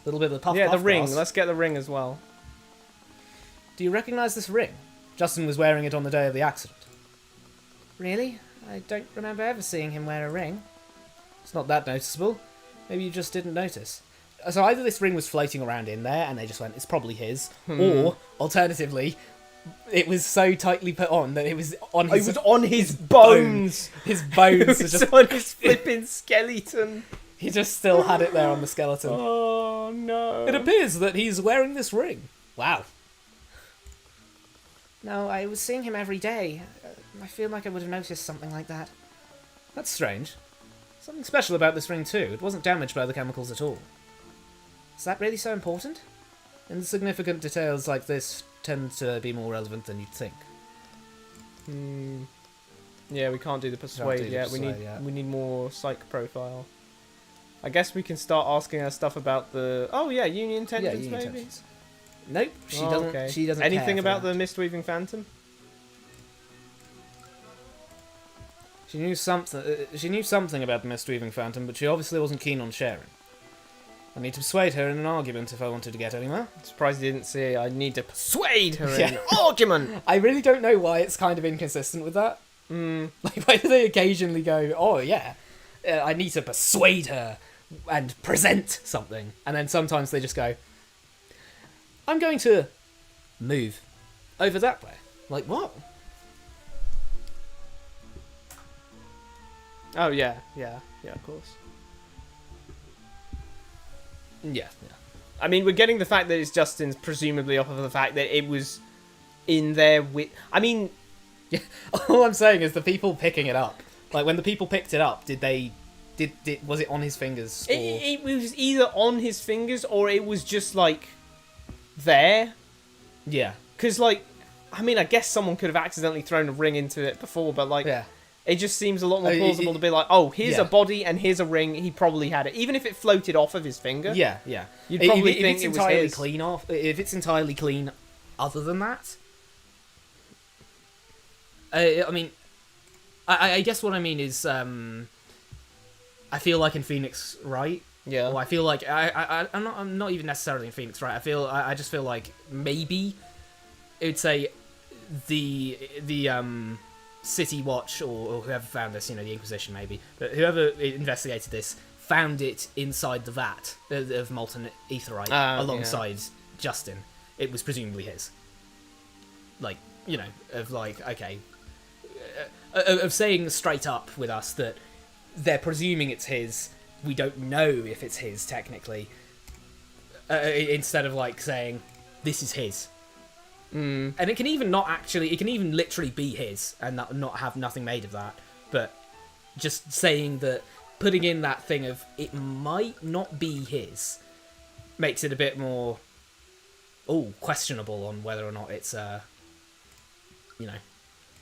Speaker 2: little bit of the puff.
Speaker 1: Yeah, the
Speaker 2: puff
Speaker 1: ring.
Speaker 2: grass.
Speaker 1: Let's get the ring as well.
Speaker 2: Do you recognise this ring? Justin was wearing it on the day of the accident.
Speaker 3: Really? I don't remember ever seeing him wear a ring.
Speaker 2: It's not that noticeable. Maybe you just didn't notice. So either this ring was floating around in there and they just went, it's probably his, or alternatively, it was so tightly put on that it was on his.
Speaker 1: It was on his bones.
Speaker 2: His bones
Speaker 1: It
Speaker 2: were
Speaker 1: was
Speaker 2: just.
Speaker 1: on his flipping skeleton.
Speaker 2: He just still had it there on the skeleton.
Speaker 1: Oh no!
Speaker 2: It appears that he's wearing this ring. Wow.
Speaker 3: No, I was seeing him every day. I feel like I would have noticed something like that.
Speaker 2: That's strange. Something special about this ring too. It wasn't damaged by the chemicals at all.
Speaker 3: Is that really so important?
Speaker 2: Insignificant details like this tend to be more relevant than you'd think.
Speaker 1: Yeah, we can't do the persuade
Speaker 2: do the
Speaker 1: yet.
Speaker 2: persuade,
Speaker 1: We need more psych profile. I guess we can start asking her stuff about the. Oh yeah, union tensions
Speaker 2: Union
Speaker 1: maybe.
Speaker 2: tensions. Nope, she
Speaker 1: Oh,
Speaker 2: doesn't.
Speaker 1: okay.
Speaker 2: She doesn't.
Speaker 1: Anything
Speaker 2: care for
Speaker 1: about
Speaker 2: that.
Speaker 1: the Mistweaving Phantom?
Speaker 2: She knew something. She knew something about the Mistweaving Phantom, but she obviously wasn't keen on sharing. I need to persuade her in an argument if I wanted to get anywhere.
Speaker 1: I'm surprised you didn't say I need to persuade her in
Speaker 2: Yeah.
Speaker 1: an argument.
Speaker 2: I really don't know why it's kind of inconsistent with that. Like, why do they occasionally go, "Oh yeah, I need to persuade her and present something," and then sometimes they just go, "I'm going to move over that way." Like what?
Speaker 1: Oh yeah, of course.
Speaker 2: Yeah.
Speaker 1: I mean, we're getting the fact that it's Justin's presumably off of the fact that it was in there with. I mean,
Speaker 2: Yeah. All I'm saying is the people picking it up. Like when the people picked it up, did was it on his fingers? Or...
Speaker 1: it was either on his fingers or it was just like there.
Speaker 2: Yeah.
Speaker 1: Because like, I mean, I guess someone could have accidentally thrown a ring into it before, but like,
Speaker 2: Yeah.
Speaker 1: it just seems a lot more
Speaker 2: It-
Speaker 1: plausible to be like, oh, here's
Speaker 2: yeah.
Speaker 1: a body and here's a ring. He probably had it, even if it floated off of his finger.
Speaker 2: Yeah.
Speaker 1: You'd probably
Speaker 2: if
Speaker 1: think
Speaker 2: it's
Speaker 1: it was
Speaker 2: entirely
Speaker 1: his.
Speaker 2: clean off. If it's entirely clean, other than that, I mean, I guess what I mean is, I feel like in Phoenix Wright.
Speaker 1: Yeah.
Speaker 2: Or I feel like I'm not even necessarily in Phoenix Wright. I just feel like maybe it would say the City Watch or whoever found this, the Inquisition maybe, but whoever investigated this found it inside the vat of molten aetherite alongside Justin. It was presumably his. Like, of saying straight up with us that they're presuming it's his, we don't know if it's his technically, instead of like saying this is his. And it can even literally be his and not have nothing made of that, but just saying that, putting in that thing of it might not be his, makes it a bit more questionable on whether or not it's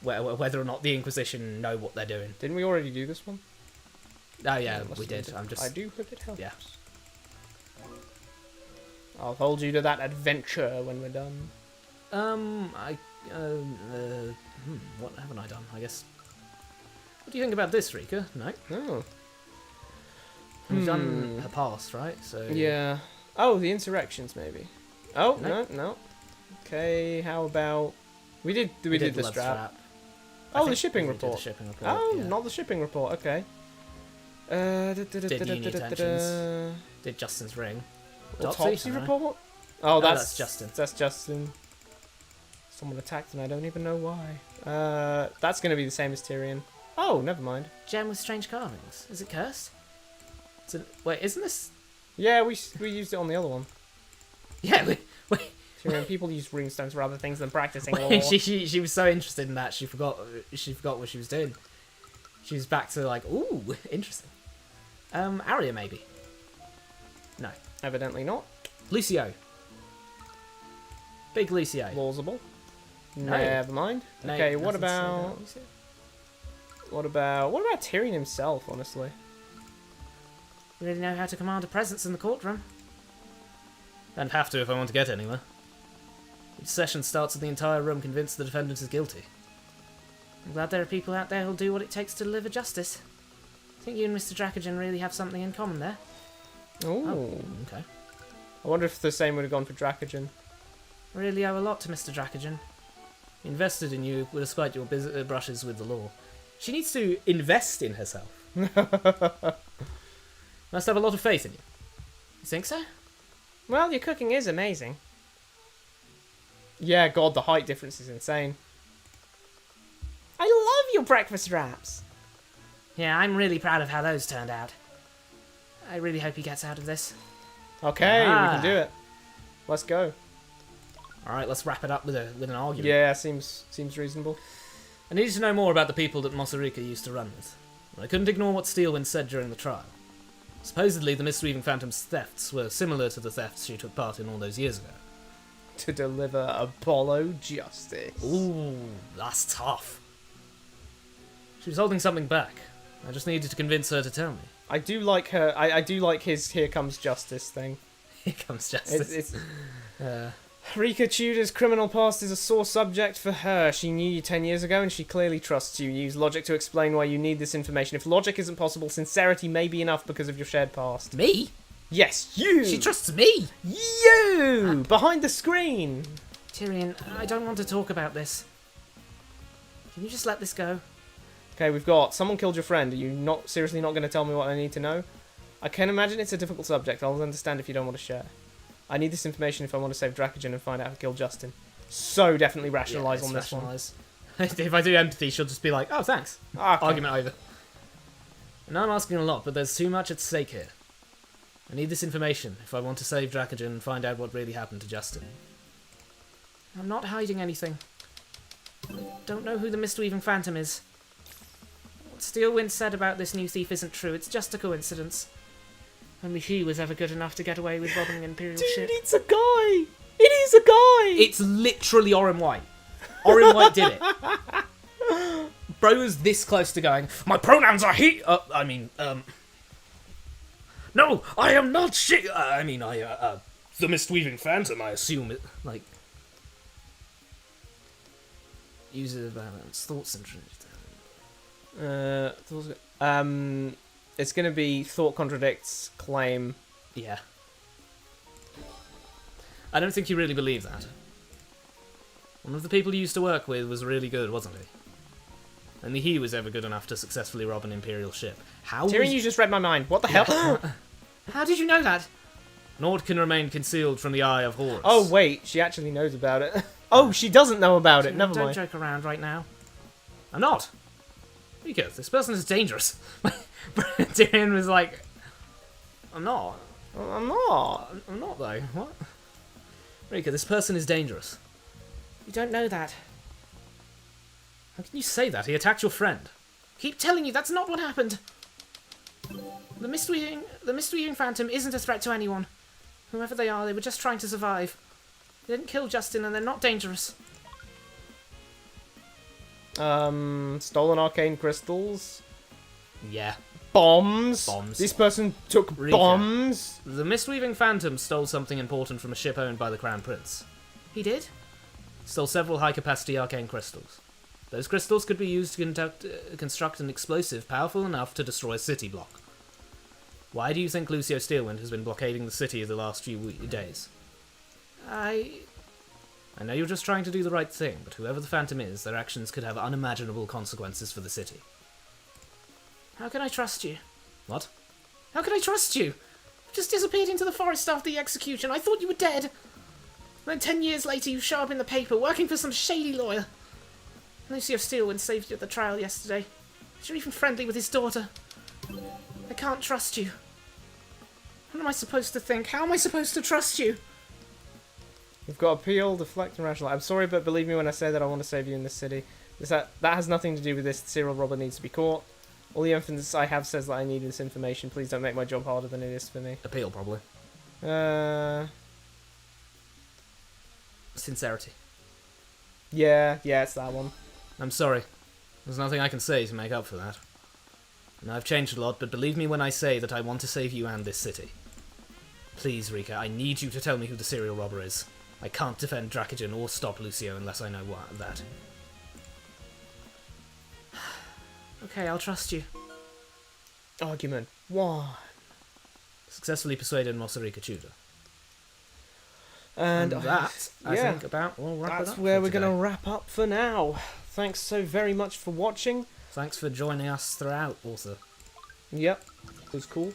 Speaker 2: whether or not the Inquisition know what they're doing.
Speaker 1: Didn't we already do this one?
Speaker 2: Oh yeah, we did.
Speaker 1: I do hope it helps.
Speaker 2: Yeah.
Speaker 1: I'll hold you to that adventure when we're done.
Speaker 2: What haven't I done? I guess. What do you think about this, Rika? No.
Speaker 1: Oh.
Speaker 2: We've done her past, right? So
Speaker 1: Yeah. Oh, the insurrections maybe. Oh
Speaker 2: No.
Speaker 1: no. Okay, how about we did the
Speaker 2: blood
Speaker 1: strap.
Speaker 2: I
Speaker 1: Oh,
Speaker 2: think
Speaker 1: the shipping
Speaker 2: we did
Speaker 1: report.
Speaker 2: The shipping report.
Speaker 1: Oh,
Speaker 2: yeah.
Speaker 1: not the shipping report. Okay.
Speaker 2: Did uni intentions. Did Justin's ring.
Speaker 1: Autopsy
Speaker 2: I don't know.
Speaker 1: report? Oh,
Speaker 2: that's Justin.
Speaker 1: That's Justin. Someone attacked and I don't even know why. That's going to be the same as Tyrion. Oh, never mind.
Speaker 3: Gem with strange carvings. Is it cursed?
Speaker 2: Wait, isn't this?
Speaker 1: Yeah, we used it on the other one.
Speaker 2: Yeah, wait.
Speaker 1: Tyrion, people use runestones for other things than practicing law.
Speaker 2: She was so interested in that she forgot what she was doing. She was back to like, ooh, interesting. Arya maybe. No.
Speaker 1: Evidently not.
Speaker 2: Lucio. Big Lucio.
Speaker 1: Plausible.
Speaker 2: No.
Speaker 1: Never mind.
Speaker 2: No,
Speaker 1: Okay,
Speaker 2: nothing
Speaker 1: what
Speaker 2: to say
Speaker 1: about
Speaker 2: Lucio.
Speaker 1: what about Tyrion himself? Honestly,
Speaker 3: You really know how to command a presence in the courtroom.
Speaker 2: Don't have to if I want to get anywhere. Each session starts with the entire room convinced the defendant is guilty.
Speaker 3: I'm glad there are people out there who'll do what it takes to deliver justice. I think you and Mr. Dracogen really have something in common there.
Speaker 1: oh,
Speaker 2: Okay.
Speaker 1: I wonder if the same would have gone for Dracogen.
Speaker 3: I really owe a lot to Mr. Dracogen.
Speaker 2: He invested in you despite your brushes with the law. She needs to invest in herself. Must have a lot of faith in you.
Speaker 3: You think so?
Speaker 1: Well, your cooking is amazing. Yeah, God, the height difference is insane. I love your breakfast wraps.
Speaker 3: Yeah, I'm really proud of how those turned out. I really hope he gets out of this.
Speaker 1: Okay, we
Speaker 2: Ah.
Speaker 1: can do it. Let's go.
Speaker 2: All right, let's wrap it up with an argument.
Speaker 1: Yeah, seems reasonable.
Speaker 2: I needed to know more about the people that Mossarika used to run with. I couldn't ignore what Steelwind said during the trial. Supposedly, the Mistweaving Phantom's thefts were similar to the thefts she took part in all those years ago.
Speaker 1: To deliver Apollo justice.
Speaker 2: Ooh, that's tough. She was holding something back. I just needed to convince her to tell me.
Speaker 1: I do like her. I do like his "Here Comes Justice" thing.
Speaker 2: Here comes justice.
Speaker 1: It's Rika Tudor's criminal past is a sore subject for her. She knew you 10 years ago and she clearly trusts you. Use logic to explain why you need this information. If logic isn't possible, sincerity may be enough because of your shared past.
Speaker 2: Me?
Speaker 1: Yes, you!
Speaker 2: She trusts me!
Speaker 1: You! Behind the screen!
Speaker 3: Tyrion, I don't want to talk about this. Can you just let this go?
Speaker 1: Okay, we've got someone killed your friend. Are you seriously not going to tell me what I need to know? I can imagine it's a difficult subject. I'll understand if you don't want to share. I need this information if I want to save Dracogen and find out who killed Justin. So definitely rationalise on this
Speaker 2: rationalise. If I do empathy, she'll just be like, oh, thanks.
Speaker 1: one. Okay.
Speaker 2: Argument over. And I'm asking a lot, but there's too much at stake here. I need this information if I want to save Dracogen and find out what really happened to Justin.
Speaker 3: I'm not hiding anything. I don't know who the Mistweaving Phantom is. What Steelwind said about this new thief isn't true. It's just a coincidence. Only he was ever good enough to get away with robbing an Imperial ship.
Speaker 1: It's a guy! It is a guy!
Speaker 2: It's literally Oren White. Oren White did it. Bro was this close to going, my pronouns are he... No, I am not she... the Mistweaving Phantom, I assume it... Like... User balance, thoughts and...
Speaker 1: It's going to be thought contradicts claim.
Speaker 4: Yeah. I don't think you really believe that. One of the people you used to work with was really good, wasn't he? Only he was ever good enough to successfully rob an Imperial ship. How
Speaker 1: Tyrion, you just read my mind. What the hell?
Speaker 3: How did you know that?
Speaker 4: Nord can remain concealed from the eye of Horus.
Speaker 1: Oh, wait. She actually knows about it. Oh, she doesn't know about it. Never
Speaker 3: Don't
Speaker 1: mind.
Speaker 3: joke around right now.
Speaker 4: I'm not. Rika, this person is dangerous. Tyrion was like, I'm not.
Speaker 1: I'm not.
Speaker 4: I'm not, though. What? Rika, this person is dangerous.
Speaker 3: You don't know that.
Speaker 4: How can you say that? He attacked your friend.
Speaker 3: Keep telling you that's not what happened. The Mistweaving Phantom isn't a threat to anyone. Whoever they are, they were just trying to survive. They didn't kill Justin, and they're not dangerous.
Speaker 1: Stolen arcane crystals.
Speaker 4: Yeah.
Speaker 1: Bombs.
Speaker 4: Bombs.
Speaker 1: This person took
Speaker 4: Rika.
Speaker 1: bombs.
Speaker 4: The Mistweaving Phantom stole something important from a ship owned by the Crown Prince.
Speaker 3: He did?
Speaker 4: Stole several high-capacity arcane crystals. Those crystals could be used to construct an explosive powerful enough to destroy a city block. Why do you think Lucio Steelwind has been blockading the city the last few days? I know you're just trying to do the right thing, but whoever the Phantom is, their actions could have unimaginable consequences for the city.
Speaker 3: How can I trust you?
Speaker 4: What?
Speaker 3: How can I trust you? You just disappeared into the forest after the execution. I thought you were dead. Then 10 years later, you show up in the paper, working for some shady lawyer. Lucio Steelwind saved you at the trial yesterday. You're even friendly with his daughter. I can't trust you. What am I supposed to think? How am I supposed to trust you?
Speaker 1: We've got appeal, deflect, and rational. I'm sorry, but believe me when I say that I want to save you in this city. That has nothing to do with this. The serial robber needs to be caught. All the evidence I have says that I need this information. Please don't make my job harder than it is for me.
Speaker 4: Appeal, probably. Sincerity.
Speaker 1: Yeah, it's that one.
Speaker 4: I'm sorry. There's nothing I can say to make up for that. And I've changed a lot, but believe me when I say that I want to save you and this city. Please, Rika, I need you to tell me who the serial robber is. I can't defend Dracogen or stop Lucio unless I know that.
Speaker 3: Okay, I'll trust you.
Speaker 1: Argument 1.
Speaker 4: Successfully persuaded Mossarika Tudor.
Speaker 1: And
Speaker 4: that, I
Speaker 1: yeah,
Speaker 4: think, about we'll wrap it
Speaker 1: that's
Speaker 4: up
Speaker 1: where
Speaker 4: for
Speaker 1: we're going to
Speaker 4: today.
Speaker 1: wrap up for now. Thanks so very much for watching.
Speaker 4: Thanks for joining us throughout, also.
Speaker 1: Yep, it was cool.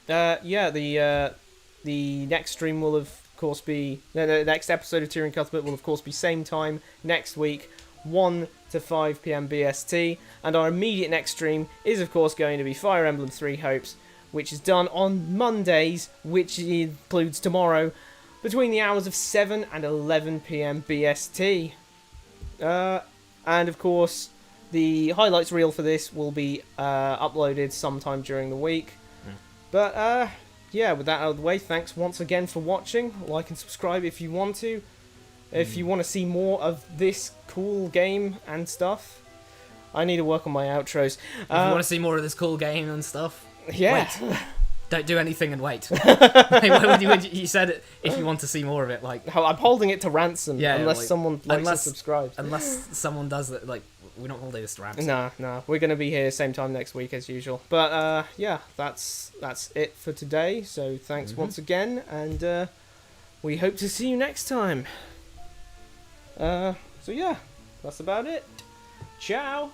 Speaker 1: Yeah, the next stream will of course be the next episode of Tyrion Cuthbert will of course be same time next week, 1 to 5 p.m. BST, and our immediate next stream is of course going to be Fire Emblem 3 Hopes, which is done on Mondays, which includes tomorrow, between the hours of 7 and 11 p.m. BST. And of course, the highlights reel for this will be uploaded sometime during the week. But yeah, with that out of the way, thanks once again for watching. Like and subscribe if you want to. If you want to see more of this cool game and stuff. I need to work on my outros.
Speaker 4: If you want to see more of this cool game and stuff,
Speaker 1: Yeah.
Speaker 4: wait. Don't do anything and wait. When you said if you want to see more of it, like
Speaker 1: I'm holding it to ransom unless
Speaker 4: like,
Speaker 1: someone likes and subscribes.
Speaker 4: Unless someone does it, like we're not holding this to ransom.
Speaker 1: Nah. We're going to be here same time next week as usual. But yeah, that's it for today. So thanks once again, and we hope to see you next time. So yeah, that's about it. Ciao.